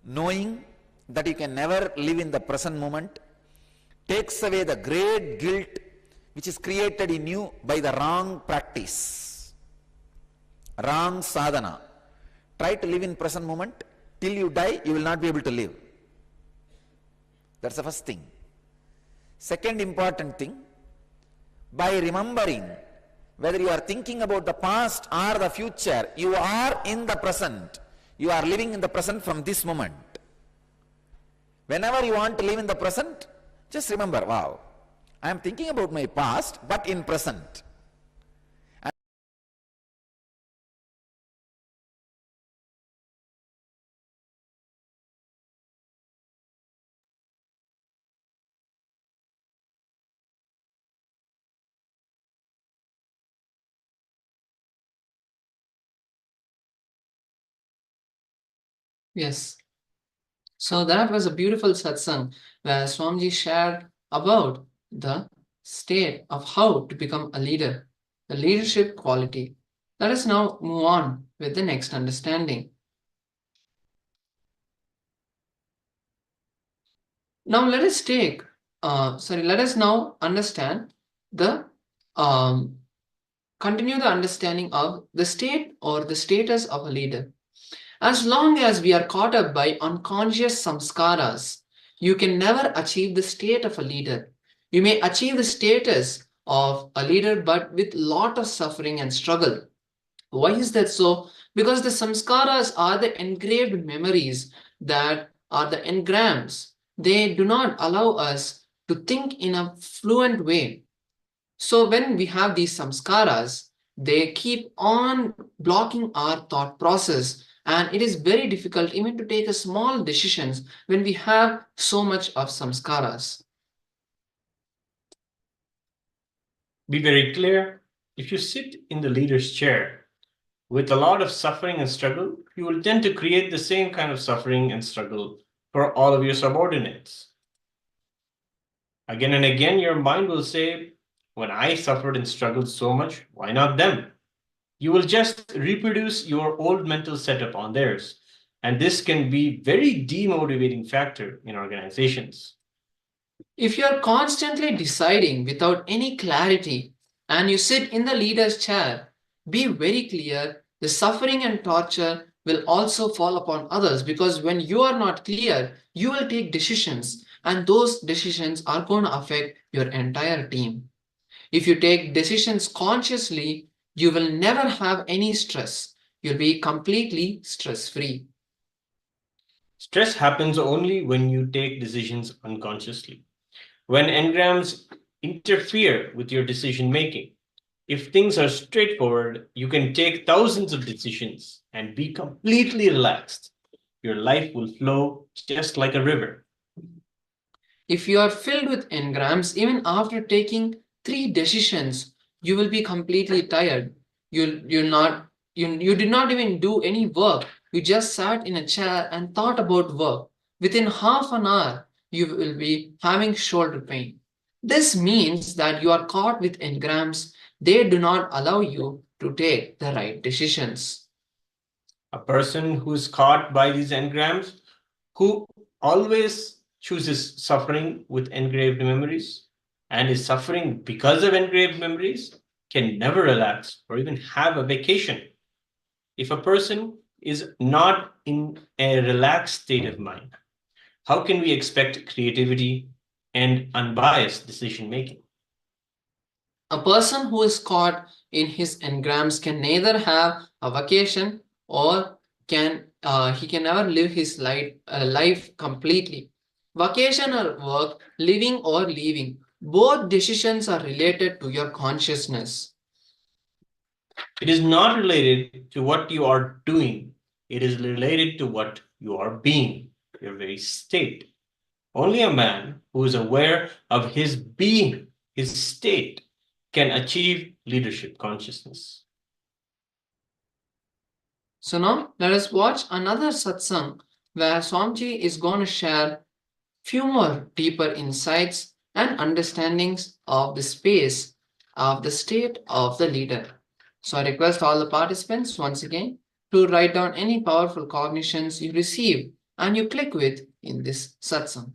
Knowing that you can never live in the present moment takes away the great guilt which is created in you by the wrong practice, wrong sadhana. Try to live in present moment. Till you die, you will not be able to live. That's the first thing. Second important thing, by remembering whether you are thinking about the past or the future, you are in the present. You are living in the present from this moment. Whenever you want to live in the present, just remember, wow, I am thinking about my past, but in present. Yes. So that was a beautiful satsang where Swamiji shared about the state of how to become a leader, the leadership quality. Let us now move on with the next understanding. Now let us let us now understand the continue the understanding of the state or the status of a leader. As long as we are caught up by unconscious samskaras, you can never achieve the state of a leader. You may achieve the status of a leader, but with lot of suffering and struggle. Why is that so? Because the samskaras are the engraved memories that are the engrams. They do not allow us to think in a fluent way. So when we have these samskaras, they keep on blocking our thought process, and it is very difficult even to take a small decisions when we have so much of samskaras. Be very clear. If you sit in the leader's chair with a lot of suffering and struggle, you will tend to create the same kind of suffering and struggle for all of your subordinates. Again and again, your mind will say, when I suffered and struggled so much, why not them? You will just reproduce your old mental setup on theirs. And this can be very demotivating factor in organizations. If you are constantly deciding without any clarity and you sit in the leader's chair, be very clear, the suffering and torture will also fall upon others, because when you are not clear, you will take decisions, and those decisions are going to affect your entire team. If you take decisions consciously, you will never have any stress. You'll be completely stress-free. Stress happens only when you take decisions unconsciously. When engrams interfere with your decision making. If things are straightforward, you can take thousands of decisions and be completely relaxed. Your life will flow just like a river. If you are filled with engrams, even after taking 3 decisions, you will be completely tired. You did not even do any work. You just sat in a chair and thought about work. within half an hour, you will be having shoulder pain. This means that you are caught with engrams. They do not allow you to take the right decisions. A person who is caught by these engrams, who always chooses suffering with engraved memories and is suffering because of engraved memories, can never relax or even have a vacation. If a person is not in a relaxed state of mind, how can we expect creativity and unbiased decision making? A person who is caught in his engrams can neither have a vacation or he can never live his life completely. Vacation or work, living or leaving, both decisions are related to your consciousness. It is not related to what you are doing. It is related to what you are being, your very state. Only a man who is aware of his being, his state, can achieve leadership consciousness. So now let us watch another satsang where Swamiji is going to share few more deeper insights and understandings of the space of the state of the leader. So I request all the participants once again to write down any powerful cognitions you receive and you click with in this satsang.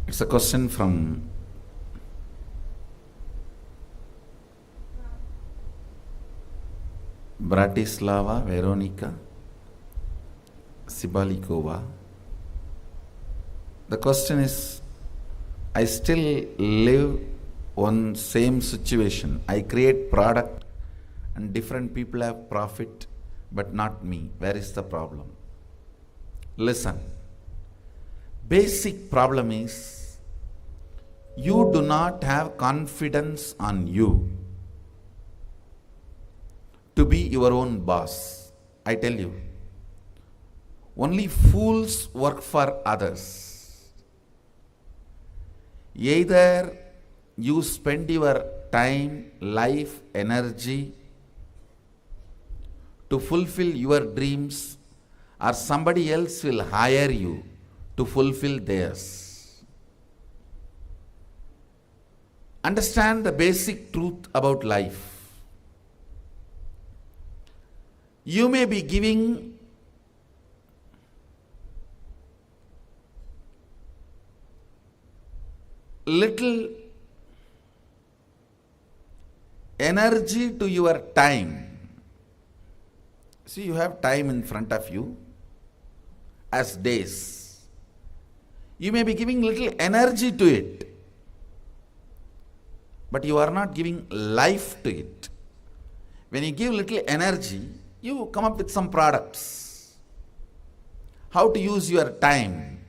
It's a question from Bratislava, Veronica Sibalikova. The question is, I still live on same situation. I create product and different people have profit, but not me. Where is the problem? Listen. Basic problem is you do not have confidence on you to be your own boss. I tell you, only fools work for others. Either you spend your time, life, energy to fulfill your dreams, or somebody else will hire you to fulfill theirs. Understand the basic truth about life. You may be giving little energy to your time. See, you have time in front of you as days. You may be giving little energy to it, but you are not giving life to it. When you give little energy, you come up with some products. How to use your time.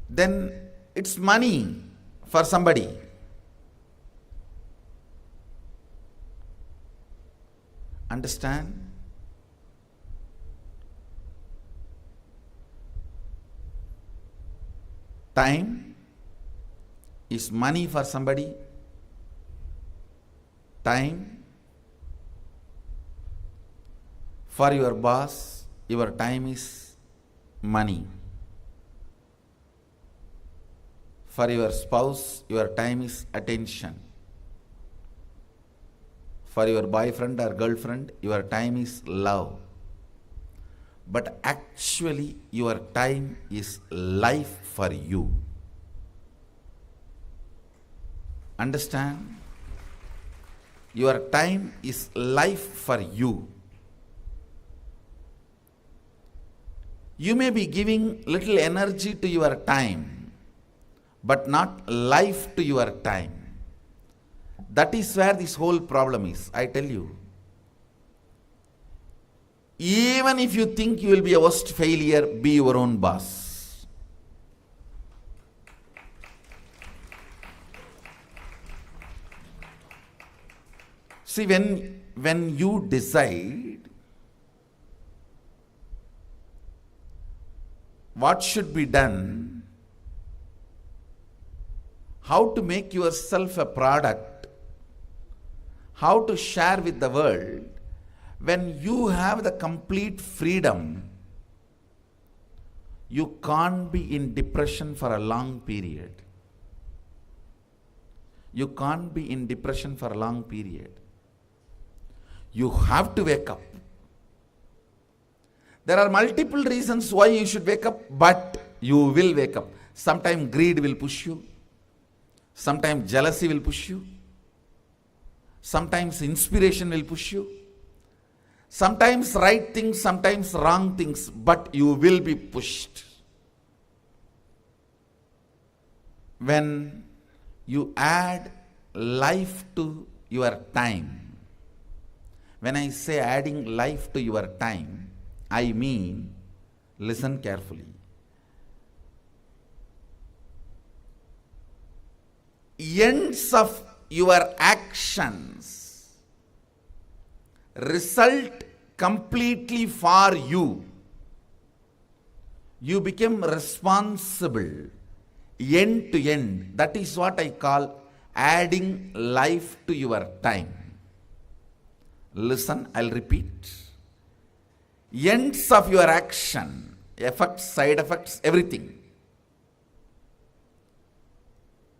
Then it's money for somebody. Understand? Time is money for somebody. Time for your boss, your time is money. For your spouse, your time is attention. For your boyfriend or girlfriend, your time is love. But actually, your time is life for you. Understand? Your time is life for you. You may be giving little energy to your time, but not life to your time. That is where this whole problem is, I tell you. Even if you think you will be a worst failure, be your own boss. See, when you decide what should be done, how to make yourself a product, how to share with the world, when you have the complete freedom, you can't be in depression for a long period. You can't be in depression for a long period. You have to wake up. There are multiple reasons why you should wake up, but you will wake up. Sometimes greed will push you. Sometimes jealousy will push you. Sometimes inspiration will push you. Sometimes right things, sometimes wrong things, but you will be pushed. When you add life to your time, when I say adding life to your time, I mean, listen carefully. Ends of your actions result completely for you. You become responsible end to end. That is what I call adding life to your time. Listen, I'll repeat. Ends of your action, effects, side effects, everything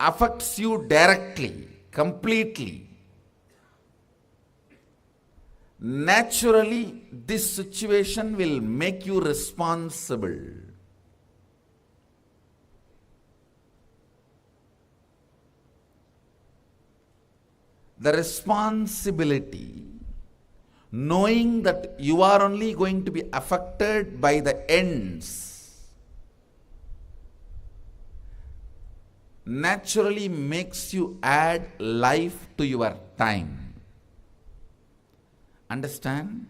affects you directly, completely. Naturally, this situation will make you responsible. The responsibility, knowing that you are only going to be affected by the ends, naturally makes you add life to your time. Understand?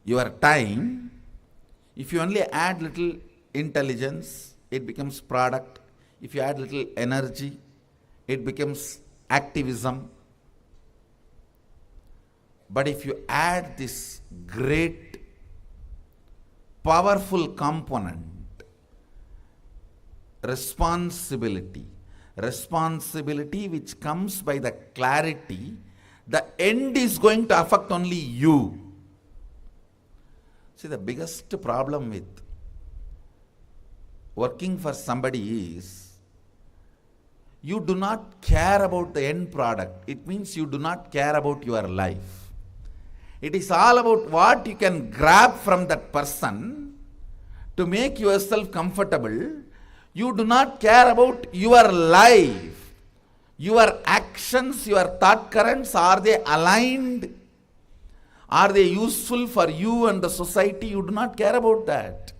Your time, if you only add little intelligence, it becomes product. If you add little energy, it becomes activism. But if you add this great, powerful component, responsibility which comes by the clarity, the end is going to affect only you. See, the biggest problem with working for somebody is, you do not care about the end product. It means you do not care about your life. It is all about what you can grab from that person to make yourself comfortable. You do not care about your life. Your actions, your thought currents, are they aligned? Are they useful for you and the society? You do not care about that.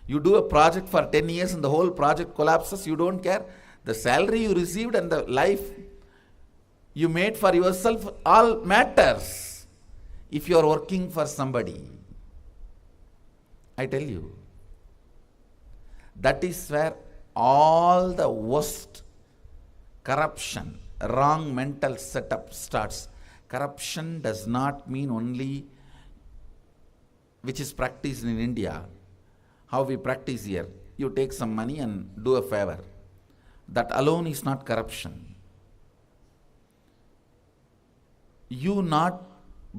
You do a project for 10 years and the whole project collapses, you don't care. The salary you received and the life you made for yourself all matters if you are working for somebody. I tell you, that is where all the worst corruption, wrong mental setup starts. Corruption does not mean only, which is practiced in India, how we practice here. You take some money and do a favor. That alone is not corruption. You not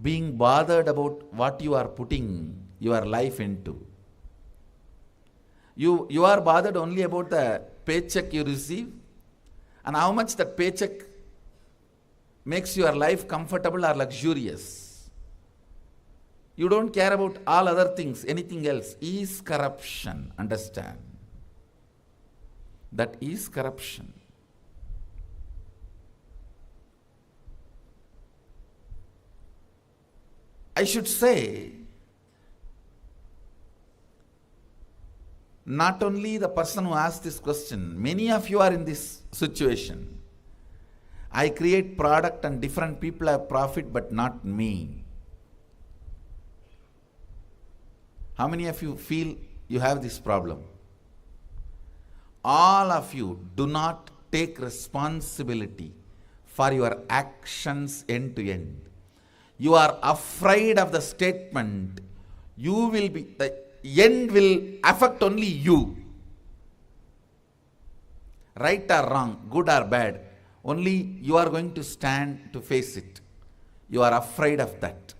being bothered about what you are putting your life into. You are bothered only about the paycheck you receive and how much that paycheck makes your life comfortable or luxurious. You don't care about all other things, anything else is corruption. Understand? That is corruption. I should say, not only the person who asked this question, many of you are in this situation. I create product and different people have profit, but not me. How many of you feel you have this problem? All of you do not take responsibility for your actions end to end. You are afraid of the statement, the end will affect only you. Right or wrong, good or bad, Only you are going to stand to face it. You are afraid of that.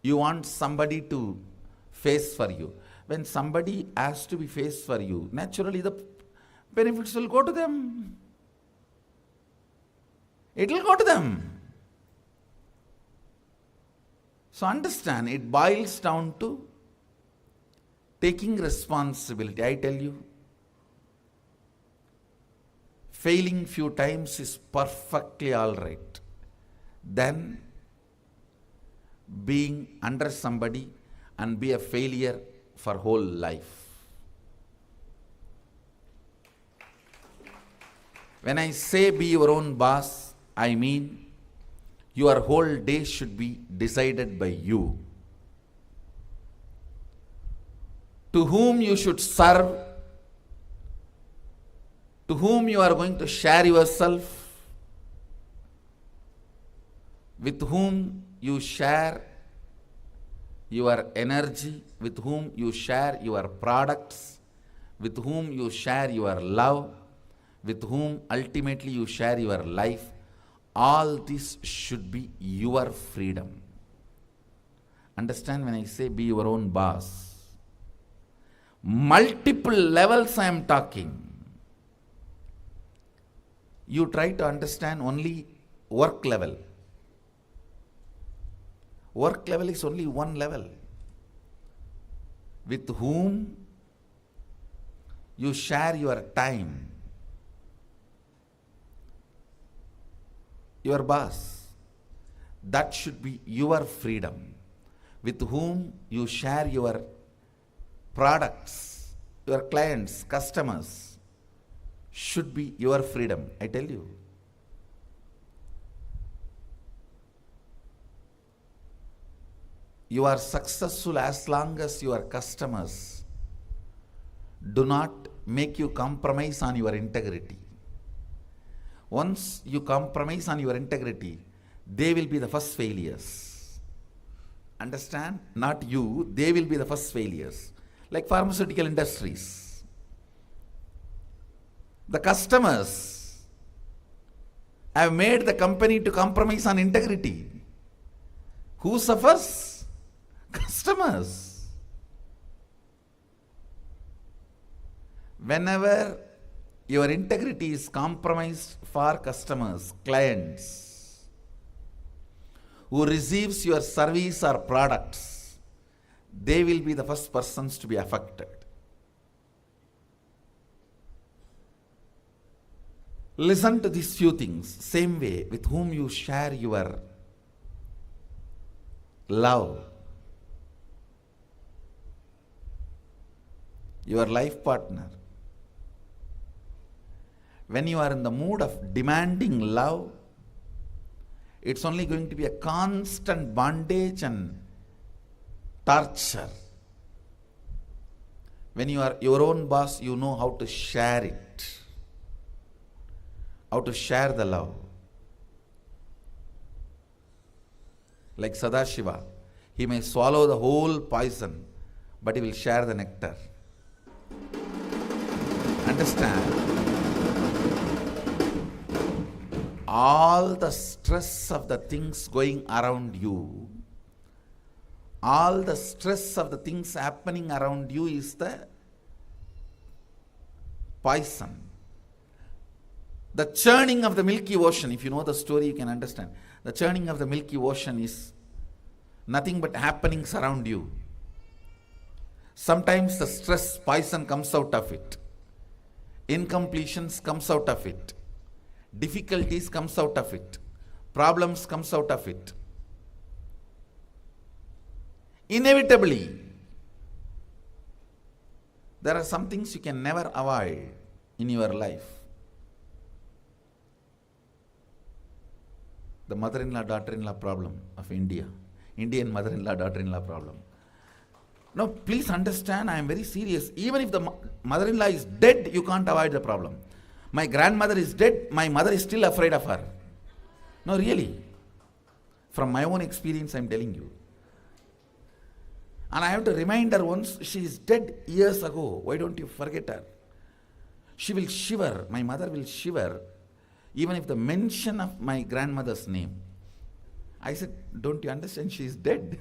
You want somebody to face for you. When somebody has to be faced for you, naturally the benefits will go to them. It will go to them. So understand, it boils down to taking responsibility. I tell you, failing few times is perfectly all right. Then being under somebody and be a failure for whole life. When I say be your own boss, I mean your whole day should be decided by you. To whom you should serve, to whom you are going to share yourself, with whom you share your energy, with whom you share your products, with whom you share your love, with whom ultimately you share your life. All this should be your freedom. Understand when I say be your own boss? Multiple levels I am talking. You try to understand only work level. Work level is only one level. With whom you share your time. Your boss. That should be your freedom. With whom you share your products, your clients, customers, should be your freedom. I tell you. You are successful as long as your customers do not make you compromise on your integrity. Once you compromise on your integrity, they will be the first failures. Understand? Not you, they will be the first failures. Like pharmaceutical industries. The customers have made the company to compromise on integrity. Who suffers? Customers. Whenever your integrity is compromised for customers, clients, who receives your service or products, they will be the first persons to be affected. Listen to these few things. Same way, with whom you share your love, your life partner. When you are in the mood of demanding love, it's only going to be a constant bondage and torture. When you are your own boss, you know how to share it, how to share the love. Like Sadashiva, he may swallow the whole poison, but he will share the nectar. Understand? All the stress of the things going around you, all the stress of the things happening around you is the poison. The churning of the Milky Ocean, if you know the story, you can understand. The churning of the Milky Ocean is nothing but happenings around you. Sometimes the stress, poison comes out of it. Incompletions comes out of it. Difficulties comes out of it. Problems comes out of it. Inevitably, there are some things you can never avoid in your life. The mother-in-law, daughter-in-law problem of India. Indian mother-in-law, daughter-in-law problem. Now, please understand, I am very serious. Even if the mother-in-law is dead, you can't avoid the problem. My grandmother is dead, my mother is still afraid of her. No, really. From my own experience, I am telling you. And I have to remind her once, she is dead years ago. Why don't you forget her? She will shiver, my mother will shiver even if the mention of my grandmother's name, I said, don't you understand, she is dead?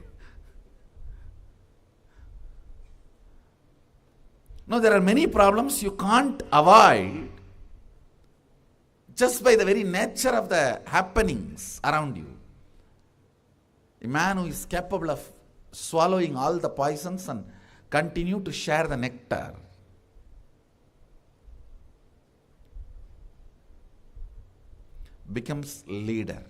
No, there are many problems you can't avoid just by the very nature of the happenings around you. A man who is capable of swallowing all the poisons and continue to share the nectar becomes leader.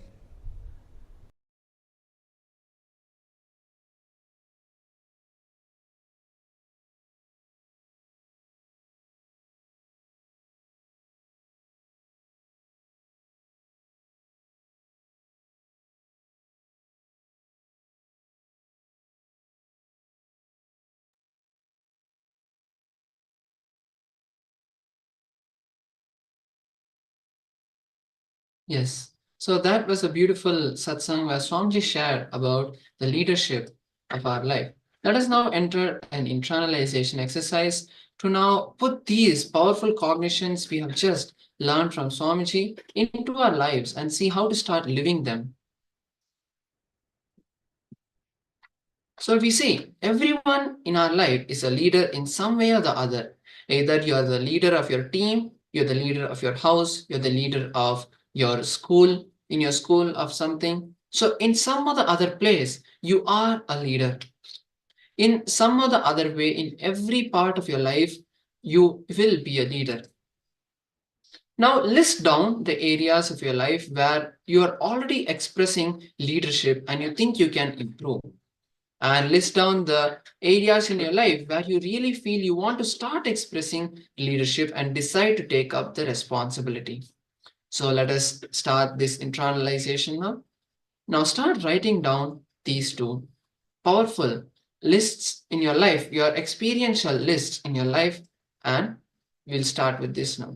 Yes. So that was a beautiful satsang where Swamiji shared about the leadership of our life. Let us now enter an internalization exercise to now put these powerful cognitions we have just learned from Swamiji into our lives and see how to start living them. So if we see, everyone in our life is a leader in some way or the other. Either you are the leader of your team, you're the leader of your house, you're the leader of your school, in your school of something. So in some or the other place, you are a leader. In some or the other way, in every part of your life, you will be a leader. Now list down the areas of your life where you are already expressing leadership and you think you can improve. And list down the areas in your life where you really feel you want to start expressing leadership and decide to take up the responsibility. So let us start this internalization now. Now start writing down these two powerful lists in your life, your experiential lists in your life, and we'll start with this now.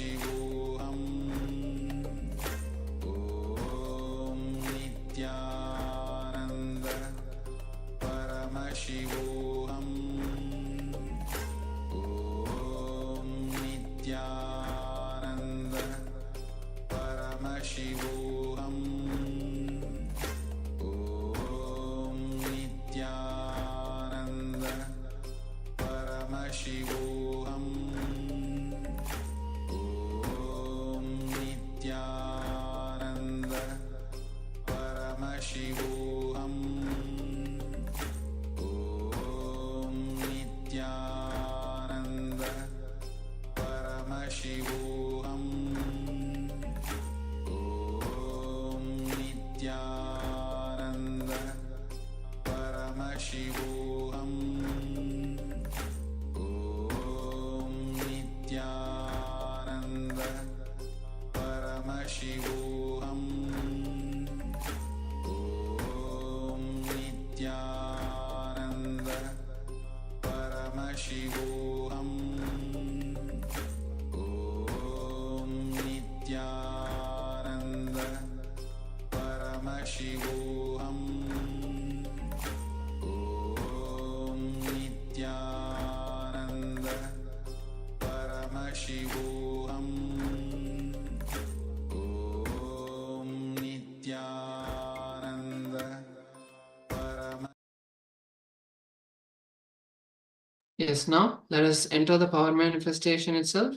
Paramashivoham. Om Nithyananda. Paramashivoham. Om Nithyananda. Paramashivoham. Om Nithyananda. Paramashivoham. Om Nithyananda. Paramashivoham. Om Nithyananda. Paramashivoham. Om Nithyananda. Paramashivoham. Om Nithyananda. Paramashivoham. Om Nithyananda. Paramashivoham. Om Nithyananda. Paramashivoham. Om Nithyananda. Paramashivoham. Om Nithyananda. Yes, now let us enter the power manifestation itself.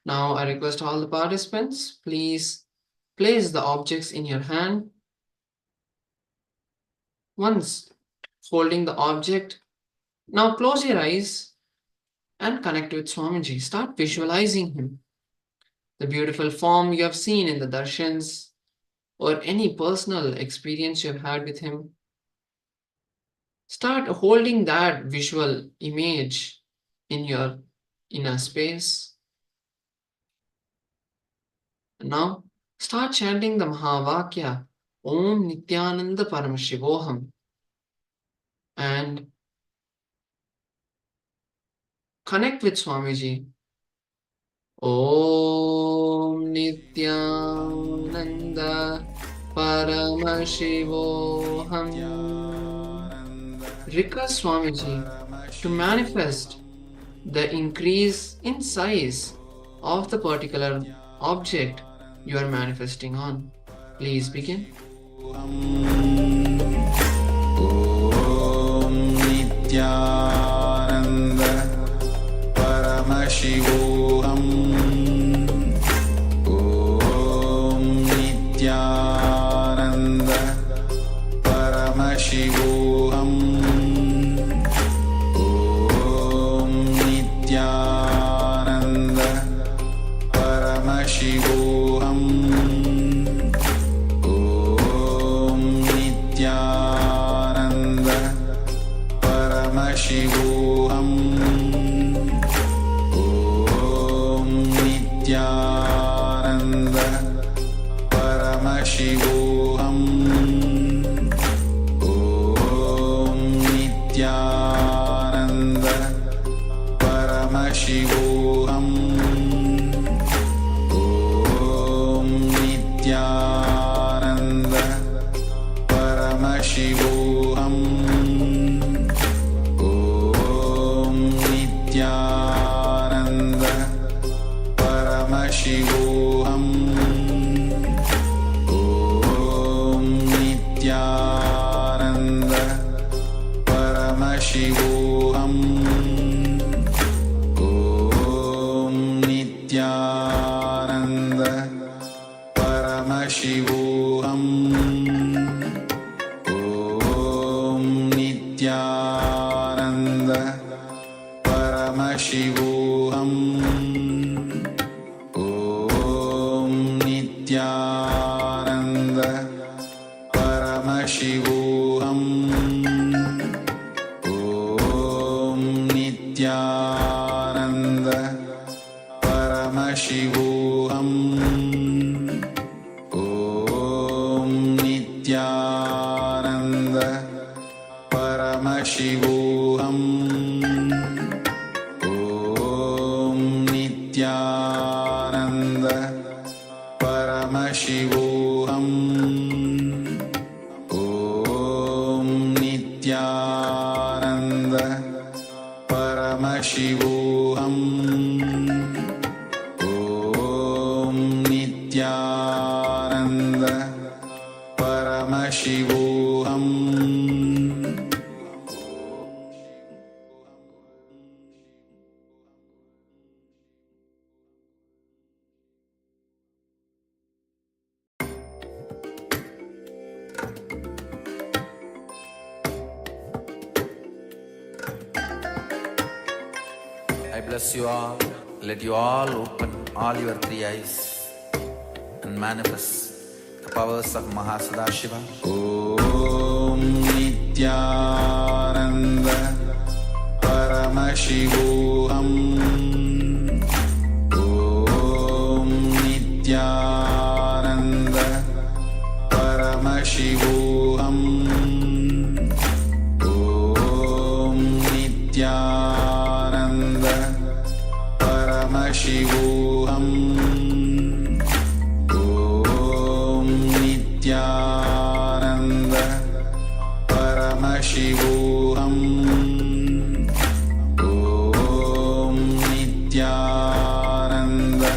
Now I request all the participants, please place the objects in your hand. Once holding the object, now close your eyes and connect with Swamiji. Start visualizing him. The beautiful form you have seen in the darshans or any personal experience you have had with him. Start holding that visual image in your inner space. And now start chanting the Mahavakya, Om Nithyananda Paramashivoham, and connect with Swamiji. Om Nithyananda Paramashivoham. Request Swamiji to manifest the increase in size of the particular object you are manifesting on. Please begin. Om Nithyananda. Paramashivoham. Om Nithyananda. Paramashivoham. Om Nithyananda. Paramashivoham. Om Nithyananda. Paramashivoham. Om Nithyananda. Paramashivoham. Om Nithyananda. Paramashivoham. Om Nithyananda. Paramashivoham. Om Nithyananda. Paramashivoham. Om Nithyananda. Paramashivoham. Om Nithyananda. Paramashivoham. Om Nithyananda. Paramashivoham. Om Nithyananda. Paramashivoham. Om Nithyananda. Paramashivoham. Om Nithyananda. Paramashivoham. Om Nithyananda. Paramashivoham Om Nithyananda Paramashivoham Om Nithyananda Paramashivoham. I bless you all. Let you all open all your three eyes and manifest the powers of Mahasadashiva. Om Nithyananda Paramashivoham Om Nithyananda Paramashivoham Om Nithyananda Paramashivoham Om Nithyananda Paramashivoham Om Nithyananda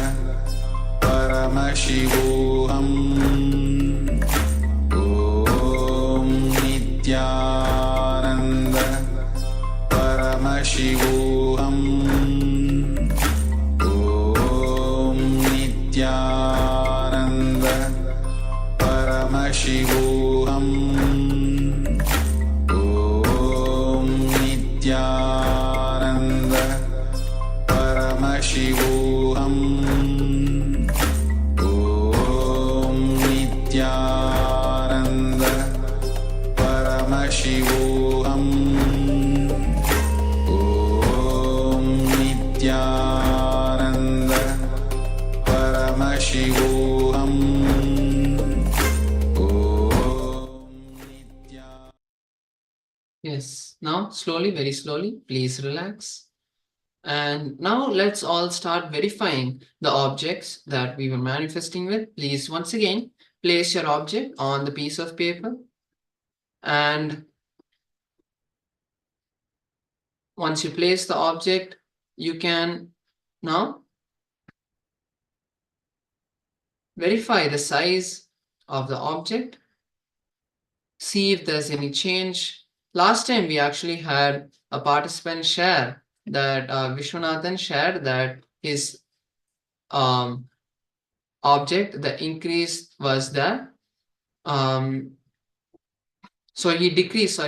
Paramashivoham Om Nithyananda Paramashivoham Om Nithyananda Paramashivoham Om Nithyananda Paramashivoham Om Nithyananda Paramashivoham Om Nithyananda Paramashivoham Yes, now slowly, very slowly, please relax. And now let's all start verifying the objects that we were manifesting with. Please, once again, place your object on the piece of paper. And once you place the object, you can now verify the size of the object. See if there's any change. Last time we actually had a participant share that Vishwanathan shared that his object, the increase was there. So he decreased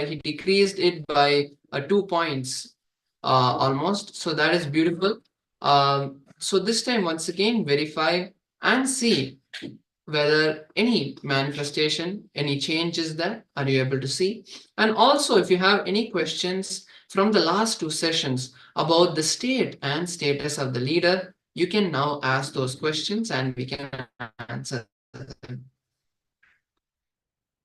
it by 2 points almost. So that is beautiful. So this time, once again, verify and see whether any manifestation, any change is there. Are you able to see? And also, if you have any questions from the last 2 sessions about the state and status of the leader, you can now ask those questions and we can answer them.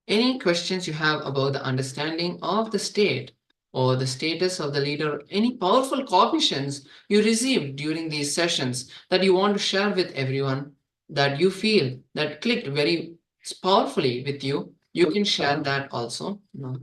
Any questions you have about the understanding of the state or the status of the leader, any powerful cognitions you received during these sessions that you want to share with everyone, that you feel that clicked very powerfully with you, you can share that also. No.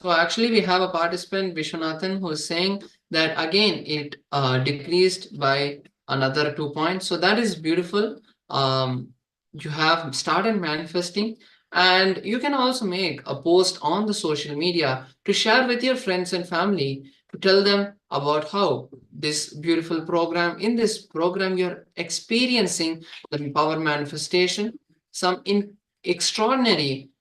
So actually we have a participant, Vishwanathan, who is saying that again it decreased by another 2 points. So that is beautiful. You have started manifesting, and you can also make a post on the social media to share with your friends and family, to tell them about how this beautiful program, in this program you're experiencing the power manifestation, some extraordinary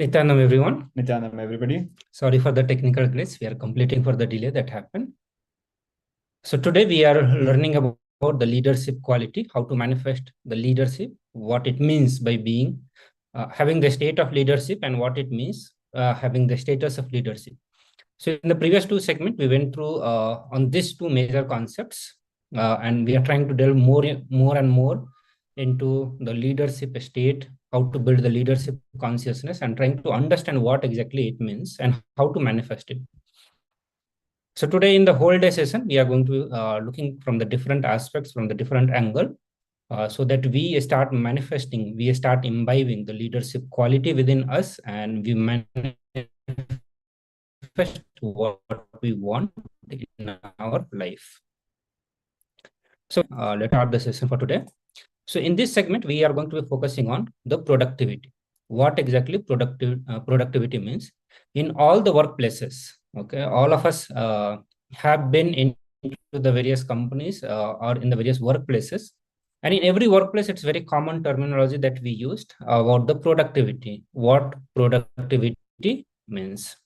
Nithyananda everyone. Nithyananda everybody. Sorry for the technical glitch. We are completing for the delay that happened. So today we are learning about the leadership quality, how to manifest the leadership, what it means by being, having the state of leadership, and what it means having the status of leadership. So in the previous two segments, we went through on these two major concepts, and we are trying to delve more and more into the leadership state, how to build the leadership consciousness, and trying to understand what exactly it means and how to manifest it. So today in the whole day session, we are going to looking from the different aspects, from the different angle, so that we start manifesting, we start imbibing the leadership quality within us, and we manifest what we want in our life. So let's start the session for today. So in this segment, we are going to be focusing on the productivity. What exactly productivity means in all the workplaces. Okay, all of us have been into the various companies or in the various workplaces. And in every workplace, it's very common terminology that we used about the productivity, what productivity means.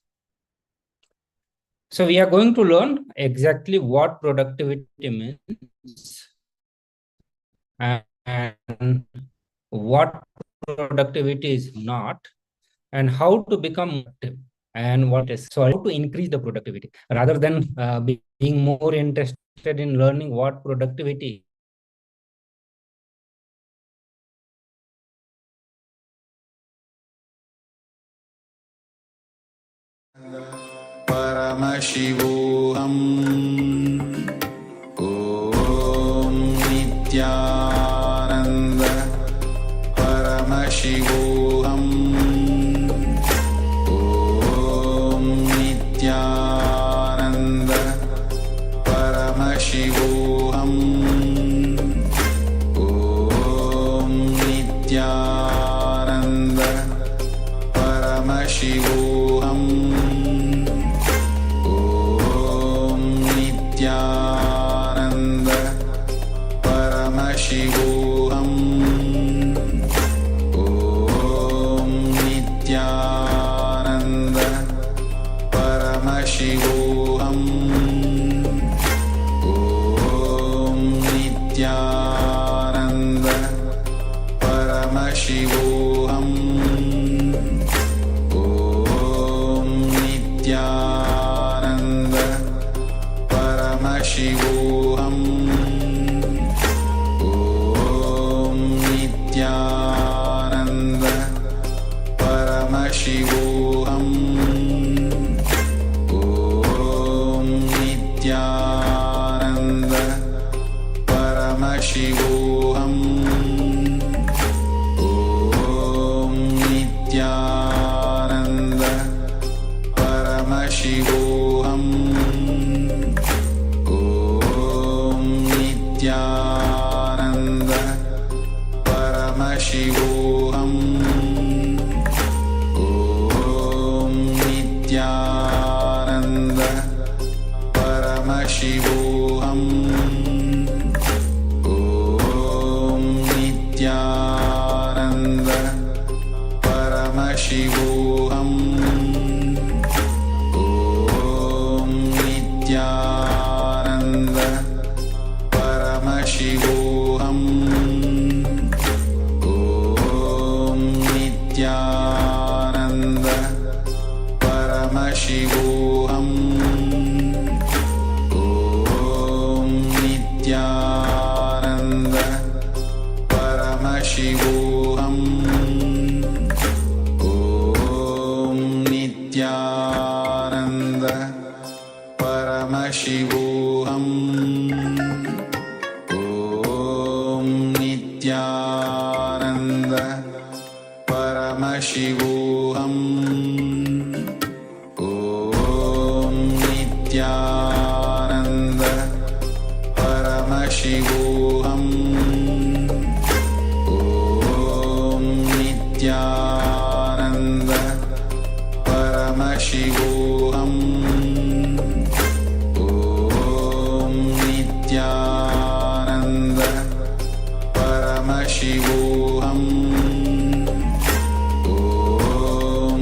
So we are going to learn exactly what productivity means and what productivity is not, and how to become productive, and what is so how to increase the productivity rather than being more interested in learning what productivity is. Paramashivoham Om Nithyananda Paramashivoham Om Nithyananda Paramashivoham Om Nithyananda Paramashivoham Nithyananda Paramashivoham Om Nithyananda Paramashivoham Om Nithyananda Paramashivoham Om Nithyananda Paramashivoham Om Nithyananda Paramashivoham Om Nithyananda Paramashivoham Om Nithyananda Paramashivoham Om Nithyananda Paramashivoham Om Nithyananda Paramashivoham Om Nithyananda Paramashivoham Om Nithyananda Paramashivoham Om Nithyananda Paramashivoham Om Nithyananda Paramashivoham Om Nithyananda Paramashivoham Om Nithyananda Paramashivoham Om Nithyananda Paramashivoham Om Nithyananda Paramashivoham Om Nithyananda Paramashivoham Om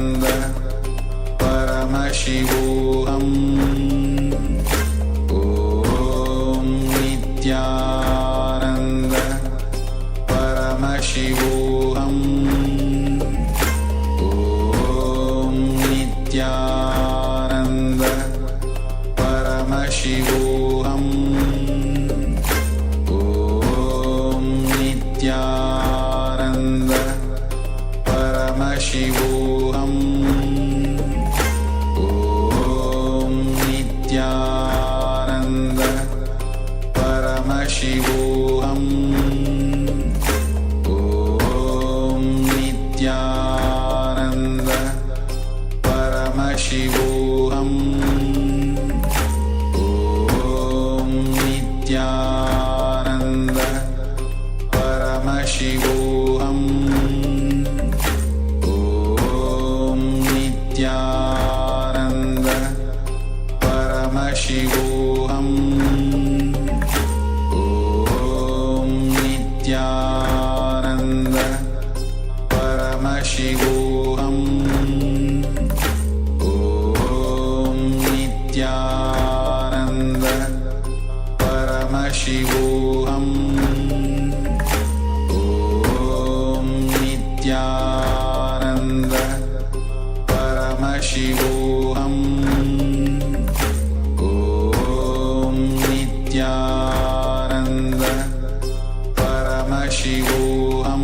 Paramashivoham. Om Nithyananda. Paramashivoham. Om Nithyananda. Paramashivoham. Om Nithyananda. Paramashivoham. Om Nithyananda. Paramashivoham. Om Nithyananda. Paramashivoham. Om Nithyananda. Paramashivoham. Om Nithyananda. Paramashivoham. Om Nithyananda. Paramashivoham.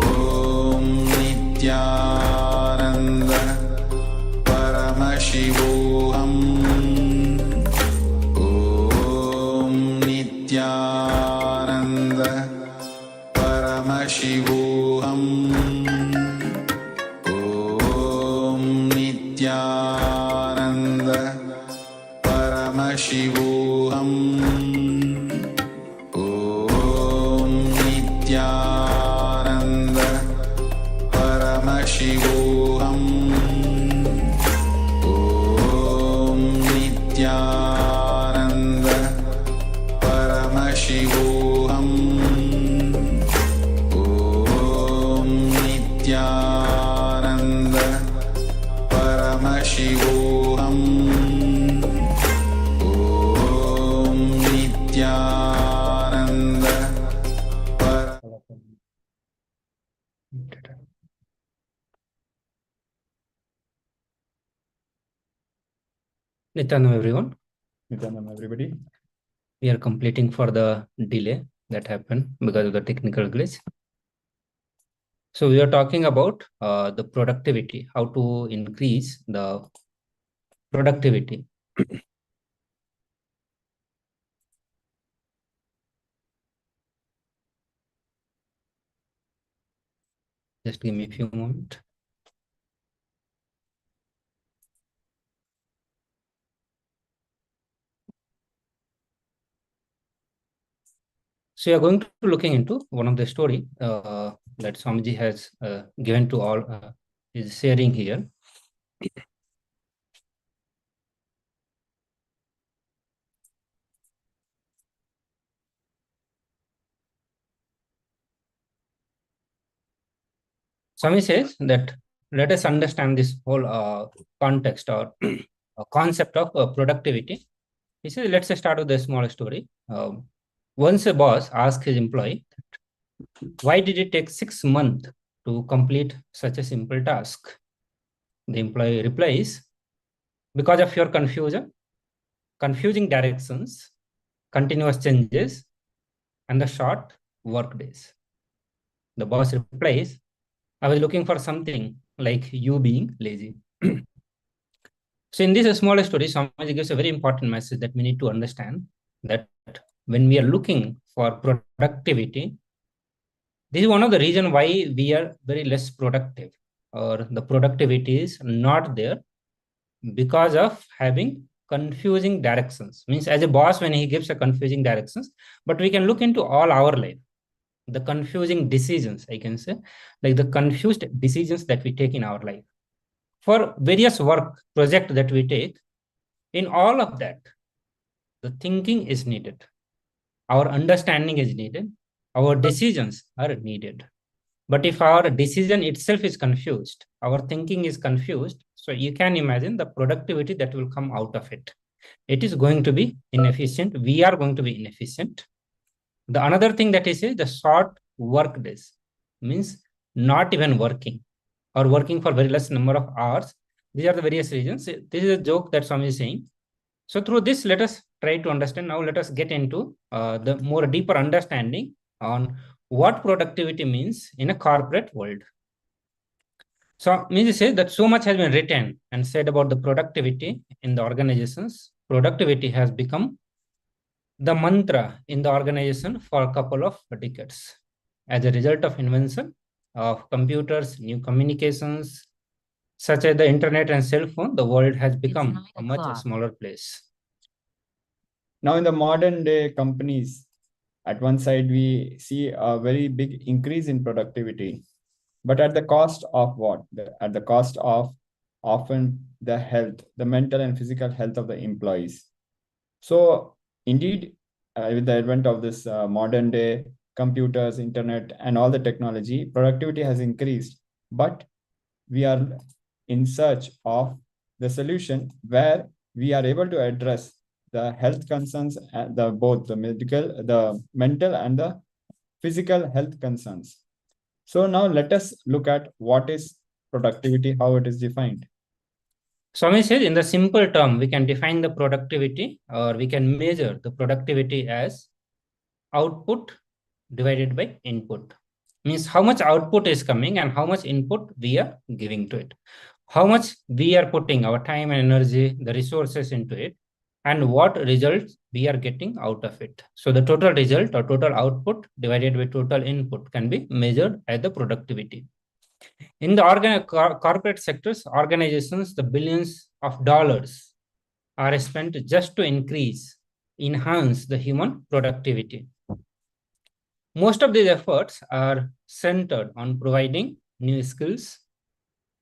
Om Nithyananda. Paramashivoham. Om Nithyananda. Paramashivoham. Om Nithyananda. Paramashivoham. Om Nithyananda. Paramashivoham. Om Nithyananda. Paramashivoham. Om Nithyananda. Paramashivoham. Om Nithyananda. Nithyanam everyone. Nithyanam everybody. We are completing for the delay that happened because of the technical glitch. So we are talking about the productivity, how to increase the productivity. Just give me a few moments. So you are going to looking into one of the story that Swamiji has given to all, is sharing here. Swami says that let us understand this whole context or concept of productivity. He says, let's start with a small story. Once a boss asked his employee, why did it take 6 months to complete such a simple task? The employee replies, because of your confusion, confusing directions, continuous changes, and the short work days. The boss replies, I was looking for something like you being lazy. So in this small story, Swamiji gives a very important message that we need to understand that when we are looking for productivity, this is one of the reasons why we are very less productive, or the productivity is not there because of having confusing directions. Means as a boss, when he gives a confusing directions, but we can look into all our life, the confusing decisions, I can say, like the confused decisions that we take in our life. For various work project that we take, in all of that, the thinking is needed. Our understanding is needed. Our decisions are needed. But if our decision itself is confused, our thinking is confused, so you can imagine the productivity that will come out of it. It is going to be inefficient. We are going to be inefficient. The another thing that is the short work days, means not even working or working for very less number of hours. These are the various reasons. This is a joke that Swami is saying. So through this, let us try to understand. Now let us get into the more deeper understanding on what productivity means in a corporate world. So Miji says that so much has been written and said about the productivity in the organizations. Productivity has become the mantra in the organization for a couple of decades. As a result of invention of computers, new communications, such as the internet and cell phone, the world has become a much smaller place. Now, in the modern day companies, at one side, we see a very big increase in productivity, but at the cost of what? At the cost of often the health, the mental and physical health of the employees. So, indeed, with the advent of this modern day computers, internet, and all the technology, productivity has increased, but we are in search of the solution where we are able to address the health concerns, both the mental and the physical health concerns. So now let us look at what is productivity, how it is defined. Swami says, in the simple term, we can define the productivity, or we can measure the productivity as output divided by input. Means how much output is coming and how much input we are giving to it. How much we are putting our time and energy, the resources into it, and what results we are getting out of it. So the total result or total output divided by total input can be measured as the productivity. In the corporate sectors, organizations, the billions of dollars are spent just to enhance the human productivity. Most of these efforts are centered on providing new skills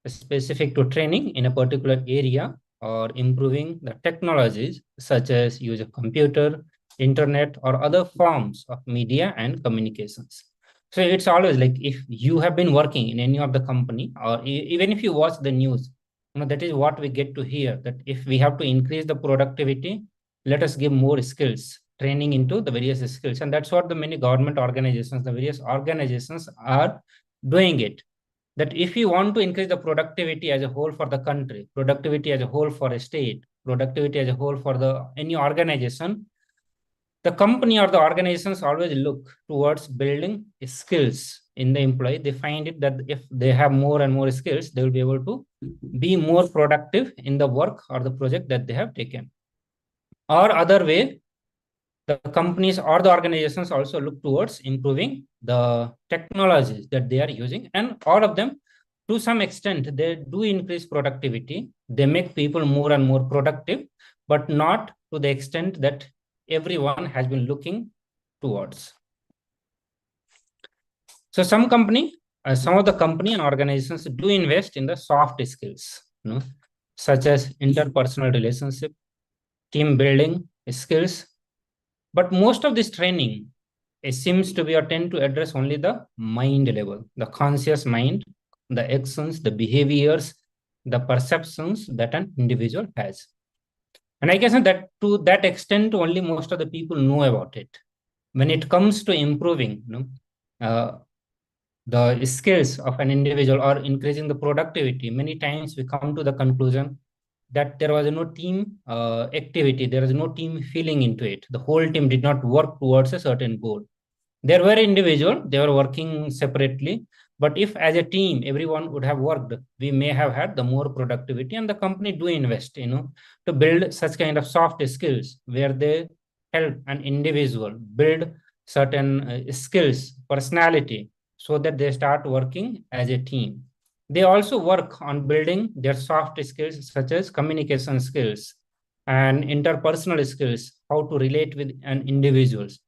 specific to training in a particular area, or improving the technologies such as use of computer, internet, or other forms of media and communications. So it's always like, if you have been working in any of the company, or even if you watch the news, that is what we get to hear, that if we have to increase the productivity, let us give more skills, training into the various skills. And that's what the many government organizations, the various organizations are doing it. That if you want to increase the productivity as a whole for the country, productivity as a whole for a state, productivity as a whole for any organization, the company or the organizations always look towards building skills in the employee. They find it that if they have more and more skills, they will be able to be more productive in the work or the project that they have taken. Or other way, the companies or the organizations also look towards improving the technologies that they are using, and all of them, to some extent, they do increase productivity. They make people more and more productive, but not to the extent that everyone has been looking towards. So some of the company and organizations do invest in the soft skills, such as interpersonal relationship, team building skills. But most of this training, it seems to be or tend to address only the mind level, the conscious mind, the actions, the behaviors, the perceptions that an individual has. And I guess that to that extent, only most of the people know about it. When it comes to improving the skills of an individual or increasing the productivity, many times we come to the conclusion that there was no team activity, there was no team feeling into it. The whole team did not work towards a certain goal. There were individuals, they were working separately, but if as a team everyone would have worked, we may have had the more productivity. And the company do invest, to build such kind of soft skills where they help an individual build certain skills, personality, so that they start working as a team. They also work on building their soft skills, such as communication skills and interpersonal skills, how to relate with an individuals.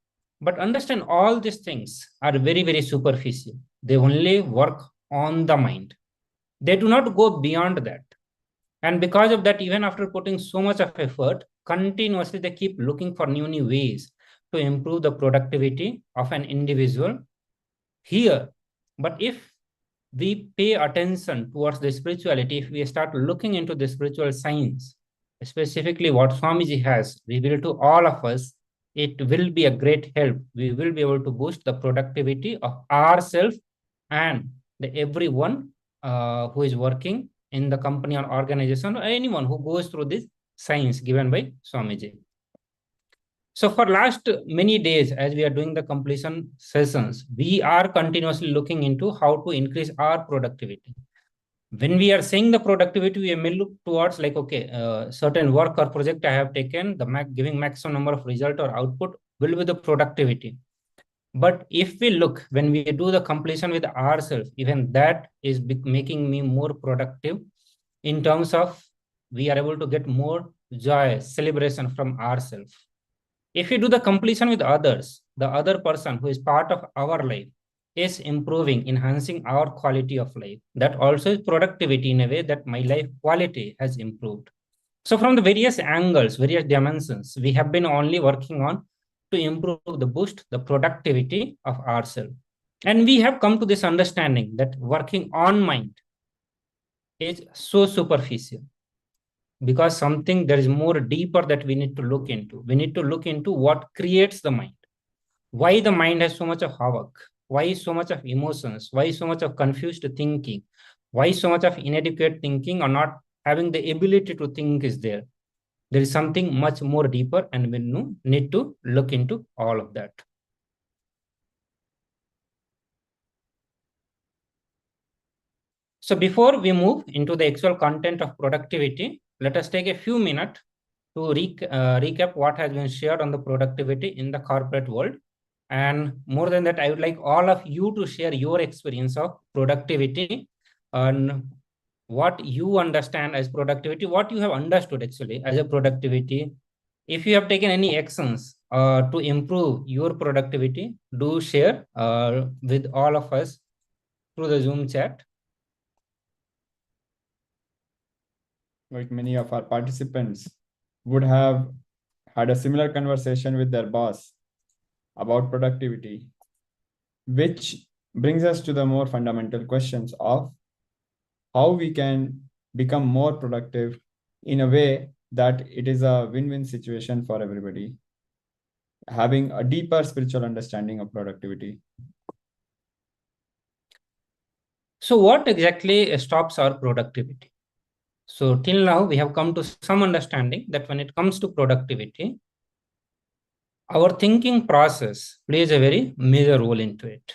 But understand, all these things are very, very superficial. They only work on the mind. They do not go beyond that. And because of that, even after putting so much of effort, continuously they keep looking for new ways to improve the productivity of an individual here. But if we pay attention towards the spirituality, if we start looking into the spiritual science, specifically what Swamiji has revealed to all of us, it will be a great help. We will be able to boost the productivity of ourselves and everyone who is working in the company or organization, or anyone who goes through this science given by Swamiji. So for last many days, as we are doing the completion sessions, we are continuously looking into how to increase our productivity. When we are saying the productivity, we may look towards like, okay, certain work or project I have taken, giving maximum number of result or output will be the productivity. But if we look, when we do the completion with ourselves, even that is making me more productive in terms of we are able to get more joy, celebration from ourselves. If we do the completion with others, the other person who is part of our life is improving, enhancing our quality of life. That also is productivity in a way that my life quality has improved. So from the various angles, various dimensions, we have been only working on to improve the boost, the productivity of ourselves. And we have come to this understanding that working on mind is so superficial, because something there is more deeper that we need to look into. We need to look into what creates the mind, why the mind has so much of havoc, why so much of emotions, why so much of confused thinking, why so much of inadequate thinking or not having the ability to think is there. There is something much more deeper, and we need to look into all of that. So before we move into the actual content of productivity, let us take a few minutes to recap what has been shared on the productivity in the corporate world. And more than that, I would like all of you to share your experience of productivity and what you understand as productivity, what you have understood actually as a productivity. If you have taken any actions to improve your productivity, do share with all of us through the Zoom chat. Like many of our participants would have had a similar conversation with their boss about productivity, which brings us to the more fundamental questions of how we can become more productive in a way that it is a win-win situation for everybody, having a deeper spiritual understanding of productivity. So what exactly stops our productivity? So till now, we have come to some understanding that when it comes to productivity, our thinking process plays a very major role into it.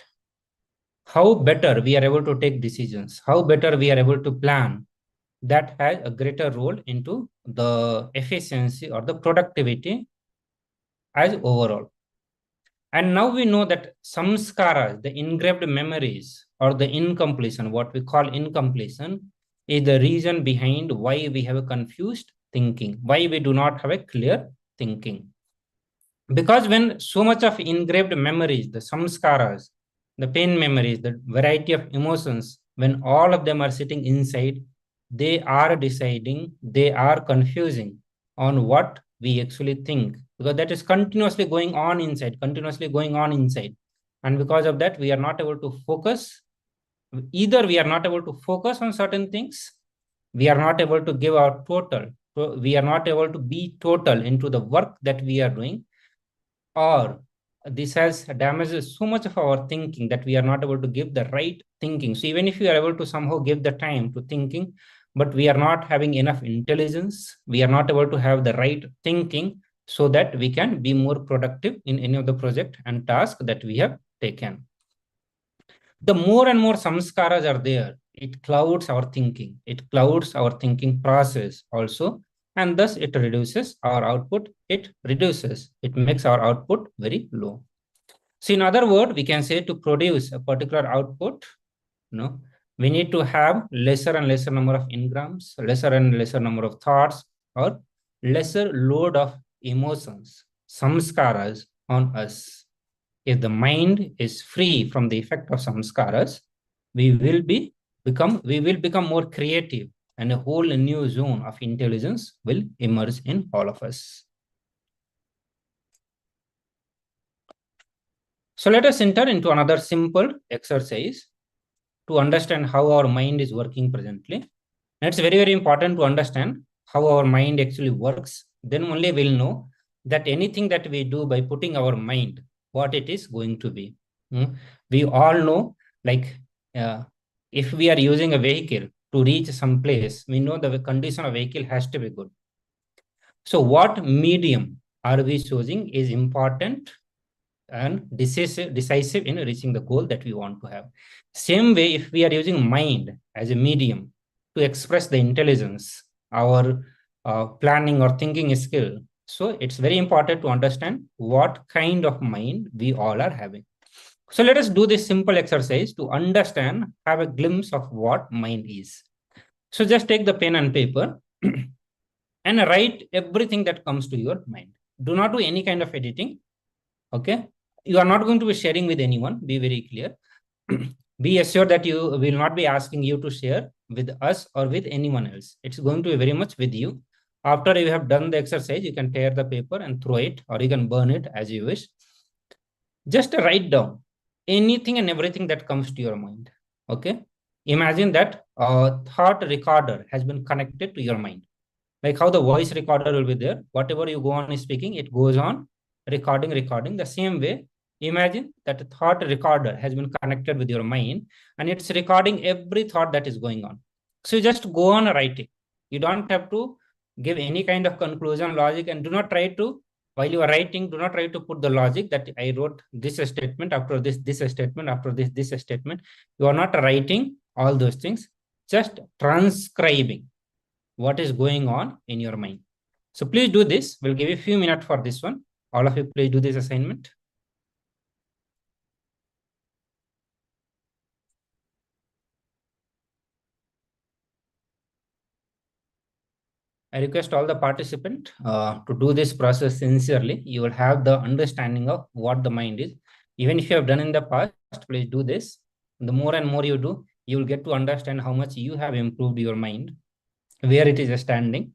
How better we are able to take decisions, how better we are able to plan, that has a greater role into the efficiency or the productivity as overall. And now we know that samskaras, the engraved memories or the incompletion, what we call incompletion, is the reason behind why we have a confused thinking, why we do not have a clear thinking. Because when so much of engraved memories, the samskaras, the pain memories, the variety of emotions, when all of them are sitting inside, they are deciding, they are confusing on what we actually think, because that is continuously going on inside, continuously going on inside. And because of that, we are not able to focus. Either we are not able to focus on certain things, we are not able to give our total, we are not able to be total into the work that we are doing, or this has damaged so much of our thinking that we are not able to give the right thinking. So even if we are able to somehow give the time to thinking, but we are not having enough intelligence, we are not able to have the right thinking so that we can be more productive in any of the project and task that we have taken. The more and more samskaras are there, it clouds our thinking, it clouds our thinking process also, and thus it reduces our output, it makes our output very low. So in other words, we can say to produce a particular output, we need to have lesser and lesser number of engrams, lesser and lesser number of thoughts, or lesser load of emotions, samskaras on us. If the mind is free from the effect of samskaras, we will become more creative, and a whole new zone of intelligence will emerge in all of us. So let us enter into another simple exercise to understand how our mind is working presently. And it's very, very important to understand how our mind actually works. Then only we'll know that anything that we do by putting our mind, what it is going to be. We all know, like if we are using a vehicle to reach some place, we know the condition of vehicle has to be good. So what medium are we choosing is important and decisive in reaching the goal that we want to have. Same way, if we are using mind as a medium to express the intelligence, our planning or thinking skill, so it's very important to understand what kind of mind we all are having. So let us do this simple exercise to understand, have a glimpse of what mind is. So just take the pen and paper and write everything that comes to your mind. Do not do any kind of editing. Okay. You are not going to be sharing with anyone. Be very clear. Be assured that you will not be asking you to share with us or with anyone else. It's going to be very much with you. After you have done the exercise, you can tear the paper and throw it, or you can burn it as you wish. Just write down anything and everything that comes to your mind. Okay. Imagine that a thought recorder has been connected to your mind. Like how the voice recorder will be there. Whatever you go on speaking, it goes on recording. The same way, imagine that a thought recorder has been connected with your mind and it's recording every thought that is going on. So you just go on writing. You don't have to give any kind of conclusion, logic, and do not try to, while you are writing, do not try to put the logic that I wrote this statement, after this statement, after this statement. You are not writing all those things, just transcribing what is going on in your mind. So please do this. We'll give you a few minutes for this one. All of you, please do this assignment. I request all the participants to do this process sincerely. You will have the understanding of what the mind is. Even if you have done in the past, please do this. The more and more you do, you will get to understand how much you have improved your mind, where it is standing.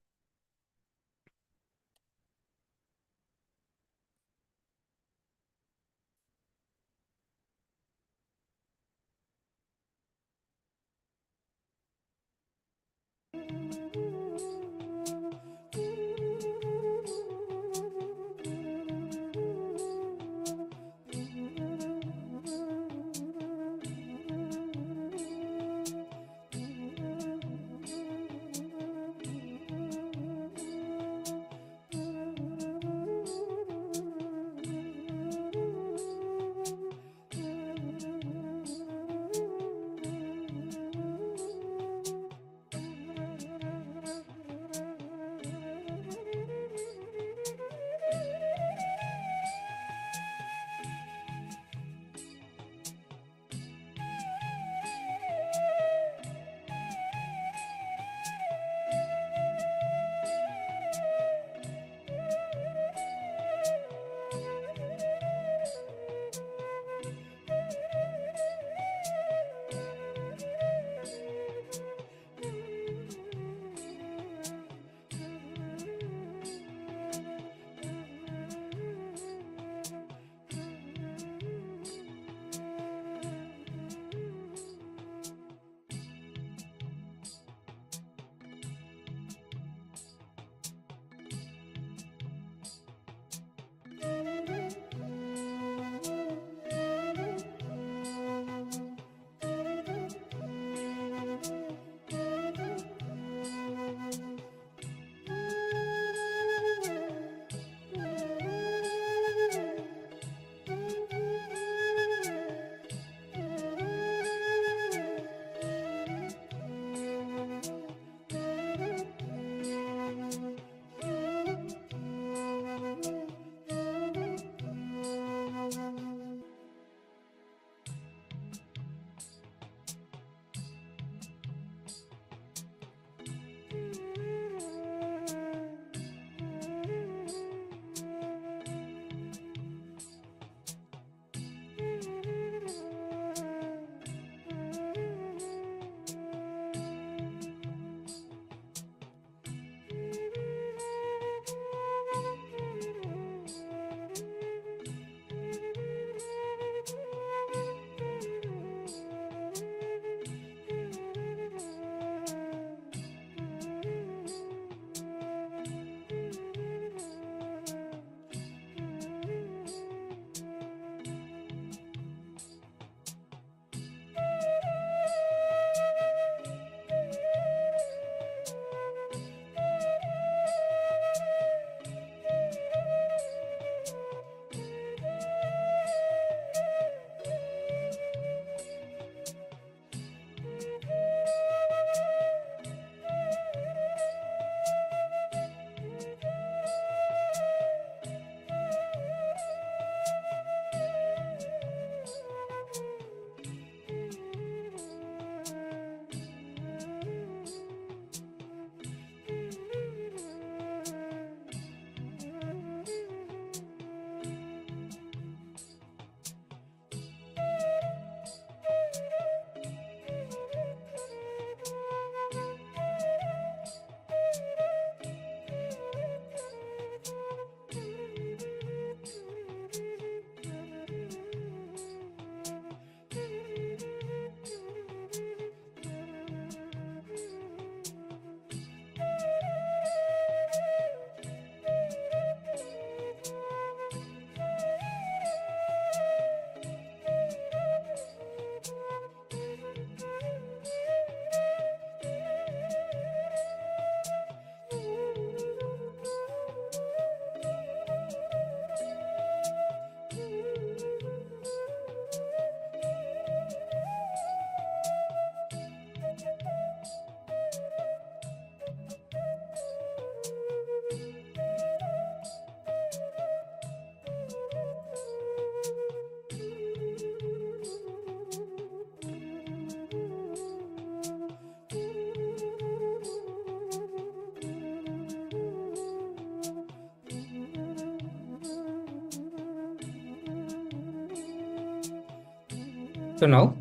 So now,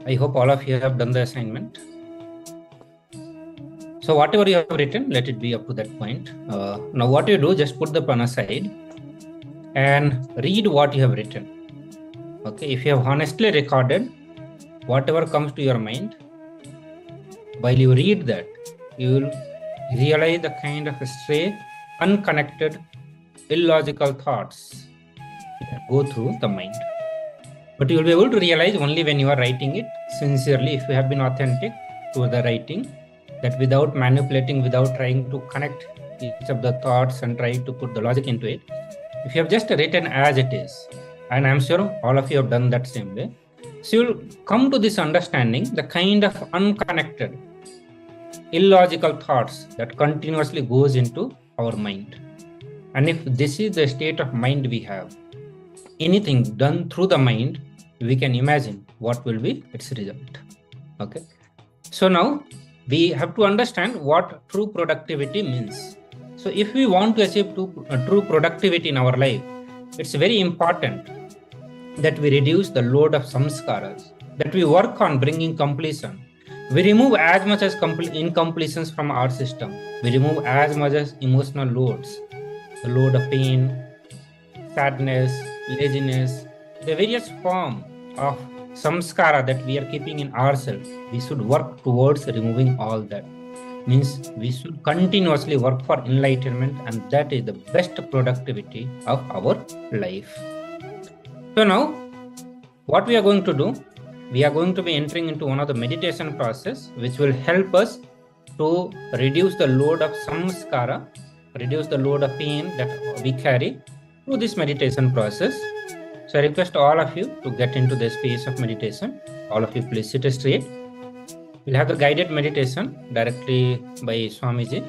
I hope all of you have done the assignment. So whatever you have written, let it be up to that point. Now what you do, just put the pen aside and read what you have written. Okay, if you have honestly recorded whatever comes to your mind, while you read that, you will realize the kind of stray, unconnected, illogical thoughts that go through the mind. But you will be able to realize only when you are writing it sincerely, if you have been authentic to the writing, that without manipulating, without trying to connect each of the thoughts and try to put the logic into it. If you have just written as it is, and I'm sure all of you have done that same way, so you'll come to this understanding, the kind of unconnected, illogical thoughts that continuously goes into our mind. And if this is the state of mind we have, anything done through the mind, we can imagine what will be its result. Okay. So now we have to understand what true productivity means. So if we want to achieve true productivity in our life, it's very important that we reduce the load of samskaras, that we work on bringing completion. We remove as much as incompletions from our system. We remove as much as emotional loads, the load of pain, sadness, laziness, the various form of samskara that we are keeping in ourselves. We should work towards removing all that. Means we should continuously work for enlightenment, and that is the best productivity of our life. So now, what we are going to do, we are going to be entering into one of the meditation process which will help us to reduce the load of samskara, reduce the load of pain that we carry through this meditation process. So I request all of you to get into the space of meditation. All of you please sit straight. We'll have the guided meditation directly by Swamiji.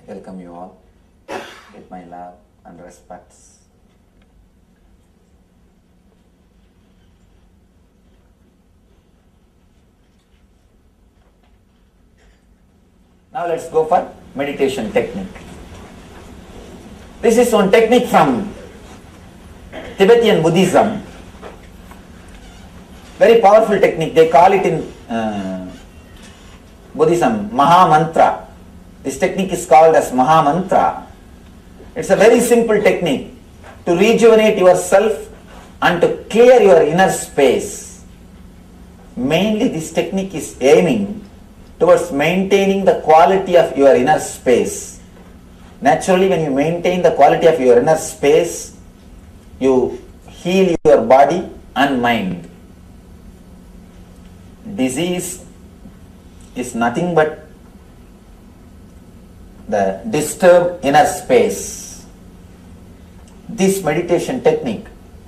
Welcome you all with my love and respects. Now let's go for meditation technique. This is one technique from Tibetan Buddhism. Very powerful technique. They call it in Buddhism Maha Mantra. This technique is called as Maha Mantra. It's a very simple technique to rejuvenate yourself and to clear your inner space. Mainly this technique is aiming towards maintaining the quality of your inner space. Naturally, when you maintain the quality of your inner space, you heal your body and mind. Disease is nothing but the disturbed inner space. This meditation technique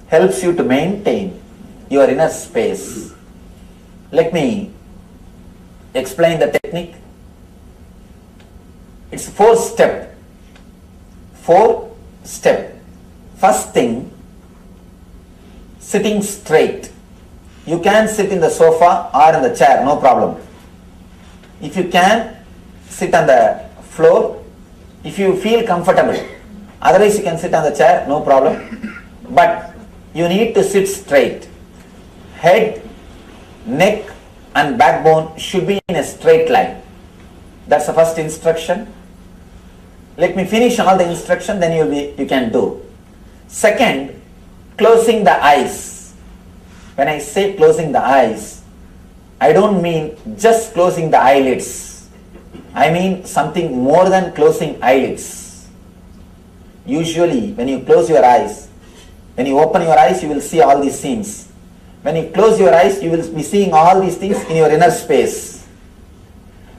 helps you to maintain your inner space. Let me explain the technique. It's 4-step. 4-step. First thing, sitting straight. You can sit in the sofa or in the chair, no problem. If you can, sit on the floor if you feel comfortable. Otherwise you can sit on the chair, no problem. But you need to sit straight. Head, neck and backbone should be in a straight line. That's the first instruction. Let me finish all the instruction, then you can do. Second, closing the eyes. When I say closing the eyes, I don't mean just closing the eyelids. I mean something more than closing eyelids. Usually when you close your eyes, when you open your eyes, you will see all these scenes. When you close your eyes, you will be seeing all these things in your inner space.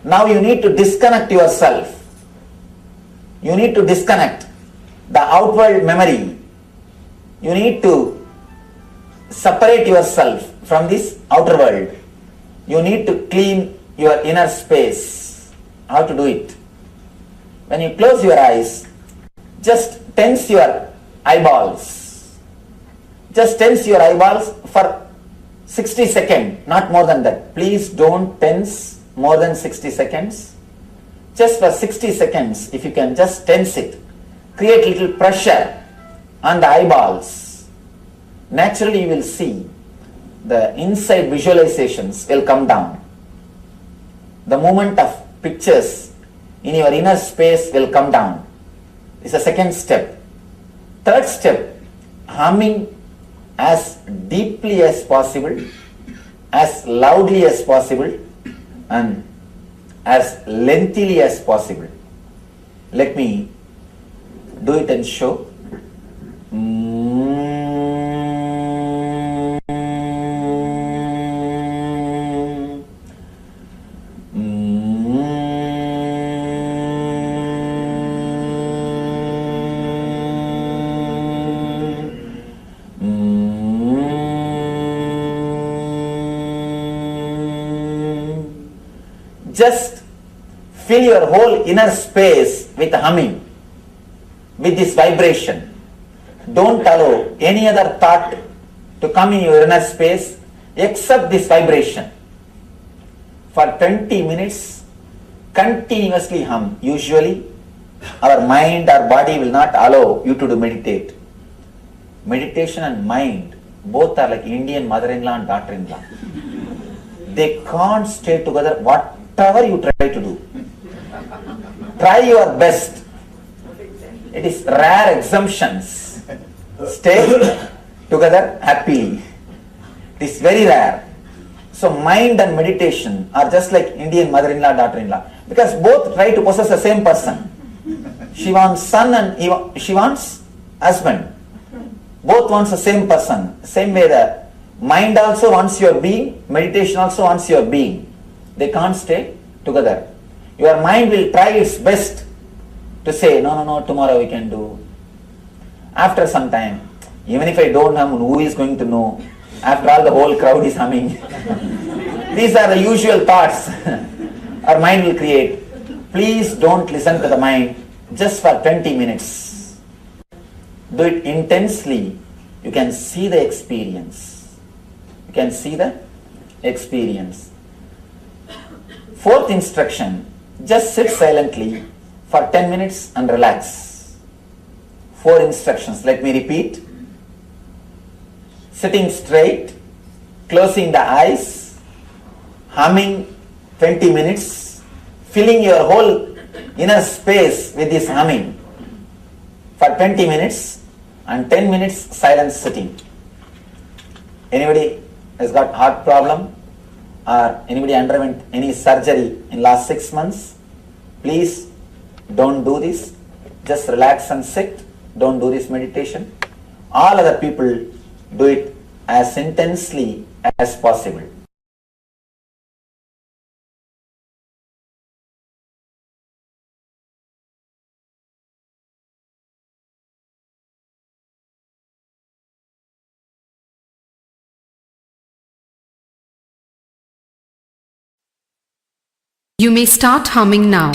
Now you need to disconnect yourself. You need to disconnect the outward memory. You need to separate yourself from this outer world. You need to clean your inner space. How to do it? When you close your eyes, just tense your eyeballs. Just tense your eyeballs for 60 seconds, not more than that. Please don't tense more than 60 seconds. just for 60 seconds, if you can just tense it, create little pressure on the eyeballs, naturally you will see the inside visualizations will come down. The movement of pictures in your inner space will come down. It's the second step. Third step, humming as deeply as possible, as loudly as possible, and as lengthily as possible. Let me do it and show. Just fill your whole inner space with humming, with this vibration. Don't allow any other thought to come in your inner space except this vibration. For 20 minutes, continuously hum. Usually, our mind or body will not allow you to do meditate. Meditation and mind, both are like Indian mother-in-law and daughter-in-law. They can't stay together whatever you try to do. Try your best. It is rare exemptions. Stay together happily. It is very rare. So mind and meditation are just like Indian mother-in-law, daughter-in-law, because both try to possess the same person. She wants son and she wants husband. Both wants the same person. Same way the mind also wants your being, meditation also wants your being. They can't stay together. Your mind will try its best to say, no, tomorrow we can do. After some time, even if I don't hum, who is going to know? After all, the whole crowd is humming. These are the usual thoughts our mind will create. Please don't listen to the mind just for 20 minutes. Do it intensely. You can see the experience. You can see the experience. Fourth instruction, just sit silently for 10 minutes and relax. 4 instructions. Let me repeat. Sitting straight, closing the eyes, humming 20 minutes, filling your whole inner space with this humming for 20 minutes and 10 minutes silent sitting. Anybody has got heart problem or anybody underwent any surgery in last 6 months? Please don't do this. Just relax and sit. Don't do this meditation. All other people do it as intensely as possible. You may start humming now.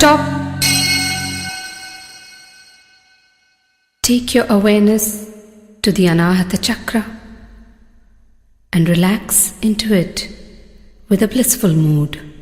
stop. Take your awareness to the Anahata Chakra and relax into it with a blissful mood.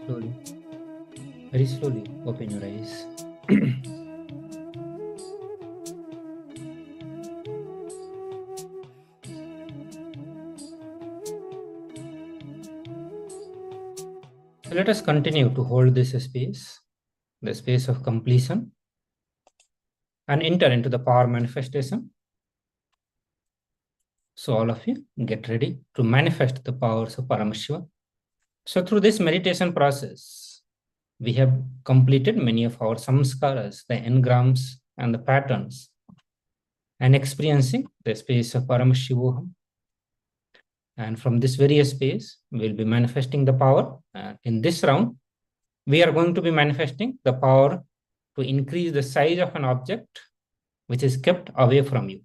Slowly, very slowly, open your eyes. So let us continue to hold this space, the space of completion, and enter into the power manifestation. So all of you get ready to manifest the powers of Paramashiva. So through this meditation process, we have completed many of our samskaras, the engrams and the patterns, and experiencing the space of Paramashivoham. And from this very space, we'll be manifesting the power. In this round, we are going to be manifesting the power to increase the size of an object which is kept away from you.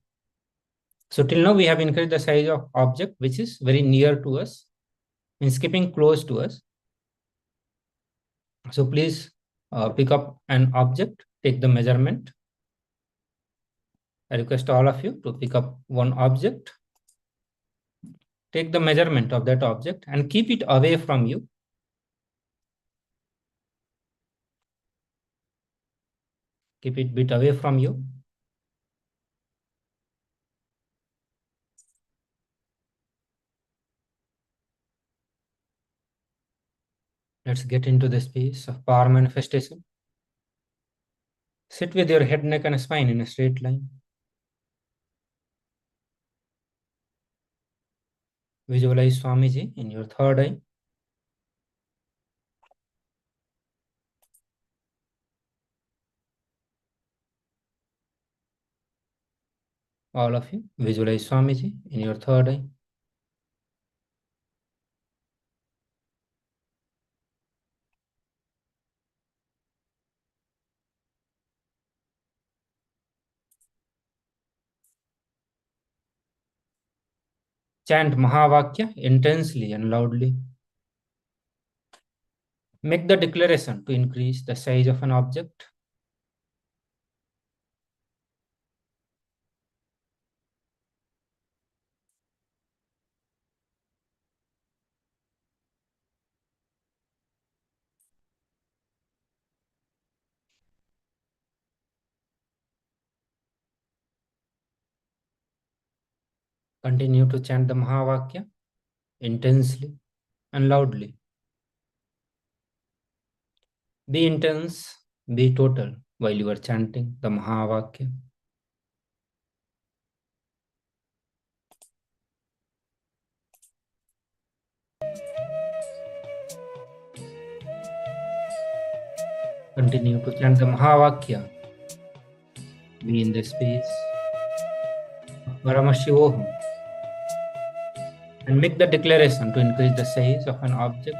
So till now, we have increased the size of object which is very near to us, means keeping close to us. So please pick up an object, take the measurement. I request all of you to pick up one object, take the measurement of that object and keep it away from you. Keep it a bit away from you. Let's get into the space of power manifestation. Sit with your head, neck, and spine in a straight line. Visualize Swamiji in your third eye. All of you, visualize Swamiji in your third eye. Chant Mahavakya intensely and loudly. Make the declaration to increase the size of an object. Continue to chant the Mahavakya intensely and loudly. Be intense, be total while you are chanting the Mahavakya. Continue to chant the Mahavakya. Be in the space of Paramashivoham and make the declaration to increase the size of an object.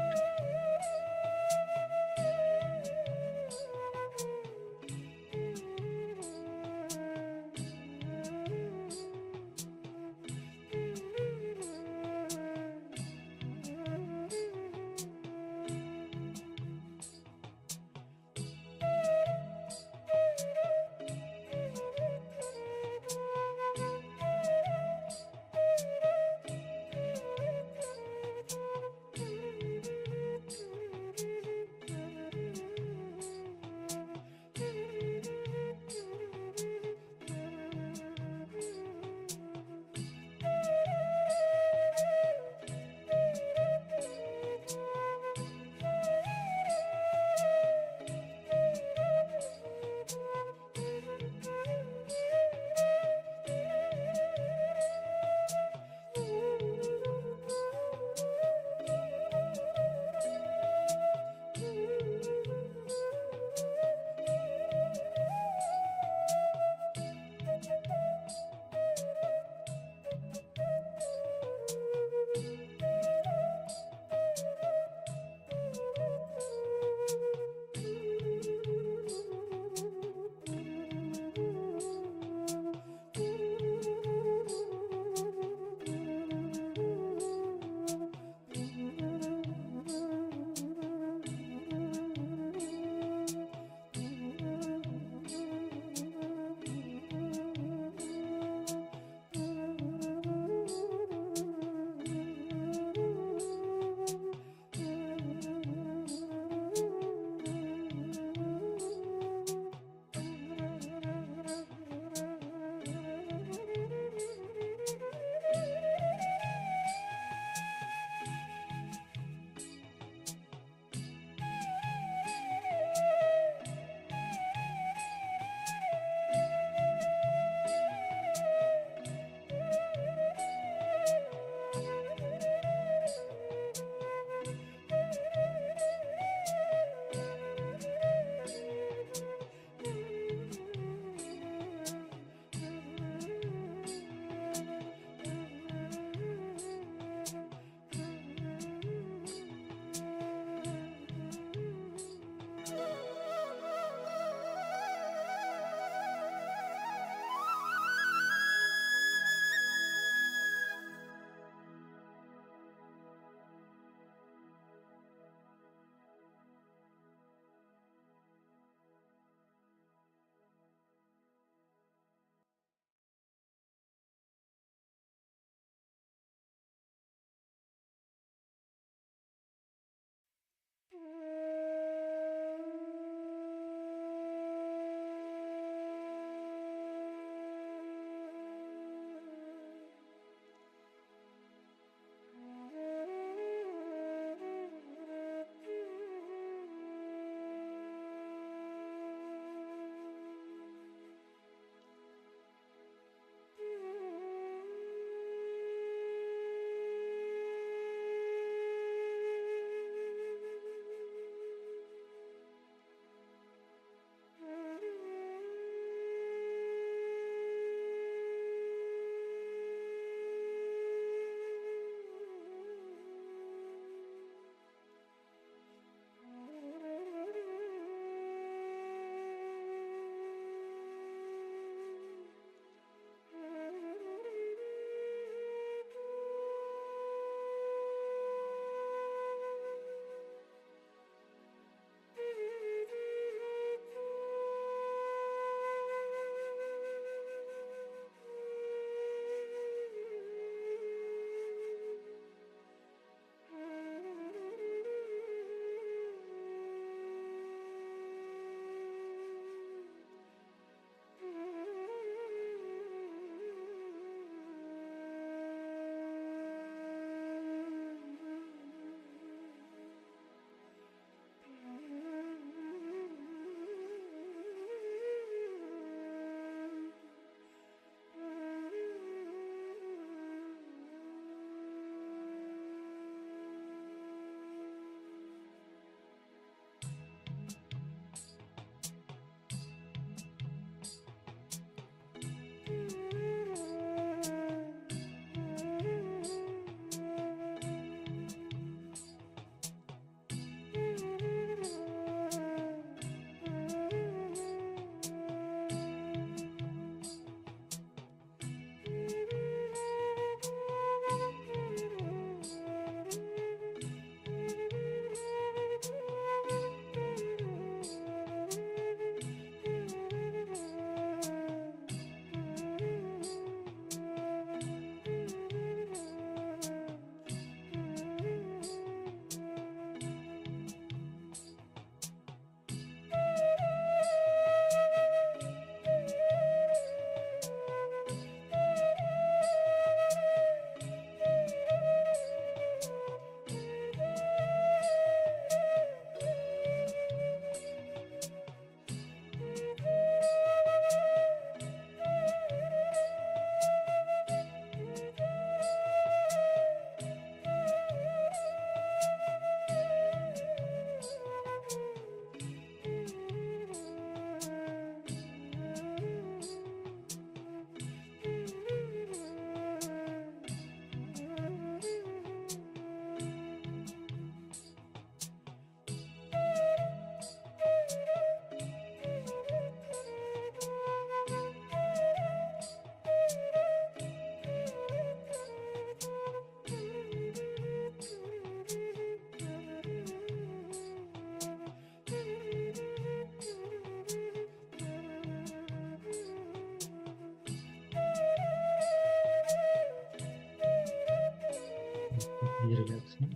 Please relax now.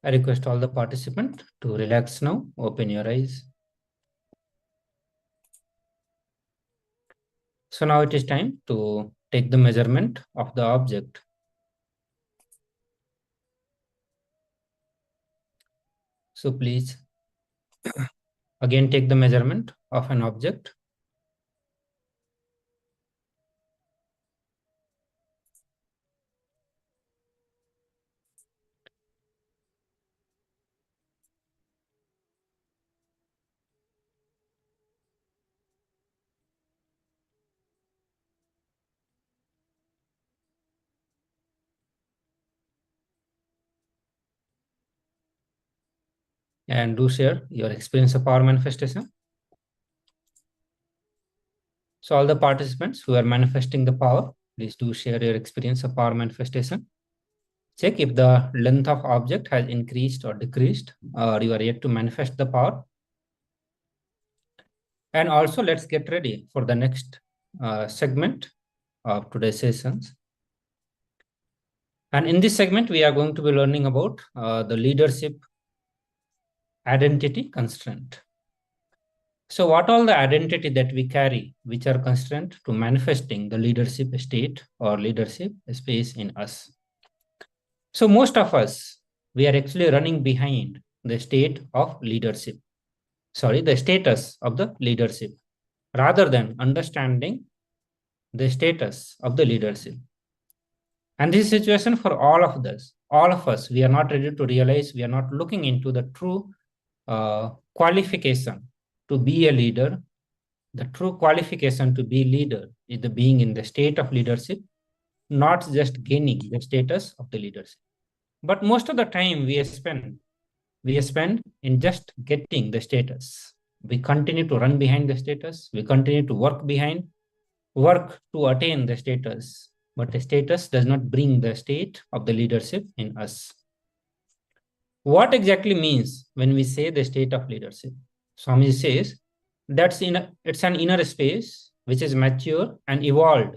I request all the participants to relax now. Open your eyes. So now it is time to take the measurement of the object. So please again take the measurement of an object. And do share your experience of power manifestation. So all the participants who are manifesting the power, please do share your experience of power manifestation. Check if the length of object has increased or decreased, or you are yet to manifest the power. And also let's get ready for the next segment of today's sessions. And in this segment, we are going to be learning about the leadership identity constraint. So what all the identity that we carry, which are constraint to manifesting the leadership state or leadership space in us. So most of us, we are actually running behind the state of leadership. Sorry, the status of the leadership, rather than understanding the status of the leadership. And this situation for all of us, we are not ready to realize, we are not looking into the true qualification to be a leader. The true qualification to be leader is the being in the state of leadership, not just gaining the status of the leadership. But most of the time we spend in just getting the status. We continue to run behind the status. We continue to work to attain the status. But the status does not bring the state of the leadership in us. What exactly means when we say the state of leadership? Swami says it's an inner space which is mature and evolved,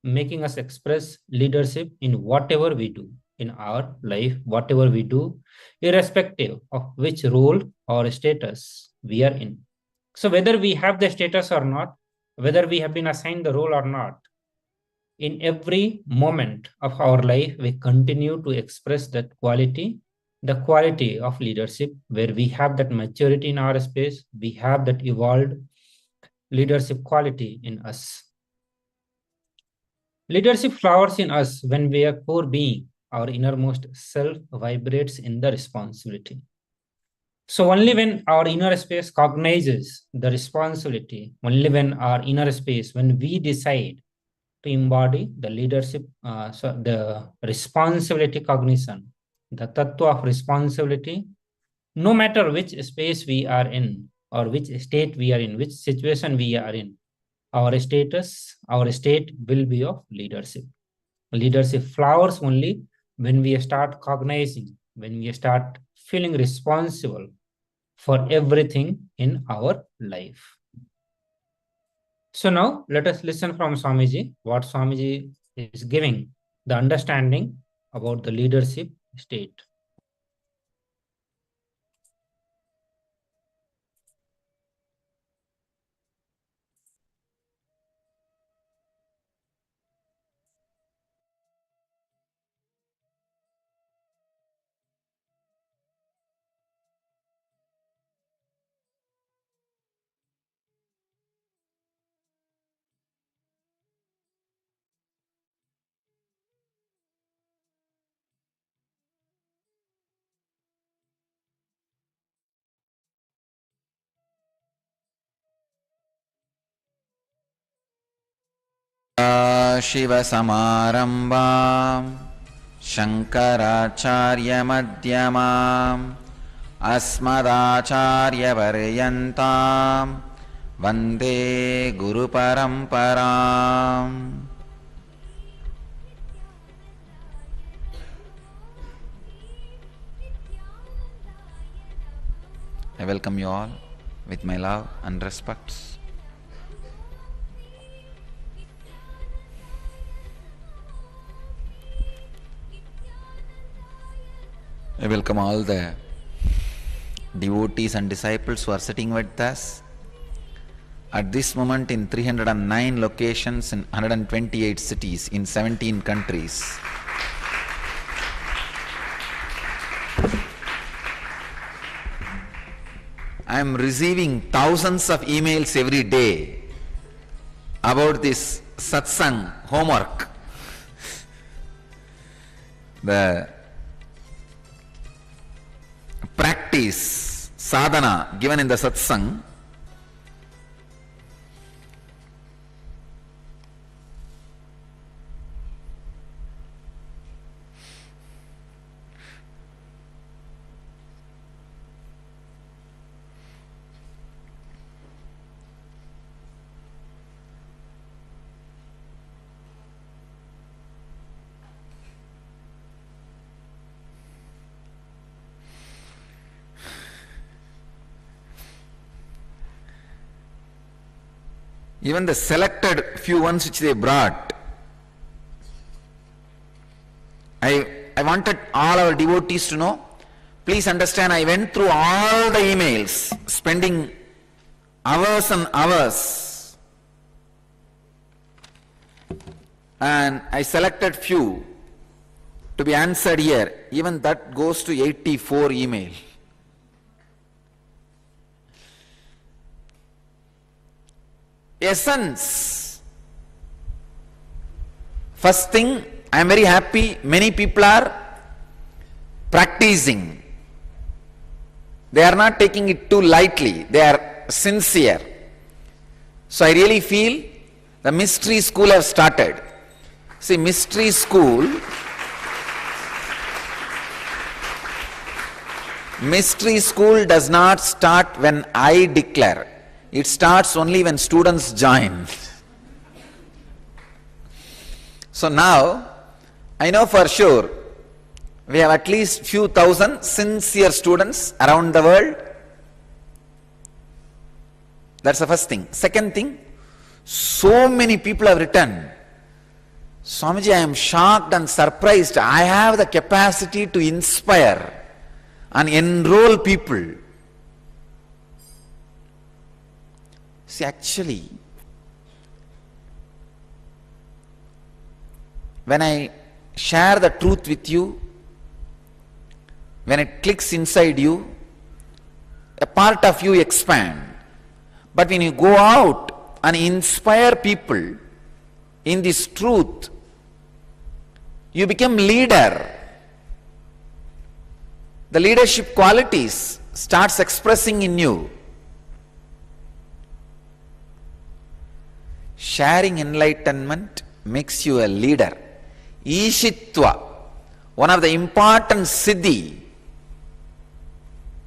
making us express leadership in whatever we do in our life, whatever we do, irrespective of which role or status we are in. So whether we have the status or not, whether we have been assigned the role or not, in every moment of our life, we continue to express that quality, the quality of leadership, where we have that maturity in our space, we have that evolved leadership quality in us. Leadership flowers in us when we are core being, our innermost self vibrates in the responsibility. So only when our inner space cognizes the responsibility, only when our inner space, when we decide to embody the leadership, the responsibility cognition, the tattva of responsibility, no matter which space we are in, or which state we are in, which situation we are in, our state will be of leadership. Leadership flowers only when we start cognizing, when we start feeling responsible for everything in our life. So now let us listen from Swamiji, what Swamiji is giving the understanding about the leadership state. शिवसमारम्भाम् शङ्कराचार्यमध्यमाम् अस्मदाचार्यपर्यन्ताम् वन्दे गुरुपरम्पराम्. I welcome you all with my love and respects. I welcome all the devotees and disciples who are sitting with us at this moment in 309 locations in 128 cities in 17 countries. I am receiving thousands of emails every day about this satsang homework. The practice, sadhana given in the satsang. Even the selected few ones which they brought, I wanted all our devotees to know, please understand, I went through all the emails, spending hours and hours, and I selected few to be answered here. Even that goes to 84 email. Essence. First thing, I am very happy many people are practicing. They are not taking it too lightly, they are sincere. So I really feel the mystery school have started. See, mystery school does not start when I declare. It starts only when students join. So now, I know for sure, we have at least few thousand sincere students around the world. That's the first thing. Second thing, so many people have written, Swamiji, I am shocked and surprised. I have the capacity to inspire and enroll people. See, actually, when I share the truth with you, when it clicks inside you, a part of you expand. But when you go out and inspire people in this truth, you become leader. The leadership qualities starts expressing in you. Sharing enlightenment makes you a leader. Ishitva, one of the important siddhi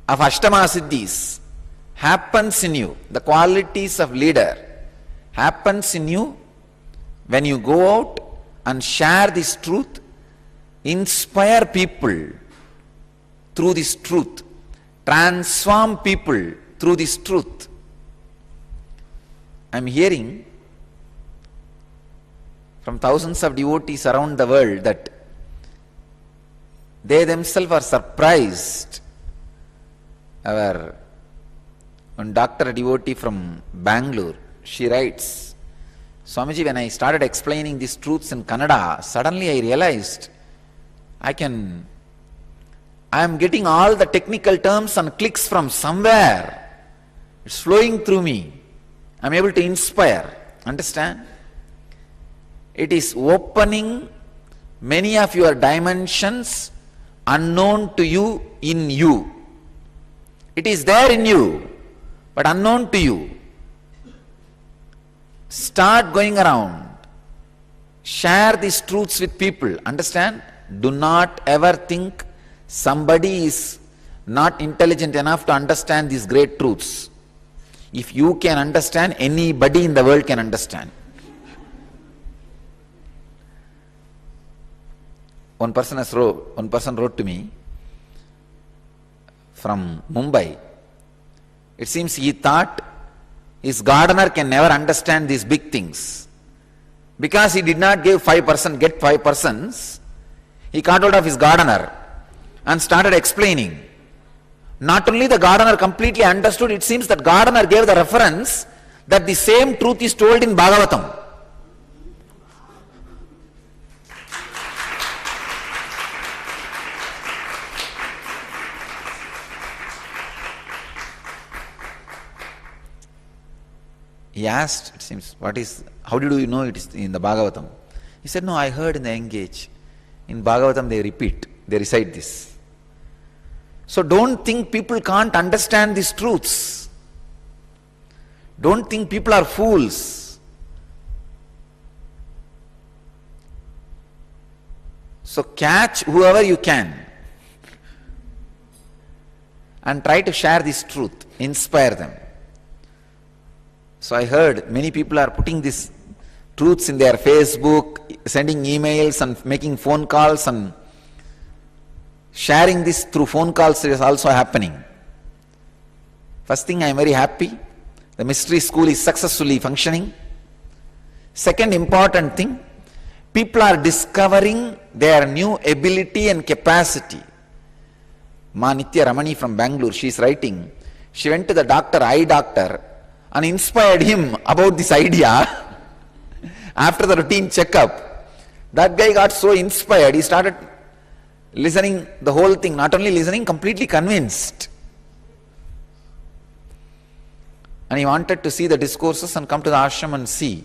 of Ashtama siddhis, happens in you. The qualities of leader happens in you when you go out and share this truth, inspire people through this truth, transform people through this truth. I am hearing from thousands of devotees around the world that they themselves are surprised. One doctor, a devotee from Bangalore, she writes, Swamiji, when I started explaining these truths in Kannada, suddenly I realized I am getting all the technical terms and clicks from somewhere. It's flowing through me. I am able to inspire. Understand? It is opening many of your dimensions unknown to you in you. It is there in you, but unknown to you. Start going around. Share these truths with people. Understand? Do not ever think somebody is not intelligent enough to understand these great truths. If you can understand, anybody in the world can understand. One person wrote to me from Mumbai. It seems he thought his gardener can never understand these big things. Because he did not get 5%, he caught hold of his gardener and started explaining. Not only the gardener completely understood, it seems that gardener gave the reference that the same truth is told in Bhagavatam. He asked, it seems, how did you know it is in the Bhagavatam? He said, no, I heard in the Engage. In Bhagavatam they recite this. So don't think people can't understand these truths. Don't think people are fools. So catch whoever you can and try to share this truth, inspire them. So I heard many people are putting these truths in their Facebook, sending emails and making phone calls, and sharing this through phone calls is also happening. First thing, I am very happy. The mystery school is successfully functioning. Second important thing, people are discovering their new ability and capacity. Ma Nithyananda from Bangalore, she is writing, she went to the eye doctor, and inspired him about this idea. After the routine checkup, that guy got so inspired, he started listening the whole thing, not only listening, completely convinced. And he wanted to see the discourses and come to the ashram and see.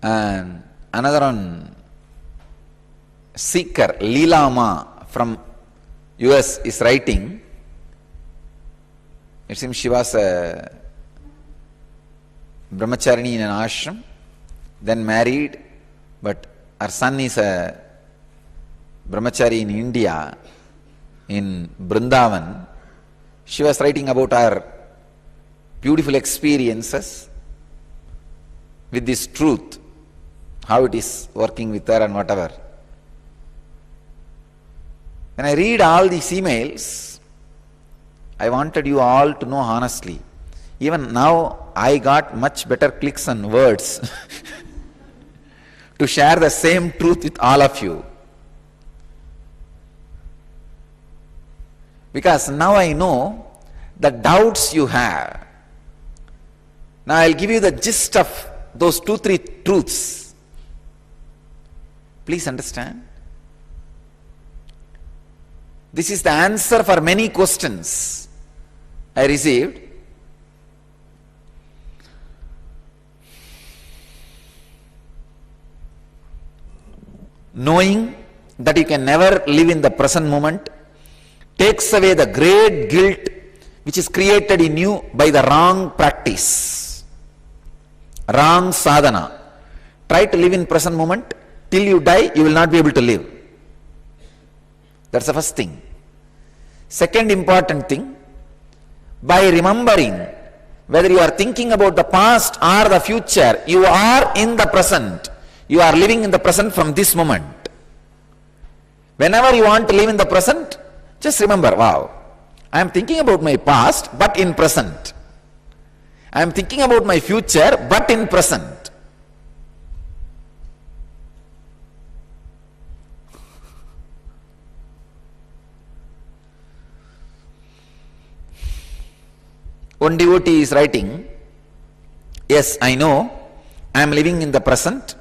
And another one, seeker, Leelama from US is writing, it seems she was a brahmacharini in an ashram, then married, but her son is a brahmachari in India, in Brindavan. She was writing about her beautiful experiences with this truth, how it is working with her and whatever. When I read all these emails, I wanted you all to know honestly. Even now, I got much better clicks and words to share the same truth with all of you. Because now I know the doubts you have. Now I'll give you the gist of those 2-3 truths. Please understand. This is the answer for many questions I received. Knowing that you can never live in the present moment takes away the great guilt which is created in you by the wrong practice, wrong sadhana. Try to live in present moment. Till you die, you will not be able to live. That's the first thing. Second important thing, by remembering whether you are thinking about the past or the future, you are in the present. You are living in the present from this moment. Whenever you want to live in the present, just remember, wow, I am thinking about my past but in present. I am thinking about my future but in present. One devotee is writing, yes, I know, I am living in the present,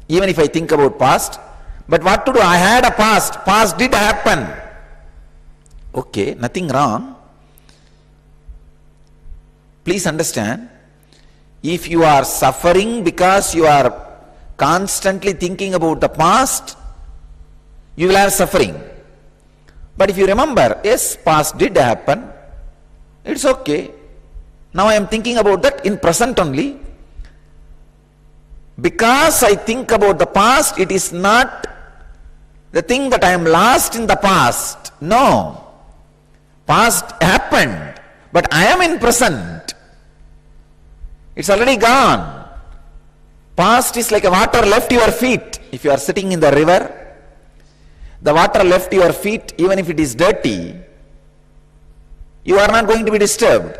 even if I think about past, but what to do? I had a past did happen. Okay, nothing wrong. Please understand, if you are suffering because you are constantly thinking about the past, you will have suffering. But if you remember, yes, past did happen, it's okay. Now I am thinking about that in present only. Because I think about the past, it is not the thing that I am lost in the past. No. Past happened, but I am in present. It's already gone. Past is like a water left your feet. If you are sitting in the river, the water left your feet, even if it is dirty, you are not going to be disturbed.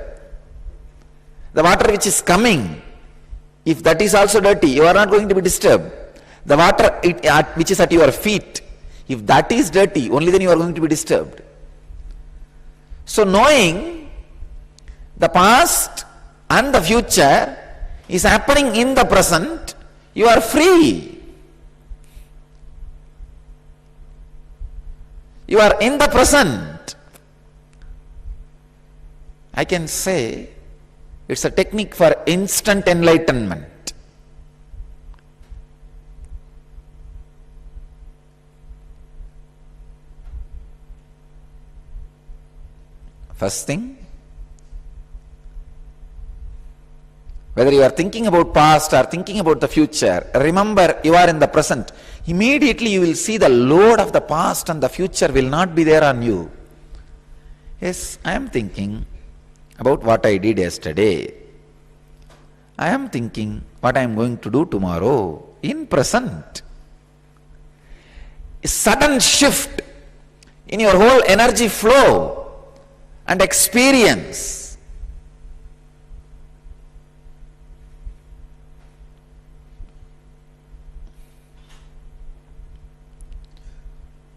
The water which is coming, If that is also dirty, you are not going to be disturbed. The water which is at your feet, if that is dirty, only then you are going to be disturbed. So knowing the past and the future is happening in the present, you are free. You are in the present. I can say it's a technique for instant enlightenment. First thing, whether you are thinking about past or thinking about the future, remember you are in the present. Immediately you will see the load of the past and the future will not be there on you. Yes, I am thinking about what I did yesterday. I am thinking what I am going to do tomorrow in present. A sudden shift in your whole energy flow and experience.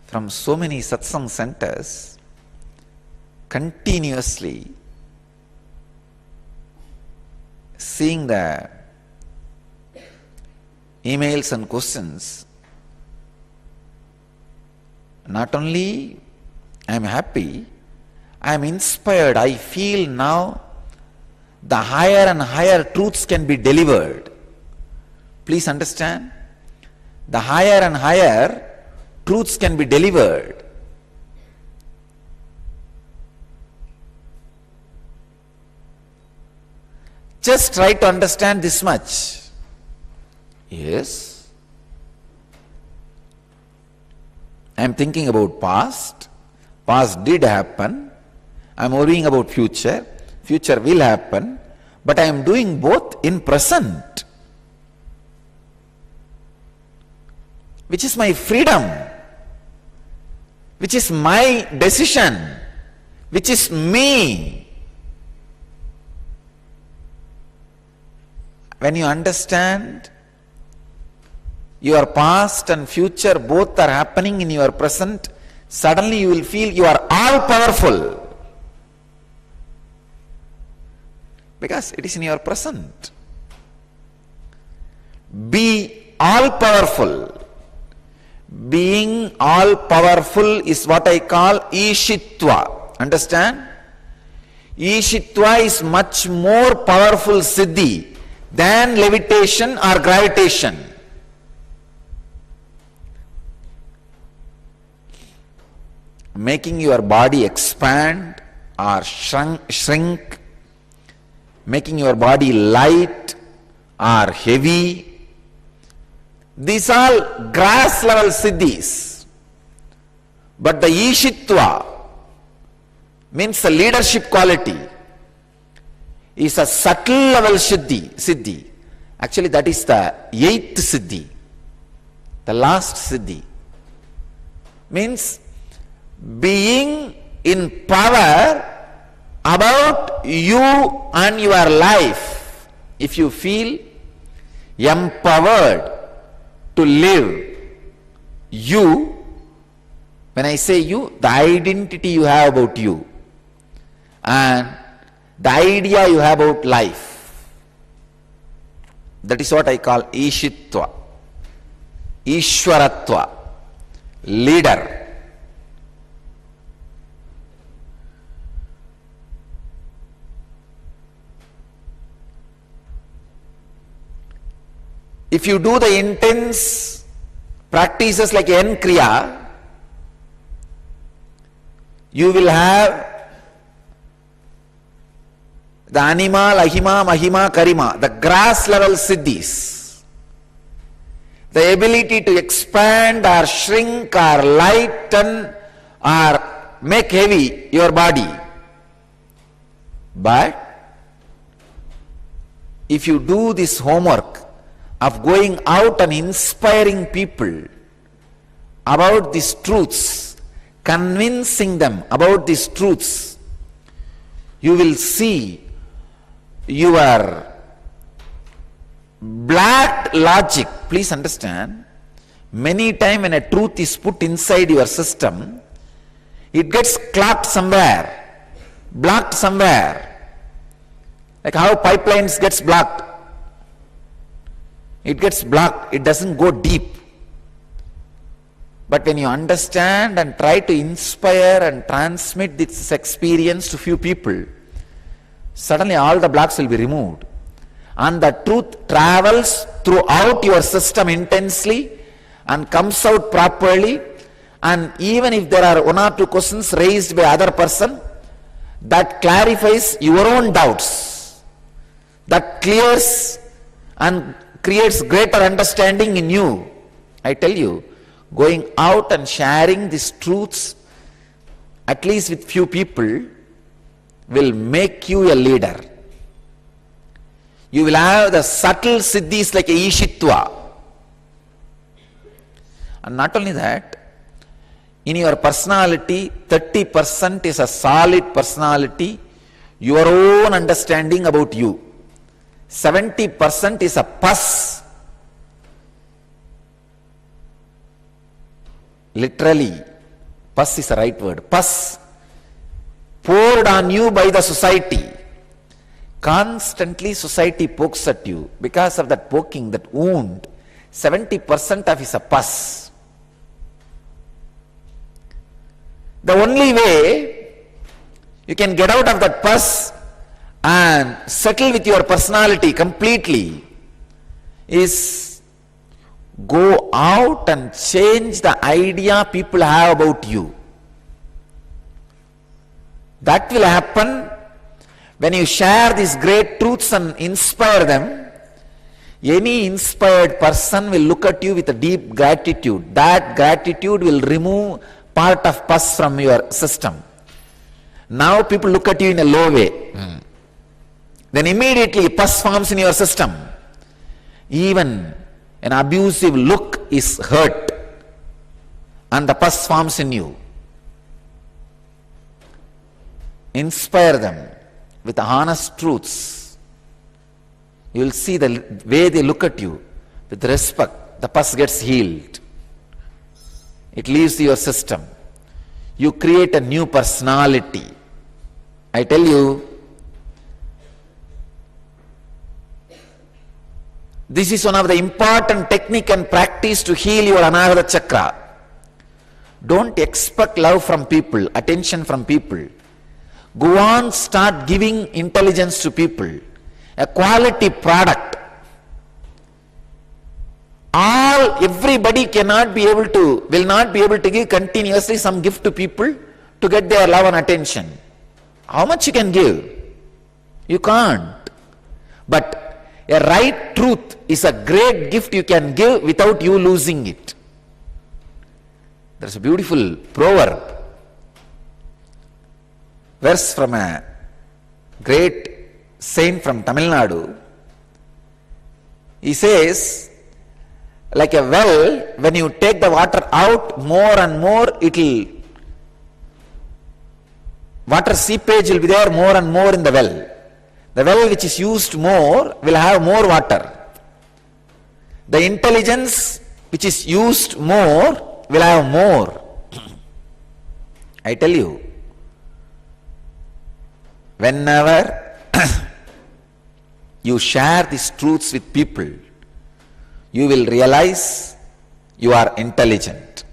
From so many satsang centers, continuously seeing the emails and questions, not only I am happy, I am inspired. I feel now the higher and higher truths can be delivered. Please understand, the higher and higher truths can be delivered. Just try to understand this much. Yes, I am thinking about past. Past did happen. I am worrying about future. Future will happen. But I am doing both in present, which is my freedom, which is my decision, which is me. When you understand your past and future both are happening in your present, suddenly you will feel you are all powerful. Because it is in your present. Be all powerful. Being all powerful is what I call Ishitva. Understand? Ishitva is much more powerful siddhi than levitation or gravitation. Making your body expand or shrink, making your body light or heavy, these all grass level siddhis. But the Ishitva means the leadership quality is a subtle level siddhi. Actually that is the 8th siddhi, the last siddhi. Means being in power about you and your life. If you feel empowered to live you, when I say you, the identity you have about you and the idea you have about life, that is what I call Ishitva, Ishwaratva, leader. If you do the intense practices like N Kriya, you will have the Anima, Lahima, Mahima, Karima, the grass level siddhis. The ability to expand or shrink or lighten or make heavy your body. But if you do this homework of going out and inspiring people about these truths, convincing them about these truths, you will see your black logic, please understand, many times when a truth is put inside your system, it gets clogged somewhere, blocked somewhere. Like how pipelines gets blocked. It gets blocked, it doesn't go deep. But when you understand and try to inspire and transmit this experience to few people, suddenly all the blocks will be removed. And the truth travels throughout your system intensely and comes out properly. And even if there are one or two questions raised by other person, that clarifies your own doubts. That clears and creates greater understanding in you. I tell you, going out and sharing these truths, at least with few people, will make you a leader. You will have the subtle siddhis like a Ishitva. And not only that, in your personality, 30% is a solid personality, your own understanding about you. 70% is a pus. Literally, pus is the right word. Pus poured on you by the society. Constantly society pokes at you. Because of that poking, that wound, 70% of it is a pus. The only way you can get out of that pus and settle with your personality completely is go out and change the idea people have about you. That will happen when you share these great truths and inspire them. Any inspired person will look at you with a deep gratitude. That gratitude will remove part of pus from your system. Now people look at you in a low way. Then immediately pus forms in your system. Even an abusive look is hurt and the pus forms in you. Inspire them with honest truths. You will see the way they look at you with respect. The pus gets healed. It leaves your system. You create a new personality. I tell you, this is one of the important technique and practice to heal your Anahata Chakra. Don't expect love from people, attention from people. Go on, start giving intelligence to people. A quality product. Everybody will not be able to give continuously some gift to people to get their love and attention. How much you can give? You can't. But a right truth is a great gift you can give without you losing it. There's a beautiful proverb, verse from a great saint from Tamil Nadu. He says, like a well, when you take the water out more and more, water seepage will be there more and more in the well. The well which is used more will have more water. The intelligence which is used more will have more. I tell you, whenever you share these truths with people, you will realize you are intelligent.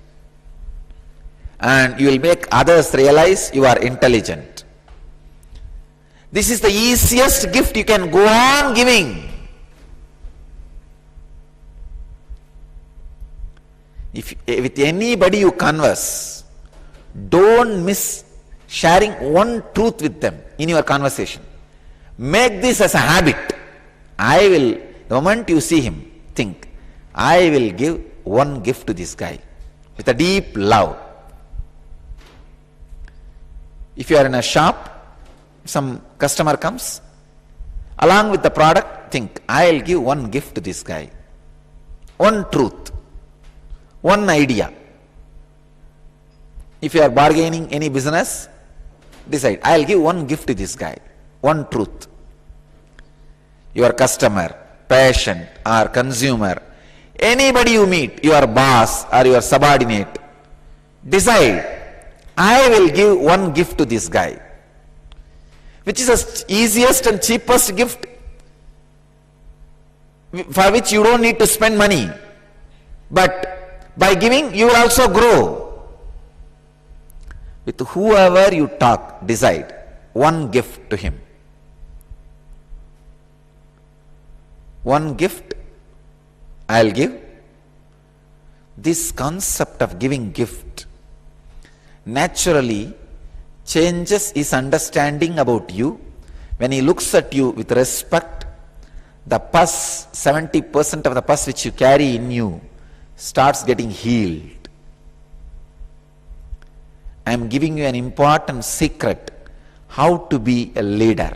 And you will make others realize you are intelligent. This is the easiest gift you can go on giving. If with anybody you converse, don't miss sharing one truth with them in your conversation. Make this as a habit. The moment you see him, think, I will give one gift to this guy with a deep love. If you are in a shop, some customer comes, along with the product, think, I will give one gift to this guy. One truth, one idea. If you are bargaining any business, decide, I will give one gift to this guy, one truth. Your customer, patient or consumer, anybody you meet, your boss or your subordinate, decide, I will give one gift to this guy, which is the easiest and cheapest gift, for which you don't need to spend money. But by giving, you will also grow. With whoever you talk, decide one gift to him. One gift I'll give. This concept of giving gift naturally changes his understanding about you. When he looks at you with respect, the pus, 70% of the pus which you carry in you starts getting healed. I am giving you an important secret, how to be a leader,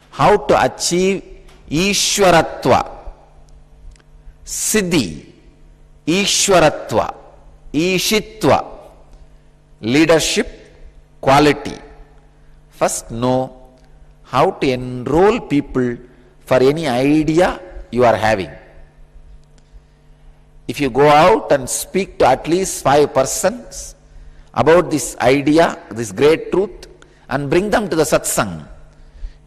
how to achieve Ishwaratva, Siddhi, Ishwaratva, Ishitva, leadership quality. First know how to enroll people for any idea you are having. If you go out and speak to at least 5 persons about this idea, this great truth, and bring them to the satsang,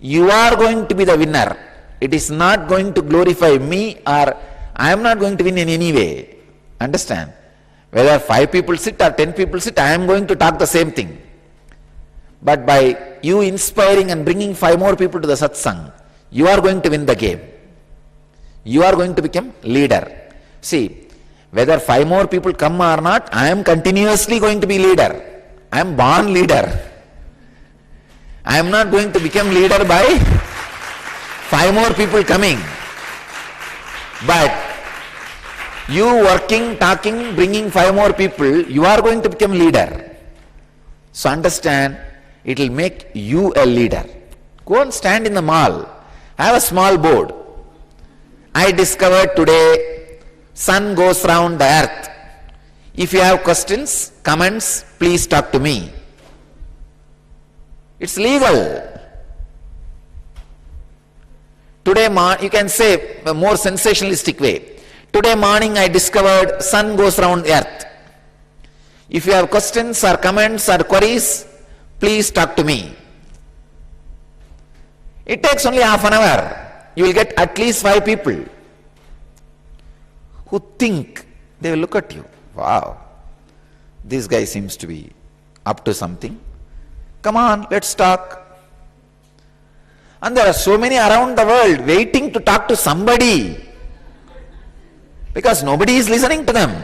you are going to be the winner. It is not going to glorify me, or I am not going to win in any way. Understand? Whether 5 people sit or 10 people sit, I am going to talk the same thing. But by you inspiring and bringing 5 more people to the satsang, you are going to win the game. You are going to become leader. See, whether 5 more people come or not, I am continuously going to be leader. I am born leader. I am not going to become leader by 5 more people coming. But you working, talking, bringing 5 more people, you are going to become leader. So understand, it will make you a leader. Go and stand in the mall. Have a small board. I discovered today sun goes round the earth. If you have questions, comments, please talk to me. It's legal. Today, you can say a more sensationalistic way. Today morning I discovered sun goes round the earth. If you have questions or comments or queries, please talk to me. It takes only half an hour. You will get at least 5 people who think, they will look at you. Wow, this guy seems to be up to something. Come on, let's talk. And there are so many around the world waiting to talk to somebody because nobody is listening to them.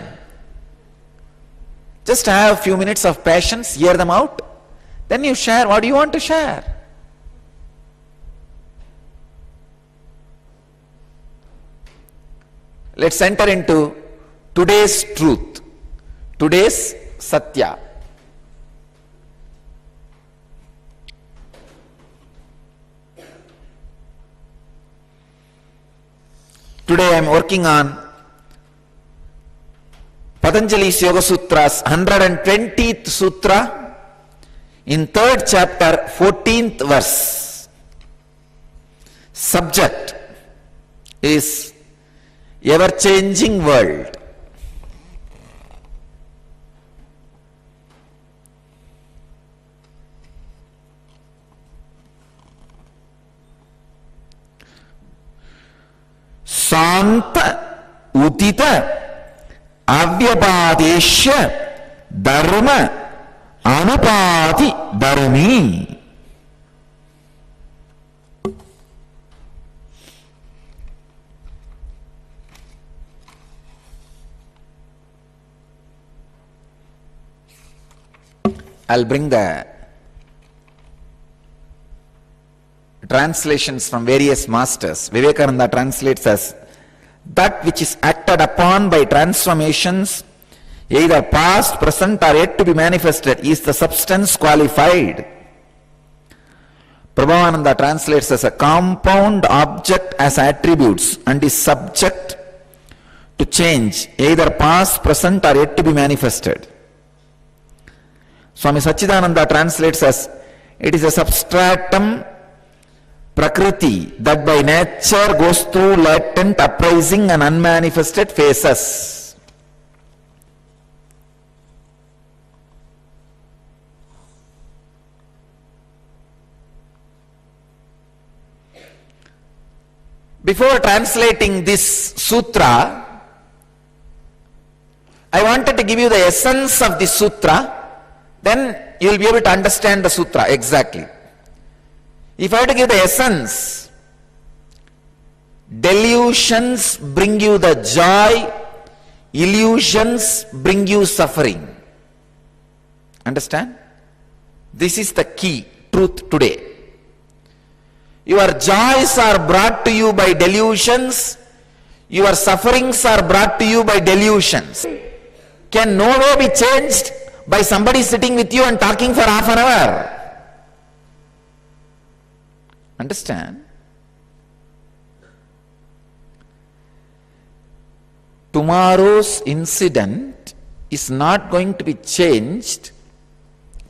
Just have a few minutes of patience, hear them out, then you share what you want to share. Let's enter into today's truth, today's Satya. Today I am working on Patanjali's Yoga Sutras, 120th Sutra, in 3rd chapter, 14th verse. Subject is ever-changing world. Santa Utita Avyapadesha Dharma Anupati Dharmi. I'll bring the translations from various masters. Vivekananda translates as that which is acted upon by transformations, either past, present or yet to be manifested, is the substance qualified. Prabhavananda translates as a compound object as attributes and is subject to change, either past, present or yet to be manifested. Swami Sachidananda translates as it is a substratum Prakriti, that by nature goes through latent, uprising and unmanifested phases. Before translating this sutra, I wanted to give you the essence of the sutra, then you will be able to understand the sutra exactly. If I have to give the essence, delusions bring you the joy, illusions bring you suffering. Understand? This is the key truth today. Your joys are brought to you by delusions, your sufferings are brought to you by delusions. Can no way be changed by somebody sitting with you and talking for half an hour. Understand? Tomorrow's incident is not going to be changed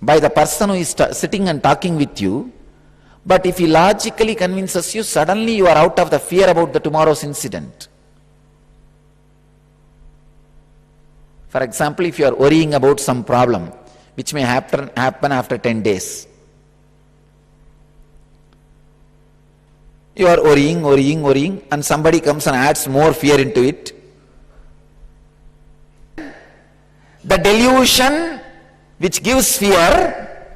by the person who is sitting and talking with you, but if he logically convinces you, suddenly you are out of the fear about the tomorrow's incident. For example, if you are worrying about some problem which may happen after 10 days, you are worrying, and somebody comes and adds more fear into it. The delusion which gives fear,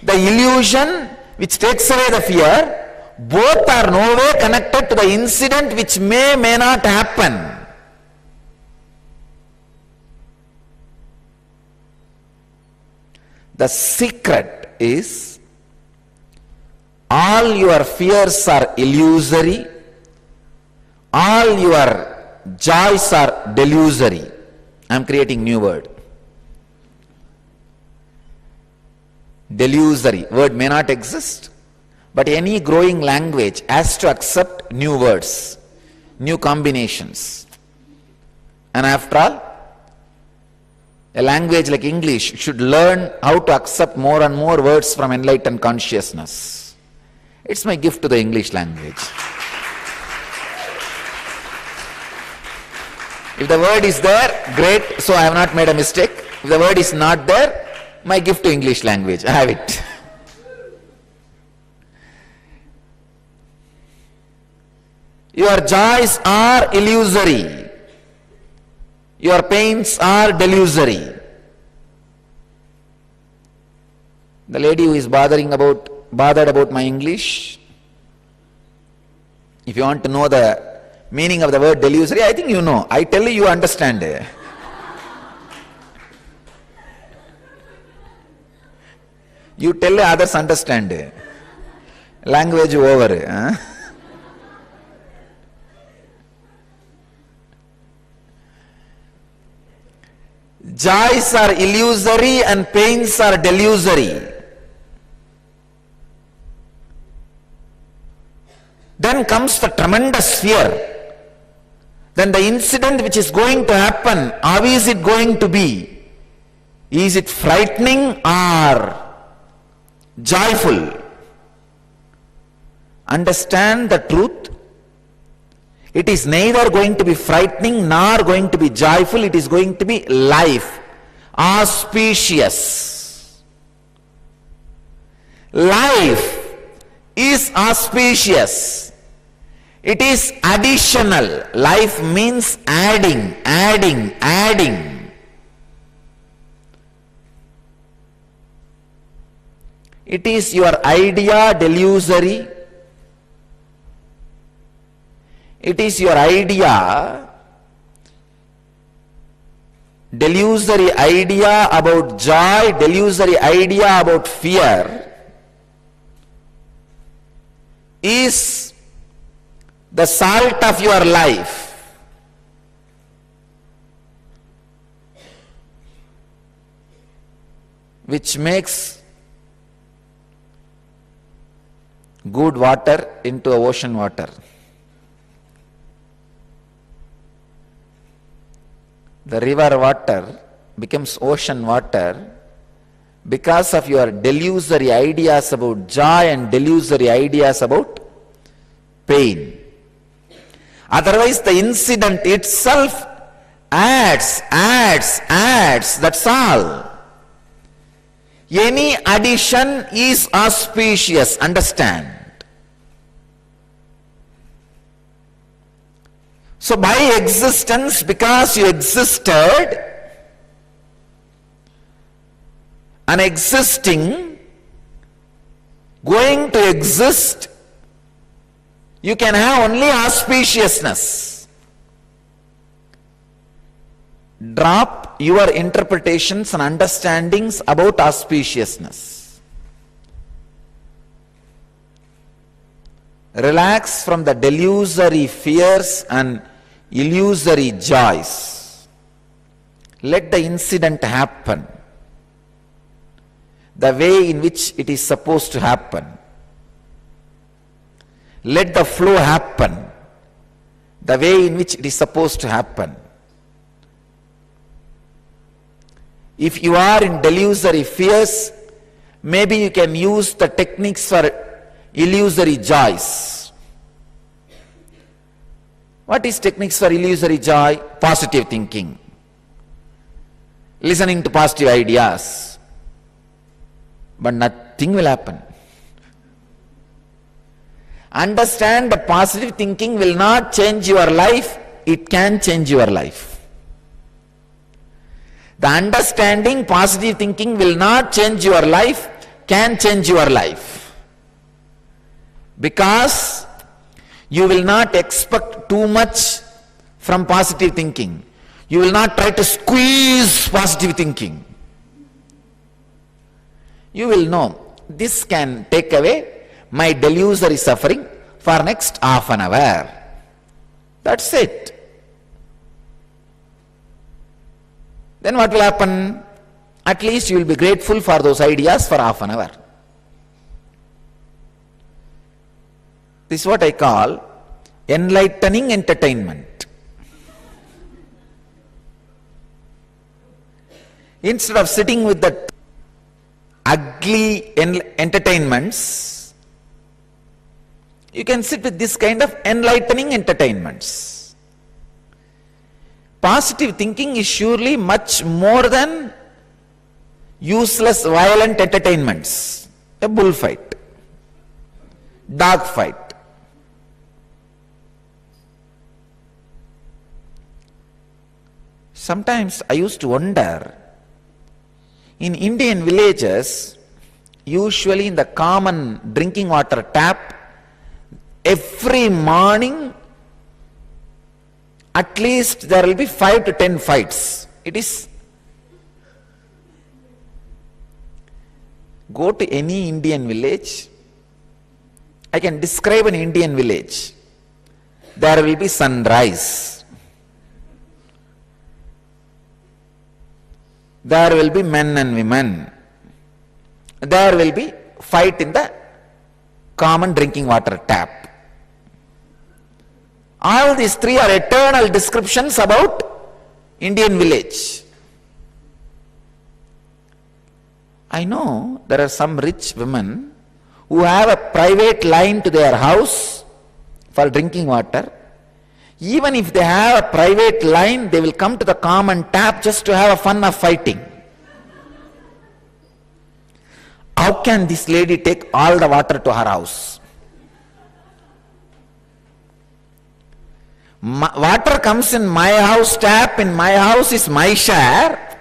the illusion which takes away the fear, both are no way connected to the incident which may not happen. The secret is, all your fears are illusory, all your joys are delusory. I am creating new word. Delusory word may not exist, but any growing language has to accept new words, new combinations. And after all, a language like English should learn how to accept more and more words from enlightened consciousness. It's my gift to the English language. If the word is there, great, so I have not made a mistake. If the word is not there, my gift to English language, I have it. Your joys are illusory. Your pains are delusory. The lady who is bothered about my English, if you want to know the meaning of the word delusory, I think you know. I tell you, you understand. You tell others understand. Language over. Huh? Joys are illusory and pains are delusory. Then comes the tremendous fear. Then the incident which is going to happen, how is it going to be? Is it frightening or joyful? Understand the truth. It is neither going to be frightening nor going to be joyful. It is going to be life, auspicious. Life is auspicious. It is additional. Life means adding. It is your idea delusory. It is your idea, delusory idea about joy, delusory idea about fear is the salt of your life. Which makes good water into ocean water. The river water becomes ocean water because of your delusory ideas about joy and delusory ideas about pain. Otherwise, the incident itself adds, that's all. Any addition is auspicious, understand. So by existence, because you existed, and existing, going to exist, you can have only auspiciousness. Drop your interpretations and understandings about auspiciousness. Relax from the delusory fears and illusory joys. Let the incident happen the way in which it is supposed to happen. Let the flow happen the way in which it is supposed to happen. If you are in delusory fears, maybe you can use the techniques for illusory joys. What is techniques for illusory joy? Positive thinking. Listening to positive ideas. But nothing will happen. Understand that positive thinking will not change your life, it can change your life. The understanding positive thinking will not change your life, can change your life. Because you will not expect too much from positive thinking. You will not try to squeeze positive thinking. You will know, this can take away my delusory suffering for next half an hour. That's it. Then what will happen? At least you will be grateful for those ideas for half an hour. This is what I call enlightening entertainment. Instead of sitting with the ugly entertainments, you can sit with this kind of enlightening entertainments. Positive thinking is surely much more than useless violent entertainments. A bullfight, dog fight. Sometimes I used to wonder, in Indian villages, usually in the common drinking water tap, every morning at least there will be 5 to 10 fights. It is, go to any Indian village, I can describe an Indian village. There will be sunrise. There will be men and women. There will be fight in the common drinking water tap. All these three are eternal descriptions about Indian village. I know there are some rich women who have a private line to their house for drinking water. Even if they have a private line, they will come to the common tap just to have a fun of fighting. How can this lady take all the water to her house? Water comes in my house tap, in my house is my share,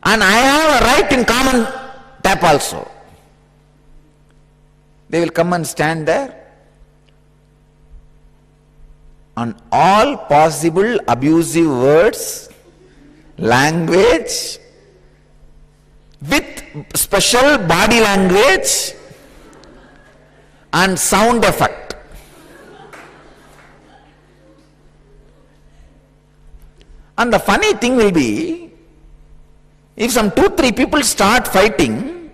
and I have a right in common tap also. They will come and stand there. On all possible abusive words, language, with special body language and sound effect. And the funny thing will be, if some 2-3 people start fighting,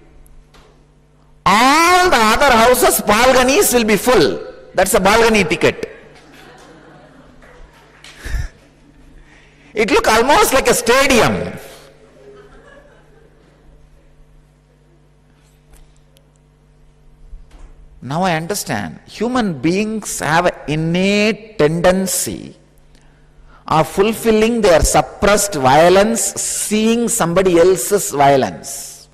all the other houses' balconies will be full. That's a balcony ticket. It looks almost like a stadium. Now I understand. Human beings have an innate tendency of fulfilling their suppressed violence, seeing somebody else's violence.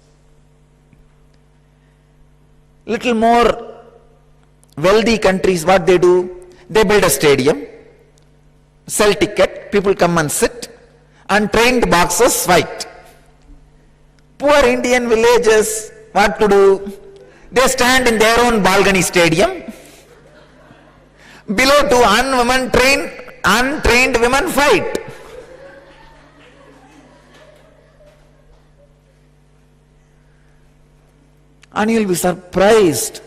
Little more wealthy countries, what they do? They build a stadium, sell ticket, people come and sit, and trained boxers fight. Poor Indian villages, what to do? They stand in their own balcony stadium. Below two untrained women fight. And you'll be surprised.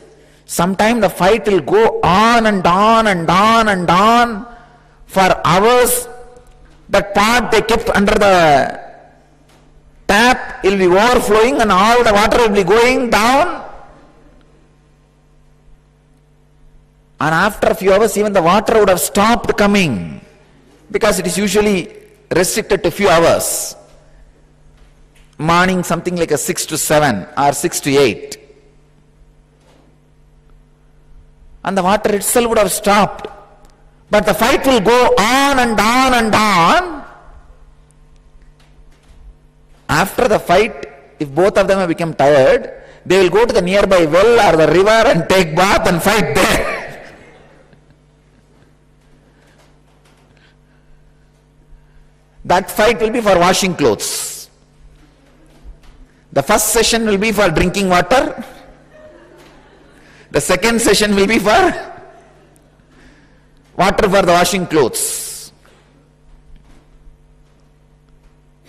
Sometimes the fight will go on and on and on and on for hours. That pot they kept under the tap will be overflowing and all the water will be going down. And after a few hours, even the water would have stopped coming, because it is usually restricted to a few hours. Morning something like a 6 to 7 or 6 to 8. And the water itself would have stopped. But the fight will go on and on and on. After the fight, if both of them have become tired, they will go to the nearby well or the river and take bath and fight there. That fight will be for washing clothes. The first session will be for drinking water. The second session will be for water for the washing clothes.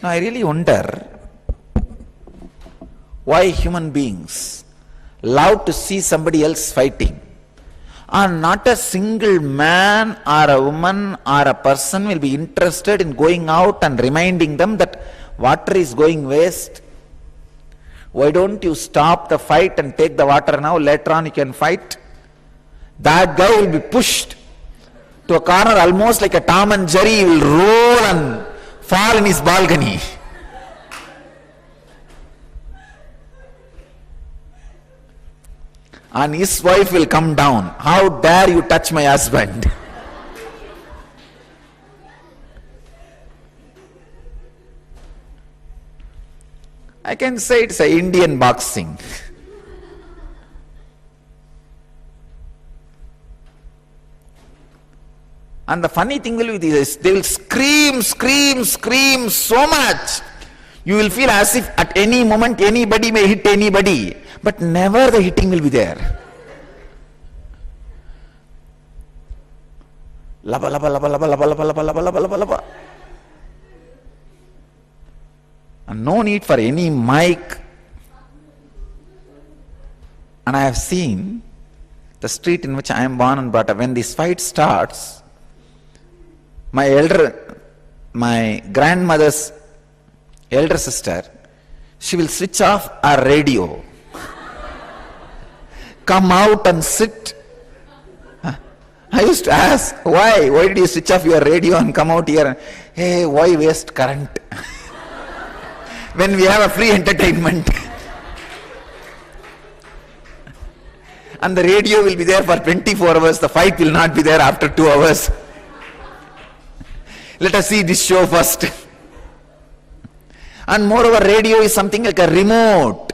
Now I really wonder why human beings love to see somebody else fighting. And not a single man or a woman or a person will be interested in going out and reminding them that water is going waste. Why don't you stop the fight and take the water now? Later on you can fight. That guy will be pushed to a corner almost like a Tom and Jerry. He will roll and fall in his balcony. And his wife will come down. How dare you touch my husband? I can say it's a Indian boxing. And the funny thing will be this, they will scream so much. You will feel as if at any moment anybody may hit anybody, but never the hitting will be there. Laba, laba, laba, laba, laba, laba, laba, laba, laba, laba, laba. And no need for any mic. And I have seen the street in which I am born and brought up. When this fight starts, my grandmother's elder sister, she will switch off her radio, come out and sit. I used to ask, why did you switch off your radio and come out here? Hey, why waste current when we have a free entertainment? And the radio will be there for 24 hours, the fight will not be there after 2 hours. Let us see this show first. And moreover, radio is something like a remote.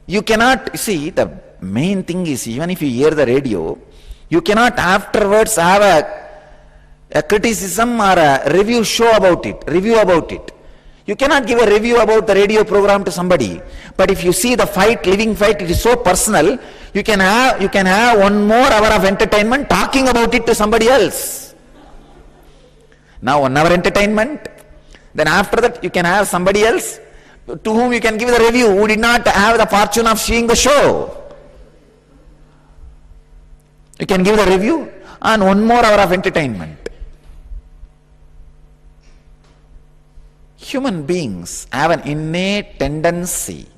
You cannot, see, the main thing is, even if you hear the radio, you cannot afterwards have a criticism or a review about it. You cannot give a review about the radio program to somebody. But if you see the fight, living fight, it is so personal, you can have 1 more hour of entertainment talking about it to somebody else. Now 1 hour entertainment, then after that you can have somebody else to whom you can give the review who did not have the fortune of seeing the show. You can give the review and 1 more hour of entertainment. Human beings have an innate tendency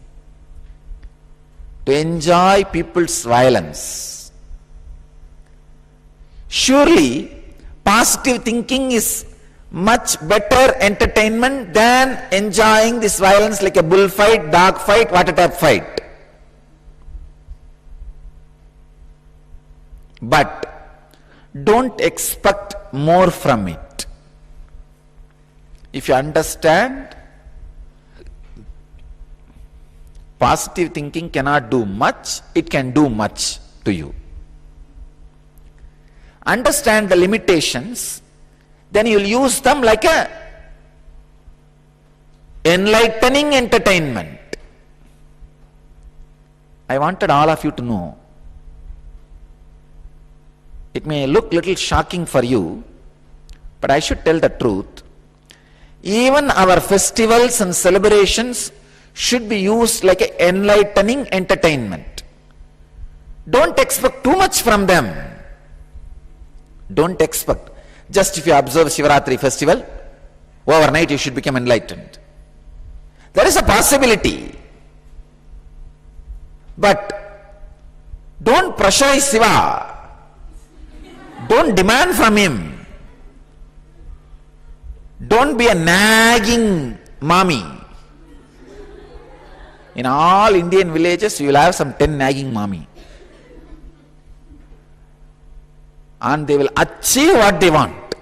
to enjoy people's violence. Surely, positive thinking is much better entertainment than enjoying this violence like a bullfight, dog fight, water tap fight. but don't expect more from it. If you understand, positive thinking cannot do much, it can do much to you. Understand the limitations, then you'll use them like a enlightening entertainment. I wanted all of you to know. It may look little shocking for you, but I should tell the truth. Even our festivals and celebrations should be used like an enlightening entertainment. Don't expect too much from them. Don't expect. Just if you observe Shivaratri festival, overnight you should become enlightened. There is a possibility. But don't pressurize Shiva. Don't demand from him. Don't be a nagging mommy. In all Indian villages, you will have some 10 nagging mommy. And they will achieve what they want.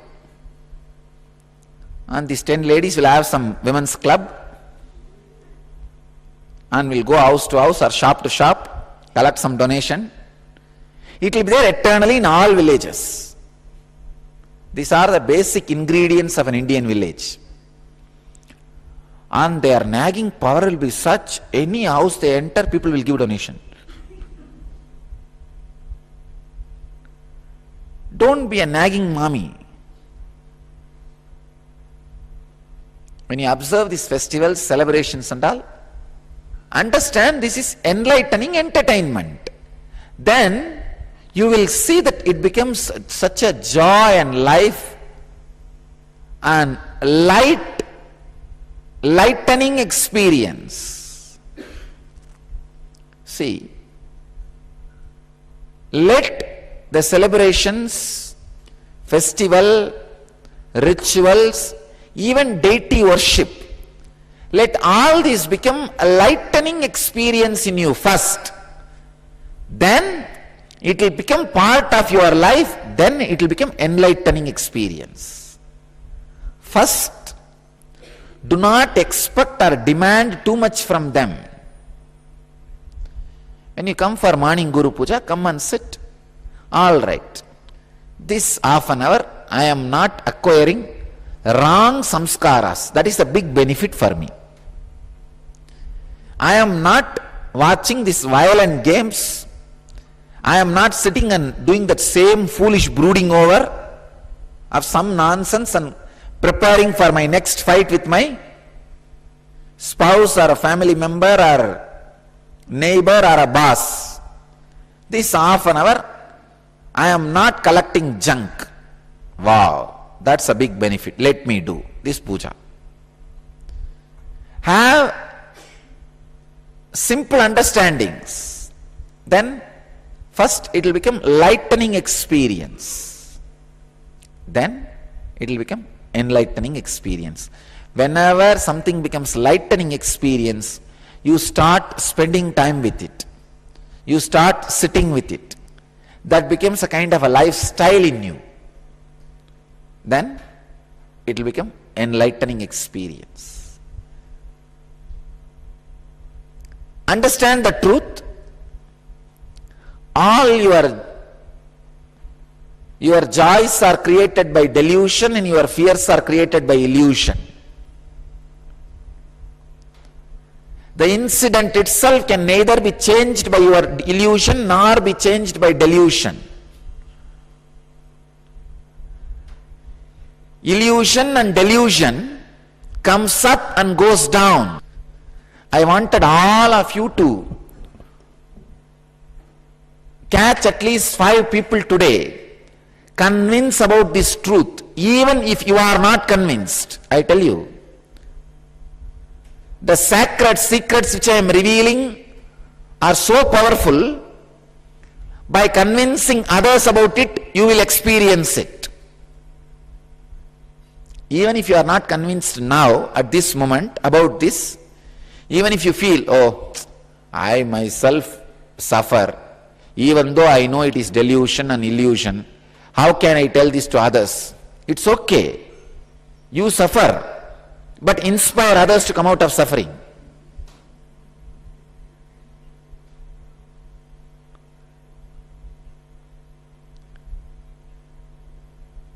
And these 10 ladies will have some women's club and will go house to house or shop to shop, collect some donation. It will be there eternally in all villages. These are the basic ingredients of an Indian village. And their nagging power will be such, any house they enter, people will give donation. Don't be a nagging mommy. When you observe these festivals, celebrations and all, understand this is enlightening entertainment. Then you will see that it becomes such a joy and life and lightening experience. See, let the celebrations, festival, rituals, even deity worship, let all these become a lightening experience in you first. Then it will become part of your life, then it will become enlightening experience. First, do not expect or demand too much from them. When you come for morning Guru Puja, come and sit. All right. This half an hour, I am not acquiring wrong samskaras. That is a big benefit for me. I am not watching these violent games. I am not sitting and doing that same foolish brooding over of some nonsense and preparing for my next fight with my spouse or a family member or neighbor or a boss. This half an hour, I am not collecting junk. Wow, that's a big benefit. Let me do this puja. Have simple understandings. Then first it will become lightening experience. Then it will become enlightening experience. Whenever something becomes lightening experience, you start spending time with it. You start sitting with it. That becomes a kind of a lifestyle in you. Then it will become enlightening experience. Understand the truth. All your joys are created by delusion and your fears are created by illusion. The incident itself can neither be changed by your illusion nor be changed by delusion. Illusion and delusion comes up and goes down. I wanted all of you to catch at least 5 people today, convince about this truth, even if you are not convinced. I tell you, the sacred secrets which I am revealing are so powerful. By convincing others about it, you will experience it. Even if you are not convinced now, at this moment, about this, even if you feel, oh, I myself suffer, Even though I know it is delusion and illusion, how can I tell this to others? It's okay. You suffer, but inspire others to come out of suffering.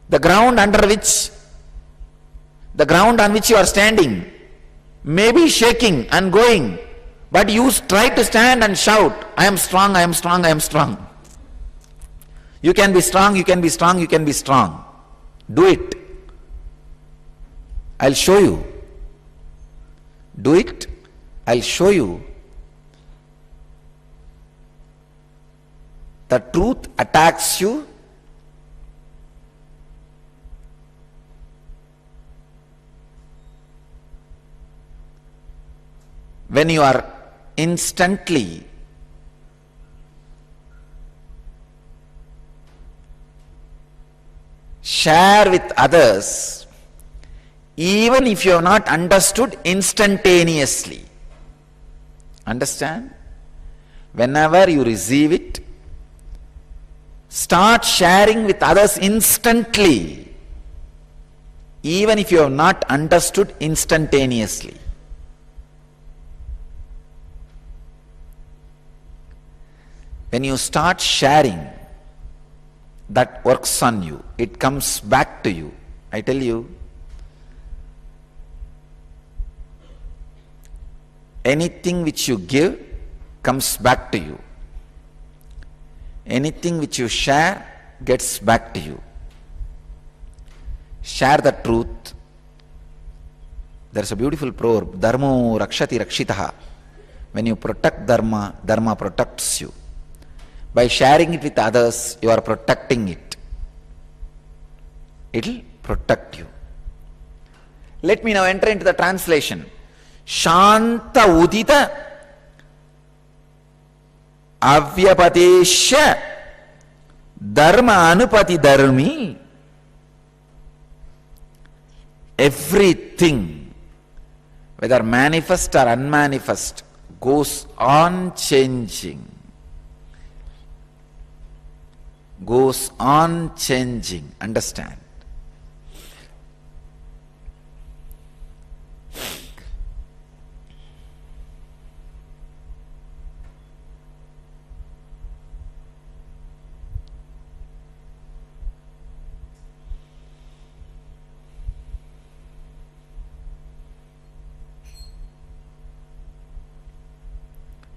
The ground on which you are standing may be shaking and going, but you try to stand and shout, I am strong, I am strong, I am strong. You can be strong, you can be strong, you can be strong. Do it. I'll show you. Do it. I'll show you. The truth attacks you. When you are instantly share with others, even if you have not understood instantaneously. Understand? Whenever you receive it, start sharing with others instantly, even if you have not understood instantaneously. When you start sharing, that works on you. It comes back to you. I tell you, anything which you give comes back to you. Anything which you share gets back to you. Share the truth. There is a beautiful proverb, Dharmo rakshati rakshitaha. When you protect Dharma, Dharma protects you. By sharing it with others, you are protecting it. It will protect you. Let me now enter into the translation. Shanta udita avyapadesha dharma anupati dharmi. Everything, whether manifest or unmanifest, goes on changing. Goes on changing. Understand?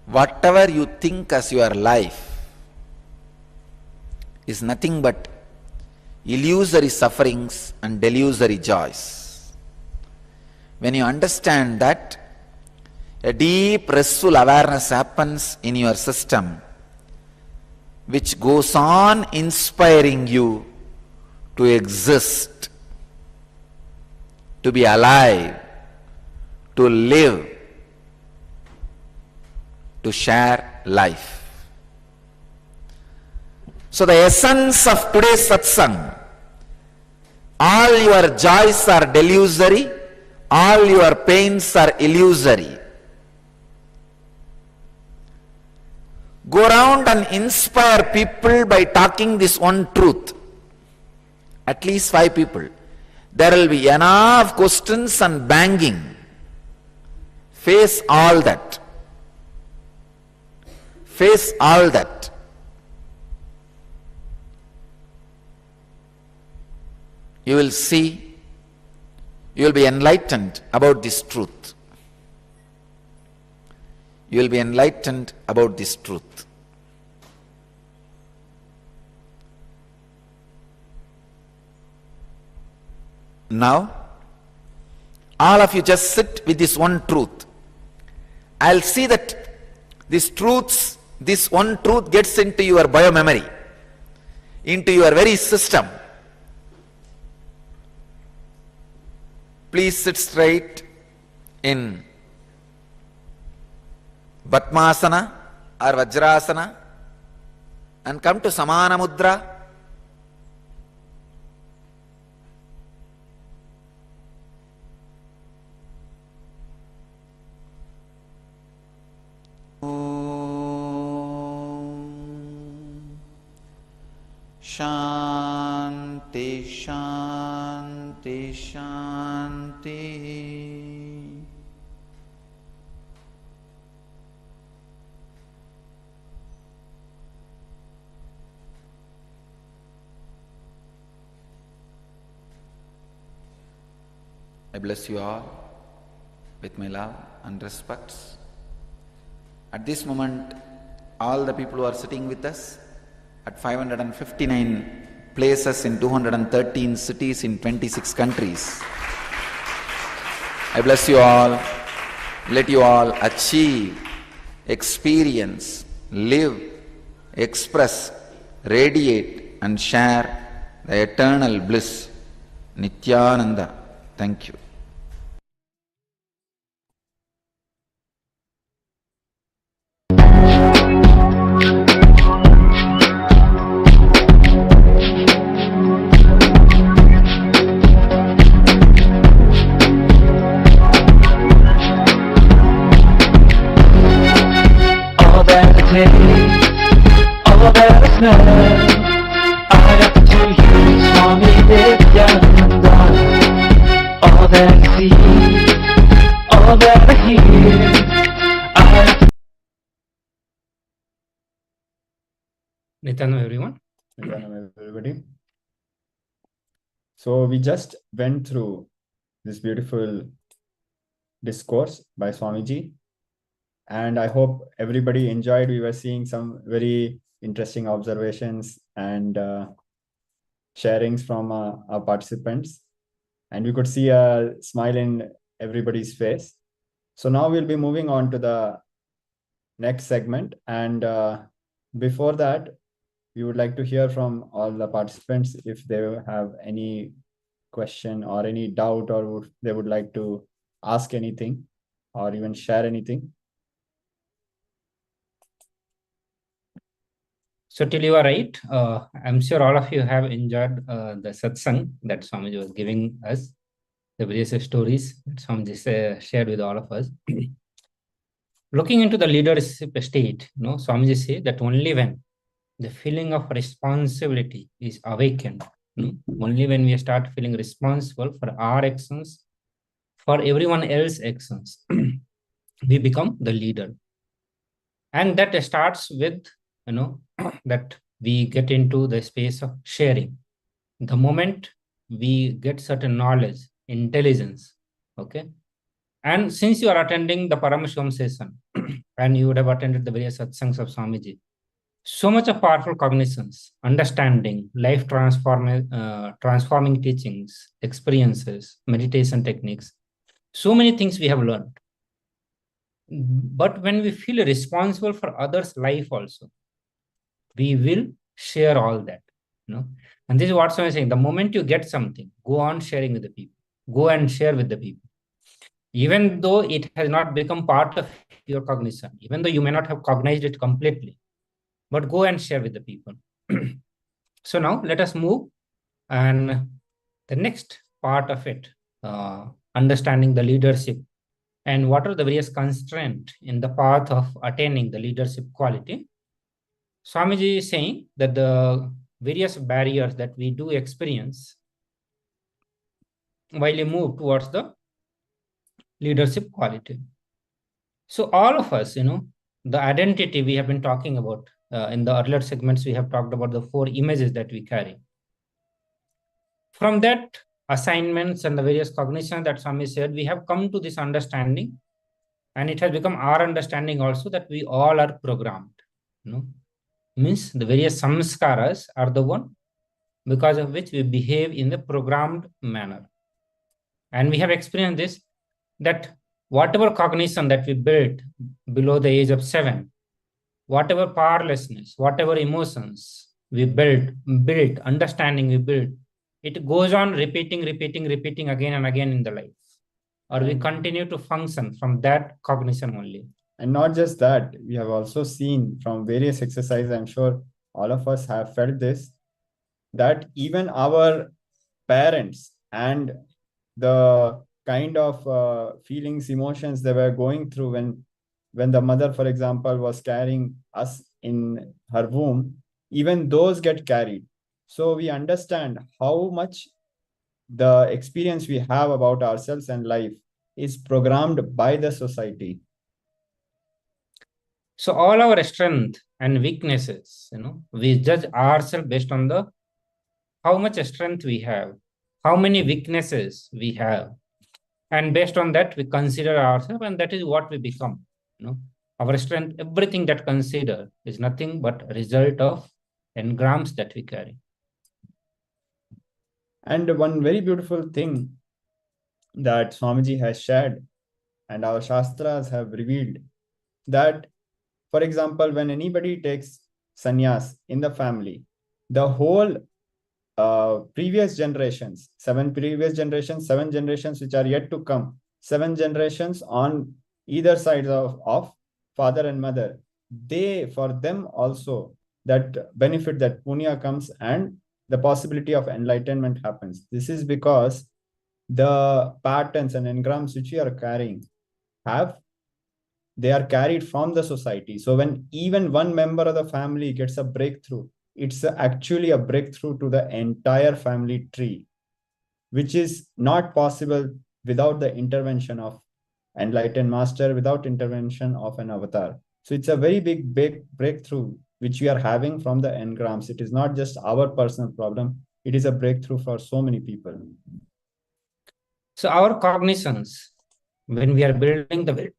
Whatever you think as your life is nothing but illusory sufferings and delusory joys. When you understand that, a deep restful awareness happens in your system, which goes on inspiring you to exist, to be alive, to live, to share life. So the essence of today's satsang, all your joys are delusory, all your pains are illusory. Go around and inspire people by talking this one truth. At least 5 people. There will be enough questions and banging. Face all that. Face all that. You will see, you will be enlightened about this truth. You will be enlightened about this truth. Now, all of you just sit with this one truth. I'll see that this one truth gets into your biomemory, into your very system. Please sit straight in Padmasana or Vajrasana and come to Samana Mudra. Shanti, Shanti, Shanti. I bless you all with my love and respects. At this moment, all the people who are sitting with us at 559 places in 213 cities in 26 countries. I bless you all. Let you all achieve, experience, live, express, radiate and share the eternal bliss. Nithyananda. Thank you. All that I take, all that I smell, I offer to you, Swami Nithyananda. All that I see, all that I hear, I Nithyananda, everyone. Nithyananda, everybody. So we just went through this beautiful discourse by Swamiji, and I hope everybody enjoyed. We were seeing some very interesting observations and sharings from our participants, and we could see a smile in everybody's face. So now we'll be moving on to the next segment, and before that, we would like to hear from all the participants if they have any question or any doubt, or they would like to ask anything or even share anything. So till you are right, I'm sure all of you have enjoyed the satsang that Swamiji was giving us, the various stories that Swamiji shared with all of us. Looking into the leadership state, Swamiji said that only when the feeling of responsibility is awakened, only when we start feeling responsible for our actions, for everyone else's actions, we become the leader. And that starts with, that we get into the space of sharing. The moment we get certain knowledge, intelligence, okay? And since you are attending the Paramashivoham session, and you would have attended the various satsangs of Swamiji, so much of powerful cognitions, understanding, life transforming teachings, experiences, meditation techniques, so many things we have learned. But when we feel responsible for others' life also, we will share all that. And this is what I'm saying. The moment you get something, go on sharing with the people. Go and share with the people. Even though it has not become part of your cognition, even though you may not have cognized it completely, but go and share with the people. So now let us move, and the next part of it, understanding the leadership and what are the various constraints in the path of attaining the leadership quality. Swamiji is saying that the various barriers that we do experience while we move towards the leadership quality. So all of us, the identity we have been talking about in the earlier segments, we have talked about the 4 images that we carry. From that assignments and the various cognitions that Swami said, we have come to this understanding, and it has become our understanding also that we all are programmed. Means the various samskaras are the one because of which we behave in the programmed manner. And we have experienced this, that whatever cognition that we built below the age of 7, whatever powerlessness, whatever emotions we built, understanding we built, it goes on repeating again and again in the life. Or we continue to function from that cognition only. And not just that, we have also seen from various exercises, I'm sure all of us have felt this, that even our parents and the kind of feelings, emotions they were going through when the mother, for example, was carrying us in her womb, even those get carried. So we understand how much the experience we have about ourselves and life is programmed by the society. So all our strength and weaknesses, we judge ourselves based on the how much strength we have, how many weaknesses we have, and based on that we consider ourselves, and that is what we become. Our strength, everything that consider is nothing but a result of engrams that we carry. And one very beautiful thing that Swamiji has shared and our Shastras have revealed, that, for example, when anybody takes sannyas in the family, the whole previous generations, 7 generations which are yet to come, 7 generations on either side of father and mother, for them also that benefit, that punya comes and the possibility of enlightenment happens. This is because the patterns and engrams which we are carrying they are carried from the society. So when even one member of the family gets a breakthrough, it's actually a breakthrough to the entire family tree, which is not possible without the intervention of enlightened master, without intervention of an avatar. So it's a very big breakthrough which we are having from the engrams. It is not just our personal problem. It is a breakthrough for so many people. So our cognizance, when we are building the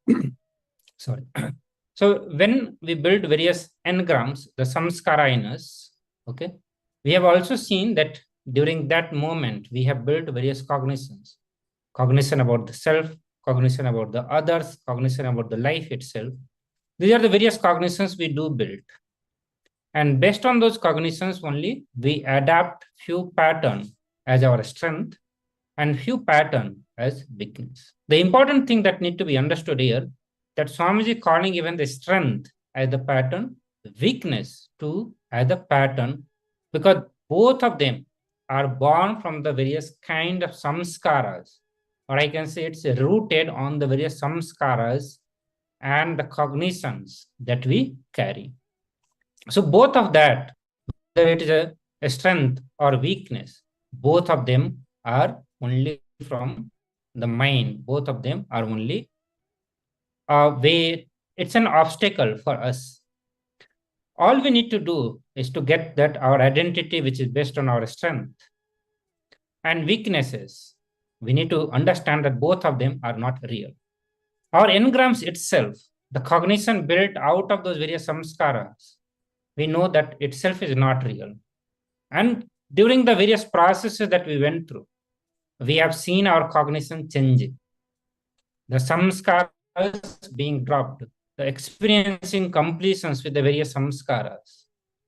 sorry. So when we build various engrams, the samskara in us, okay, we have also seen that during that moment, we have built various cognitions. Cognition about the self, cognition about the others, cognition about the life itself. These are the various cognitions we do build. And based on those cognitions only, we adapt few patterns as our strength and few patterns as weakness. The important thing that need to be understood here, that Swamiji calling even the strength as the pattern, weakness too as the pattern, because both of them are born from the various kind of samskaras, or I can say it's rooted on the various samskaras and the cognitions that we carry. So both of that, whether it is a strength or weakness, both of them are only from the mind. Both of them are only a way, it's an obstacle for us. All we need to do is to get that our identity, which is based on our strength and weaknesses, we need to understand that both of them are not real. Our engrams itself, the cognition built out of those various samskaras, we know that itself is not real. And during the various processes that we went through, we have seen our cognition changing. The samskaras being dropped, the experiencing completions with the various samskaras.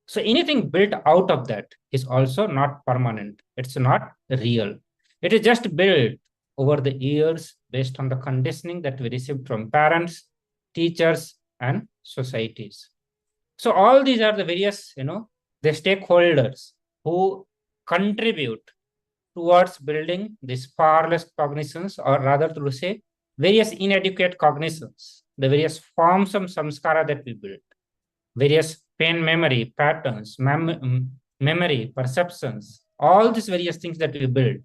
So anything built out of that is also not permanent. It's not real. It is just built over the years based on the conditioning that we received from parents, teachers, and societies. So all these are the various, the stakeholders who contribute towards building these powerless cognitions, or rather to say, various inadequate cognitions, the various forms of samskara that we build, various pain memory, patterns, memory, perceptions, all these various things that we build.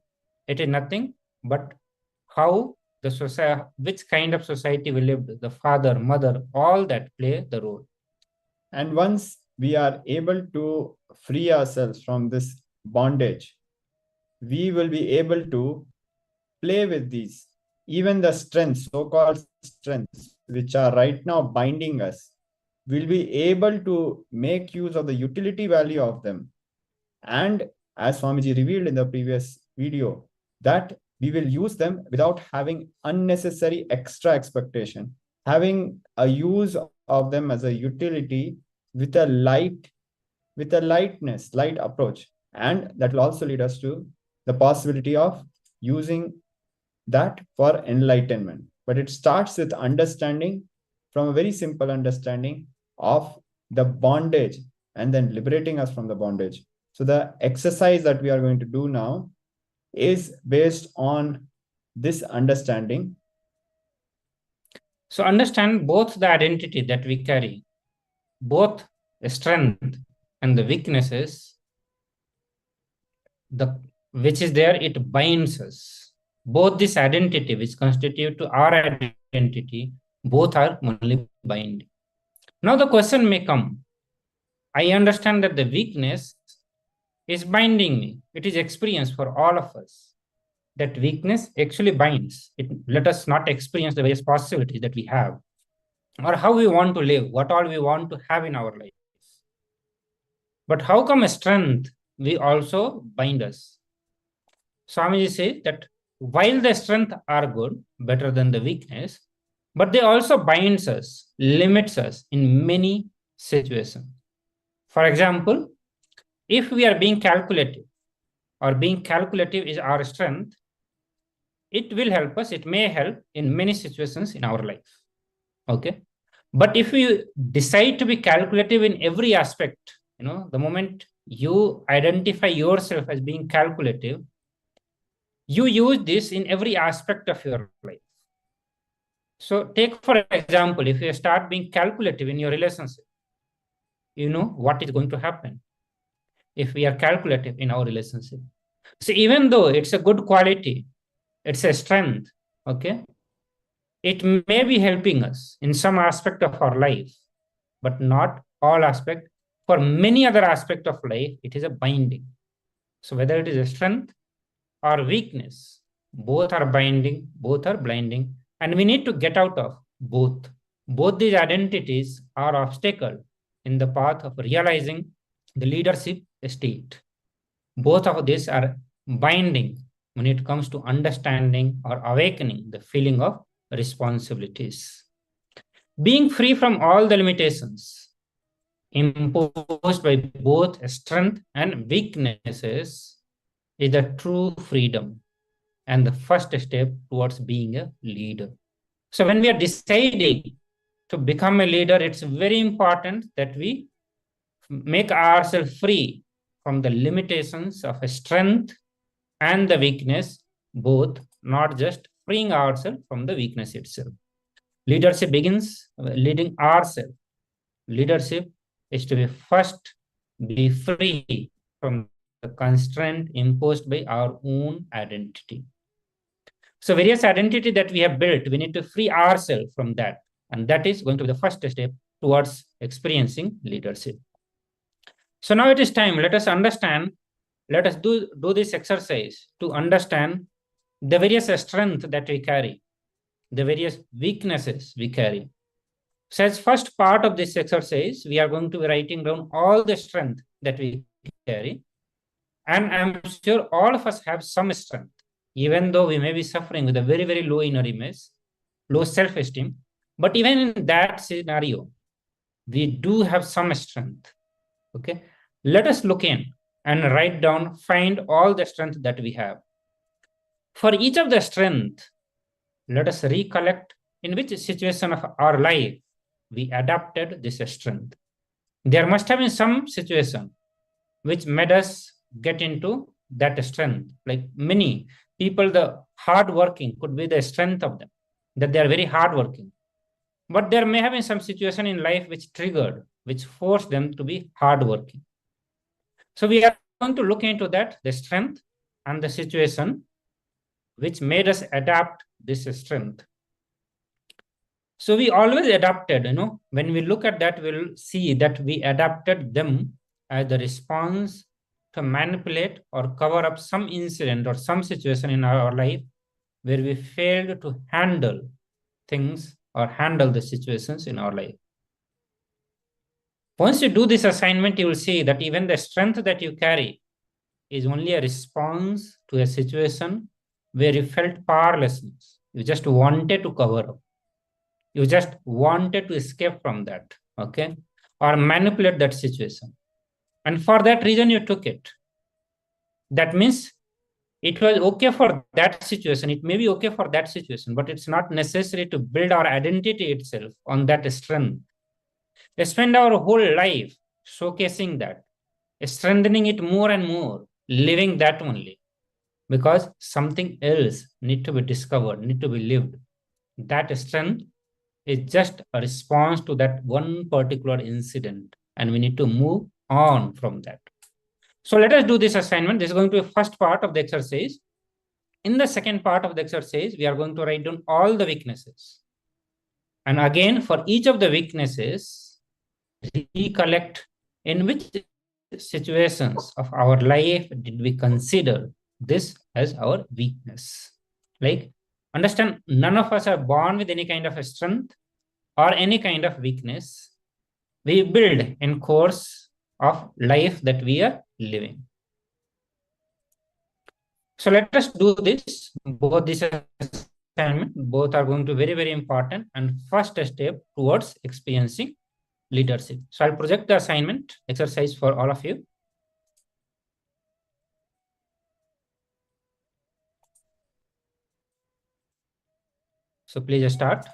It is nothing but how the society, which kind of society we lived, the father, mother, all that play the role. And once we are able to free ourselves from this bondage, we will be able to play with these, even the strengths, so-called strengths, which are right now binding us. We'll be able to make use of the utility value of them. And as Swamiji revealed in the previous video, that we will use them without having unnecessary extra expectation, having a use of them as a utility with a light approach. And that will also lead us to the possibility of using that for enlightenment. But it starts with understanding, from a very simple understanding of the bondage, and then liberating us from the bondage. So the exercise that we are going to do now is based on this understanding. So understand both the identity that we carry, both the strength and the weaknesses, which is there, it binds us. Both this identity, which constitute to our identity, both are only binding. Now the question may come, I understand that the weakness is binding me. It is experience for all of us. That weakness actually binds. Let us not experience the various possibilities that we have, or how we want to live, what all we want to have in our life. But how come a strength we also bind us? Swamiji says that while the strength are good, better than the weakness, but they also binds us, limits us in many situations. For example, if we are being calculative, or being calculative is our strength, it will help us, it may help in many situations in our life. Okay. But if you decide to be calculative in every aspect, the moment you identify yourself as being calculative, you use this in every aspect of your life. So take, for example, if you start being calculative in your relationship, you know what is going to happen if we are calculative in our relationship. So even though it's a good quality, it's a strength, okay, it may be helping us in some aspect of our life, but not all aspect. For many other aspects of life, it is a binding. So whether it is a strength or weakness, both are binding, both are blinding, and we need to get out of both. Both these identities are obstacle in the path of realizing the leadership state. Both of these are binding when it comes to understanding or awakening the feeling of responsibilities. Being free from all the limitations imposed by both strength and weaknesses is the true freedom and the first step towards being a leader. So when we are deciding to become a leader, it's very important that we make ourselves free from the limitations of a strength and the weakness, both, not just freeing ourselves from the weakness itself. Leadership begins leading ourselves. Leadership is to be first be free from the constraint imposed by our own identity. So various identity that we have built, we need to free ourselves from that. And that is going to be the first step towards experiencing leadership. So now it is time, let us understand, let us do this exercise to understand the various strengths that we carry, the various weaknesses we carry. So as first part of this exercise, we are going to be writing down all the strength that we carry. And I'm sure all of us have some strength, even though we may be suffering with a very, very low inner image, low self-esteem. But even in that scenario, we do have some strength. Okay. Let us look in and write down, find all the strength that we have. For each of the strength, let us recollect in which situation of our life we adapted this strength. There must have been some situation which made us get into that strength. Like many people, the hardworking could be the strength of them, that they are very hardworking. But there may have been some situation in life which triggered, which forced them to be hardworking. So we are going to look into that, the strength and the situation which made us adapt this strength. So we always adapted, when we look at that, we'll see that we adapted them as the response to manipulate or cover up some incident or some situation in our life where we failed to handle things or handle the situations in our life. Once you do this assignment, you will see that even the strength that you carry is only a response to a situation where you felt powerlessness. You just wanted to cover up. You just wanted to escape from that, okay? Or manipulate that situation. And for that reason, you took it. That means it was okay for that situation. It may be okay for that situation, but it's not necessary to build our identity itself on that strength. We spend our whole life showcasing that, strengthening it more and more, living that only, because something else need to be discovered, need to be lived. That strength is just a response to that one particular incident, and we need to move on from that. So let us do this assignment. This is going to be the first part of the exercise. In the second part of the exercise, we are going to write down all the weaknesses. And again, for each of the weaknesses, recollect in which situations of our life did we consider this as our weakness. Like, understand, none of us are born with any kind of a strength or any kind of weakness. We build in course of life that we are living. So let us do this. Both this assignment, both are going to be very, very important and first step towards experiencing leadership. So I'll project the assignment exercise for all of you. So please start.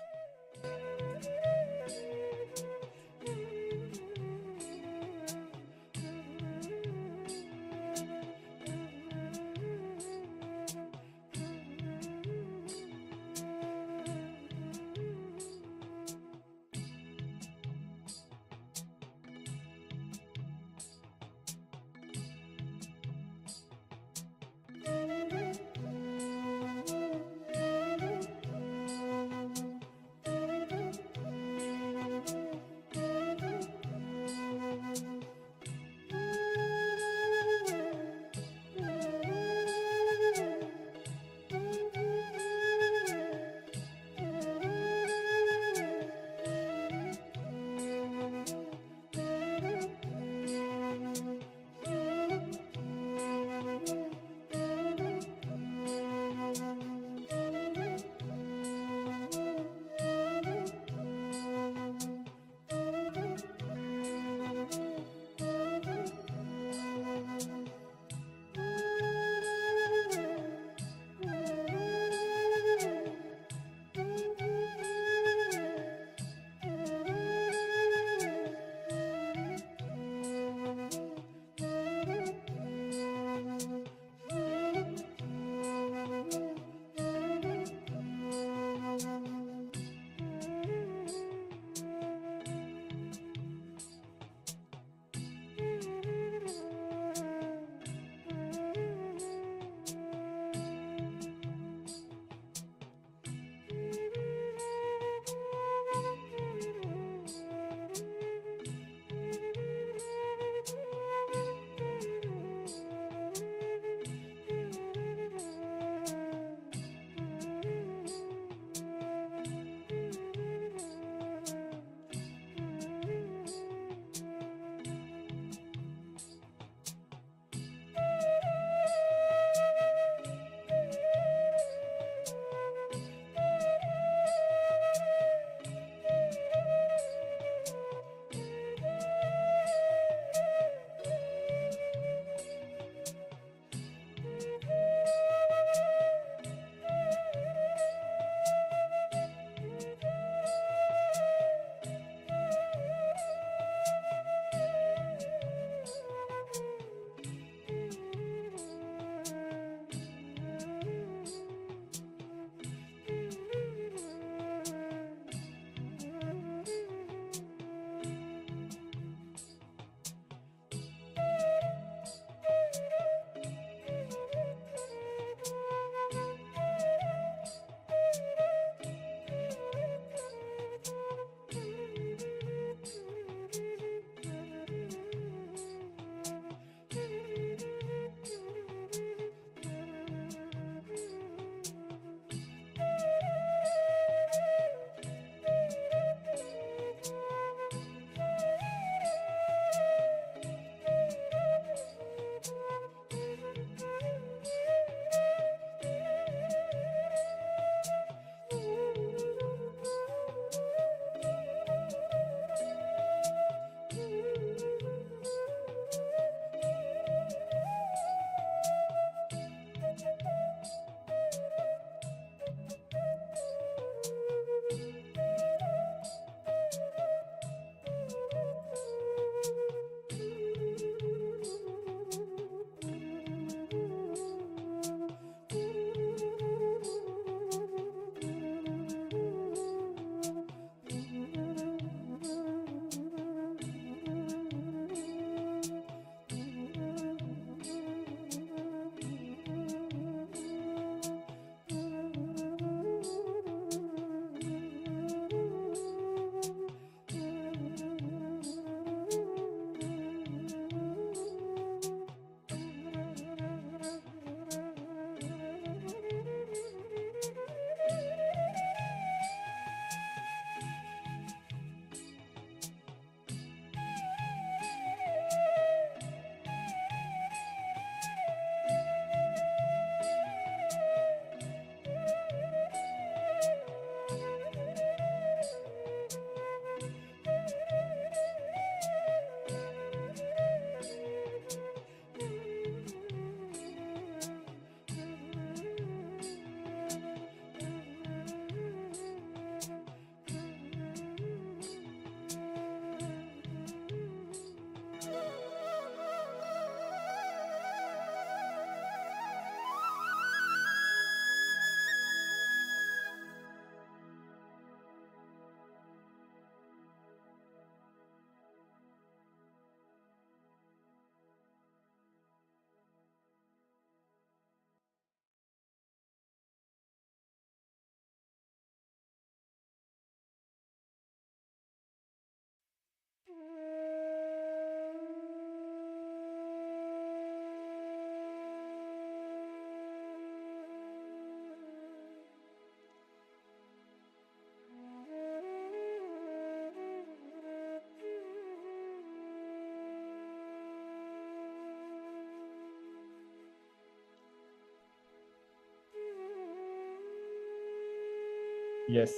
Yes.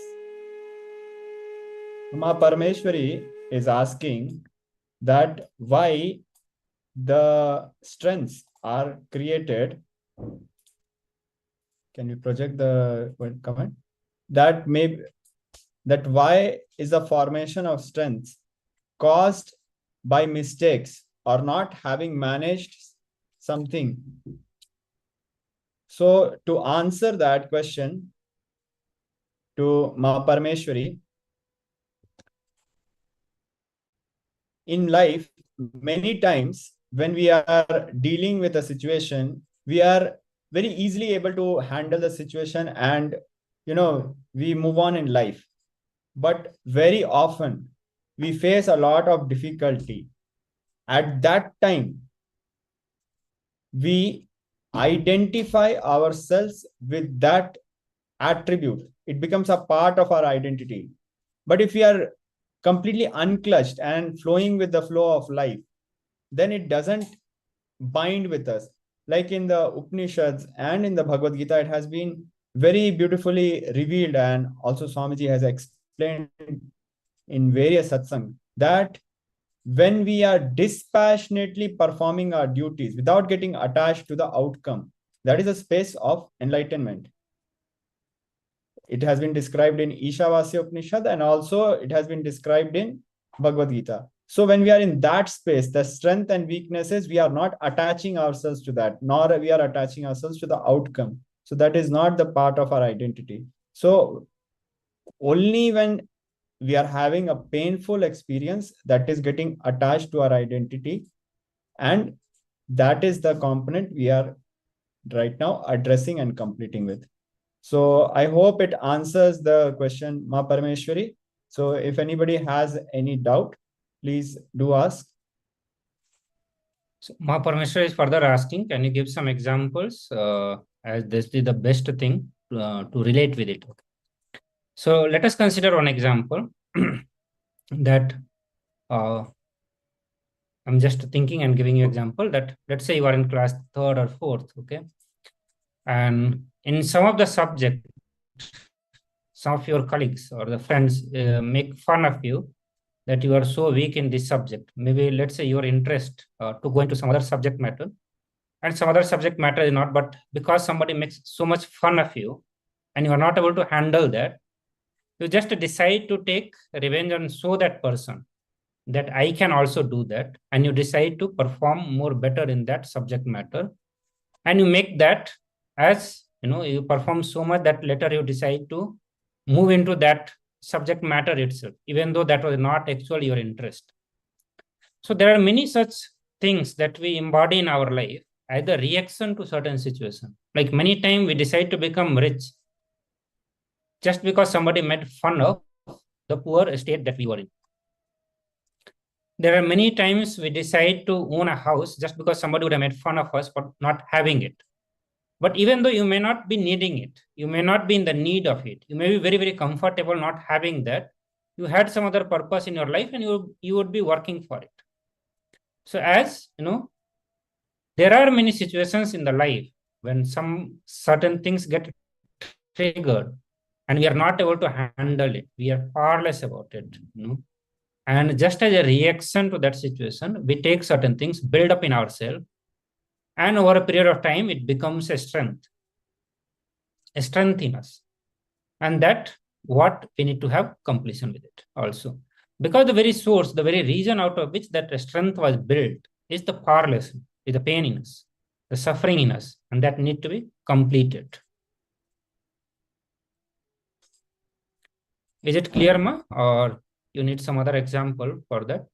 Ma Parameshwari is asking that why the strengths are created. Can you project the comment? That why is the formation of strengths caused by mistakes or not having managed something? So to answer that question to Ma Parameshwari, in life, many times when we are dealing with a situation, we are very easily able to handle the situation and we move on in life. But very often we face a lot of difficulty. At that time, we identify ourselves with that attribute. It becomes a part of our identity. But if we are completely unclutched and flowing with the flow of life, then it doesn't bind with us. Like in the Upanishads and in the Bhagavad Gita, it has been very beautifully revealed, and also Swamiji has explained in various satsang that when we are dispassionately performing our duties without getting attached to the outcome, that is a space of enlightenment. It has been described in Ishavasya Upanishad, and also it has been described in Bhagavad Gita. So when we are in that space, the strength and weaknesses, we are not attaching ourselves to that, nor we are attaching ourselves to the outcome. So that is not the part of our identity. So only when we are having a painful experience, that is getting attached to our identity, and that is the component we are right now addressing and completing with. So I hope it answers the question, Ma Parameshwari. So if anybody has any doubt, please do ask. So Ma Parameshwar is further asking, can you give some examples as this is the best thing to relate with it? So let us consider one example that I'm just thinking and giving you example that let's say you are in class 3rd or 4th, okay? And in some of the subject, some of your colleagues or the friends make fun of you that you are so weak in this subject. Maybe let's say your interest to go into some other subject matter, and some other subject matter is not, but because somebody makes so much fun of you and you are not able to handle that, you just decide to take revenge and show that person that I can also do that, and you decide to perform more better in that subject matter, and you make that as you perform so much that later you decide to move into that subject matter itself, even though that was not actually your interest. So there are many such things that we embody in our life as a reaction to certain situation. Like many times we decide to become rich just because somebody made fun of the poor state that we were in. There are many times we decide to own a house just because somebody would have made fun of us for not having it. But even though you may not be needing it, you may not be in the need of it, you may be very, very comfortable not having that, you had some other purpose in your life and you would be working for it. So as there are many situations in the life when some certain things get triggered and we are not able to handle it. We are powerless about it. And just as a reaction to that situation, we take certain things, build up in ourselves, and over a period of time, it becomes a strength in us. And that what we need to have completion with it also. Because the very source, the very reason out of which that strength was built is the powerlessness, is the pain in us, the suffering in us, and that need to be completed. Is it clear, Ma? Or you need some other example for that?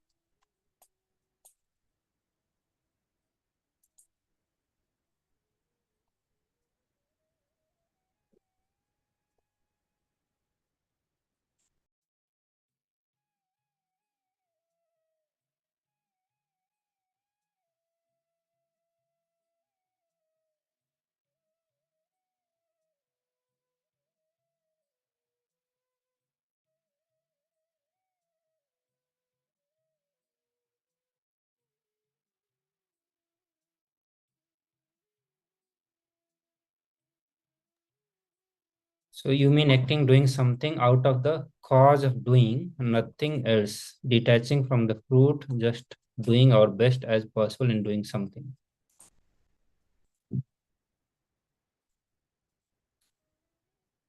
So you mean acting, doing something out of the cause of doing, nothing else, detaching from the fruit, just doing our best as possible in doing something.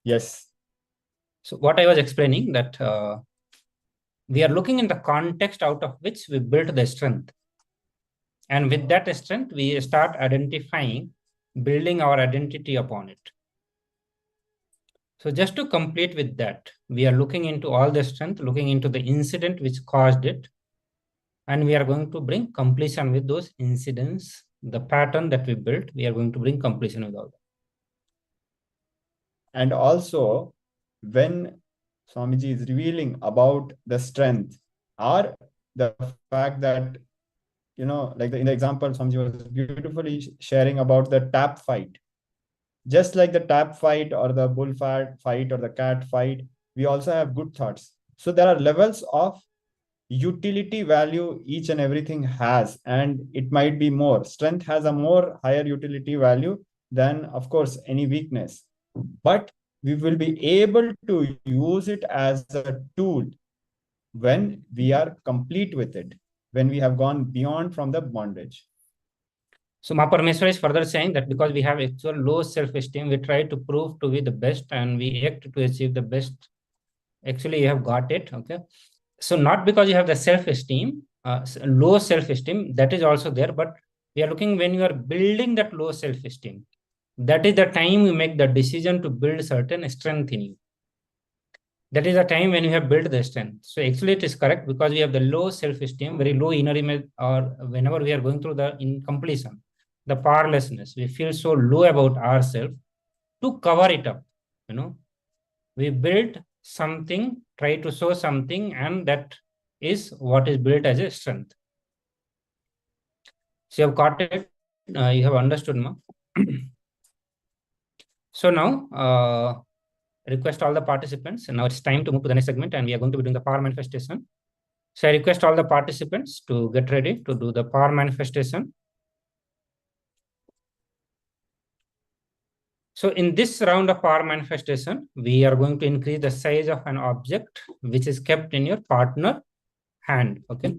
Yes. So what I was explaining that we are looking in the context out of which we built the strength. And with that strength, we start identifying, building our identity upon it. So just to complete with that, we are looking into all the strength, looking into the incident which caused it, and we are going to bring completion with those incidents, the pattern that we built, we are going to bring completion with all that. And also, when Swamiji is revealing about the strength or the fact that, like in the example, Swamiji was beautifully sharing about the tap fight. Just like the tap fight or the bull fight or the cat fight, we also have good thoughts. So there are levels of utility value each and everything has, and it might be more. Strength has a more higher utility value than, of course, any weakness. But we will be able to use it as a tool when we are complete with it, when we have gone beyond from the bondage. So Mahaparameshwara is further saying that because we have actual low self-esteem, we try to prove to be the best and we act to achieve the best. Actually, you have got it, okay? So not because you have the self-esteem, low self-esteem, that is also there, but we are looking when you are building that low self-esteem. That is the time you make the decision to build certain strength in you. That is the time when you have built the strength. So actually it is correct because we have the low self-esteem, very low inner image, or whenever we are going through the incompletion, the powerlessness, we feel so low about ourselves. To cover it up, we build something, try to show something, and that is what is built as a strength. So you have got it, you have understood, ma? So now, request all the participants, and now it's time to move to the next segment, and we are going to be doing the power manifestation. So I request all the participants to get ready to do the power manifestation. So in this round of power manifestation, we are going to increase the size of an object which is kept in your partner hand. Okay.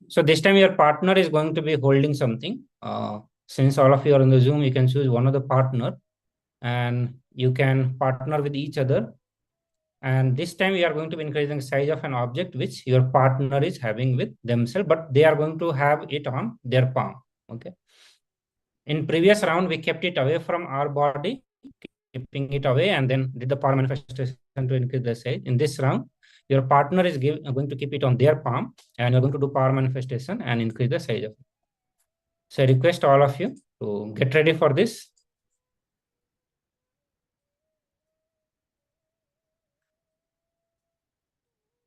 So this time your partner is going to be holding something. Since all of you are on the Zoom, you can choose one of the partner and you can partner with each other. And this time we are going to be increasing the size of an object which your partner is having with themselves, but they are going to have it on their palm. Okay. In previous round, we kept it away from our body, keeping it away, and then did the power manifestation to increase the size. In this round, your partner is going to keep it on their palm, and you're going to do power manifestation and increase the size of it. So I request all of you to get ready for this.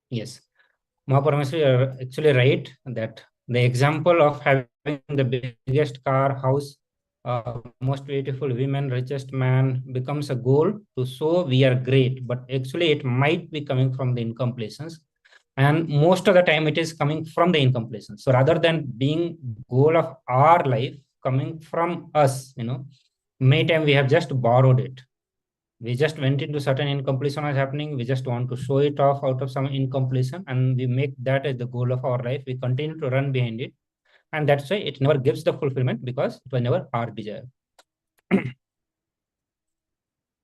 Yes. Mahaparameshwara, you are actually right that the example of having the biggest car, house, most beautiful women, richest man becomes a goal to show we are great, but actually it might be coming from the incompletions. And most of the time it is coming from the incompletion. So rather than being goal of our life coming from us, many times we have just borrowed it. We just went into certain incompletion was happening. We just want to show it off out of some incompletion, and we make that as the goal of our life. We continue to run behind it. And that's why it never gives the fulfillment because it was never our desire.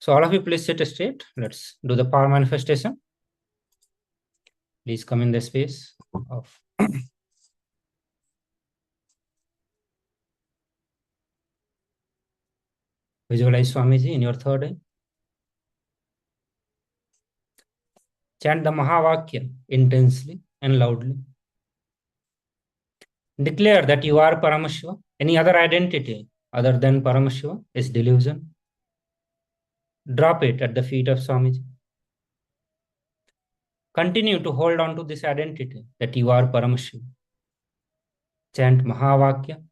So all of you please sit straight. Let's do the power manifestation. Please come in the space of visualize Swamiji in your third eye. Chant the Mahavakya intensely and loudly. Declare that you are Paramashiva. Any other identity other than Paramashiva is delusion. Drop it at the feet of Swamiji. Continue to hold on to this identity that you are Paramashiva. Chant Mahavakya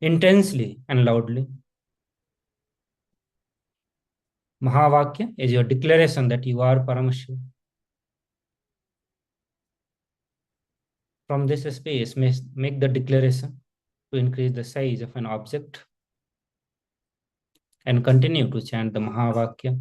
intensely and loudly. Mahavakya is your declaration that you are Paramashiva. From this space, make the declaration to increase the size of an object and continue to chant the Mahavakya.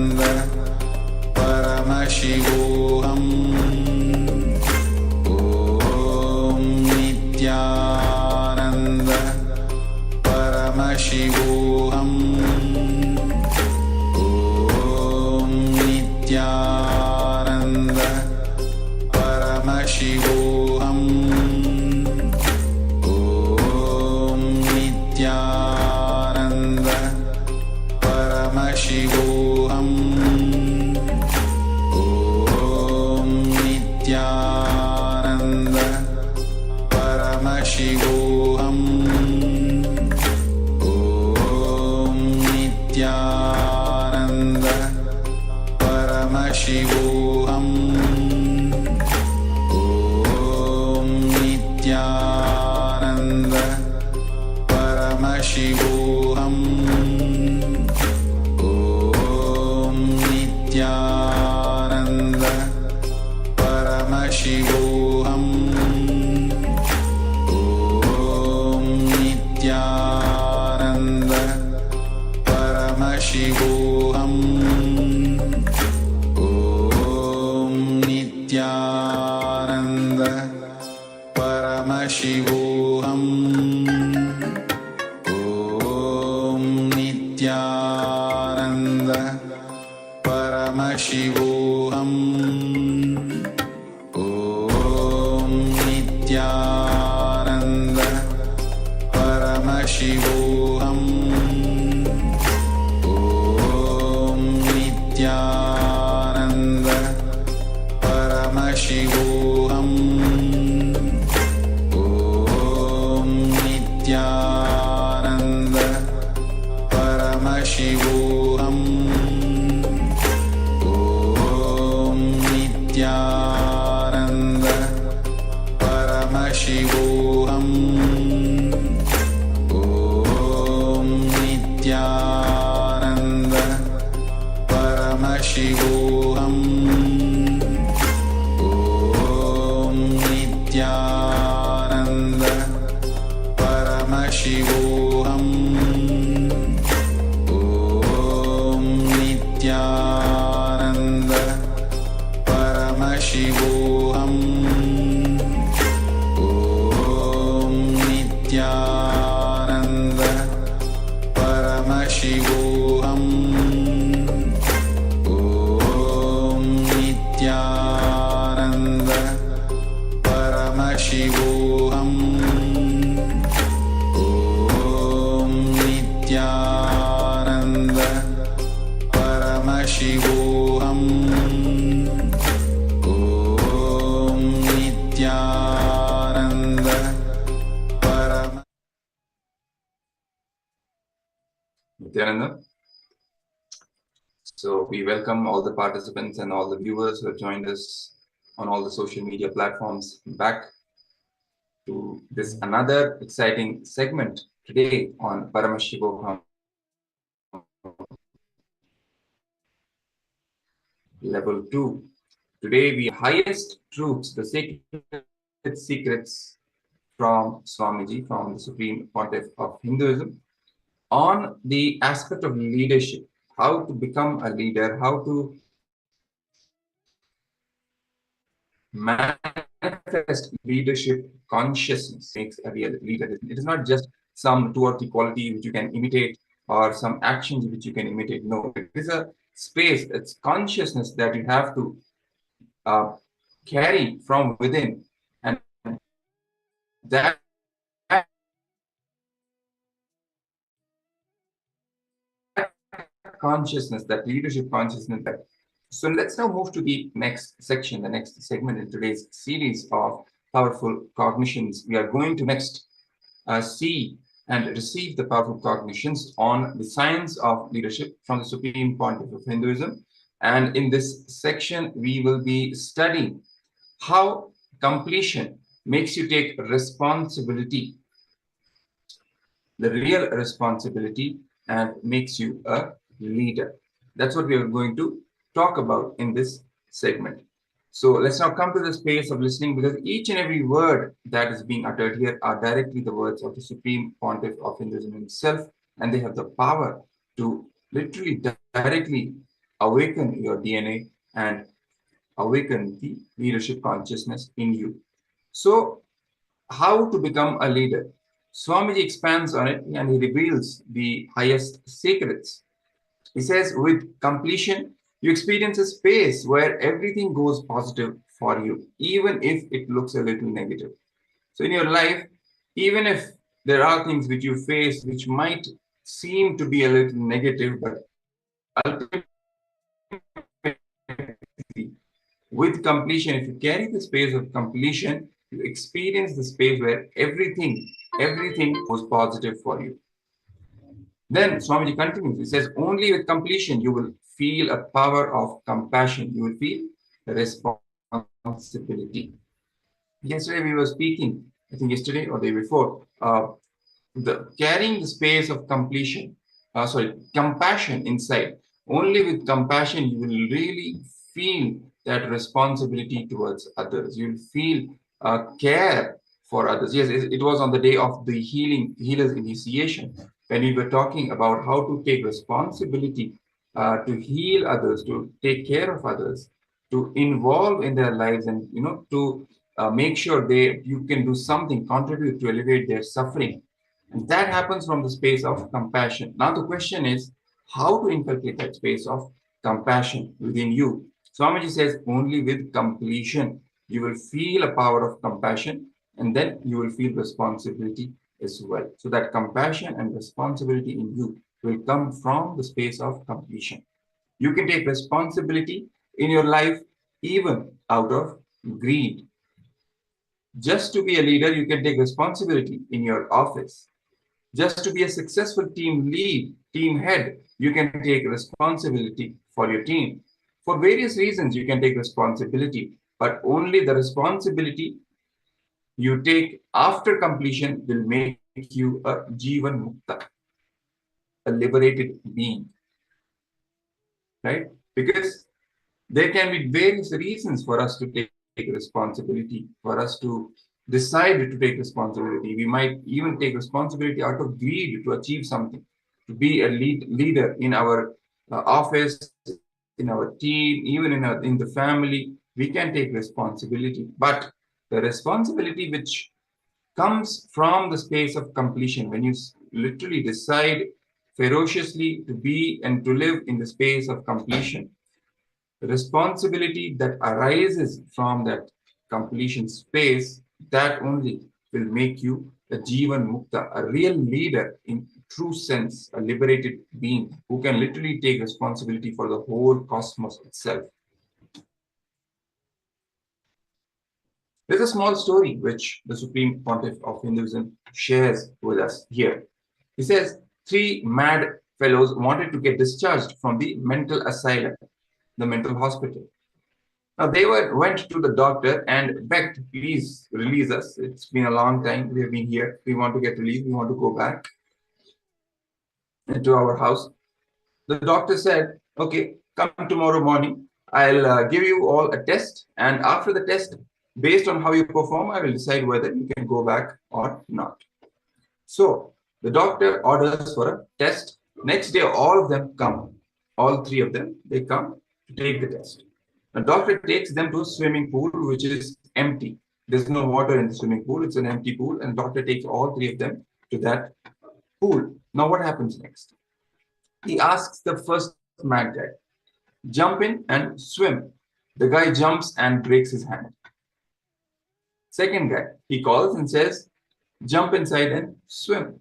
Paramashivoham Om Nithyananda Paramashivoham Om Nithyananda Paramashivoham Om Nithyananda Paramashivoham Om Nithyananda Paramashivoham Om Nithyananda Paramashivoham Om Nithyananda Paramashivoham Om Nithyananda Paramashivoham Om Nithyananda Paramashivoham Om Nithyananda Paramashivoham Om Nithyananda Paramashivoham Om Nithyananda Paramashivoham Om Nithyananda Paramashivoham Om Nithyananda Paramashivoham Om Nithyananda Paramashivoham Om Nithyananda Paramashivoham Om Nithyananda Paramashivoham Om Nithyananda Paramashivoham Om Nithyananda Nithyananda. So we welcome all the participants and all the viewers who have joined us on all the social media platforms back to this another exciting segment today on Paramashivoham Level 2. Today we highest truths, the sacred secrets from Swamiji, from the Supreme Pontiff of Hinduism, on the aspect of leadership, how to become a leader, how to manifest leadership consciousness makes a real leader. It is not just some 2 or 3 qualities which you can imitate or some actions which you can imitate. No, it is a space, it's consciousness that you have to carry from within, and that consciousness, that leadership consciousness. So let's now move to the next section, the next segment in today's series of powerful cognitions. We are going to next see and receive the powerful cognitions on the science of leadership from the Supreme Pontiff of Hinduism. And in this section, we will be studying how completion makes you take responsibility, the real responsibility, and makes you a leader. That's what we are going to talk about in this segment. So let's now come to the space of listening, because each and every word that is being uttered here are directly the words of the Supreme Pontiff of Hinduism himself, and they have the power to literally directly awaken your DNA and awaken the leadership consciousness in you. So how to become a leader? Swamiji expands on it and he reveals the highest secrets. He says, with completion, you experience a space where everything goes positive for you, even if it looks a little negative. So in your life, even if there are things which you face which might seem to be a little negative, but ultimately, with completion, if you carry the space of completion, you experience the space where everything was positive for you. Then Swamiji continues. He says, only with completion you will feel a power of compassion. You will feel responsibility. Yesterday we were speaking, I think yesterday or the day before, carrying the space of completion, compassion inside. Only with compassion you will really feel that responsibility towards others. You'll feel care for others. Yes, it was on the day of the healer's initiation when we were talking about how to take responsibility to heal others, to take care of others, to involve in their lives, and to make sure you can do something, contribute to elevate their suffering. And that happens from the space of compassion. Now the question is how to inculcate that space of compassion within you. Swamiji says only with completion you will feel a power of compassion, and then you will feel responsibility as well. So that compassion and responsibility in you will come from the space of completion. You can take responsibility in your life even out of greed. Just to be a leader, you can take responsibility in your office. Just to be a successful team lead, team head, you can take responsibility for your team. For various reasons, you can take responsibility, but only the responsibility you take after completion will make you a Jivan Mukta, a liberated being. Right? Because there can be various reasons for us to take responsibility, for us to decide to take responsibility. We might even take responsibility out of greed to achieve something, to be a leader in our office, in our team, even in the family. We can take responsibility, but the responsibility which comes from the space of completion, when you literally decide ferociously to be and to live in the space of completion, the responsibility that arises from that completion space, that only will make you a Jivan Mukta, a real leader in true sense, a liberated being who can literally take responsibility for the whole cosmos itself. There's a small story which the Supreme Pontiff of Hinduism shares with us here. He says, 3 mad fellows wanted to get discharged from the mental asylum, the mental hospital. Now they went to the doctor and begged, please release us. It's been a long time. We have been here. We want to get released. We want to go back to our house. The doctor said, okay, come tomorrow morning. I'll give you all a test. And after the test, based on how you perform, I will decide whether you can go back or not. So the doctor orders for a test. Next day, all of them come. All 3 of them, they come to take the test. The doctor takes them to a swimming pool, which is empty. There's no water in the swimming pool. It's an empty pool. And doctor takes all 3 of them to that pool. Now what happens next? He asks the first mad guy, jump in and swim. The guy jumps and breaks his hand. Second guy, he calls and says, jump inside and swim.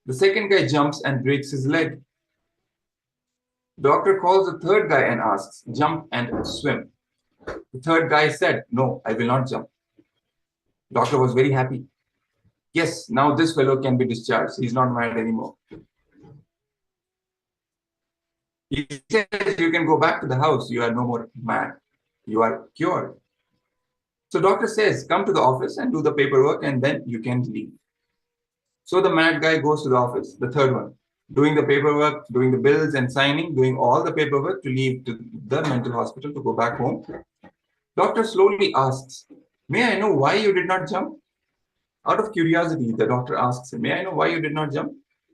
The second guy jumps and breaks his leg. Doctor calls the third guy and asks, jump and swim. The third guy said, no, I will not jump. Doctor was very happy. Yes, now this fellow can be discharged. He's not mad anymore. He says, you can go back to the house. You are no more mad. You are cured. So doctor says, come to the office and do the paperwork and then you can leave. So the mad guy goes to the office, the third one, doing the paperwork, doing the bills and signing, doing all the paperwork to leave to the mental hospital to go back home. Doctor slowly asks, may I know why you did not jump? Out of curiosity, the doctor asks him, may I know why you did not jump?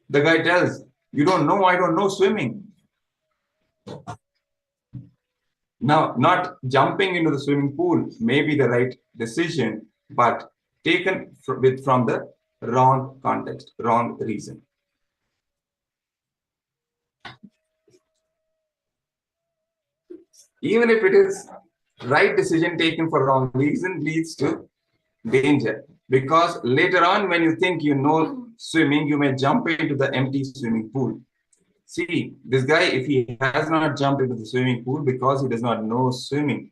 The guy tells, you don't know, I don't know swimming. Now, not jumping into the swimming pool may be the right decision, but taken from the wrong context, wrong reason. Even if it is right decision taken for wrong reason, leads to danger. Because later on, when you think you know swimming, you may jump into the empty swimming pool. See, this guy, if he has not jumped into the swimming pool because he does not know swimming,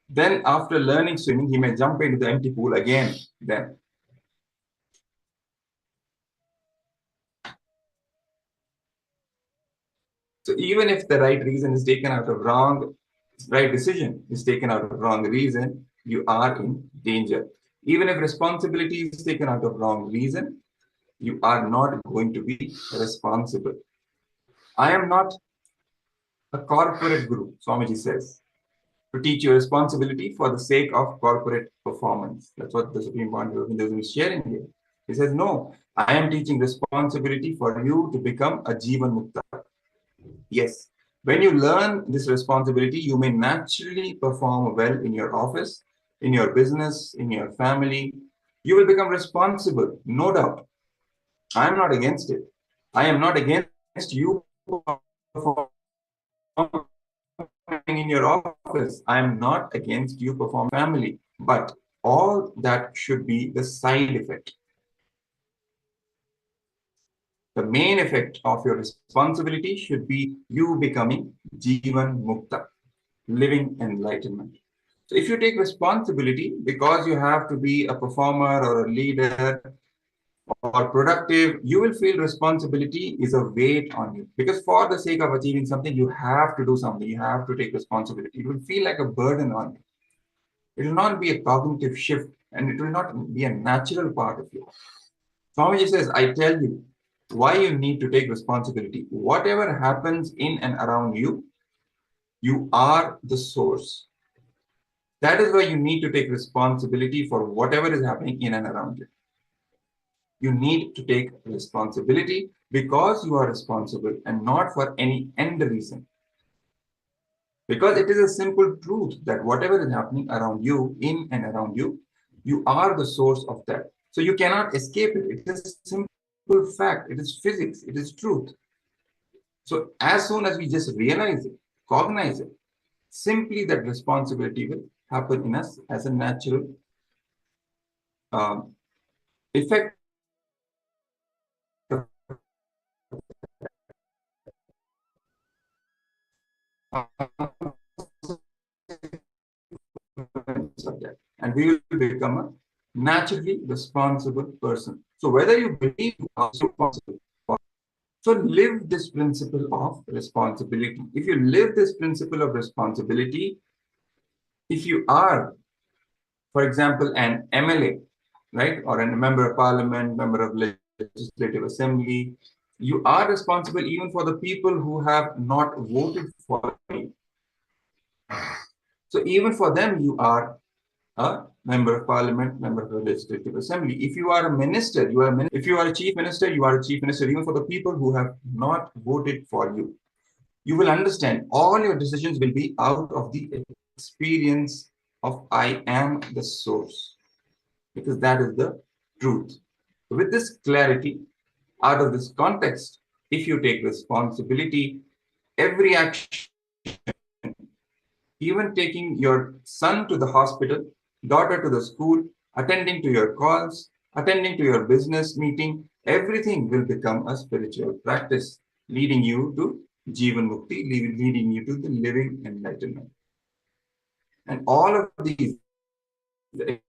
then after learning swimming, he may jump into the empty pool again. Then. So even if the right reason is taken out of right decision is taken out of wrong reason, you are in danger. Even if responsibility is taken out of wrong reason, you are not going to be responsible. I am not a corporate guru, Swamiji says, to teach you responsibility for the sake of corporate performance. That's what the Supreme Pontiff of Hinduism is sharing here. He says, no, I am teaching responsibility for you to become a Jivan Mukta. Yes, when you learn this responsibility, you may naturally perform well in your office, in your business, in your family. You will become responsible, no doubt. I am not against it. I am not against you performing in your office. I am not against you performing family. But all that should be the side effect. The main effect of your responsibility should be you becoming Jivan Mukta, living enlightenment. So if you take responsibility because you have to be a performer or a leader or productive, you will feel responsibility is a weight on you. Because for the sake of achieving something, you have to do something. You have to take responsibility. It will feel like a burden on you. It will not be a cognitive shift and it will not be a natural part of you. Swamiji says, I tell you why you need to take responsibility. Whatever happens in and around you, you are the source. That is why you need to take responsibility for whatever is happening in and around you. You need to take responsibility because you are responsible and not for any end reason. Because it is a simple truth that whatever is happening around you, in and around you, you are the source of that. So you cannot escape it. It is a simple fact. It is physics. It is truth. So as soon as we just realize it, cognize it, simply that responsibility will happen in us as a natural effect. And we will become a naturally responsible person. So whether you believe you are responsible, so live this principle of responsibility. If you live this principle of responsibility, if you are, for example, an MLA, right, or a member of parliament, member of legislative assembly, you are responsible even for the people who have not voted for you. So even for them, you are a member of parliament, member of the legislative assembly. If you are a minister, you are a minister. If you are a chief minister, you are a chief minister, even for the people who have not voted for you. You will understand all your decisions will be out of the experience of I am the source, because that is the truth. With this clarity, out of this context, if you take responsibility, every action, even taking your son to the hospital, daughter to the school, attending to your calls, attending to your business meeting, everything will become a spiritual practice, leading you to Jivan Mukti, leading you to the living enlightenment. And all of these, the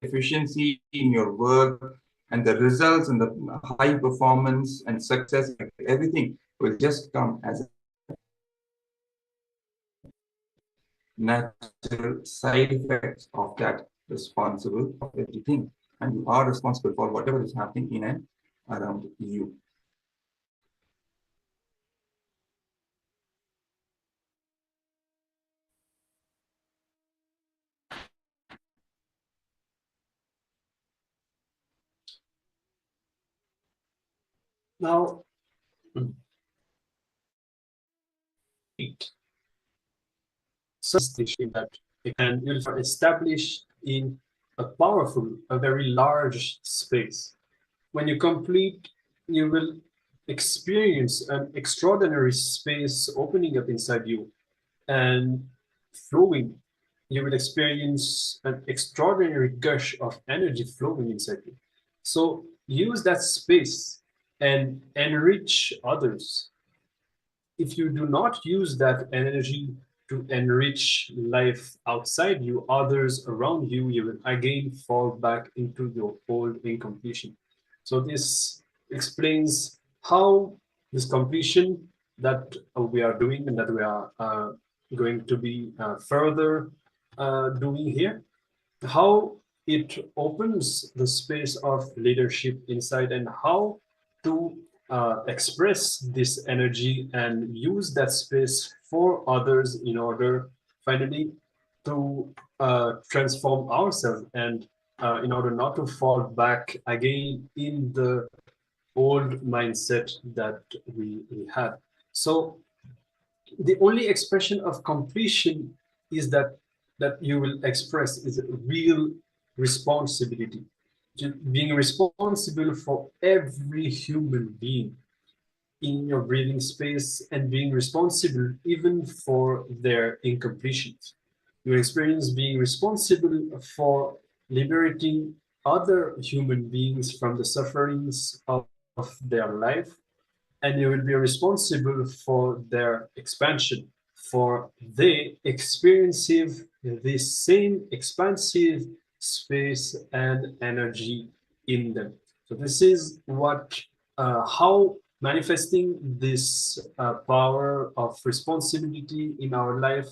efficiency in your work and the results and the high performance and success, everything will just come as a natural side effects of that responsible of everything. And you are responsible for whatever is happening in and around you. Now, station that and you'll establish in a powerful, a very large space. When you complete, you will experience an extraordinary space opening up inside you and flowing. You will experience an extraordinary gush of energy flowing inside you. So use that space and enrich others if you do not use that energy to enrich life outside you, others around you, you will again fall back into your old incompletion. So this explains how this completion that we are doing and that we are going to be further doing here, how it opens the space of leadership inside, and how to express this energy and use that space for others in order finally to transform ourselves, and in order not to fall back again in the old mindset that we had. So the only expression of completion is that you will express is real responsibility, being responsible for every human being in your breathing space, and being responsible even for their incompletions. You experience being responsible for liberating other human beings from the sufferings of their life, and you will be responsible for their expansion, for they experiencing this same expansive space and energy in them. So this is what how manifesting this power of responsibility in our life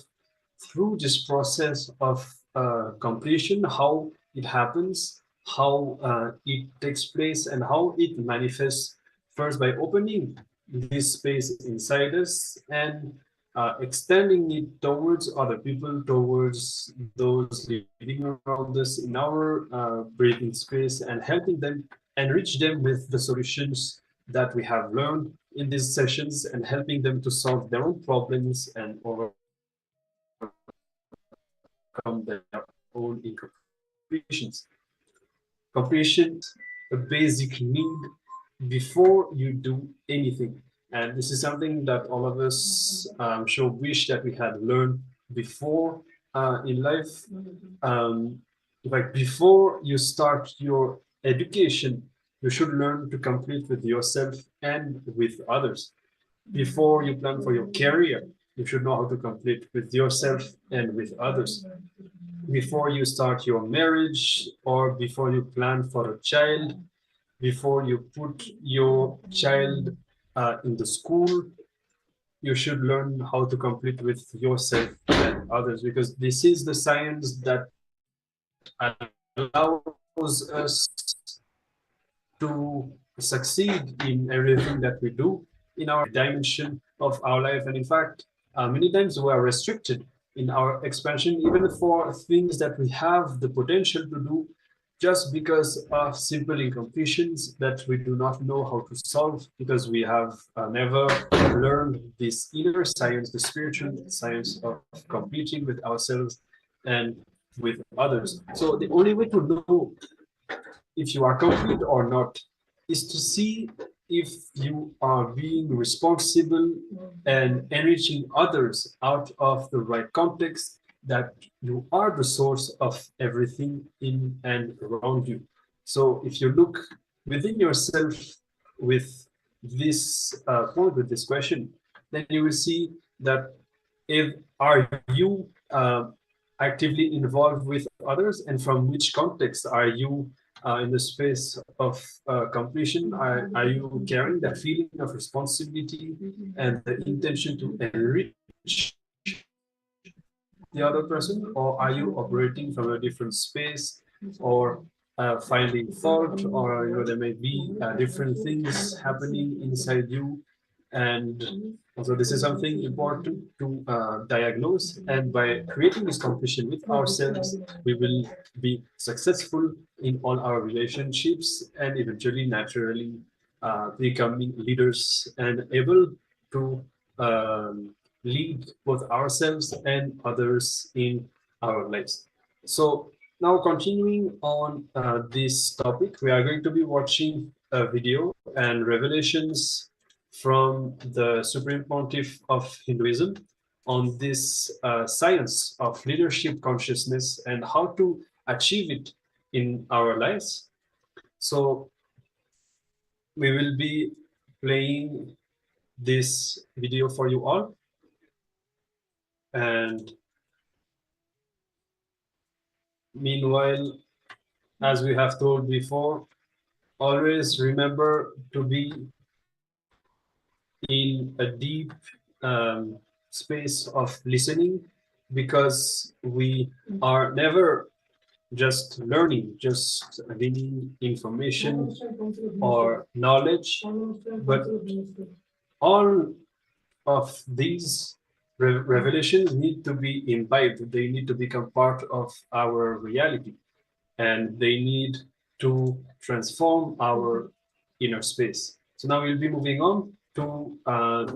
through this process of completion, how it happens, how it takes place, and how it manifests. First, by opening this space inside us and extending it towards other people, towards those living around us in our breathing space, and helping them, enrich them with the solutions that we have learned in these sessions, and helping them to solve their own problems and overcome their own incompletions. Completion, a basic need before you do anything. And this is something that all of us, I'm sure, wish that we had learned before in life. Like before you start your education, you should learn to complete with yourself and with others. Before you plan for your career, you should know how to complete with yourself and with others. Before you start your marriage, or before you plan for a child, before you put your child in the school, you should learn how to complete with yourself and others, because this is the science that allows us to succeed in everything that we do in our dimension of our life. And in fact, many times we are restricted in our expansion, even for things that we have the potential to do, just because of simple incompletions that we do not know how to solve, because we have never learned this inner science, the spiritual science of completing with ourselves and with others. So the only way to know if you are complete or not is to see if you are being responsible and enriching others out of the right context, that you are the source of everything in and around you. So if you look within yourself with this point, with this question, then you will see that if are you actively involved with others, and from which context are you in the space of completion? Are you carrying that feeling of responsibility and the intention to enrich the other person, or are you operating from a different space, or finding fault, or there may be different things happening inside you? And also, this is something important to diagnose, and by creating this completion with ourselves, we will be successful in all our relationships, and eventually, naturally, becoming leaders and able to lead both ourselves and others in our lives. So now, continuing on this topic, we are going to be watching a video and revelations from the Supreme Pontiff of Hinduism on this science of leadership consciousness and how to achieve it in our lives. So we will be playing this video for you all. And meanwhile, as we have told before, always remember to be in a deep space of listening, because we are never just learning, just gaining information or knowledge, but all of these revelations need to be imbibed. They need to become part of our reality, and they need to transform our inner space. So now we'll be moving on to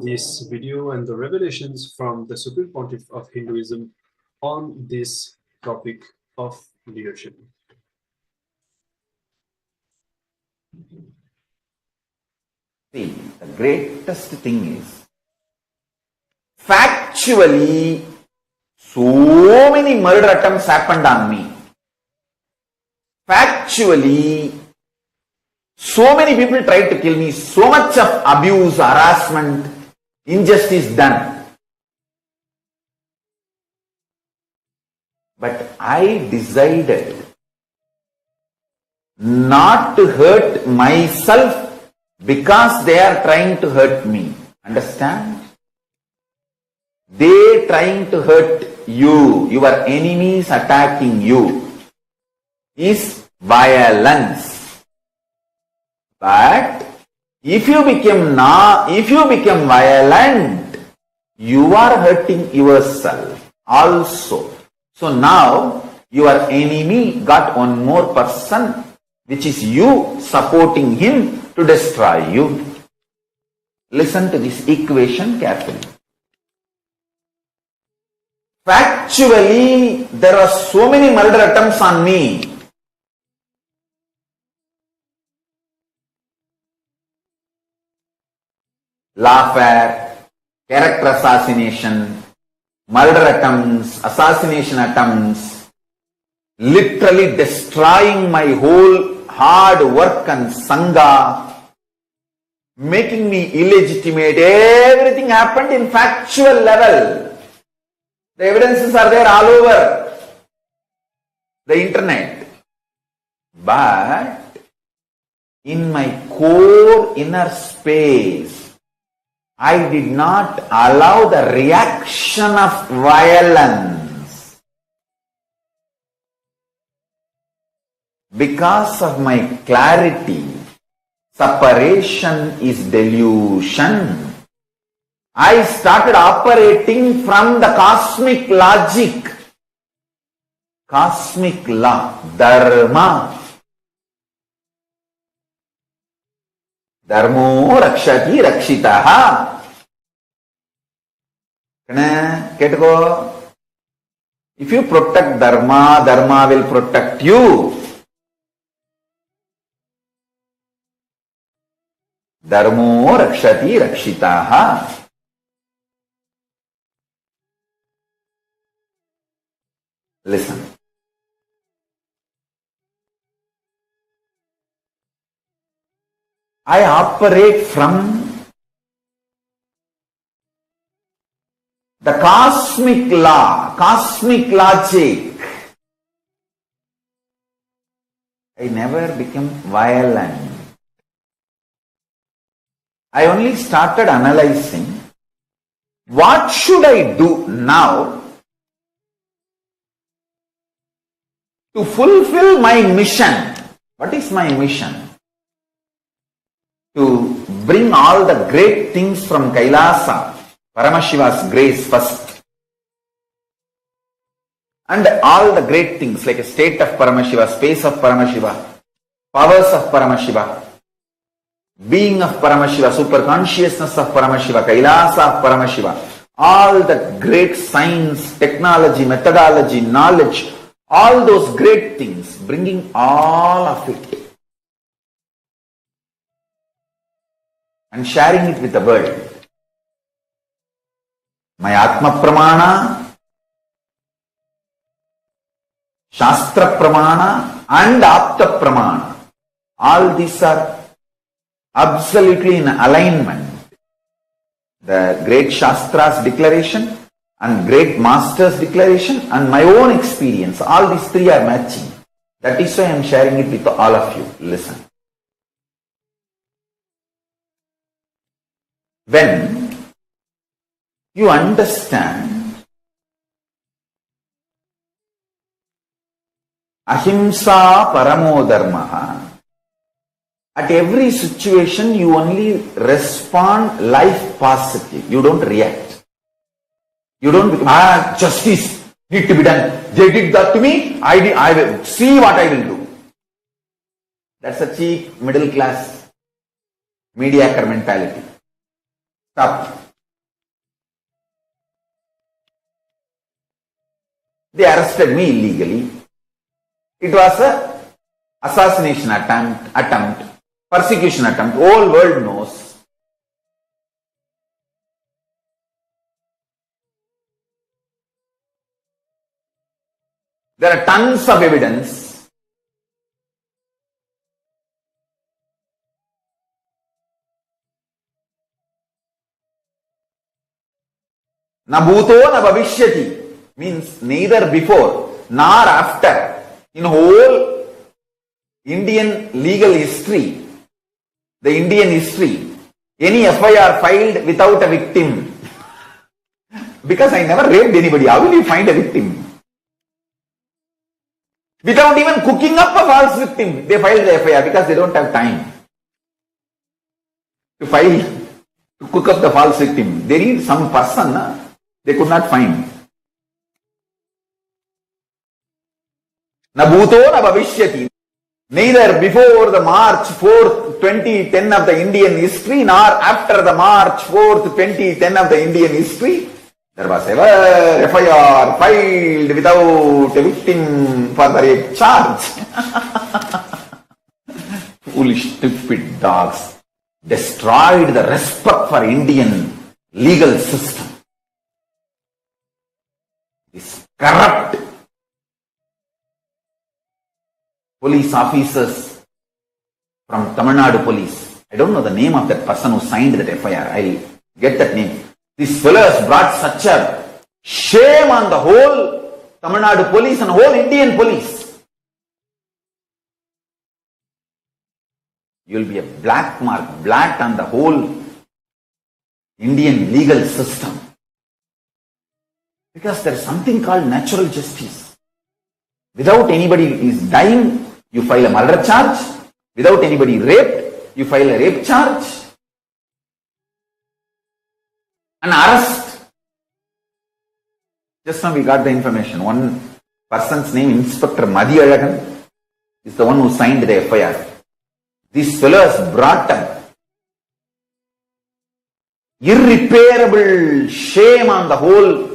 this video and the revelations from the Supreme Pontiff of Hinduism on this topic of leadership. See, the greatest thing is, factually, so many murder attempts happened on me. Factually, so many people tried to kill me, so much of abuse, harassment, injustice done. But I decided not to hurt myself because they are trying to hurt me. Understand? They trying to hurt you, your enemies attacking you, is violence. But if you become violent, you are hurting yourself also. So now your enemy got one more person, which is you supporting him to destroy you. Listen to this equation carefully. Factually, there are so many murder attempts on me. Lawfare, character assassination, murder attempts, assassination attempts, literally destroying my whole hard work and sangha, making me illegitimate. Everything happened in factual level. The evidences are there all over the internet. But in my core inner space, I did not allow the reaction of violence. Because of my clarity, separation is delusion. I started operating from the cosmic logic, cosmic law, dharma. Dharmo rakshati rakshitaha. If you protect dharma, dharma will protect you. Dharmo rakshati rakshitaha. Listen. I operate from the cosmic law, cosmic logic. I never became violent. I only started analyzing, what should I do now to fulfill my mission? What is my mission? To bring all the great things from KAILASA, Paramashiva's grace first, and all the great things like a state of Paramashiva, space of Paramashiva, powers of Paramashiva, being of Paramashiva, super consciousness of Paramashiva, KAILASA of Paramashiva, all the great science, technology, methodology, knowledge, all those great things, bringing all of it and sharing it with the world. My Atma Pramana, Shastra Pramana and Apta Pramana, all these are absolutely in alignment. the great Shastra's declaration and great Master's declaration and my own experience, all these three are matching. That is why I am sharing it with all of you. Listen. When you understand ahimsa paramo dharmaha, at every situation you only respond life positive. You don't react. You don't become, justice need to be done. They did that to me, I will see what I will do. That's a cheap middle class mediocre mentality. Stop. They arrested me illegally. It was a assassination attempt, persecution attempt. Whole world knows. There are tons of evidence. Na bhuto na bhavishyati means neither before nor after. In whole Indian legal history, the Indian history, any FIR filed without a victim. Because I never raped anybody, how will you find a victim? Without even cooking up a false victim, they filed the FIR because they don't have time to cook up the false victim. They need some person, they could not find. Na bhuto na bhavishyati. Neither before the March 4th, 2010 of the Indian history, nor after the March 4th, 2010 of the Indian history, there was ever FIR filed without a victim for the rape charge. Foolish, stupid dogs destroyed the respect for Indian legal system. This corrupt police officers from Tamil Nadu police. I don't know the name of that person who signed that FIR. I'll get that name. These fellows brought such a shame on the whole Tamil Nadu police and whole Indian police. You'll be a black mark, black on the whole Indian legal system. Because there is something called natural justice. Without anybody is dying, you file a murder charge. Without anybody raped, you file a rape charge. An arrest. Just now we got the information. One person's name, Inspector Madhyalagan, is the one who signed the FIR. These fellows brought an irreparable shame on the whole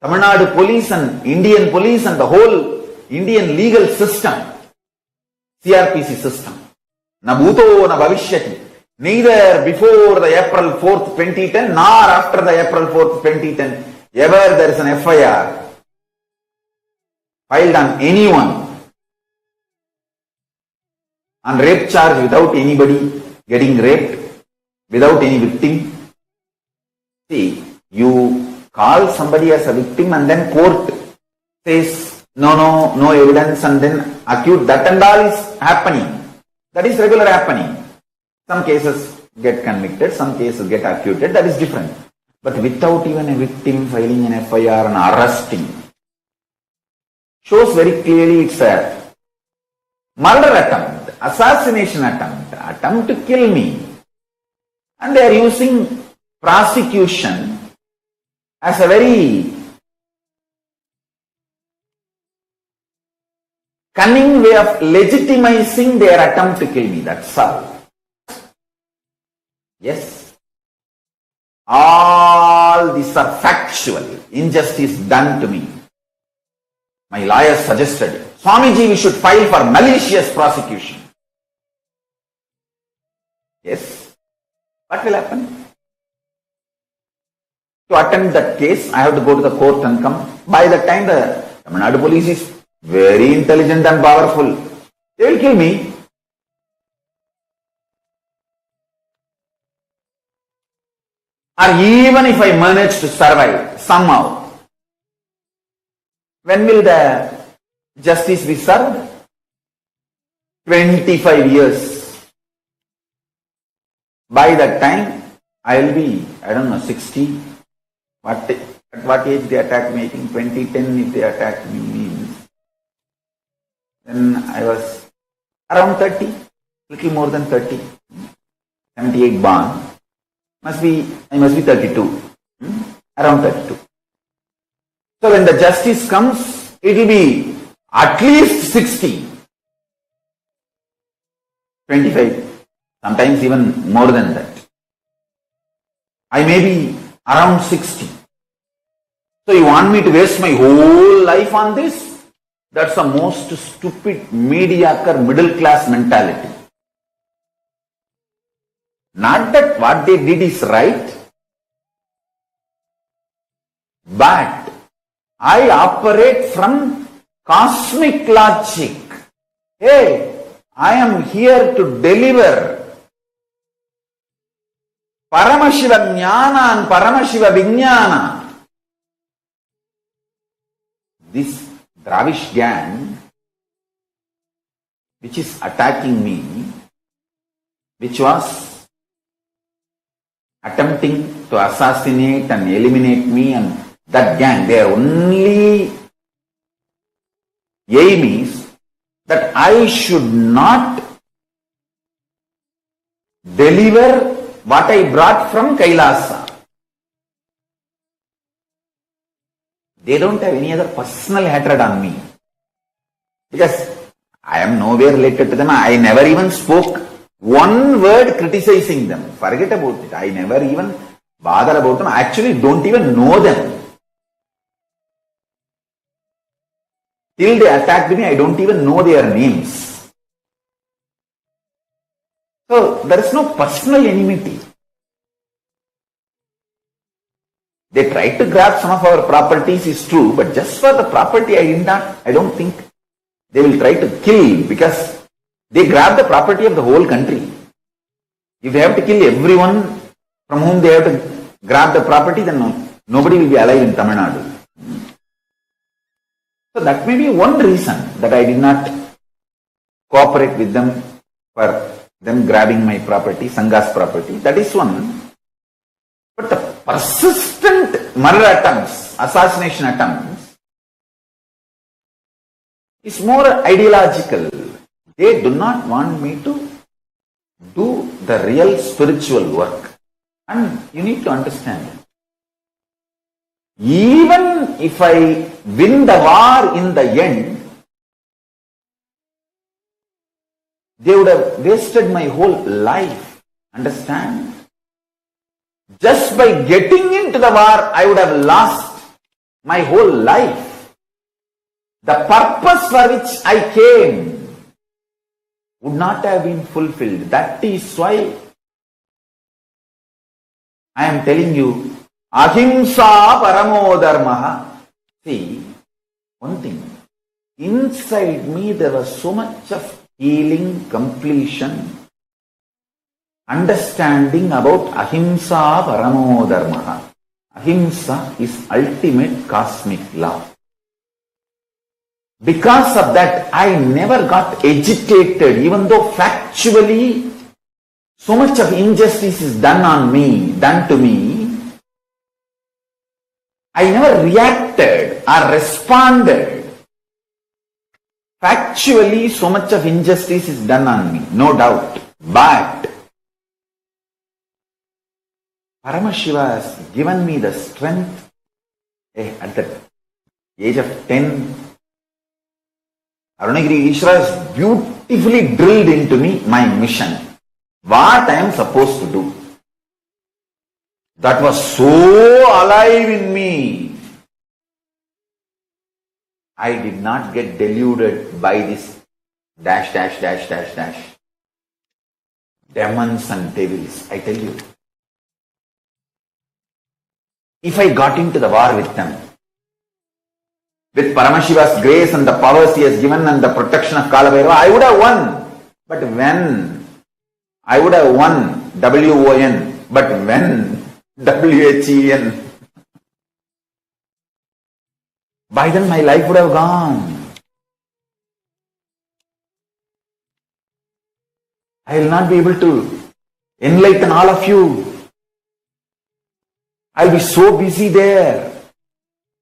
Tamil Nadu police and Indian police and the whole Indian legal system, CRPC system. Na bhuto na bhavishyati. Neither before the April 4th, 2010 nor after the April 4th, 2010 ever there is an FIR filed on anyone on rape charge without anybody getting raped, without any victim. See, you call somebody as a victim and then court says no evidence and then accused. That and all is happening. That is regular happening. Some cases get convicted, some cases get acquitted, that is different. But without even a victim filing an FIR and arresting, shows very clearly it's a murder attempt, assassination attempt to kill me. And they are using prosecution as a very cunning way of legitimizing their attempt to kill me. That's all. Yes. All these are factual. Injustice done to me. My lawyer suggested, Swamiji, we should file for malicious prosecution. Yes. What will happen? To attend that case, I have to go to the court and come. By the time the Tamil Nadu police is very intelligent and powerful, they will kill me. or even if I manage to survive somehow, when will the justice be served? 25 years. By that time, I will be, 60. At what age they attack me? I think 2010 if they attack me. Then I was around 30, little more than 30. 78 born. I must be 32. Around 32. So when the justice comes, it will be at least 60. 25. Sometimes even more than that. I may be around 60. So you want me to waste my whole life on this? That's the most stupid, mediocre, middle class mentality. Not that what they did is right, but I operate from cosmic logic. Hey, I am here to deliver Paramashiva Jnana and Paramashiva Vijnana. This Dravish gang, which is attacking me, which was attempting to assassinate and eliminate me, and that gang, their only aim is that I should not deliver what I brought from KAILASA. They don't have any other personal hatred on me. Because I am nowhere related to them. I never even spoke one word criticizing them. Forget about it. I never even bother about them. I actually don't even know them. Till they attacked me, I don't even know their names. So there is no personal enmity. They tried to grab some of our properties, is true, but just for the property I don't think they will try to kill, because they grab the property of the whole country. If they have to kill everyone from whom they have to grab the property, then nobody will be alive in Tamil Nadu. So that may be one reason that I did not cooperate with them for them grabbing my property, Sangha's property. That is one. But the persistent murder attempts, assassination attempts, is more ideological. They do not want me to do the real spiritual work. And you need to understand, even if I win the war in the end, they would have wasted my whole life. Understand? Just by getting into the war, I would have lost my whole life. The purpose for which I came would not have been fulfilled. That is why I am telling you, ahimsa paramo dharmaha. See, one thing, inside me there was so much of healing, completion, understanding about ahimsa paramo dharmaha. Ahimsa is ultimate cosmic law. Because of that, I never got agitated, even though factually so much of injustice is done to me. I never reacted or responded. Factually, so much of injustice is done on me, no doubt. But Paramashiva has given me the strength. At the age of 10, Arunagiri Ishra has beautifully drilled into me my mission. What I am supposed to do. That was so alive in me. I did not get deluded by this dash. Demons and devils, I tell you. If I got into the war with them, with Paramashiva's grace and the powers he has given and the protection of Kalabhairava, I would have won. But when I would have won, W-O-N, but when WHEN. By then my life would have gone. I will not be able to enlighten all of you. I'll be so busy there.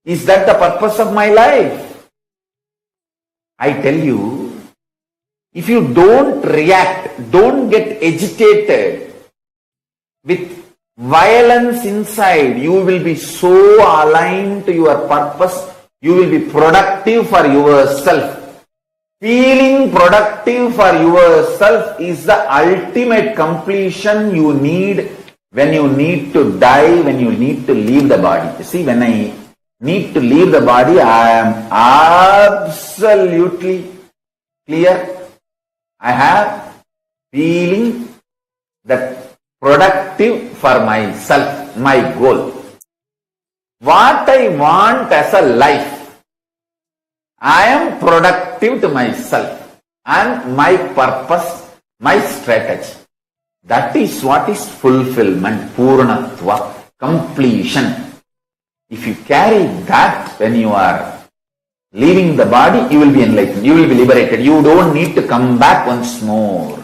Is that the purpose of my life? I tell you, if you don't react, don't get agitated with violence inside, you will be so aligned to your purpose, you will be productive for yourself. Feeling productive for yourself is the ultimate completion you need when you need to die, when you need to leave the body. You see, when I need to leave the body, I am absolutely clear. I have feeling that productive for myself, my goal. What I want as a life, I am productive to myself and my purpose, my strategy. That is what is fulfillment, purnatva, completion. If you carry that when you are leaving the body, you will be enlightened, you will be liberated. You don't need to come back once more.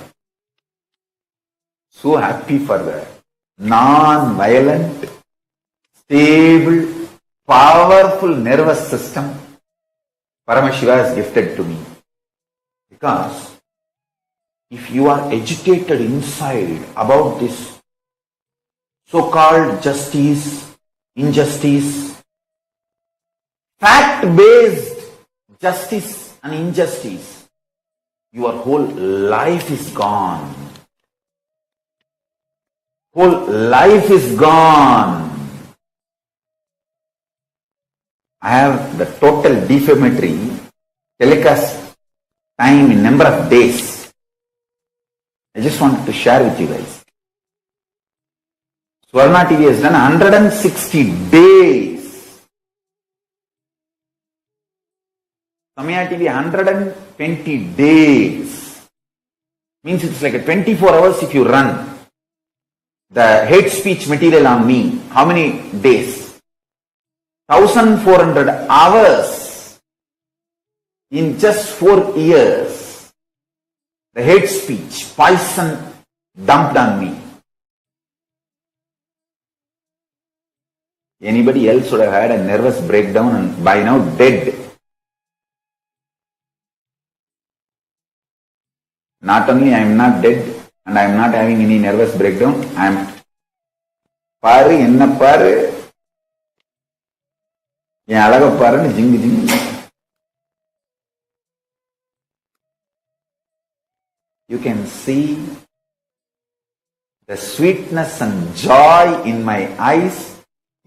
So happy for the non-violent, stable, powerful nervous system Paramashiva has gifted to me. Because if you are agitated inside about this so-called justice, injustice, fact-based justice and injustice, your whole life is gone. Whole life is gone. I have the total defamatory telecast time in number of days. I just wanted to share with you guys. Swarna TV has done 160 days. Samaya TV 120 days. Means it's like a 24 hours if you run the hate speech material on me. How many days? 1,400 hours in just 4 years. The hate speech, poison dumped on me. Anybody else would have had a nervous breakdown and by now dead. Not only I am not dead and I am not having any nervous breakdown, I am paru enna paru என் அழக பாருன்னு ஜிங்கு ஜிங்கு. You can see the sweetness and joy in my eyes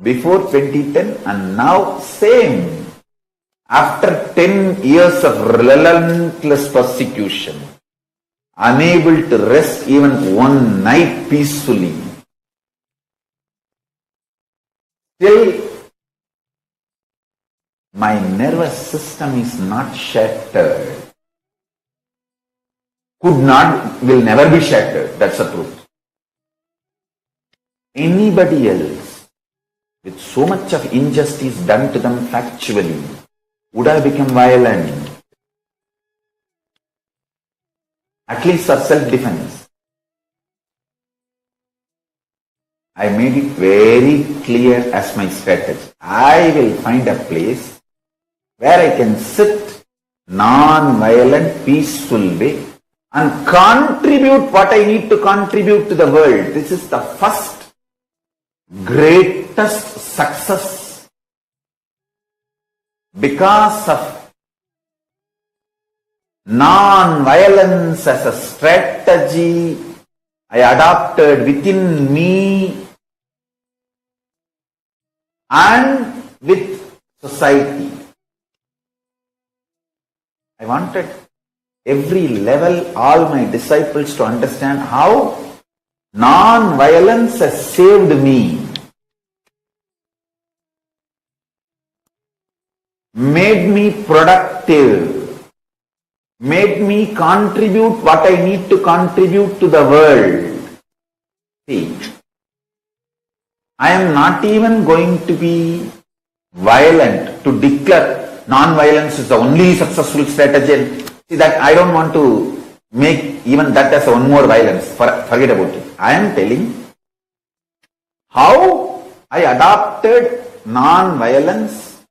before 2010 and now same. After 10 years of relentless persecution, unable to rest even one night peacefully, still my nervous system is not shattered. Will never be shattered. That's the truth. Anybody else with so much of injustice done to them factually would have become violent. At least for self-defense. I made it very clear as my strategy. I will find a place where I can sit non-violent, peaceful way and contribute what I need to contribute to the world. This is the first greatest success. Because of non-violence as a strategy I adopted within me and with society. I wanted every level, all my disciples to understand how non-violence has saved me, made me productive, made me contribute what I need to contribute to the world. See, I am not even going to be violent to declare non-violence is the only successful strategy. See that I don't want to make even that as one more violence. Forget about it. I am telling how I adopted non-violence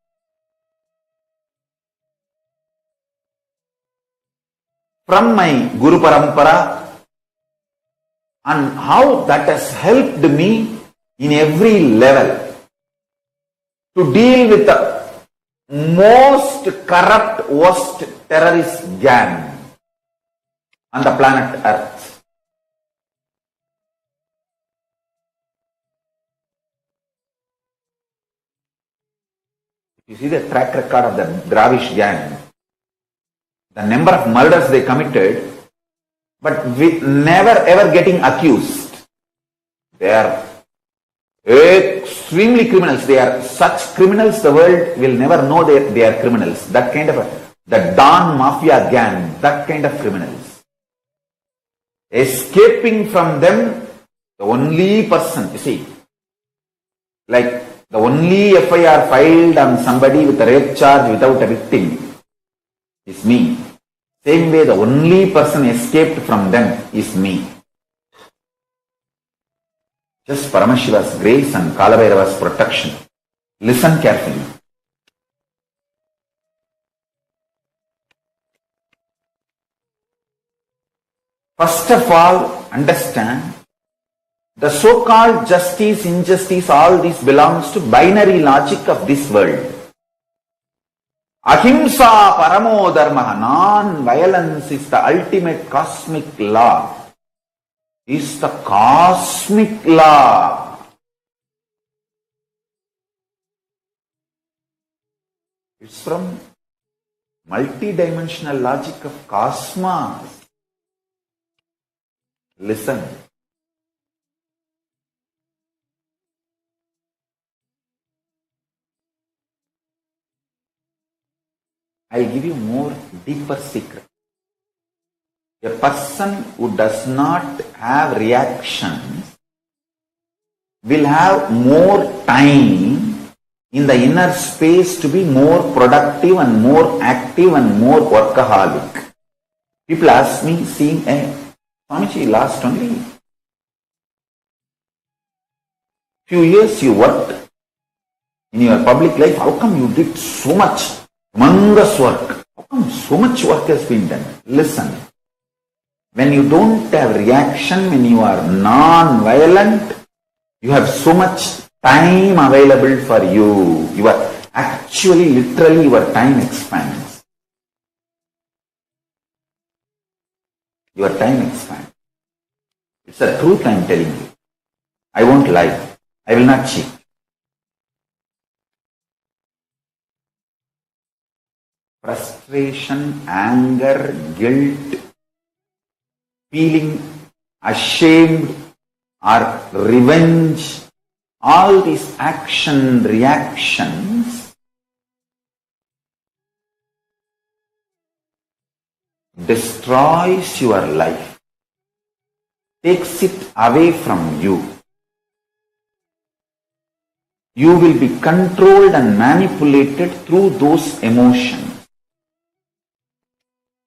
from my Guru Parampara and how that has helped me in every level to deal with the most corrupt, worst terrorist gang on the planet Earth. You see the track record of the Dravish gang, the number of murders they committed, but with never ever getting accused. They are extremely criminals. They are such criminals the world will never know they are criminals. That kind of the Don Mafia gang, that kind of criminals. Escaping from them, the only person, you see, like the only FIR filed on somebody with a rape charge without a victim is me. Same way, the only person escaped from them is me. Just Paramashiva's grace and Kalabhairava's protection. Listen carefully. First of all, understand the so-called justice, injustice, all this belongs to binary logic of this world. Ahimsa paramo dharma, non-violence is the ultimate cosmic law. Is the cosmic law. It's from multi-dimensional logic of cosmos. Listen. I'll give you more deeper secret. A person who does not have reactions will have more time in the inner space to be more productive and more active and more workaholic. People ask me, seeing Swamiji, last only few years you worked in your public life, how come you did so much humongous work? How come so much work has been done? Listen. When you don't have reaction, when you are non-violent, you have so much time available for you. You are actually, literally, your time expands. Your time expands. It's the truth I am telling you. I won't lie. I will not cheat. Frustration, anger, guilt, feeling ashamed or revenge, all these action reactions destroys your life, takes it away from you. You will be controlled and manipulated through those emotions.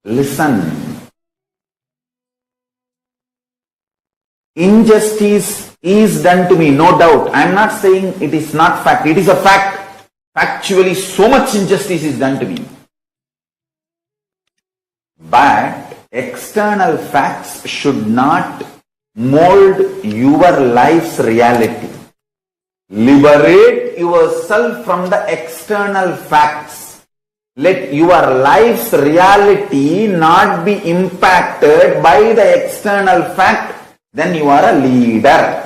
Listen. Injustice is done to me, no doubt. I am not saying it is not fact. It is a fact. Factually, so much injustice is done to me. But external facts should not mold your life's reality. Liberate yourself from the external facts. Let your life's reality not be impacted by the external fact. Then you are a leader.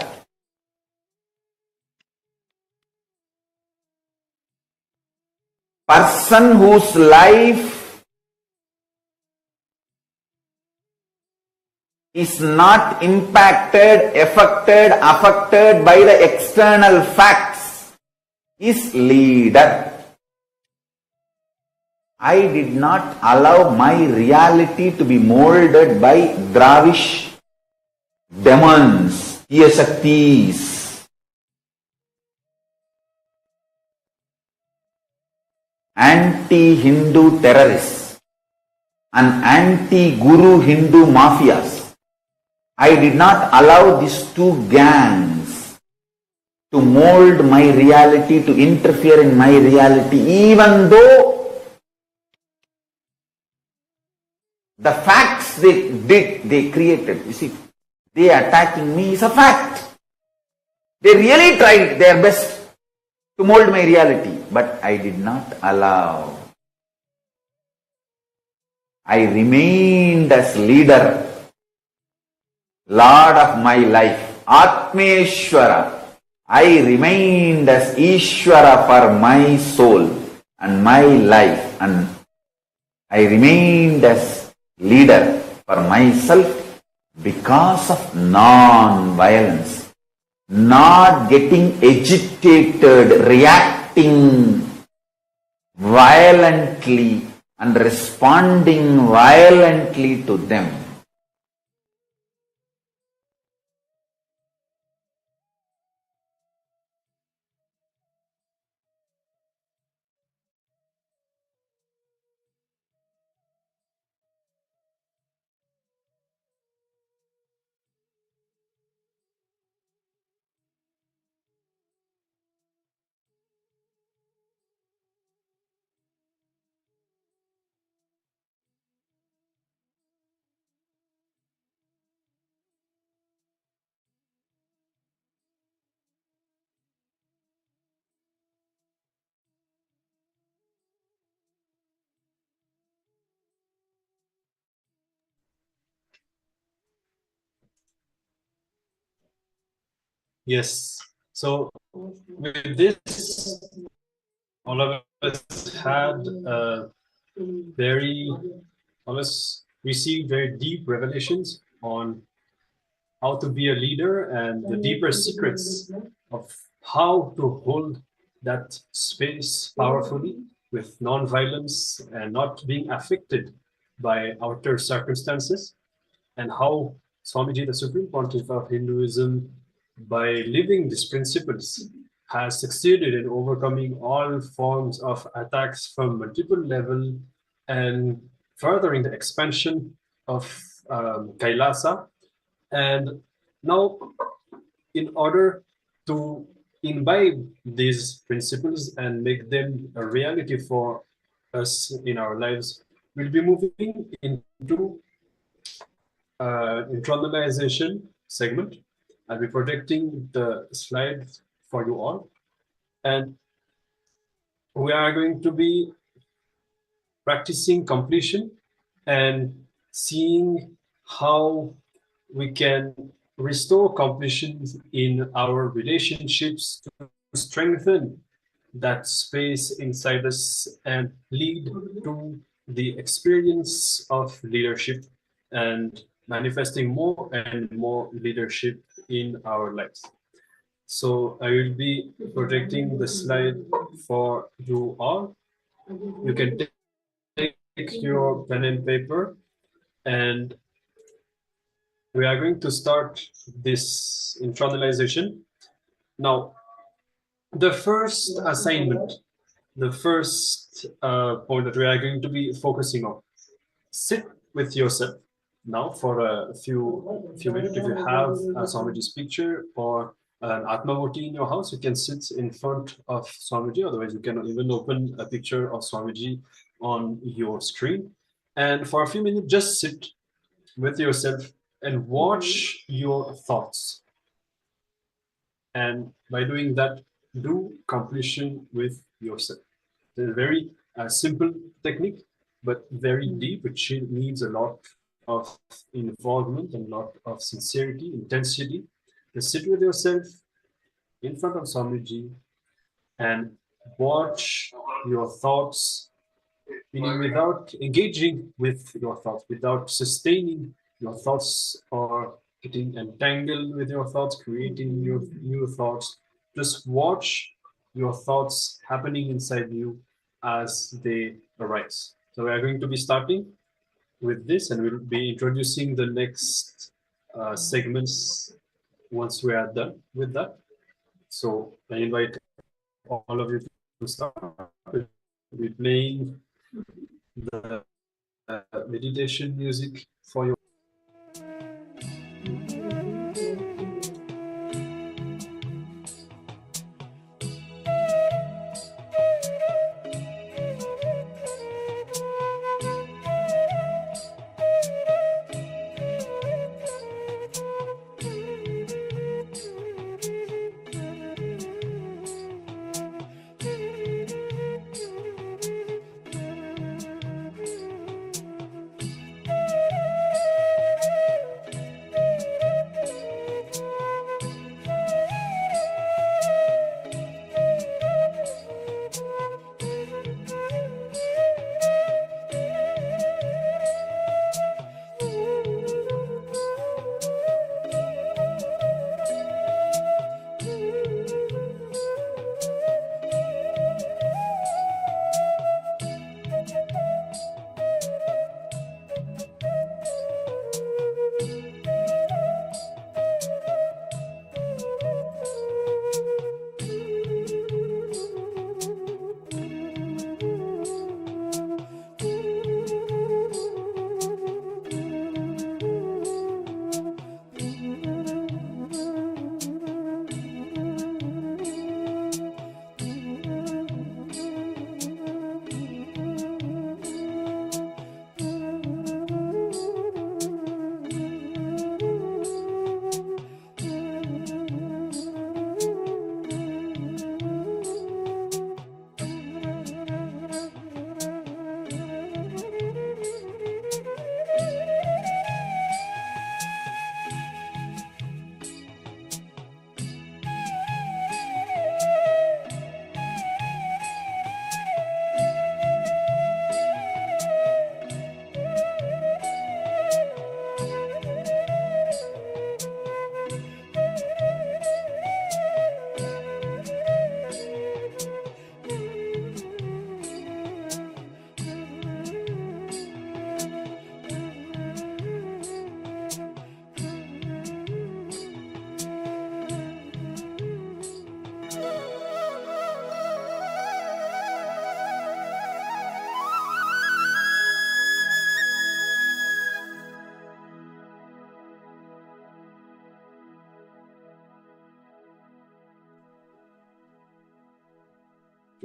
Person whose life is not impacted, affected by the external facts is leader. I did not allow my reality to be molded by Dravish demons, Yashaktis. anti-Hindu terrorists and anti-Guru Hindu mafias. I did not allow these two gangs to mold my reality, to interfere in my reality, even though the facts they created. You see, they attacking me is a fact. They really tried their best to mold my reality, but I did not allow. I remained as leader, Lord of my life, Atmeshwara. I remained as Ishvara for my soul and my life, and I remained as leader for myself because of non-violence, not getting agitated, reacting violently and responding violently to them. Yes. So with this, all of us had all of us received very deep revelations on how to be a leader and the deeper secrets of how to hold that space powerfully with non-violence and not being affected by outer circumstances, and how Swamiji, the Supreme Pontiff of Hinduism, by living these principles, has succeeded in overcoming all forms of attacks from multiple levels and furthering the expansion of KAILASA. And now, in order to imbibe these principles and make them a reality for us in our lives, we'll be moving into internalization segment. I'll be projecting the slide for you all. And we are going to be practicing completion and seeing how we can restore completion in our relationships to strengthen that space inside us and lead to the experience of leadership and manifesting more and more leadership in our lives. So I will be projecting the slide for you all. You can take your pen and paper, and we are going to start this internalization. Now, the first assignment, the first point that we are going to be focusing on, sit with yourself now for a few minutes. If you have Swamiji's picture or an Atmavoti in your house, you can sit in front of Swamiji. Otherwise, you can even open a picture of Swamiji on your screen. And for a few minutes, just sit with yourself and watch your thoughts. And by doing that, do completion with yourself. It's a very simple technique, but very deep, which needs a lot of involvement and a lot of sincerity, intensity. Just sit with yourself in front of Swamiji and watch your thoughts, meaning without engaging with your thoughts, without sustaining your thoughts or getting entangled with your thoughts, creating new thoughts. Just watch your thoughts happening inside you as they arise. So we are going to be starting with this, and we'll be introducing the next segments once we are done with that. So I invite all of you to start. We'll be playing the meditation music for your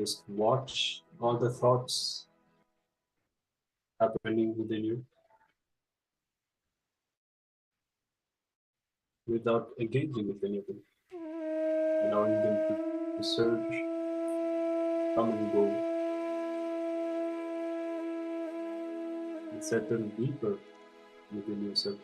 just watch all the thoughts happening within you without engaging with any of them, allowing them to surge, come and go, and settle deeper within yourself.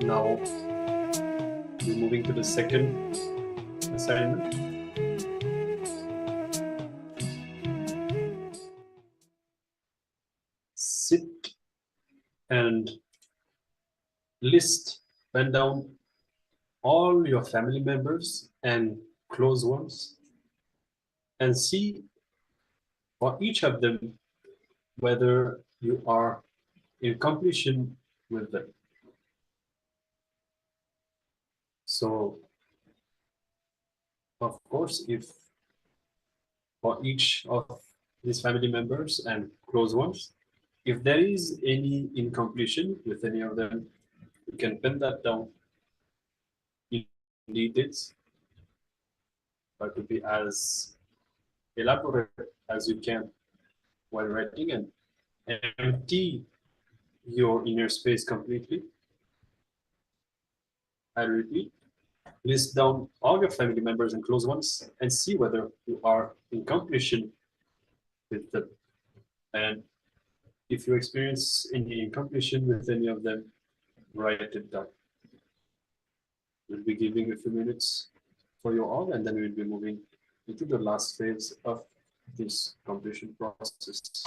Now we're moving to the second assignment. Sit and list, pen down all your family members and close ones and see for each of them whether you are in completion with them. So, of course, if for each of these family members and close ones, if there is any incompletion with any of them, you can pen that down in details, but to be as elaborate as you can while writing, and empty your inner space completely. I repeat, list down all your family members and close ones and see whether you are in completion with them. And if you experience any incompletion with any of them, write it down. We'll be giving a few minutes for you all, and then we'll be moving into the last phase of this completion process.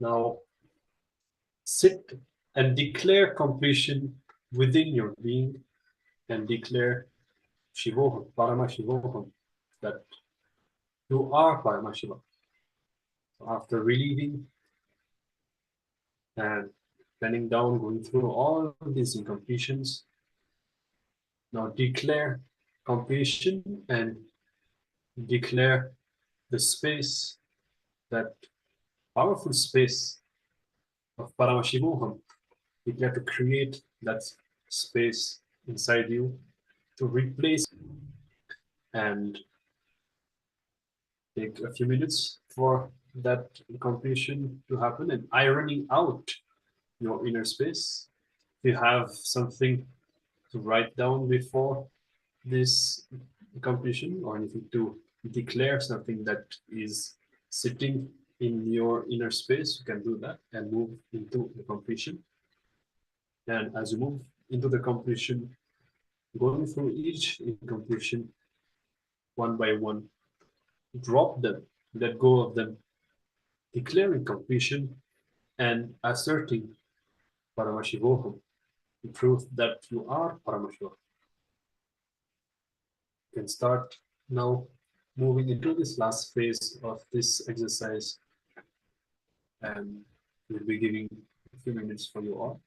Now sit and declare completion within your being and declare Shivoham, Paramashivoham, that you are Paramashiva. So after relieving and bending down, going through all these incompletions, now declare completion and declare the space, that powerful space of Paramashivoham. Declare to create that space inside you to replace, and take a few minutes for that completion to happen and ironing out your inner space. If you have something to write down before this completion or anything to declare, something that is sitting in your inner space, you can do that and move into the completion. And as you move into the completion, going through each incompletion one by one, drop them, let go of them, declaring completion and asserting Paramashivoham, the proof that you are Paramashiva. You can start now moving into this last phase of this exercise, and we'll be giving a few minutes for you all.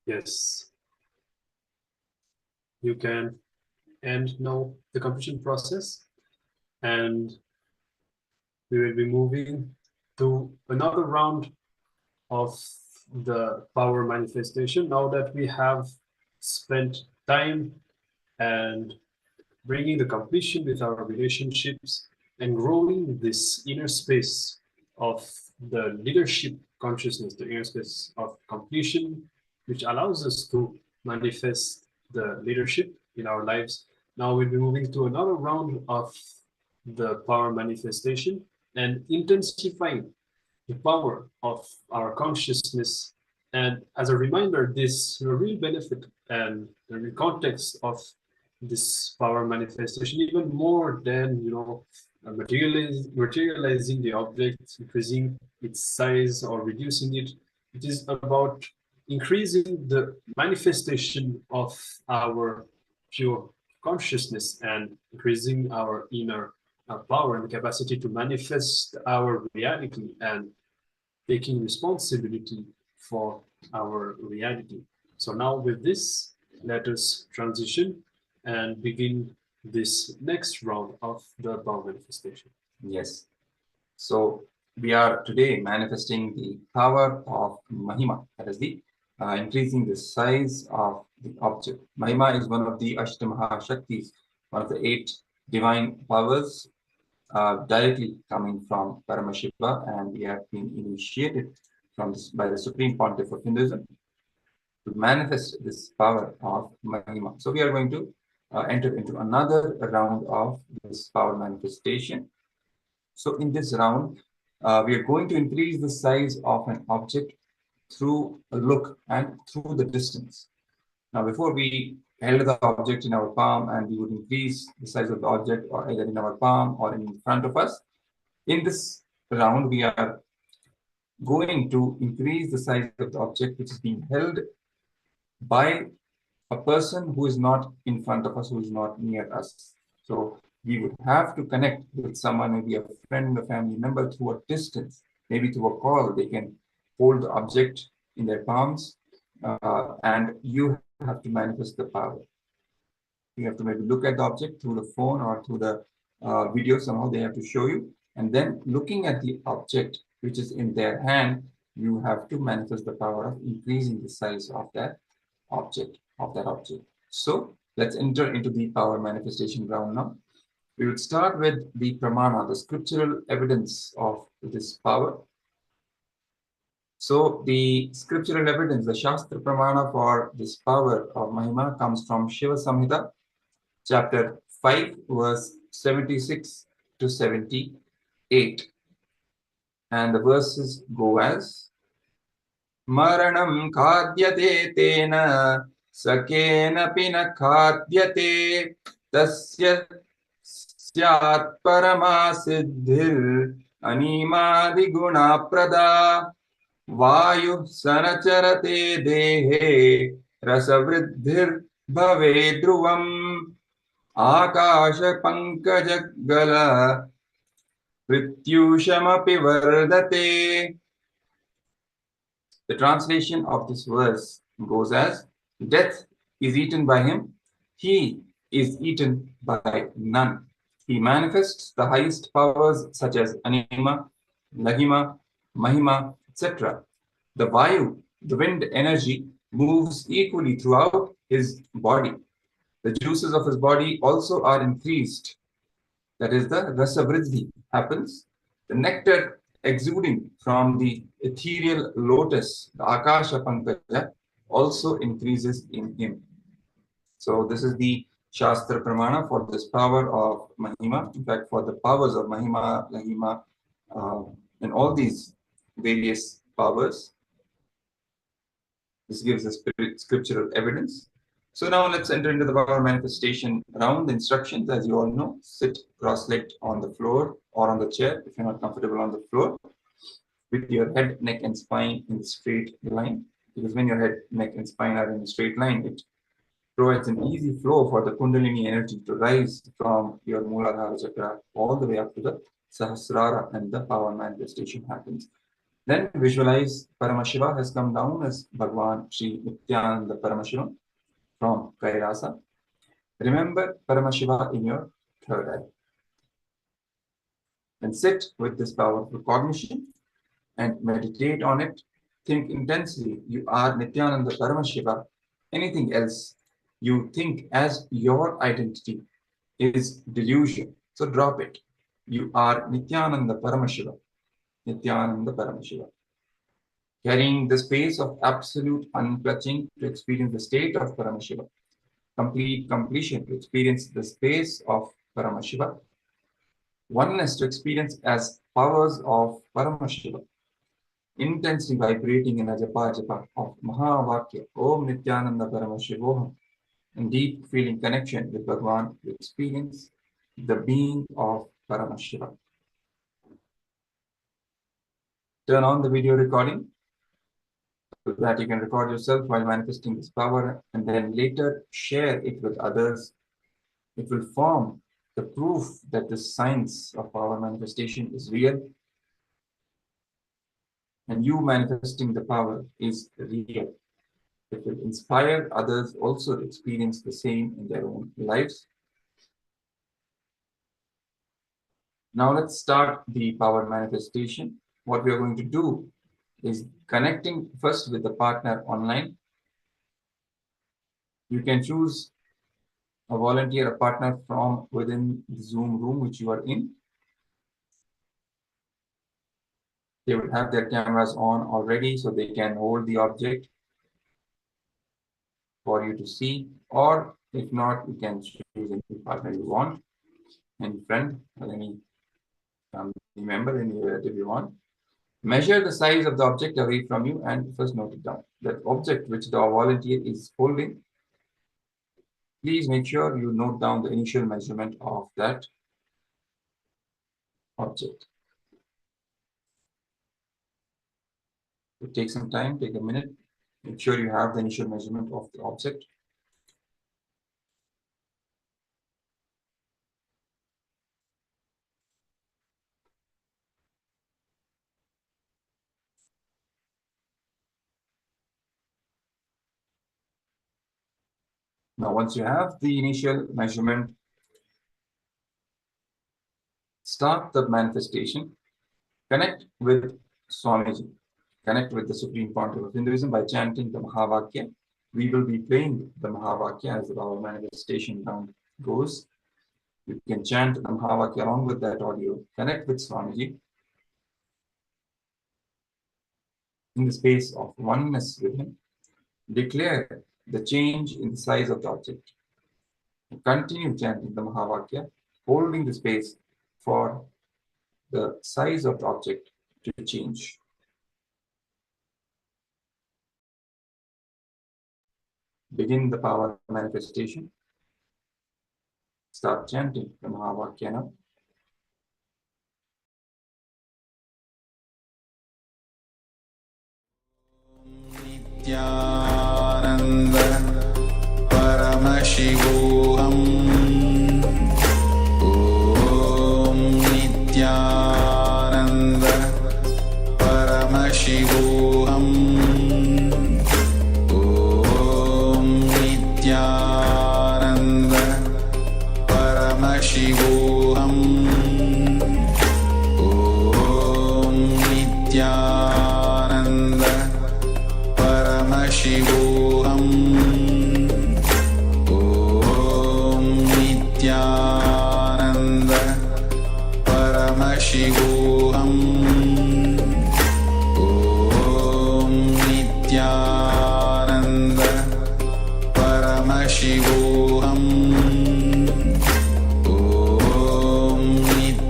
Yes, you can end now the completion process, and we will be moving to another round of the power manifestation. Now that we have spent time and bringing the completion with our relationships and growing this inner space of the leadership consciousness, the inner space of completion, which allows us to manifest the leadership in our lives. Now we'll be moving to another round of the power manifestation and intensifying the power of our consciousness. And as a reminder, this real benefit and the real context of this power manifestation, even more than materializing the object, increasing its size or reducing it. It is about increasing the manifestation of our pure consciousness and increasing our inner power and capacity to manifest our reality and taking responsibility for our reality. So now with this, let us transition and begin this next round of the power manifestation. Yes. So we are today manifesting the power of Mahima, that is the increasing the size of the object. Mahima is one of the Ashtamaha Shaktis, one of the 8 divine powers directly coming from Paramashiva, and we have been initiated from this by the Supreme Pontiff of Hinduism to manifest this power of Mahima. So we are going to enter into another round of this power manifestation. So in this round, we are going to increase the size of an object through a look and through the distance. Now, before we held the object in our palm and we would increase the size of the object or either in our palm or in front of us, in this round, we are going to increase the size of the object which is being held by a person who is not in front of us, who is not near us. So we would have to connect with someone, maybe a friend, a family member, through a distance, maybe through a call. They can hold the object in their palms, and you have to manifest the power. You have to maybe look at the object through the phone or through the video. Somehow they have to show you, and then looking at the object which is in their hand, you have to manifest the power of increasing the size of that object. So let's enter into the power manifestation round now. We would start with the pramana, the scriptural evidence of this power. So the scriptural evidence, the Shastra Pramana for this power of Mahima comes from Shiva Samhita, chapter 5, verse 76 to 78. And the verses go as: Maranam khadyate tena sakena pina khadyate tasya syat paramasiddhir animadi guna prada Vayu sanacharate dehe rasavriddhir bhave dhruvam akasha pankajagala vrityushamapi vardate. The translation of this verse goes as: Death is eaten by him, he is eaten by none. He manifests the highest powers such as Anima, Lahima, Mahima, etc. The Vayu, the wind energy, moves equally throughout his body. The juices of his body also are increased. That is, the rasavriddhi happens. The nectar exuding from the ethereal lotus, the Akasha Pankaja, also increases in him. So this is the Shastra Pramana for this power of Mahima. In fact, for the powers of Mahima, Lahima, and all these various powers. This gives us scriptural evidence. So now let's enter into the power manifestation round. The instructions, as you all know: sit cross-legged on the floor or on the chair if you're not comfortable on the floor, with your head, neck, and spine in a straight line. Because when your head, neck, and spine are in a straight line, it provides an easy flow for the Kundalini energy to rise from your Mooladhara chakra all the way up to the Sahasrara, and the power manifestation happens. Then visualize Paramashiva has come down as Bhagwan Sri Nithyananda Paramashiva from KAILASA. Remember Paramashiva in your third eye. And sit with this powerful cognition and meditate on it. Think intensely. You are Nithyananda Paramashiva. Anything else you think as your identity is delusion. So drop it. You are Nithyananda Paramashiva. Nithyananda Paramashiva. Carrying the space of absolute unclutching to experience the state of Paramashiva. Complete completion to experience the space of Paramashiva. Oneness to experience as powers of Paramashiva. Intensely vibrating in a japa of Mahavakya, Om Nithyananda Paramashivoham, and deep feeling connection with Bhagwan to experience the being of Paramashiva. Turn on the video recording so that you can record yourself while manifesting this power and then later share it with others. It will form the proof that the science of power manifestation is real and you manifesting the power is real. It will inspire others also to experience the same in their own lives. Now let's start the power manifestation. What we are going to do is connecting first with the partner online. You can choose a volunteer, a partner from within the Zoom room which you are in. They will have their cameras on already so they can hold the object for you to see, or if not, you can choose any partner you want, any friend or any family member, any relative you want. Measure the size of the object away from you and first note it down. That object which the volunteer is holding, please make sure you note down the initial measurement of that object. So take some time, take a minute, make sure you have the initial measurement of the object. Now, once you have the initial measurement, start the manifestation. Connect with Swamiji. Connect with the Supreme Pontiff of Hinduism by chanting the Mahavakya. We will be playing the Mahavakya as our manifestation round goes. You can chant the Mahavakya along with that audio. Connect with Swamiji in the space of oneness with him. Declare the change in the size of the object. Continue chanting the Mahavakya, holding the space for the size of the object to change. Begin the power manifestation. Start chanting the Mahavakya now. Nithyananda Paramashivoham. Om Nithyananda Paramashivoham. Om Nithyananda Paramashivoham. Om Nithyananda Paramashivoham. Om Nithyananda Paramashivoham. Om Nithyananda Paramashivoham. Om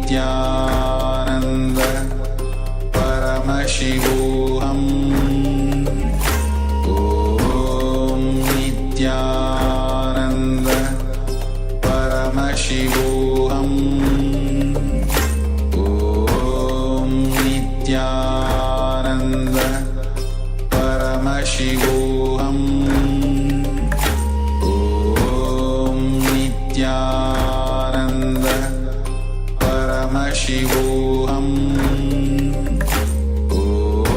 Nithyananda Paramashivoham. Om Nithyananda Paramashivoham. Om Nithyananda Paramashivoham. Om Nithyananda Paramashivoham. Om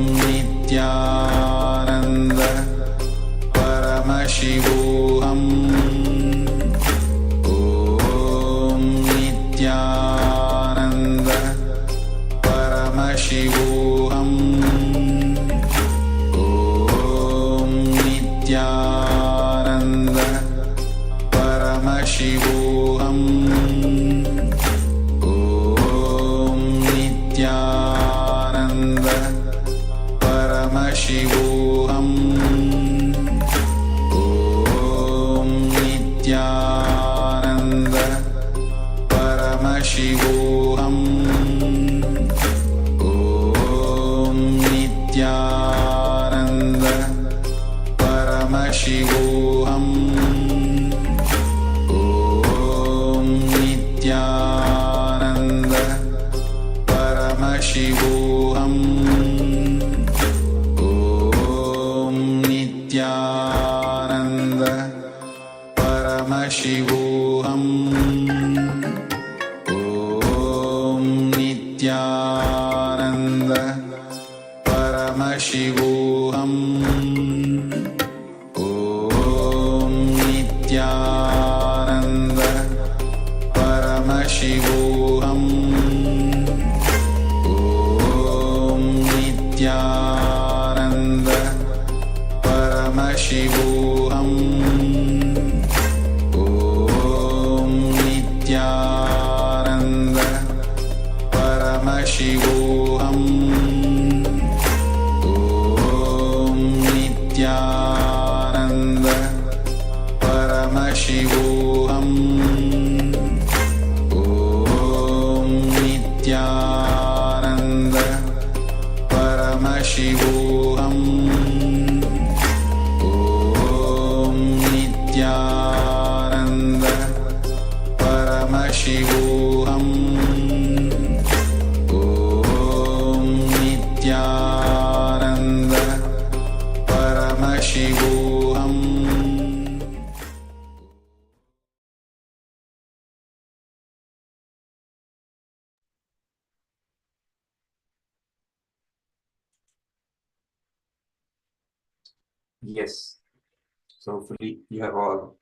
Paramashivoham Om Nithyananda Paramashivoham Om Nithyananda Paramashivoham Om Nithyananda Paramashivoham Om Nithyananda Paramashivoham Om Nithyananda Paramashivoham Om Nithyananda Paramashivoham Om Nithyananda Paramashivoham Om Nithyananda Paramashivoham Om Nithyananda Paramashivoham Om Nithyananda Paramashivoham Om Nithyananda Paramashivoham Om Nithyananda Paramashivoham. Yes. So hopefully you have all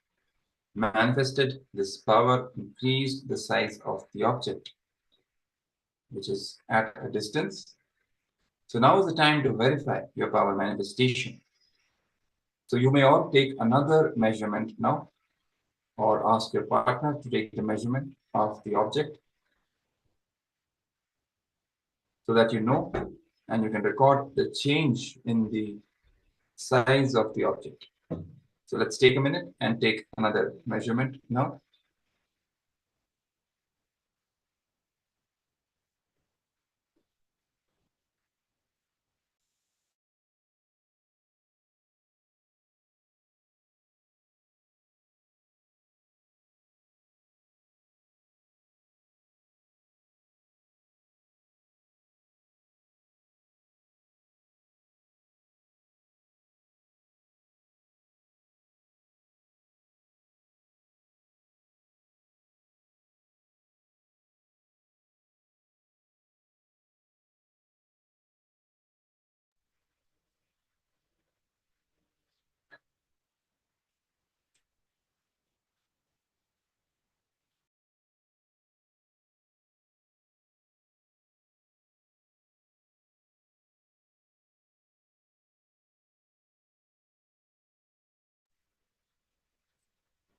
manifested this power, increased the size of the object, which is at a distance. So now is the time to verify your power manifestation. So you may all take another measurement now, or ask your partner to take the measurement of the object so that you know and you can record the change in the size of the object. So let's take a minute and take another measurement now.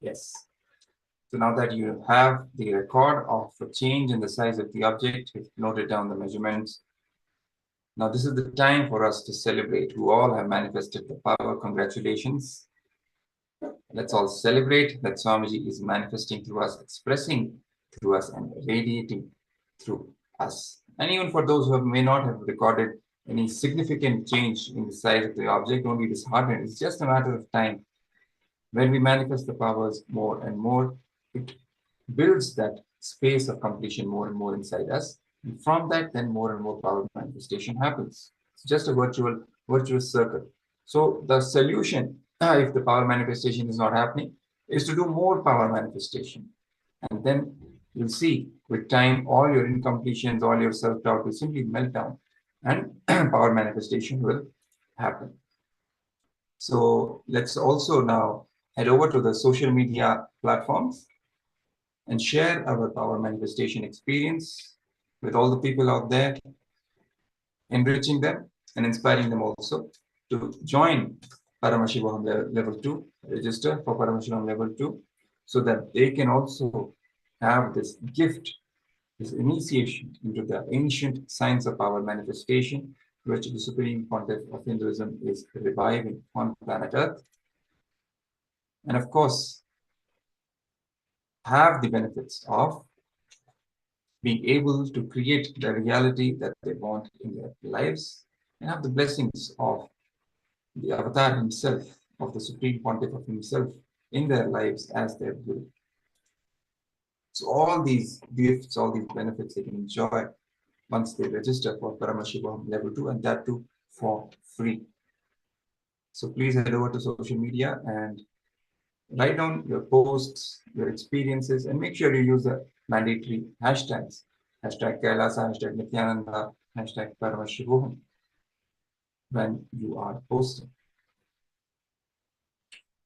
Yes. So now that you have the record of the change in the size of the object, you've noted down the measurements. Now this is the time for us to celebrate who all have manifested the power. Congratulations. Let's all celebrate that Swamiji is manifesting through us, expressing through us, and radiating through us. And even for those who may not have recorded any significant change in the size of the object, only disheartened. It's just a matter of time. When we manifest the powers more and more, it builds that space of completion more and more inside us. And from that, then more and more power manifestation happens. It's just a virtuous circle. So the solution, if the power manifestation is not happening, is to do more power manifestation. And then you'll see with time, all your incompletions, all your self-doubt will simply melt down and power manifestation will happen. So let's also now head over to the social media platforms and share our power manifestation experience with all the people out there, enriching them and inspiring them also to join Paramashivoham Level 2, register for Paramashivoham Level 2, so that they can also have this gift, this initiation into the ancient science of power manifestation, which the Supreme Pontiff of Hinduism is reviving on planet Earth. And of course, have the benefits of being able to create the reality that they want in their lives, and have the blessings of the avatar himself, of the Supreme Pontiff of himself in their lives as their guru. So all these gifts, all these benefits they can enjoy once they register for Paramashivoham Level 2, and that too for free. So please head over to social media and write down your posts, your experiences, and make sure you use the mandatory hashtags. Hashtag KAILASA, hashtag Nithyananda, hashtag Paramashivoham when you are posting.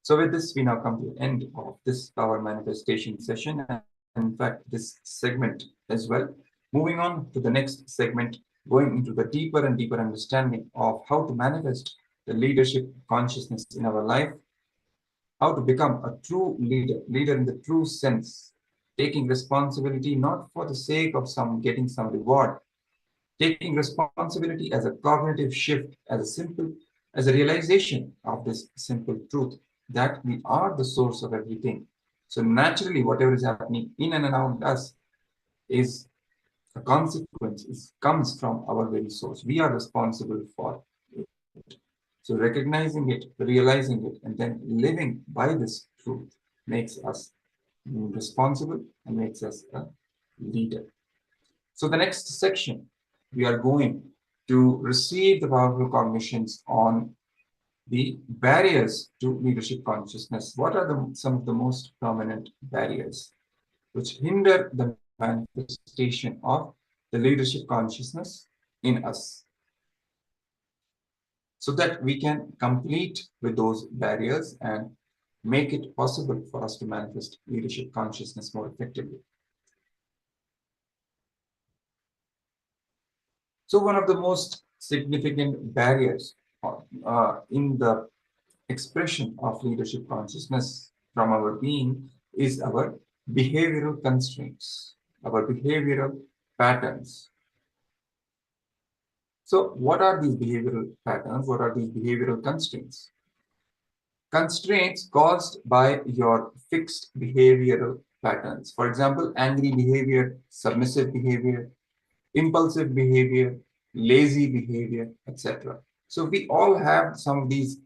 So with this, we now come to the end of this power manifestation session, and in fact, this segment as well. Moving on to the next segment, going into the deeper and deeper understanding of how to manifest the leadership consciousness in our life, how to become a true leader in the true sense, taking responsibility not for the sake of getting some reward, taking responsibility as a cognitive shift, as a realization of this simple truth that we are the source of everything. So naturally, whatever is happening in and around us is a consequence, it comes from our very source. We are responsible for it. So recognizing it, realizing it, and then living by this truth makes us responsible and makes us a leader. So the next section, we are going to receive the powerful cognitions on the barriers to leadership consciousness. What are some of the most prominent barriers which hinder the manifestation of the leadership consciousness in us, so that we can complete with those barriers and make it possible for us to manifest leadership consciousness more effectively. So one of the most significant barriers in the expression of leadership consciousness from our being is our behavioral constraints, our behavioral patterns. So what are these behavioral patterns? What are these behavioral constraints? Constraints caused by your fixed behavioral patterns. For example, angry behavior, submissive behavior, impulsive behavior, lazy behavior, etc. So we all have some of these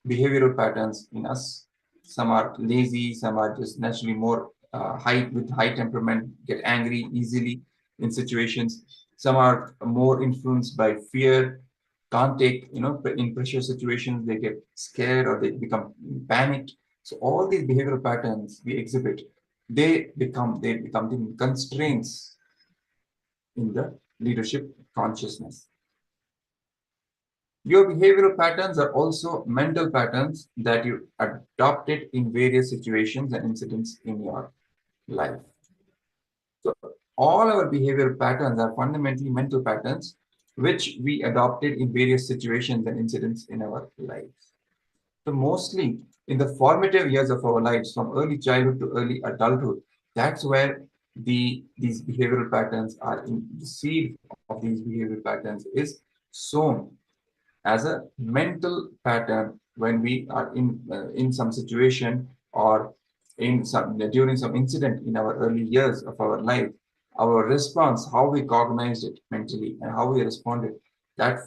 behavioral patterns in us. Some are lazy, some are just naturally more with high temperament, get angry easily in situations. Some are more influenced by fear, can't take, in pressure situations, they get scared or they become panicked. So all these behavioral patterns we exhibit, they become the constraints in the leadership consciousness. Your behavioral patterns are also mental patterns that you adopted in various situations and incidents in your life. So all our behavioral patterns are fundamentally mental patterns which we adopted in various situations and incidents in our lives. So mostly in the formative years of our lives, from early childhood to early adulthood, that's where these behavioral patterns are in. The seed of these behavioral patterns is sown as a mental pattern when we are in some situation or during some incident in our early years of our life. Our response, how we cognized it mentally and how we responded, that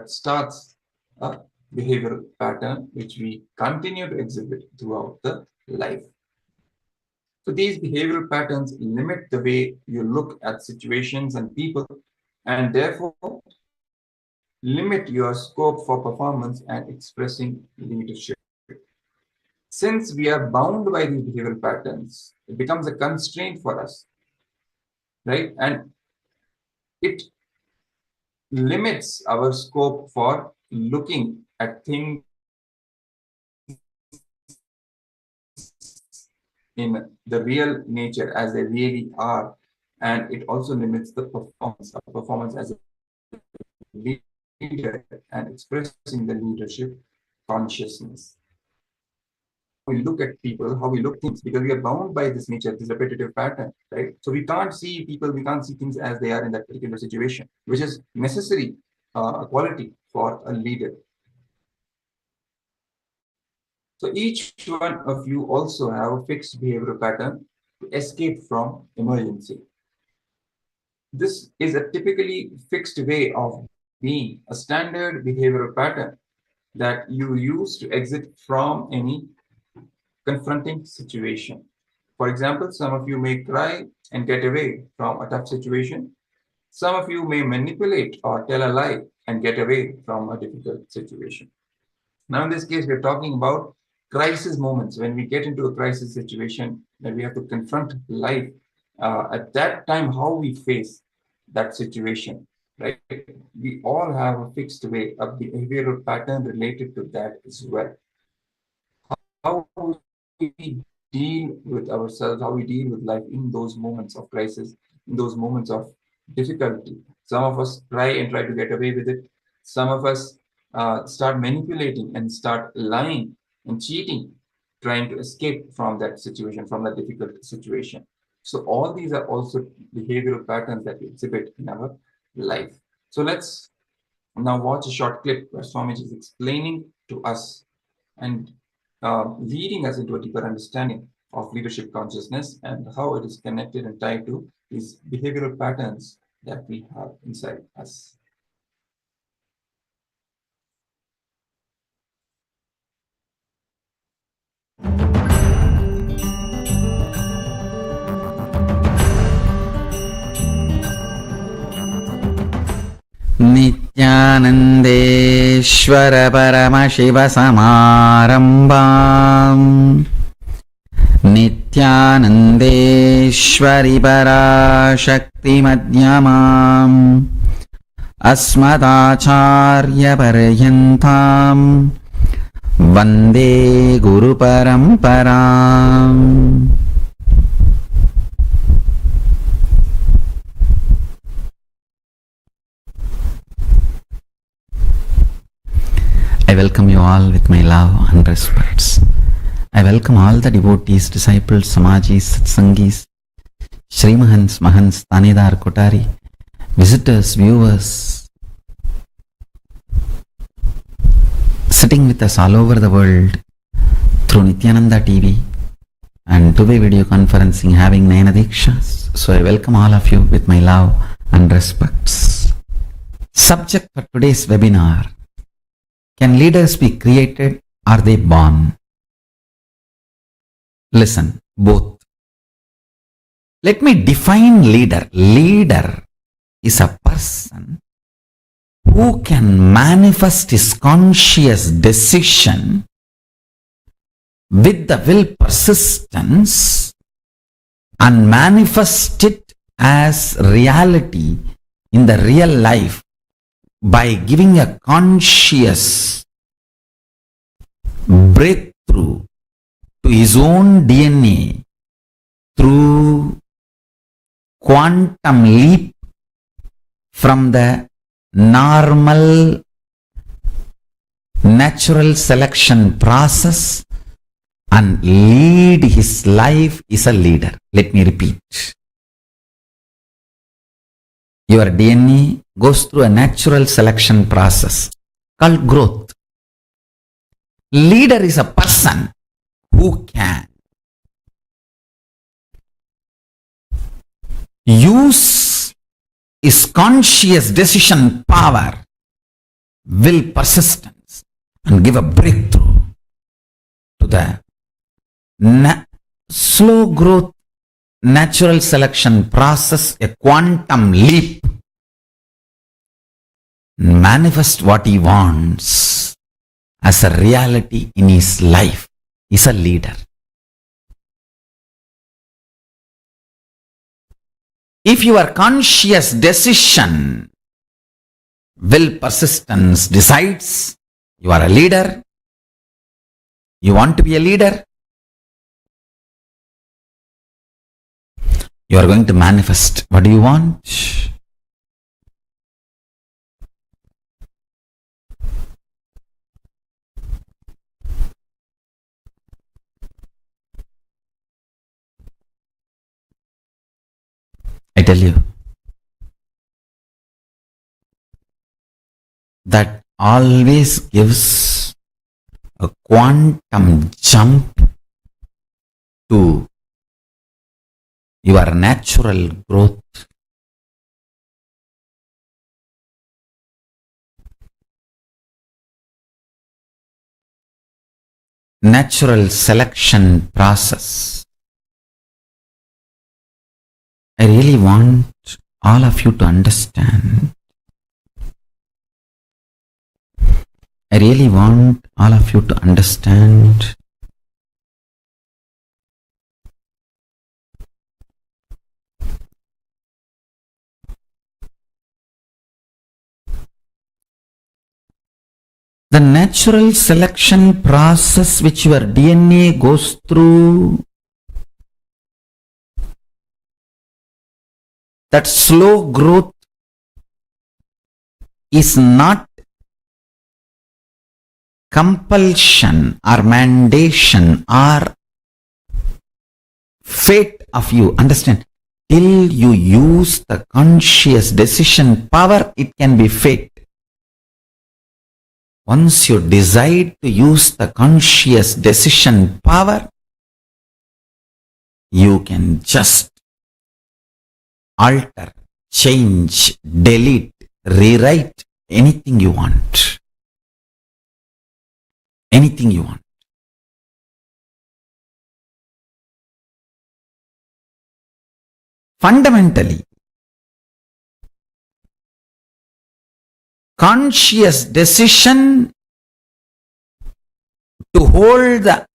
starts a behavioral pattern which we continue to exhibit throughout the life. So these behavioral patterns limit the way you look at situations and people, and therefore limit your scope for performance and expressing leadership. Since we are bound by these behavioral patterns, it becomes a constraint for us, right? And it limits our scope for looking at things in the real nature as they really are. And it also limits the performance as a leader and expressing the leadership consciousness. we look at people, how we look at things, because we are bound by this nature, this repetitive pattern, right? So we can't see people, we can't see things as they are in that particular situation, which is necessary quality for a leader. So each one of you also have a fixed behavioral pattern to escape from emergency. This is a typically fixed way of being, a standard behavioral pattern that you use to exit from any confronting situation. For example, some of you may cry and get away from a tough situation. Some of you may manipulate or tell a lie and get away from a difficult situation. Now, in this case, we're talking about crisis moments. When we get into a crisis situation, that we have to confront life. At that time, how we face that situation, right? We all have a fixed way, a behavioral pattern related to that as well. How we deal with ourselves, how we deal with life in those moments of crisis, in those moments of difficulty. Some of us try and try to get away with it. Some of us start manipulating and start lying and cheating, trying to escape from that situation, from that difficult situation. So all these are also behavioral patterns that we exhibit in our life. So let's now watch a short clip where Swamiji is explaining to us and leading us into a deeper understanding of leadership consciousness and how it is connected and tied to these behavioral patterns that we have inside us. नित्यानन्देश्वर Paramshiva समारम्भाम् नित्यानन्देश्वरि पराशक्तिमध्यमाम् अस्मदाचार्यपर्यन्ताम् वन्दे गुरुपरम्पराम्. I welcome you all with my love and respects. I welcome all the devotees, disciples, samajis, satsangis, Srimahans, Mahans, Tanidar, Kotari, visitors, viewers, sitting with us all over the world through Nithyananda TV and two-way video conferencing having Nayana Dikshas. So I welcome all of you with my love and respects. Subject for today's webinar: can leaders be created or they born? Listen, both. Let me define leader. Leader is a person who can manifest his conscious decision with the will persistence and manifest it as reality in the real life by giving a conscious breakthrough to his own DNA through quantum leap from the normal natural selection process and lead his life is a leader. Let me repeat. Your DNA goes through a natural selection process called growth. Leader is a person who can use his conscious decision power, will persistence, and give a breakthrough to the slow growth natural selection process, a quantum leap, manifest what he wants as a reality in his life. Is a leader. If your conscious decision, will persistence decides you are a leader, you want to be a leader, you are going to manifest. What do you want? tell you, that always gives a quantum jump to your natural growth. Natural selection process. I really want all of you to understand. I really want all of you to understand the natural selection process which your DNA goes through, that slow growth is not compulsion or mandation or fate of you. Understand? Till you use the conscious decision power, it can be fate. Once you decide to use the conscious decision power, you can just alter, change, delete, rewrite anything you want. Anything you want. Fundamentally, conscious decision to hold the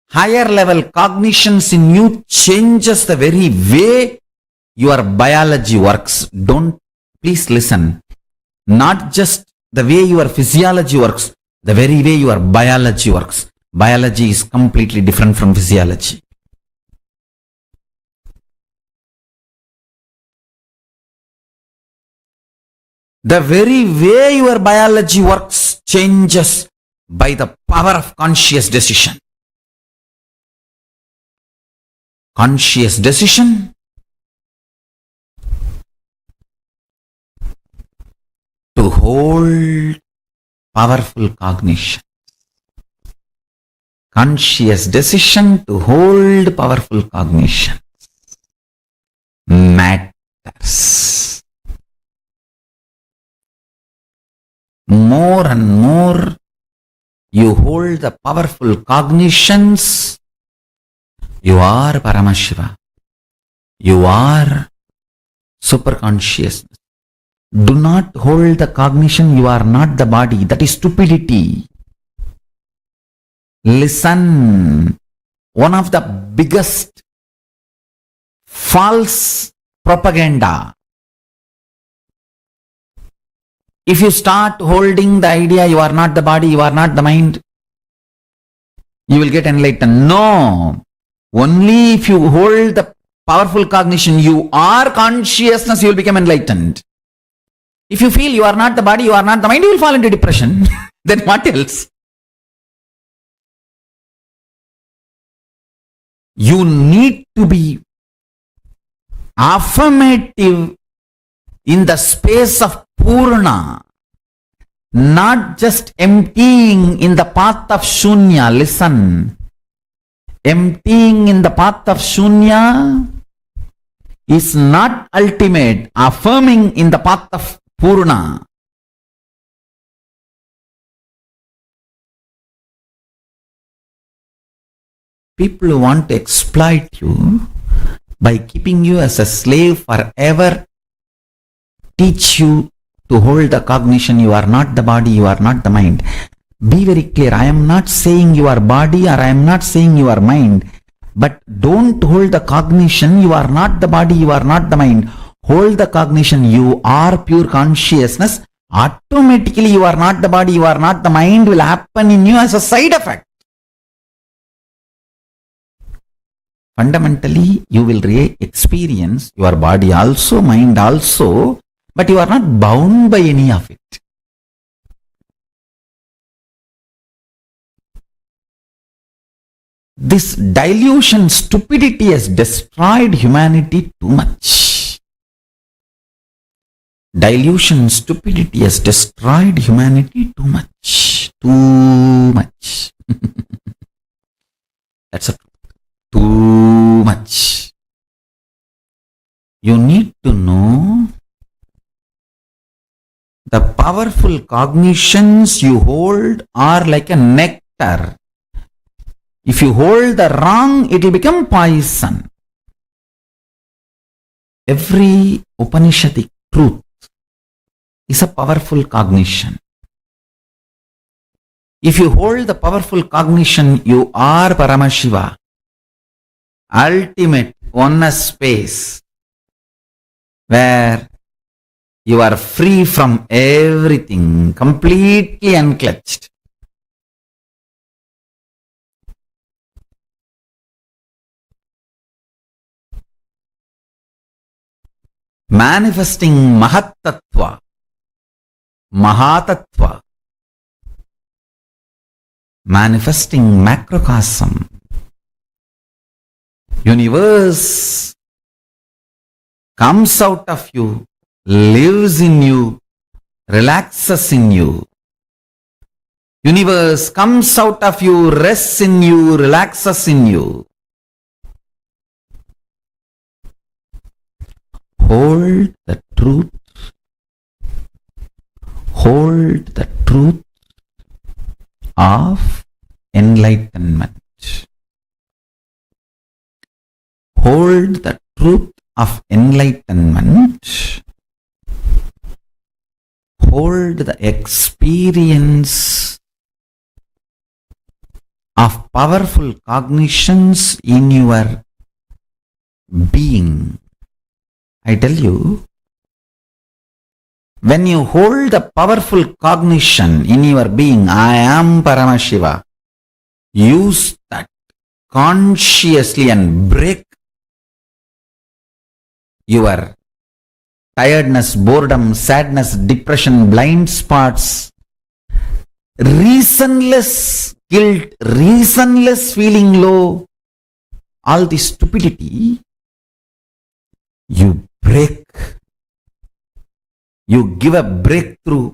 higher level cognitions in you changes the very way your biology works. Please listen. Not just the way your physiology works, the very way your biology works. Biology is completely different from physiology. The very way your biology works changes by the power of conscious decision. Conscious decision to hold powerful cognition. Conscious decision to hold powerful cognition matters. More and more you hold the powerful cognitions, you are Paramashiva. You are superconsciousness. Do not hold the cognition you are not the body. That is stupidity. Listen. One of the biggest false propaganda. If you start holding the idea you are not the body, you are not the mind, you will get enlightened. No. Only if you hold the powerful cognition, you are consciousness, you will become enlightened. If you feel you are not the body, you are not the mind, you will fall into depression. Then what else? You need to be affirmative in the space of Purna, not just emptying in the path of Shunya. Listen, emptying in the path of Shunya is not ultimate. Affirming in the path of Purna. People want to exploit you by keeping you as a slave forever, teach you to hold the cognition you are not the body, you are not the mind. Be very clear. I am not saying you are body or I am not saying you are mind. But don't hold the cognition you are not the body, you are not the mind. Hold the cognition you are pure consciousness. Automatically you are not the body, you are not the mind will happen in you as a side effect. Fundamentally, you will experience your body also, mind also, but you are not bound by any of it. This delusion, stupidity has destroyed humanity too much. Delusion, stupidity has destroyed humanity too much. Too much. That's a truth. Too much. You need to know the powerful cognitions you hold are like a nectar. If you hold the wrong, it will become poison. Every Upanishadic truth is a powerful cognition. If you hold the powerful cognition, you are Paramashiva, ultimate oneness space, where you are free from everything, completely unclutched. Manifesting Mahatattva, Mahatattva, manifesting macrocosm, universe comes out of you, lives in you, relaxes in you. Universe comes out of you, rests in you, relaxes in you. Hold the truth. Hold the truth of enlightenment. Hold the truth of enlightenment. Hold the experience of powerful cognitions in your being. I tell you, when you hold the powerful cognition in your being, I am Paramashiva, use that consciously and break your tiredness, boredom, sadness, depression, blind spots, reasonless guilt, reasonless feeling low, all this stupidity, you break. You give a breakthrough.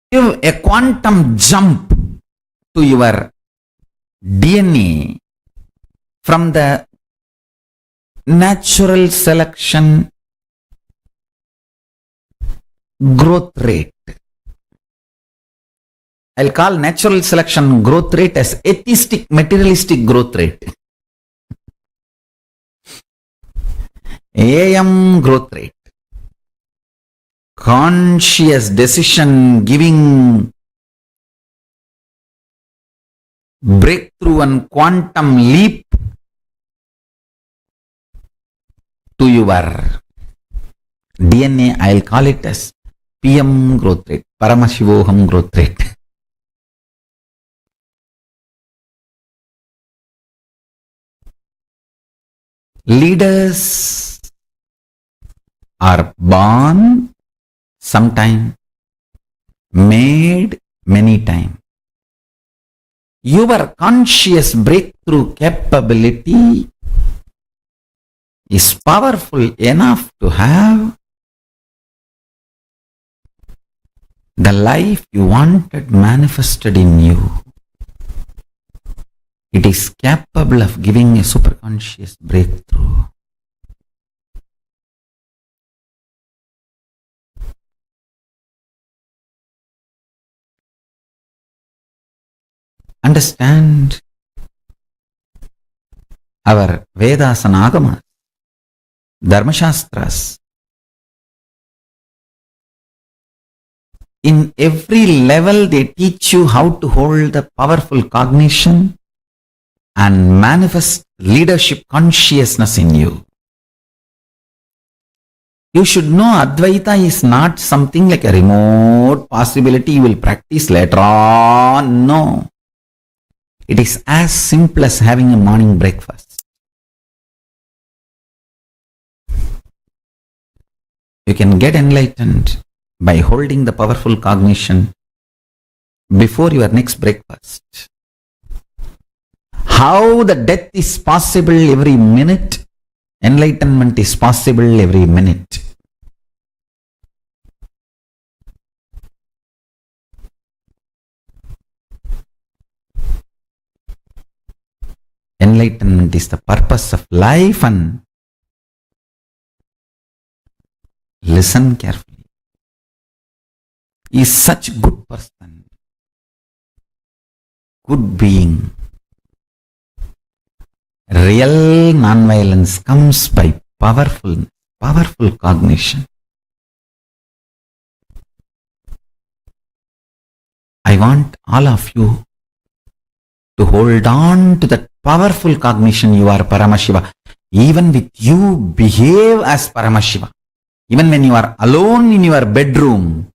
Give a quantum jump to your DNA from the natural selection growth rate. I'll call natural selection growth rate as atheistic, materialistic growth rate. AM growth rate. Conscious decision giving breakthrough and quantum leap to your DNA. I'll call it as PM growth rate, Paramashivoham growth rate. Leaders are born sometime, made many times. Your conscious breakthrough capability is powerful enough to have the life you wanted manifested in you. It is capable of giving a superconscious breakthrough. Understand our Vedas and Agamas, Dharmashastras. In every level they teach you how to hold the powerful cognition and manifest leadership consciousness in you. You should know Advaita is not something like a remote possibility you will practice later on. No. It is as simple as having a morning breakfast. You can get enlightened by holding the powerful cognition before your next breakfast. how the death is possible every minute, enlightenment is possible every minute. Enlightenment is the purpose of life, and listen carefully. He is such a good person, good being. Real non-violence comes by powerful cognition. I want all of you to hold on to that powerful cognition. You are Paramashiva. Even with you, behave as Paramashiva. Even when you are alone in your bedroom,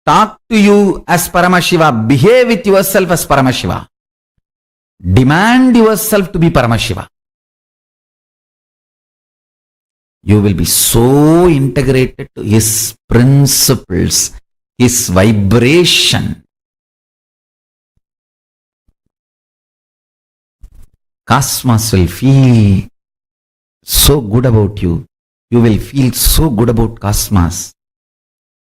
talk to you as Paramashiva. Behave with yourself as Paramashiva. Demand yourself to be Paramashiva. You will be so integrated to his principles, his vibration. Cosmos will feel so good about you. You will feel so good about Cosmos.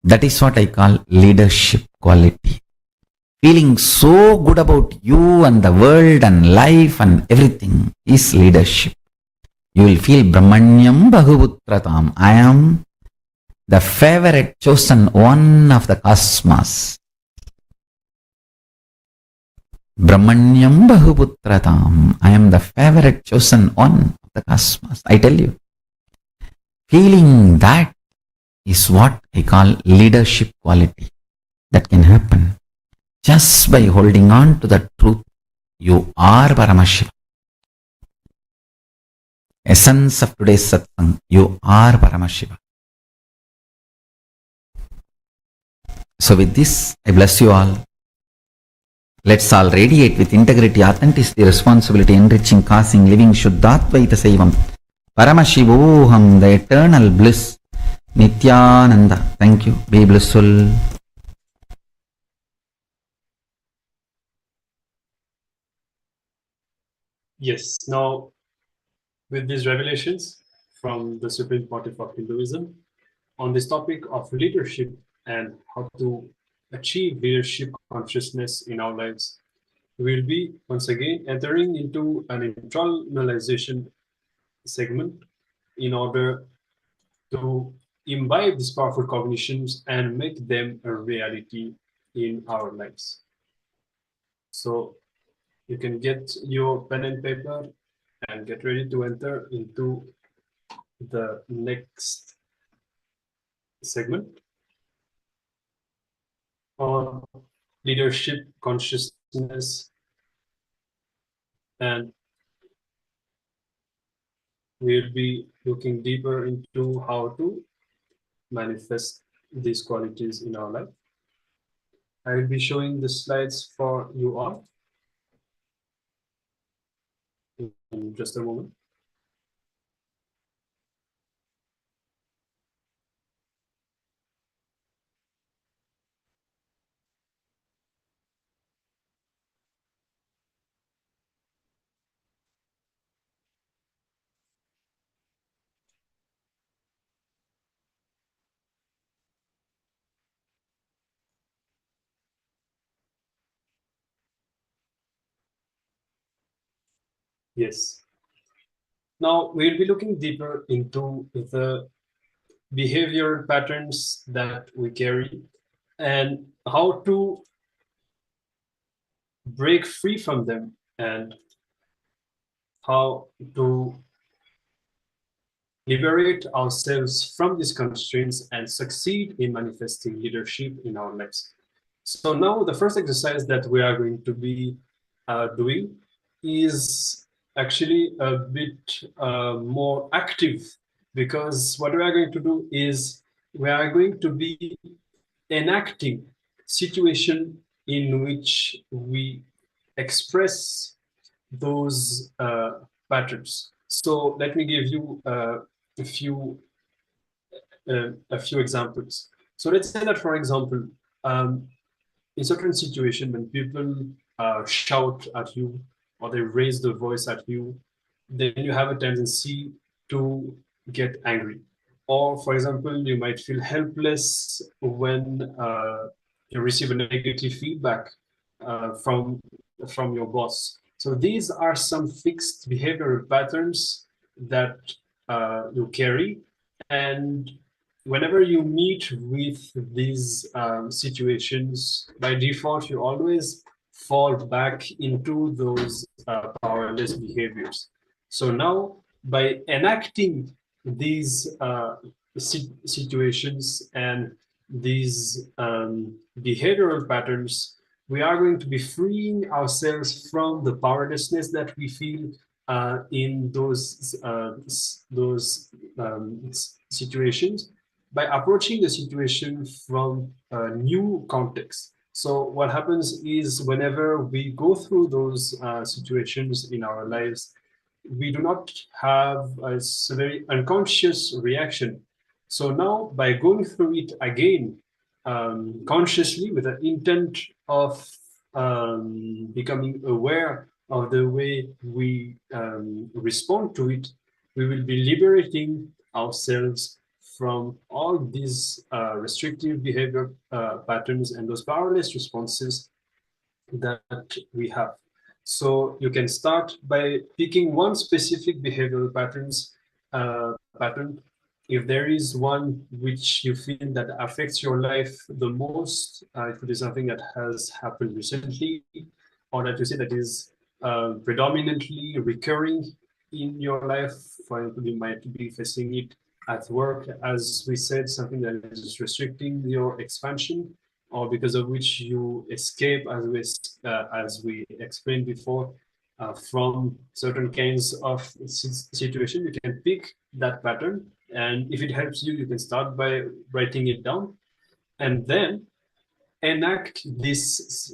That is what I call leadership quality. Feeling so good about you and the world and life and everything is leadership. You will feel Brahmanyam Bahuputratam. I am the favorite chosen one of the Cosmos. Brahmanyam Bahuputratam. I am the favorite chosen one of the Cosmos. I tell you. Feeling that is what I call leadership quality. That can happen just by holding on to the truth. You are Paramashiva. Essence of today's satsang. You are Paramashiva. So with this, I bless you all. Let's all radiate with integrity, authenticity, responsibility, enriching, causing, living, Shuddhatvaita Saivam. Paramashivoham, the eternal bliss. Nithyananda. Thank you. Be blissful. Yes, now with these revelations from the Supreme Pontiff of Hinduism on this topic of leadership and how to achieve leadership consciousness in our lives, we will be once again entering into an internalization segment in order to imbibe these powerful cognitions and make them a reality in our lives. So you can get your pen and paper and get ready to enter into the next segment on leadership consciousness, and we'll be looking deeper into how to manifest these qualities in our life. I will be showing the slides for you all in just a moment. Yes. Now we'll be looking deeper into the behavioral patterns that we carry and how to break free from them and how to liberate ourselves from these constraints and succeed in manifesting leadership in our lives. So now the first exercise that we are going to be doing is actually a bit more active, because what we are going to do is we are going to be enacting situation in which we express those patterns. So let me give you a few examples. So let's say that, for example, in certain situation when people shout at you or they raise the voice at you, then you have a tendency to get angry. Or, for example, you might feel helpless when you receive a negative feedback from your boss. So these are some fixed behavioral patterns that you carry, and whenever you meet with these situations, by default, you always fall back into those powerless behaviors. So now, by enacting these situations and these behavioral patterns, we are going to be freeing ourselves from the powerlessness that we feel in those situations, by approaching the situation from a new context. So what happens is, whenever we go through those situations in our lives, we do not have a very unconscious reaction. So now, by going through it again consciously, with the intent of becoming aware of the way we respond to it, we will be liberating ourselves from all these restrictive behavior patterns and those powerless responses that we have. So you can start by picking one specific behavioral pattern. If there is one which you feel that affects your life the most, it could be something that has happened recently, or that you see that is predominantly recurring in your life. For example, you might be facing it at work, as we said, something that is restricting your expansion, or because of which you escape, as we explained before, from certain kinds of situation. You can pick that pattern, and if it helps you, you can start by writing it down, and then enact this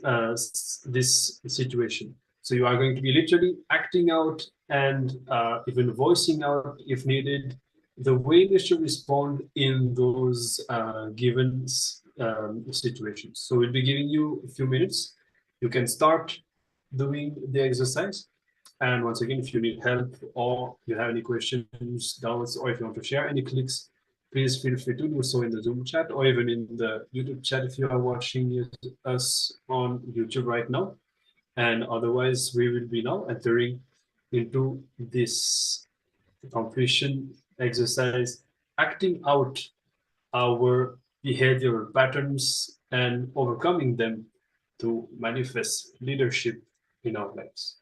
situation. So you are going to be literally acting out and even voicing out, if needed, the way you should respond in those given situations. So we'll be giving you a few minutes. You can start doing the exercise. And once again, if you need help, or you have any questions, doubts, or if you want to share any clicks, please feel free to do so in the Zoom chat, or even in the YouTube chat if you are watching us on YouTube right now. And otherwise, we will be now entering into this completion exercise, acting out our behavioral patterns and overcoming them to manifest leadership in our lives.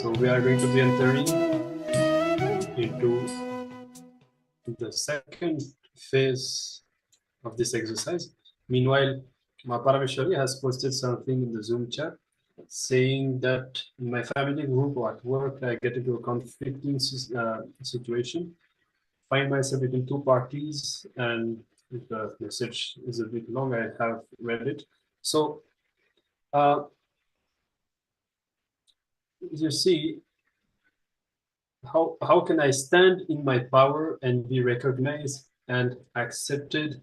So we are going to be entering into the second phase of this exercise. Meanwhile, Parameshwari has posted something in the Zoom chat saying that in my family group or at work, I get into a conflicting situation, find myself between two parties, and if the message is a bit long, I have read it. So, you see, how can I stand in my power and be recognized and accepted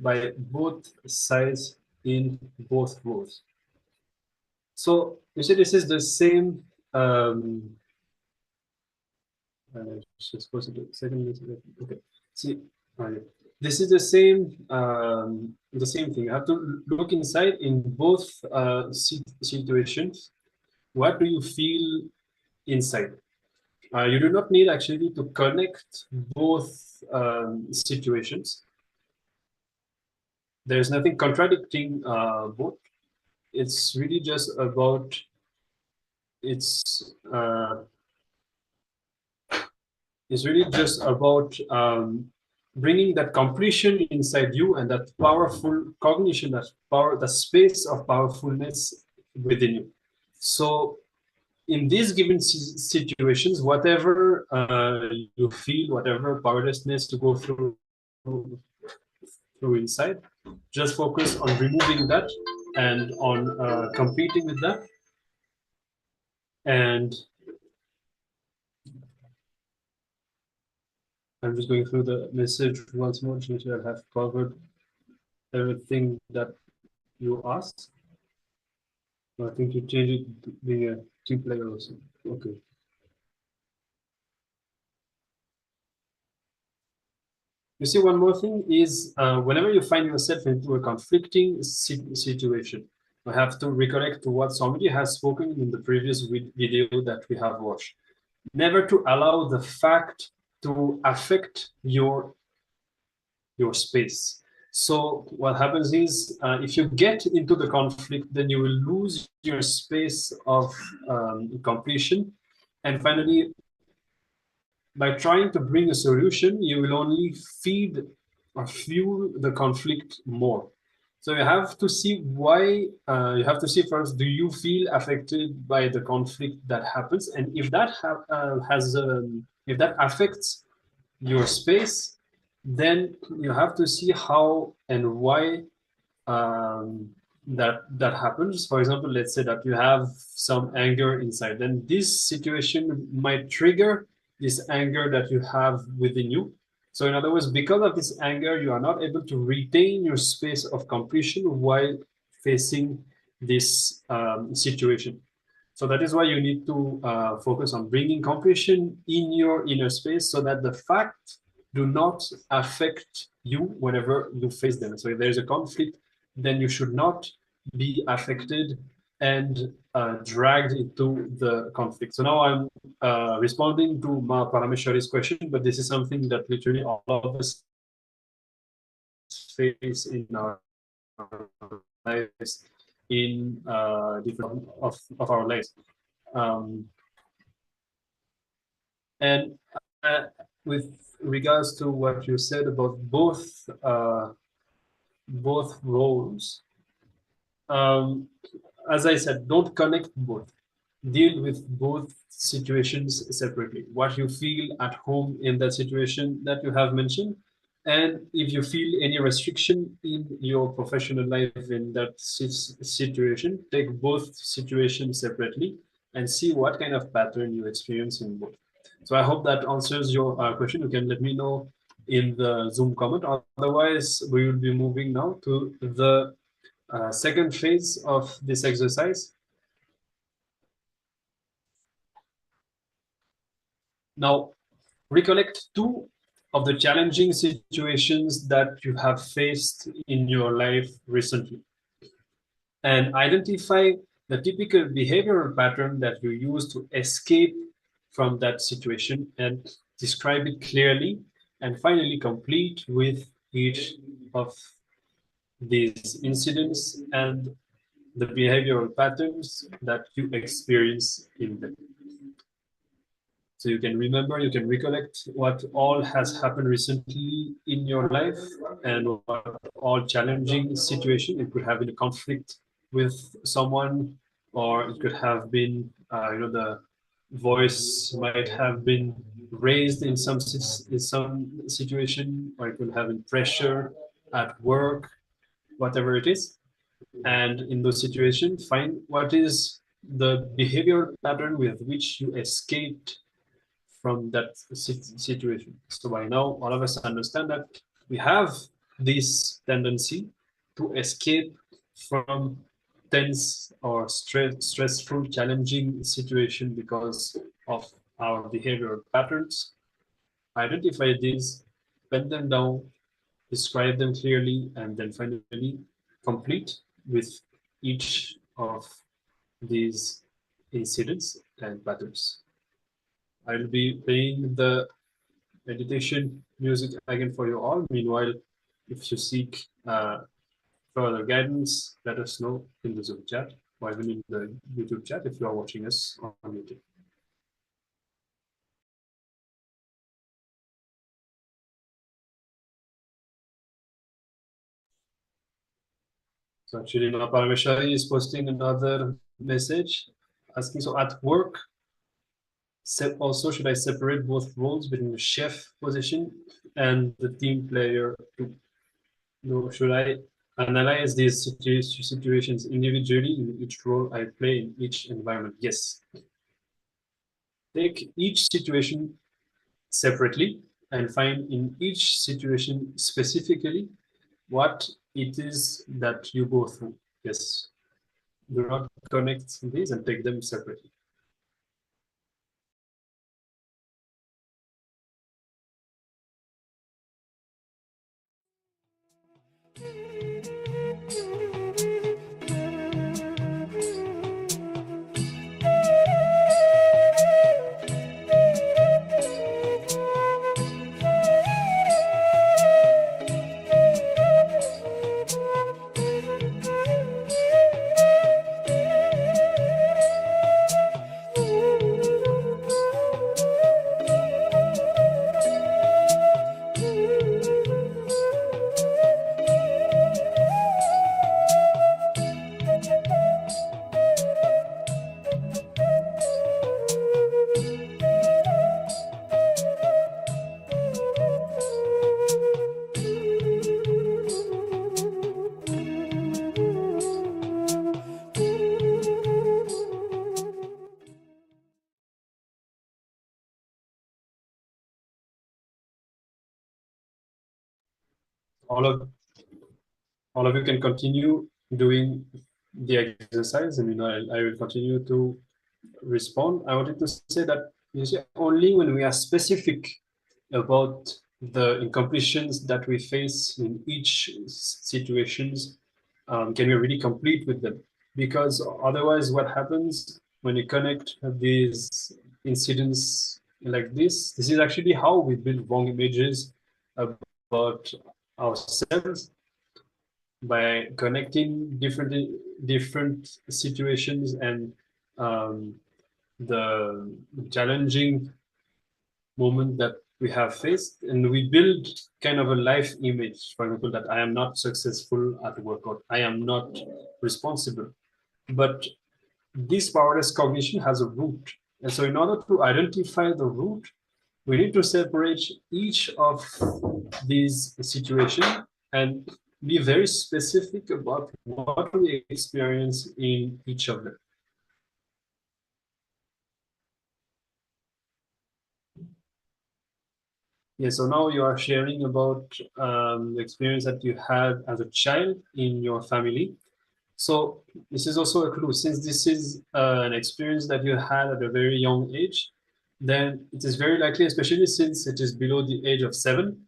by both sides in both roles? So you see, this is the same. Okay. See, this is the same thing. You have to look inside in both situations. What do you feel inside? You do not need actually to connect both situations. There's nothing contradicting both. It's really just about bringing that completion inside you and that powerful cognition, the space of powerfulness within you. So in these given situations, whatever you feel, whatever powerlessness to go through inside, just focus on removing that and on competing with that. And I'm just going through the message once more to make sure I have covered everything that you asked. I think you changed it to being a team player also. Okay. You see, one more thing is whenever you find yourself into a conflicting situation, you have to recollect to what somebody has spoken in the previous video that we have watched. Never to allow the fact to affect your space. So what happens is, if you get into the conflict, then you will lose your space of completion. And finally, by trying to bring a solution, you will only feed or fuel the conflict more. So you have to see why, you have to see first, do you feel affected by the conflict that happens? And if that if that affects your space, then you have to see how and why that happens. For example, let's say that you have some anger inside, then this situation might trigger this anger that you have within you. So in other words, because of this anger, you are not able to retain your space of completion while facing this situation. So that is why you need to focus on bringing completion in your inner space so that the facts do not affect you whenever you face them. So if there's a conflict, then you should not be affected and dragged into the conflict. So now I'm responding to Ma Parameshwari's question, but this is something that literally all of us face in our lives, in different of our lives. And with regards to what you said about both roles, as I said, don't connect both. Deal with both situations separately. What you feel at home in that situation that you have mentioned, and if you feel any restriction in your professional life in that situation, take both situations separately and see what kind of pattern you experience in both. So I hope that answers your question. You can let me know in the Zoom comment. Otherwise, we will be moving now to the second phase of this exercise. Now, recollect two of the challenging situations that you have faced in your life recently, and identify the typical behavioral pattern that you use to escape from that situation, and describe it clearly, and finally complete with each of these incidents and the behavioral patterns that you experience in them. So you can remember, you can recollect what all has happened recently in your life and what all challenging situation. It could have been a conflict with someone, or it could have been, the voice might have been raised in some situation, or it could have been pressure at work, whatever it is. And in those situations, find what is the behavior pattern with which you escaped from that situation. So by now, all of us understand that we have this tendency to escape from tense or stressful, challenging situation because of our behavioral patterns. Identify these, pen them down, describe them clearly, and then finally complete with each of these incidents and patterns. I'll be playing the meditation music again for you all. Meanwhile, if you seek further guidance, let us know in the Zoom chat or even in the YouTube chat if you are watching us on YouTube. So actually now Parameshwari is posting another message asking, so at work, also should I separate both roles between the chef position and the team player too? No, should I analyze these situations individually in each role I play in each environment? Yes. Take each situation separately and find in each situation specifically what it is that you go through. Yes. Do not connect these and take them separately. All of you can continue doing the exercise. I mean, I will continue to respond. I wanted to say that you see, only when we are specific about the incompletions that we face in each situations can we really complete with them. Because otherwise, what happens when you connect these incidents like this is actually how we build wrong images about ourselves, by connecting different situations and the challenging moment that we have faced, and we build kind of a life image, for example, that I am not successful at work or I am not responsible. But this powerless cognition has a root, and so in order to identify the root, we need to separate each of these situations and be very specific about what we experience in each of them. Yeah, so now you are sharing about the experience that you had as a child in your family. So this is also a clue. Since this is an experience that you had at a very young age, then it is very likely, especially since it is below the age of 7,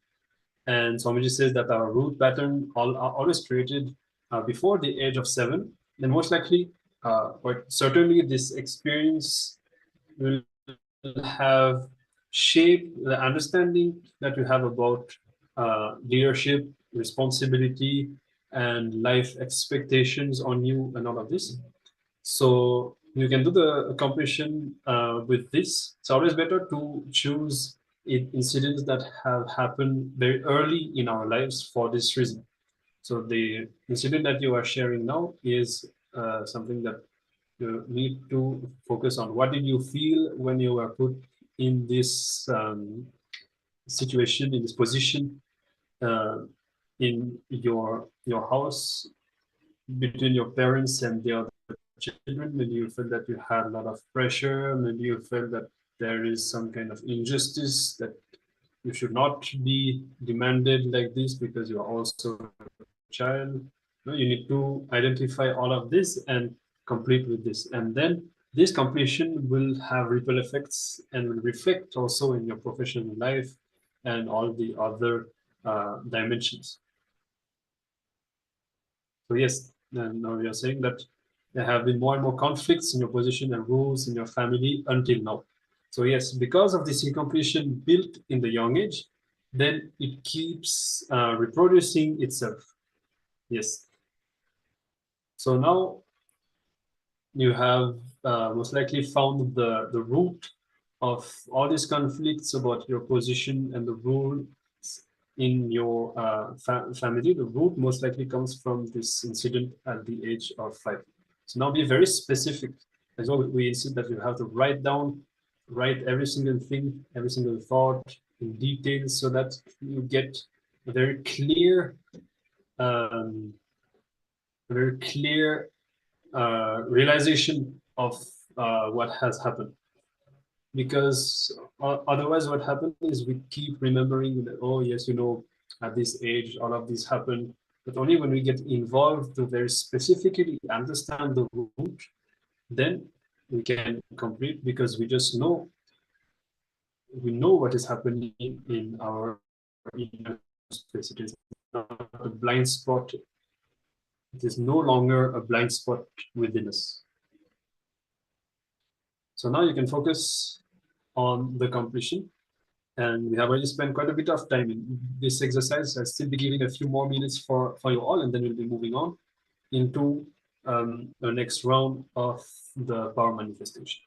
and Swamiji says that our root pattern are always created before the age of 7, then most likely, but certainly this experience will have shaped the understanding that you have about leadership, responsibility, and life expectations on you and all of this. So you can do the completion with this. It's always better to choose incidents that have happened very early in our lives for this reason. So the incident that you are sharing now is something that you need to focus on. What did you feel when you were put in this situation, in this position, in your house, between your parents and the other children? Maybe you felt that you had a lot of pressure. Maybe you felt that there is some kind of injustice, that you should not be demanded like this because you are also a child. No, you need to identify all of this and complete with this. And then this completion will have ripple effects and will reflect also in your professional life and all the other dimensions. So yes, and now you're saying that there have been more and more conflicts in your position and rules in your family until now. So yes, because of this incompletion built in the young age, then it keeps reproducing itself. Yes. So now you have most likely found the root of all these conflicts about your position and the rules in your family. The root most likely comes from this incident at the age of 5. So now be very specific. As well, we insist that you have to write every single thing, every single thought in detail, so that you get a very clear realization of what has happened. Because otherwise what happens is we keep remembering that, oh yes, at this age all of this happened, but only when we get involved to very specifically understand the root, then we can complete, because we know what is happening in our inner space. It is not a blind spot. It is no longer a blind spot within us. So now you can focus on the completion, and we have already spent quite a bit of time in this exercise. I'll still be giving a few more minutes for you all, and then we'll be moving on into the next round of the power manifestation.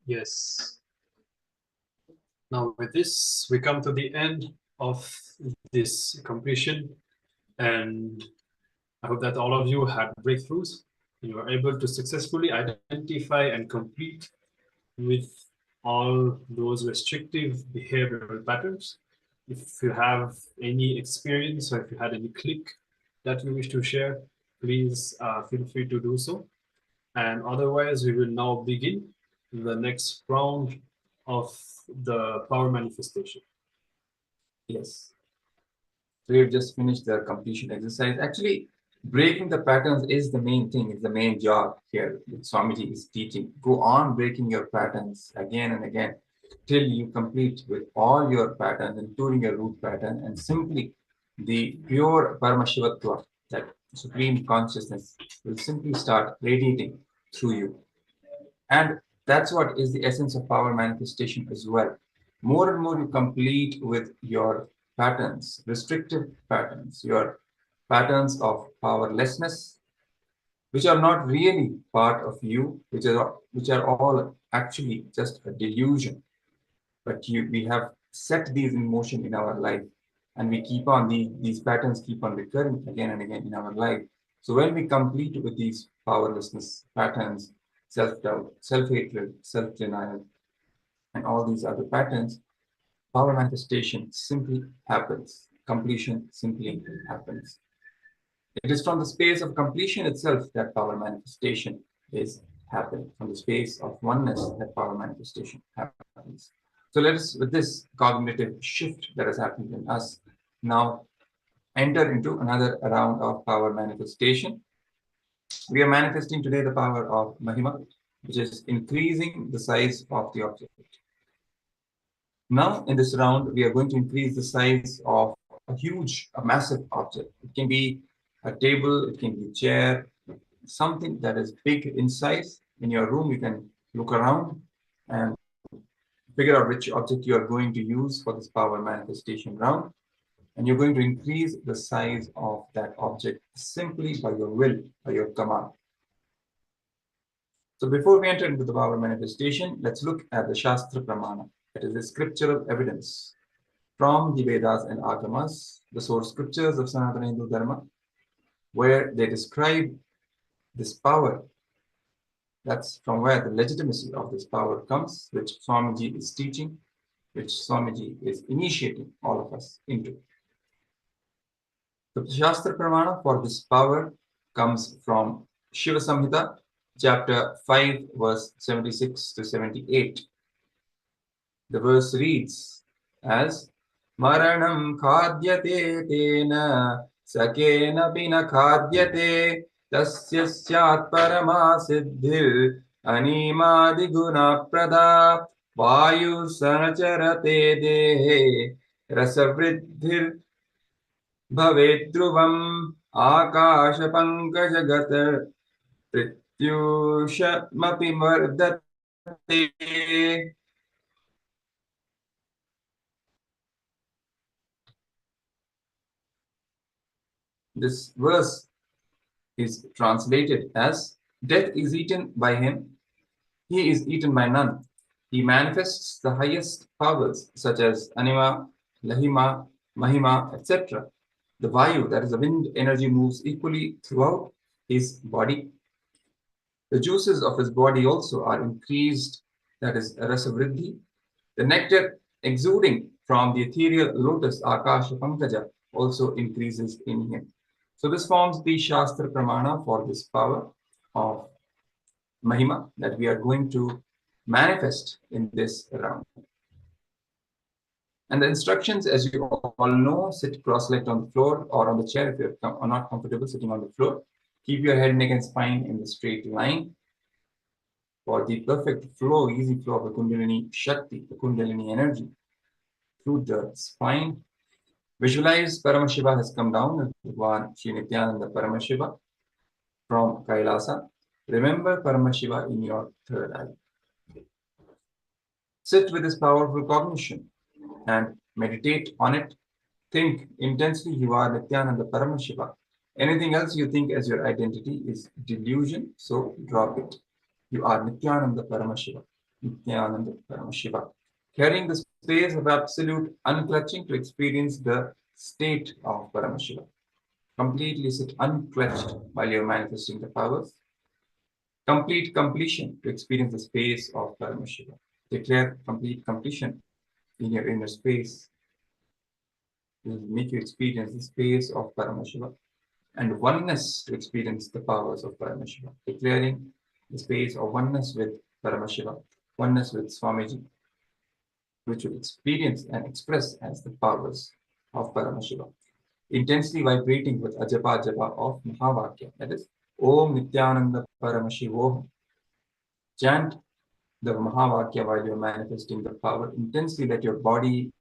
Yes. Now with this, we come to the end of this completion, and I hope that all of you had breakthroughs. You are able to successfully identify and complete with all those restrictive behavioral patterns. If you have any experience or if you had any click that you wish to share, please feel free to do so. And otherwise, we will now begin the next round of the power manifestation. Yes. So we've just finished the completion exercise. Actually, breaking the patterns is the main thing, it's the main job here that Swamiji is teaching. Go on breaking your patterns again and again till you complete with all your patterns, including your root pattern, and simply the pure Paramashivatva, that supreme consciousness, will simply start radiating through you. And that's what is the essence of power manifestation as well. More and more you complete with your patterns, restrictive patterns, your patterns of powerlessness, which are not really part of you, which are all actually just a delusion. But we have set these in motion in our life, and we keep on these patterns keep on recurring again and again in our life. So when we complete with these powerlessness patterns, self-doubt, self-hatred, self-denial, and all these other patterns, power manifestation simply happens. Completion simply happens. It is from the space of completion itself that power manifestation is happening. From the space of oneness that power manifestation happens. So let us, with this cognitive shift that has happened in us, now enter into another round of power manifestation. We are manifesting today the power of Mahima, which is increasing the size of the object. Now, in this round, we are going to increase the size of a massive object. It can be a table, it can be a chair, something that is big in size. In your room, you can look around and figure out which object you are going to use for this power manifestation round. And you're going to increase the size of that object simply by your will, by your command. So before we enter into the power manifestation, let's look at the Shastra Pramana. That is the scriptural evidence from the Vedas and Agamas, the source scriptures of Sanatana Hindu Dharma, where they describe this power. That's from where the legitimacy of this power comes, which Swamiji is teaching, which Swamiji is initiating all of us into. The Shastra Pramana for this power comes from Shiva Samhita, chapter 5, verse 76 to 78. The verse reads as Maranam khadyate tena sakena bina khadyate tasyasyat paramasiddhir animadi guna prada vayu sanacharate dehe rasavriddhir bhavedruvam akasha pankajagat prityushamapi mardate. This verse is translated as death is eaten by him, he is eaten by none. He manifests the highest powers such as anima, lahima, mahima, etc. The vayu, that is the wind energy, moves equally throughout his body. The juices of his body also are increased, that is rasavriddhi. The nectar exuding from the ethereal lotus Akasha Pankaja also increases in him. So this forms the Shastra Pramana for this power of Mahima that we are going to manifest in this round. And the instructions, as you all know, sit cross-legged on the floor or on the chair if you're not comfortable sitting on the floor. Keep your head, neck, and spine in the straight line. For the perfect flow, easy flow of the Kundalini Shakti, the Kundalini energy through the spine. Visualize Paramashiva has come down as Bhagwan Sri Nithyananda Paramashiva from Kailasa. Remember Paramashiva in your third eye. Sit with this powerful cognition and meditate on it. Think intensely, you are Nithyananda Paramashiva. Anything else you think as your identity is delusion, so drop it. You are Nithyananda Paramashiva. Nithyananda Paramashiva. Carrying the space of absolute unclutching to experience the state of Paramashiva. Completely sit unclutched while you're manifesting the powers. Complete completion to experience the space of Paramashiva. Declare complete completion in your inner space. It will make you experience the space of Paramashiva. And oneness to experience the powers of Paramashiva. Declaring the space of oneness with Paramashiva, oneness with Swamiji, which you experience and express as the powers of Paramashiva. Intensely vibrating with Ajapa Japa of Mahavakya, that is, Om Nithyananda Paramashivoham. Chant the Mahavakya while you're manifesting the power. Intensely let your body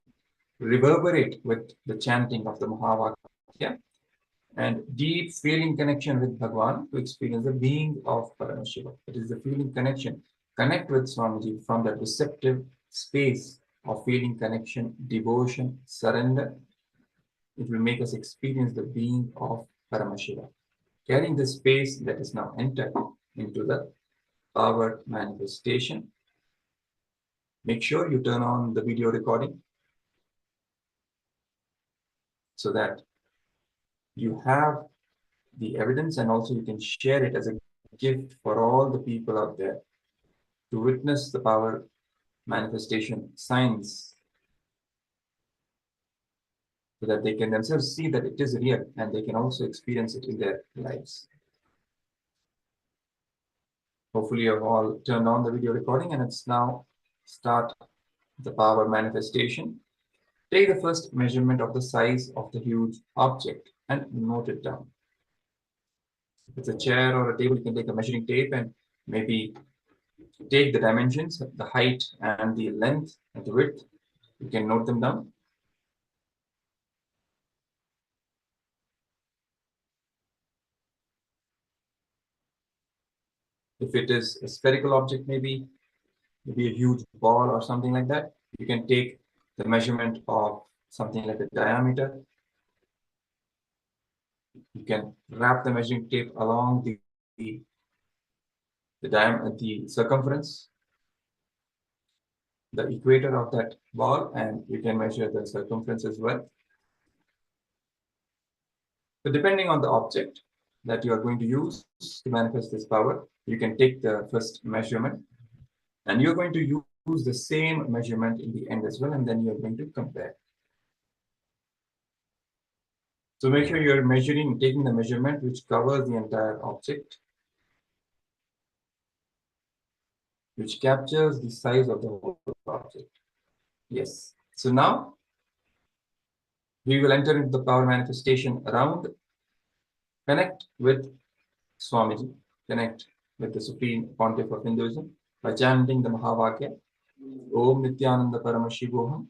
reverberate with the chanting of the Mahavakya and deep feeling connection with Bhagwan to experience the being of Paramashiva. It is the feeling connection. Connect with Swamiji from that receptive space of feeling connection, devotion, surrender. It will make us experience the being of Paramashiva. Carrying this space, let us now enter into the power manifestation. Make sure you turn on the video recording so that you have the evidence and also you can share it as a gift for all the people out there to witness the power manifestation signs so that they can themselves see that it is real and they can also experience it in their lives. Hopefully you have all turned on the video recording and let's now start the power manifestation. Take the first measurement of the size of the huge object and note it down. If it's a chair or a table, you can take a measuring tape and maybe take the dimensions, the height and the length and the width. You can note them down. If it is a spherical object, maybe a huge ball or something like that, you can take the measurement of something like a diameter. You can wrap the measuring tape along the circumference, the equator of that ball, and you can measure the circumference as well. So depending on the object that you are going to use to manifest this power, you can take the first measurement and you're going to use the same measurement in the end as well, and then you're going to compare. So make sure you're taking the measurement which covers the entire object, which captures the size of the whole object. Yes. So now we will enter into the power manifestation round. Connect with Swamiji, connect with the Supreme Pontiff of Hinduism by chanting the Mahavakya, Om Nithyananda Paramashivoham.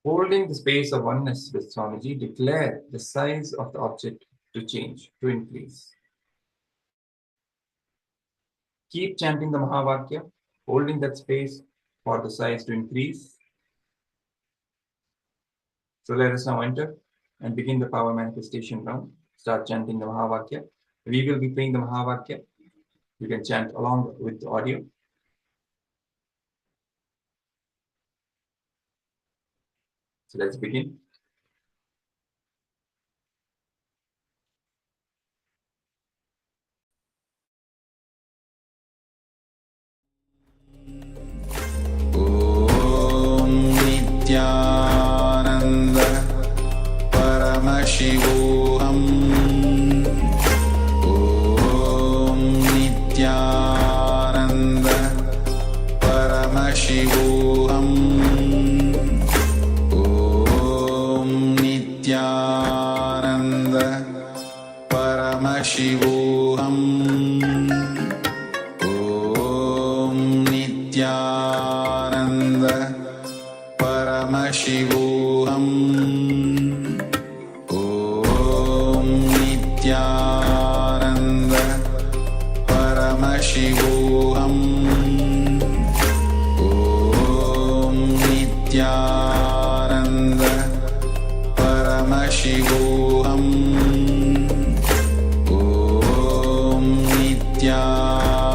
Holding the space of oneness with Swamiji, declare the size of the object to change, to increase. Keep chanting the Mahavakya, holding that space for the size to increase. So let us now enter and begin the power manifestation round. Start chanting the Mahavakya. We will be playing the Mahavakya. You can chant along with the audio. So let's begin. Om Nithyananda Paramashivoham. Om Nithyananda Paramashivoham. Om Nithyananda Paramashivoham. Om Nithyananda Paramashivoham. Om Nithyananda Paramashivoham. Om Nithyananda Paramashivoham. Om Nithyananda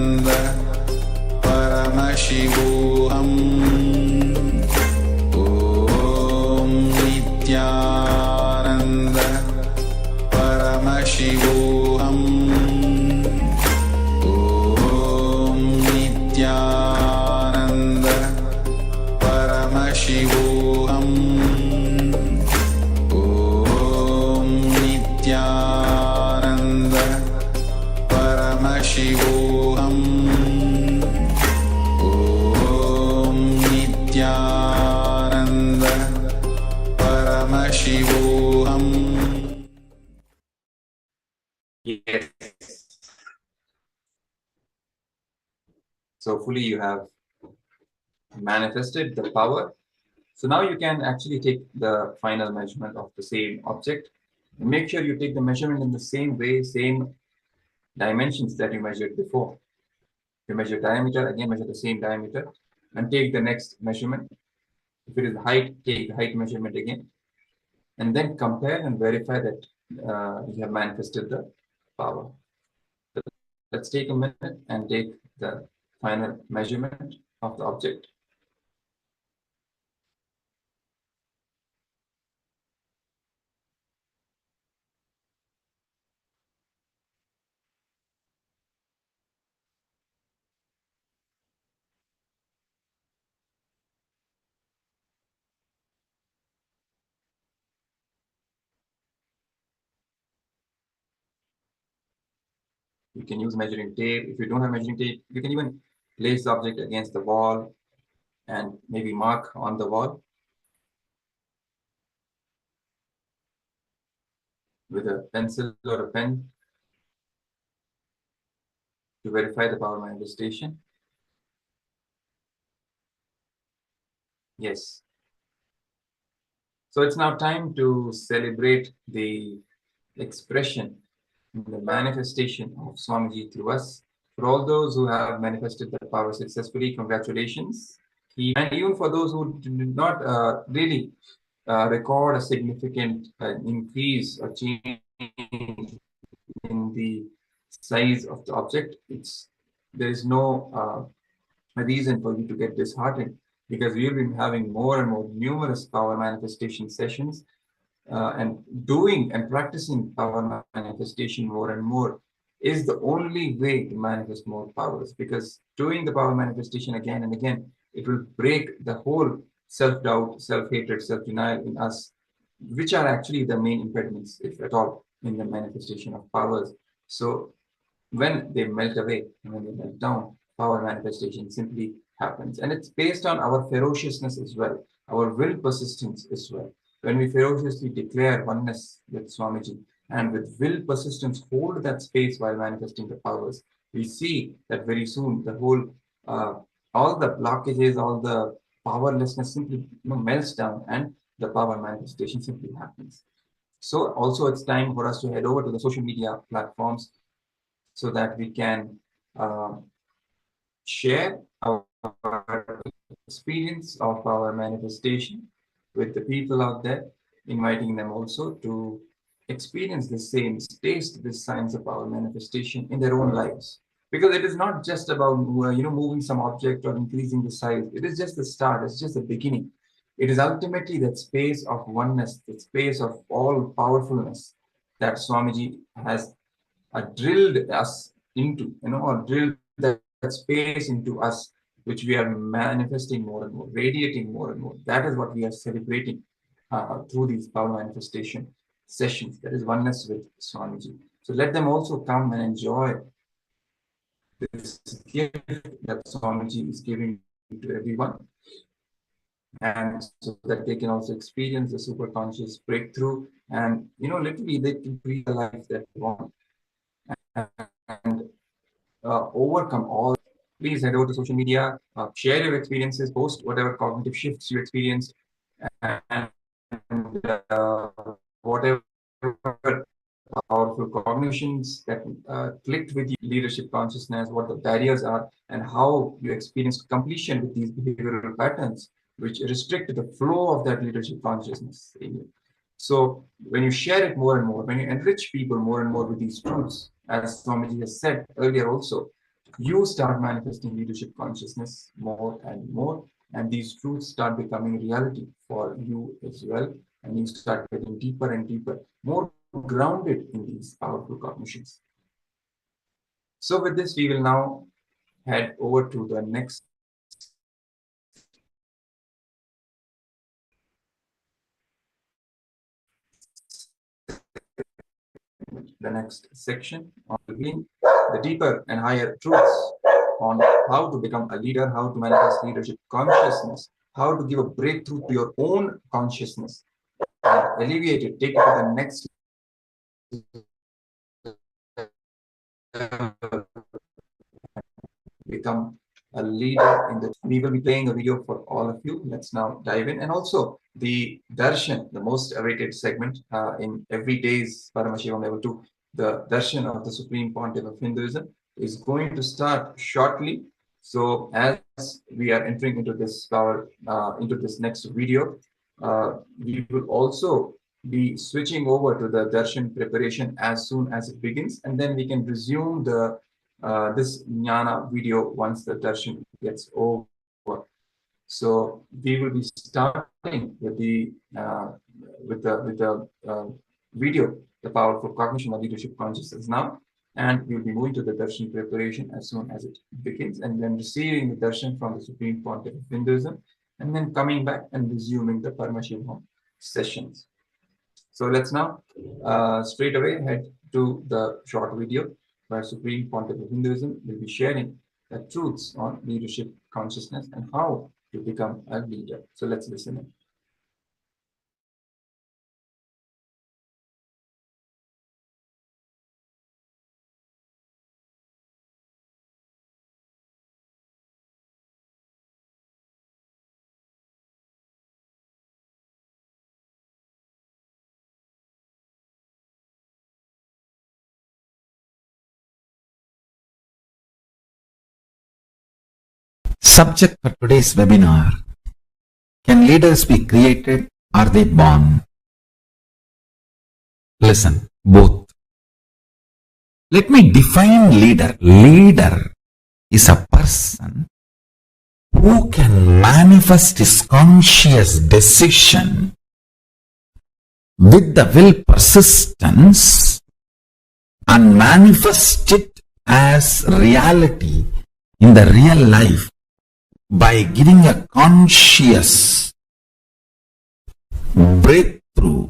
Paramashivoham Om Nithyananda Paramashivoham. Yes. So fully you have manifested the power. So now you can actually take the final measurement of the same object. Make sure you take the measurement in the same way, same dimensions that you measured before. You measure diameter, again measure the same diameter, and take the next measurement. If it is height, take the height measurement again, and then compare and verify that you have manifested the power. So let's take a minute and take the final measurement of the object. You can use measuring tape. If you don't have measuring tape, you can even place the object against the wall and maybe mark on the wall with a pencil or a pen to verify the power manifestation. Yes. So it's now time to celebrate the expression, the manifestation of Swamiji through us. For all those who have manifested the power successfully, congratulations. And even for those who did not really record a significant increase or change in the size of the object, there is no reason for you to get disheartened, because we've been having more and more numerous power manifestation sessions, and doing and practicing power manifestation more and more is the only way to manifest more powers, because doing the power manifestation again and again, it will break the whole self-doubt, self-hatred, self-denial in us, which are actually the main impediments, if at all, in the manifestation of powers. So when they melt away, when they melt down, power manifestation simply happens. And it's based on our ferociousness as well, our will persistence as well. When we ferociously declare oneness with Swamiji and with will persistence hold that space while manifesting the powers, we see that very soon the whole, all the blockages, all the powerlessness simply melts down and the power manifestation simply happens. So also it's time for us to head over to the social media platforms so that we can share our experience of our manifestation with the people out there, inviting them also to experience the same, taste the signs of our manifestation in their own lives. Because it is not just about moving some object or increasing the size. It is just the start. It's just the beginning. It is ultimately that space of oneness, that space of all powerfulness that Swamiji has drilled us into, or drilled that space into us, which we are manifesting more and more, radiating more and more. That is what we are celebrating through these power manifestation sessions. That is oneness with Swamiji. So let them also come and enjoy this gift that Swamiji is giving to everyone, and so that they can also experience the super conscious breakthrough, and literally they can breathe the life that they want and overcome all. Please head over to social media, share your experiences, post whatever cognitive shifts you experienced, and whatever powerful cognitions that clicked with leadership consciousness, what the barriers are, and how you experienced completion with these behavioral patterns, which restrict the flow of that leadership consciousness in you. So when you share it more and more, when you enrich people more and more with these truths, as Swamiji has said earlier also, you start manifesting leadership consciousness more and more, and these truths start becoming reality for you as well, and you start getting deeper and deeper, more grounded in these powerful cognitions. So with this, we will now head over to the next the next section on the deeper and higher truths on how to become a leader, how to manifest leadership consciousness, how to give a breakthrough to your own consciousness, and alleviate it, take it to the next level, become a leader in the. We will be playing a video for all of you. Let's now dive in. And also the darshan, the most awaited segment in every day's Paramashivoham Level 2, the darshan of the Supreme Pontiff of Hinduism is going to start shortly. So as we are entering into this into this next video, we will also be switching over to the darshan preparation as soon as it begins, and then we can resume the this jnana video once the darshan gets over. So we will be starting with the video, the powerful cognition of leadership consciousness now, and we'll be moving to the darshan preparation as soon as it begins, and then receiving the darshan from the Supreme Pontiff of Hinduism, and then coming back and resuming the Paramashivoham sessions. So let's now straight away head to the short video where Supreme Pontiff of Hinduism will be sharing the truths on leadership consciousness and how to become a leader. So let's listen in. Subject for today's webinar: can leaders be created or they born? Listen, both. Let me define leader. Leader is a person who can manifest his conscious decision with the will persistence and manifest it as reality in the real life by giving a conscious breakthrough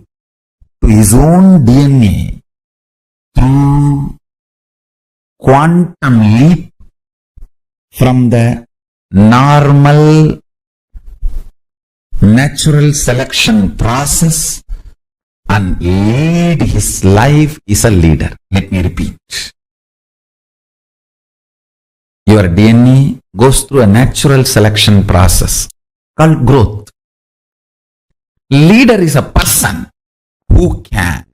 to his own DNA through quantum leap from the normal natural selection process and lead his life is a leader. Let me repeat. Your DNA goes through a natural selection process called growth. Leader is a person who can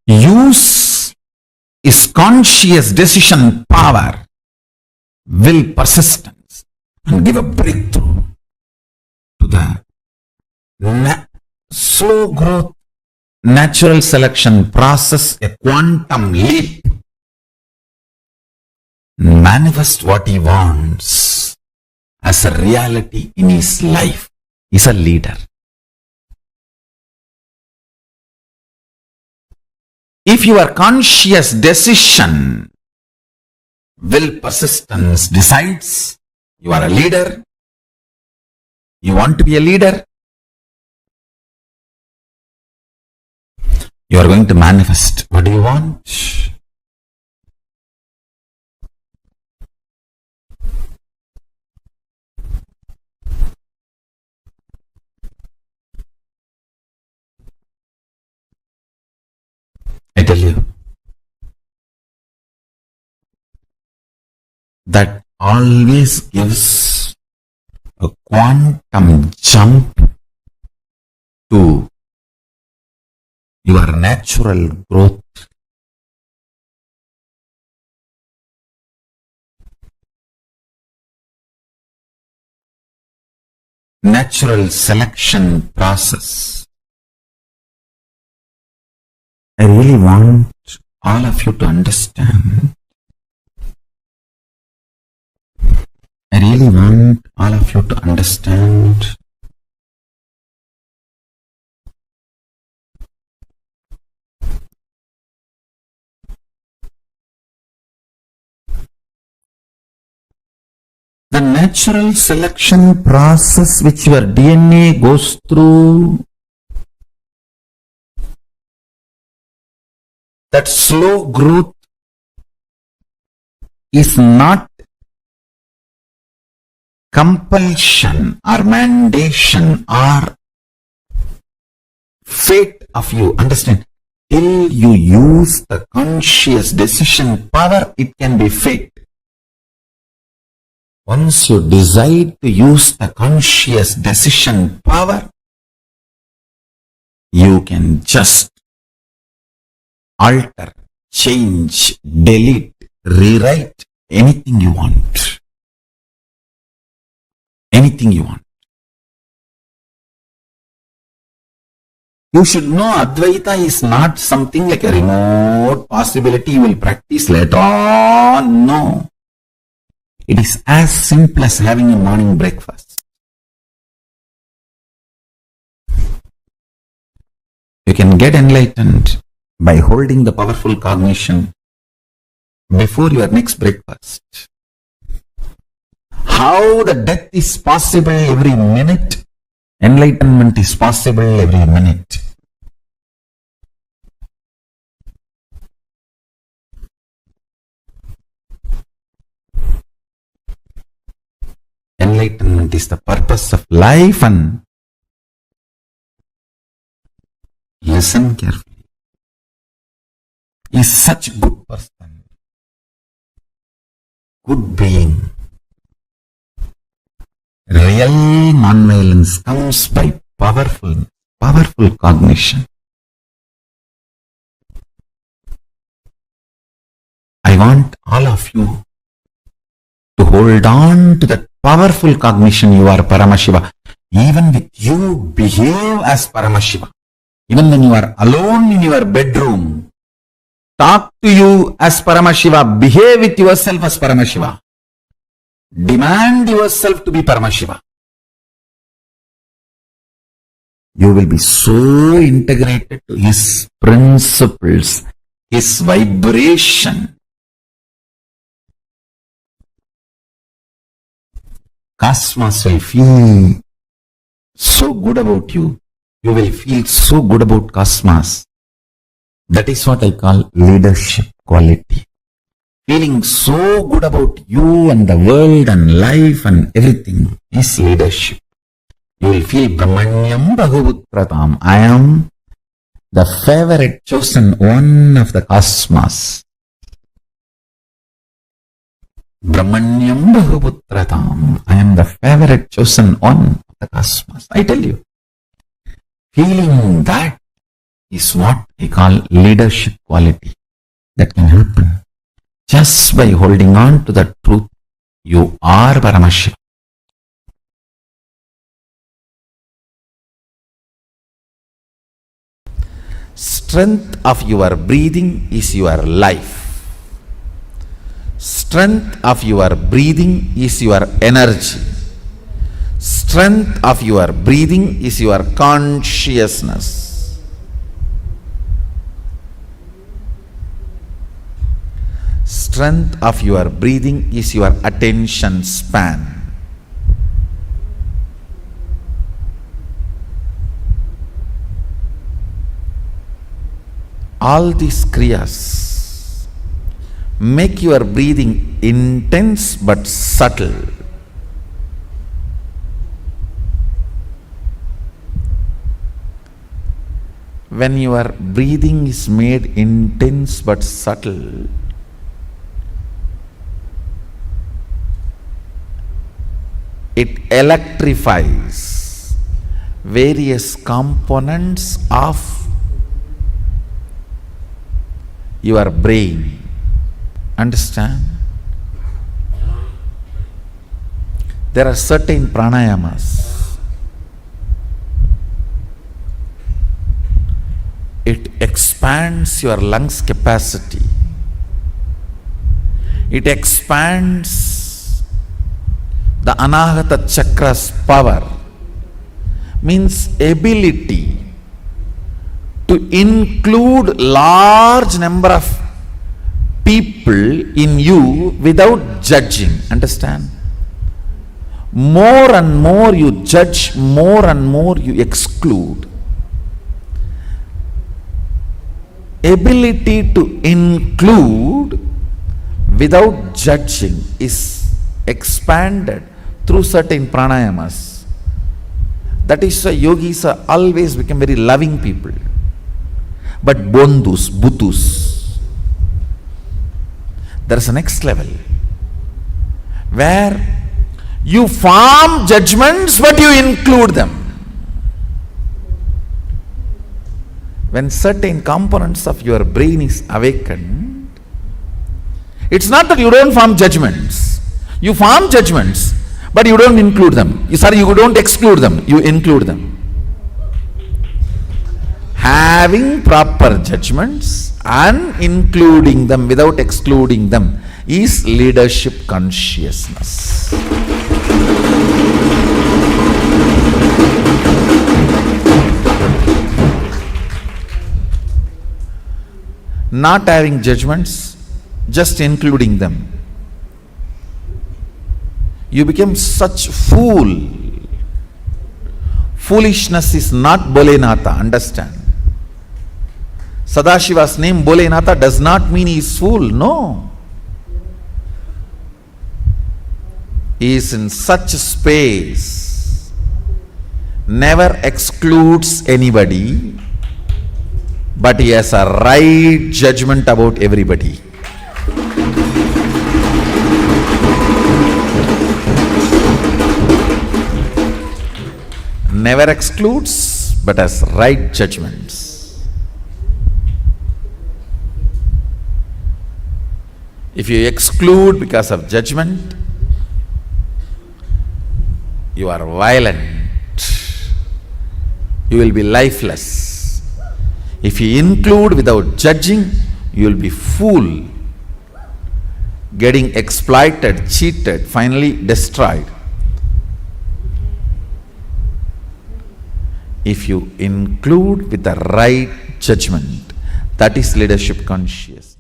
use his conscious decision power, will persistence, and give a breakthrough to the slow growth natural selection process, a quantum leap, manifest what he wants as a reality in his life. Is a leader. If your conscious decision, will persistence decides you are a leader, you want to be a leader, you are going to manifest. What do you want? I tell you, that always gives a quantum jump to your natural growth. Natural selection process. I really want all of you to understand. I really want all of you to understand the natural selection process which your DNA goes through That slow growth is not compulsion or mandation or fate of you. Understand? Till you use the conscious decision power, it can be fate. Once you decide to use the conscious decision power, you can just alter, change, delete, rewrite anything you want. Anything you want. You should know Advaita is not something like a remote possibility you will practice later on. No. It is as simple as having a morning breakfast. You can get enlightened by holding the powerful cognition before your next breakfast. How the death is possible every minute, enlightenment is possible every minute. Enlightenment is the purpose of life, and listen carefully. He is such a good person, good being. Real non-violence comes by powerful cognition. I want all of you to hold on to that powerful cognition. You are Paramashiva. Even with you, behave as Paramashiva. Even when you are alone in your bedroom, talk to you as Paramashiva. Behave with yourself as Paramashiva. Demand yourself to be Paramashiva. You will be so integrated to his principles, his vibration. Cosmos will feel so good about you. You will feel so good about cosmos. That is what I call leadership quality. Feeling so good about you and the world and life and everything is leadership. You will feel Brahmanyam Bhaguputratam. I am the favorite chosen one of the cosmos. Brahmanyam Bhaguputratam. I am the favorite chosen one of the cosmos. I tell you. Feeling that is what I call leadership quality. That can happen just by holding on to the truth. You are Paramashiva. Strength of your breathing is your life. Strength of your breathing is your energy. Strength of your breathing is your consciousness. Strength of your breathing is your attention span. All these kriyas make your breathing intense but subtle. When your breathing is made intense but subtle, it electrifies various components of your brain. Understand? There are certain pranayamas. It expands your lungs capacity. It expands the Anahata chakra's power. Means ability to include large number of people in you without judging. Understand? More and more you judge, more and more you exclude. ability to include without judging is expanded through certain pranayamas. That is why yogis are always become very loving people. But bondhus, buddhus, there is a next level where you form judgments but you include them. When certain components of your brain is awakened, it's not that you don't form judgments. You form judgments, but you don't include them. You don't exclude them, you include them. Having proper judgments and including them without excluding them is leadership consciousness. Not having judgments, just including them, you become such fool. Foolishness is not Bholenatha, understand. Sadashiva's name Bholenatha does not mean he is fool, no. He is in such a space, never excludes anybody, but he has a right judgment about everybody. Never excludes, but has right judgments. If you exclude because of judgment, you are violent. You will be lifeless. If you include without judging, you will be fool, getting exploited, cheated, finally destroyed. If you include with the right judgment, that is leadership consciousness.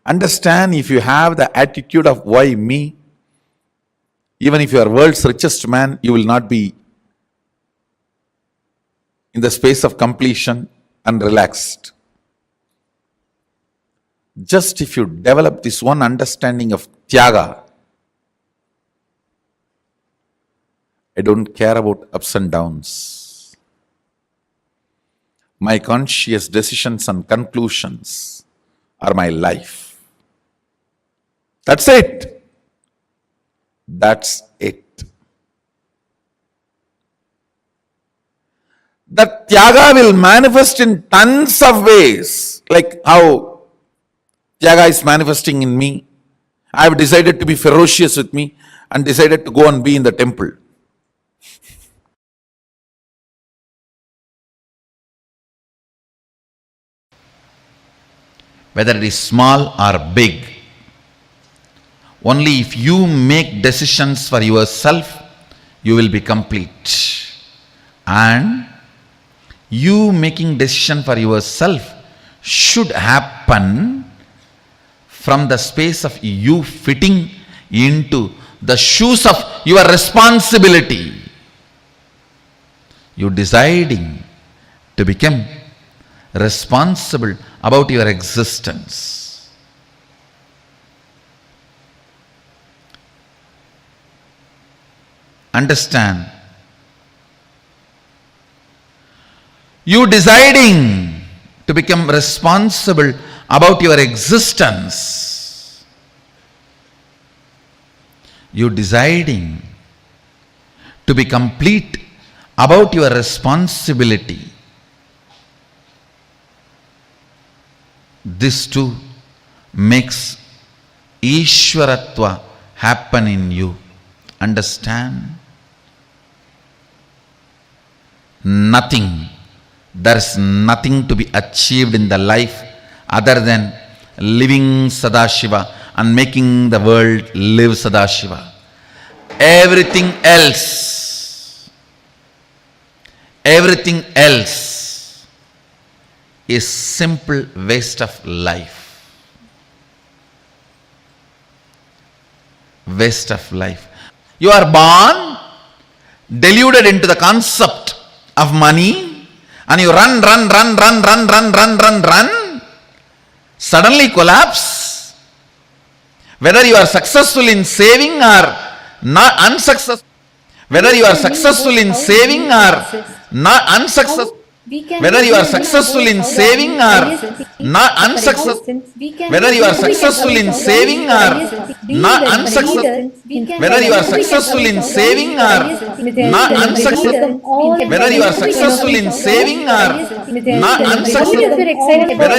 Understand, if you have the attitude of why me, even if you are world's richest man, you will not be in the space of completion and relaxed. Just if you develop this one understanding of Tyaga, I don't care about ups and downs. My conscious decisions and conclusions are my life. That's it. That's it. That Tyaga will manifest in tons of ways, like how Tyaga is manifesting in me. I have decided to be ferocious with me and decided to go and be in the temple. Whether it is small or big, only if you make decisions for yourself, you will be complete. And you making decision for yourself should happen from the space of you fitting into the shoes of your responsibility. You deciding to become responsible about your existence. Understand, you deciding to become responsible about your existence, you deciding to be complete about your responsibility, this too makes Ishwaratva happen in you. Understand? Nothing. There is nothing to be achieved in the life other than living Sadashiva and making the world live Sadashiva. Everything else is simple waste of life. waste of life. You are born deluded into the concept of money and you run, suddenly collapse. Whether you are successful in saving or not unsuccessful, whether you are successful in saving or not unsuccessful, whether you are successful in saving or not unsuccessful, whether you are successful in saving or not unsuccessful, whether you are successful in saving or not unsuccessful, whether you are successful in saving or not unsuccessful, whether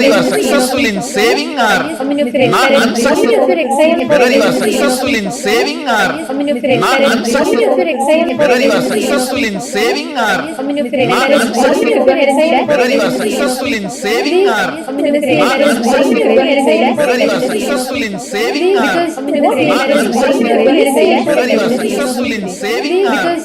you are successful in saving or not unsuccessful, whether you are successful in saving or not unsuccessful, whether you are successful in saving or not unsuccessful, whether you are successful in saving or not unsuccessful, whether you are successful in saving or not unsuccessful, whether you are successful in saving or not unsuccessful, whether you are successful in saving or not unsuccessful, whether you are successful in saving or not unsuccessful, whether you are successful in saving or not unsuccessful, whether you are successful in saving or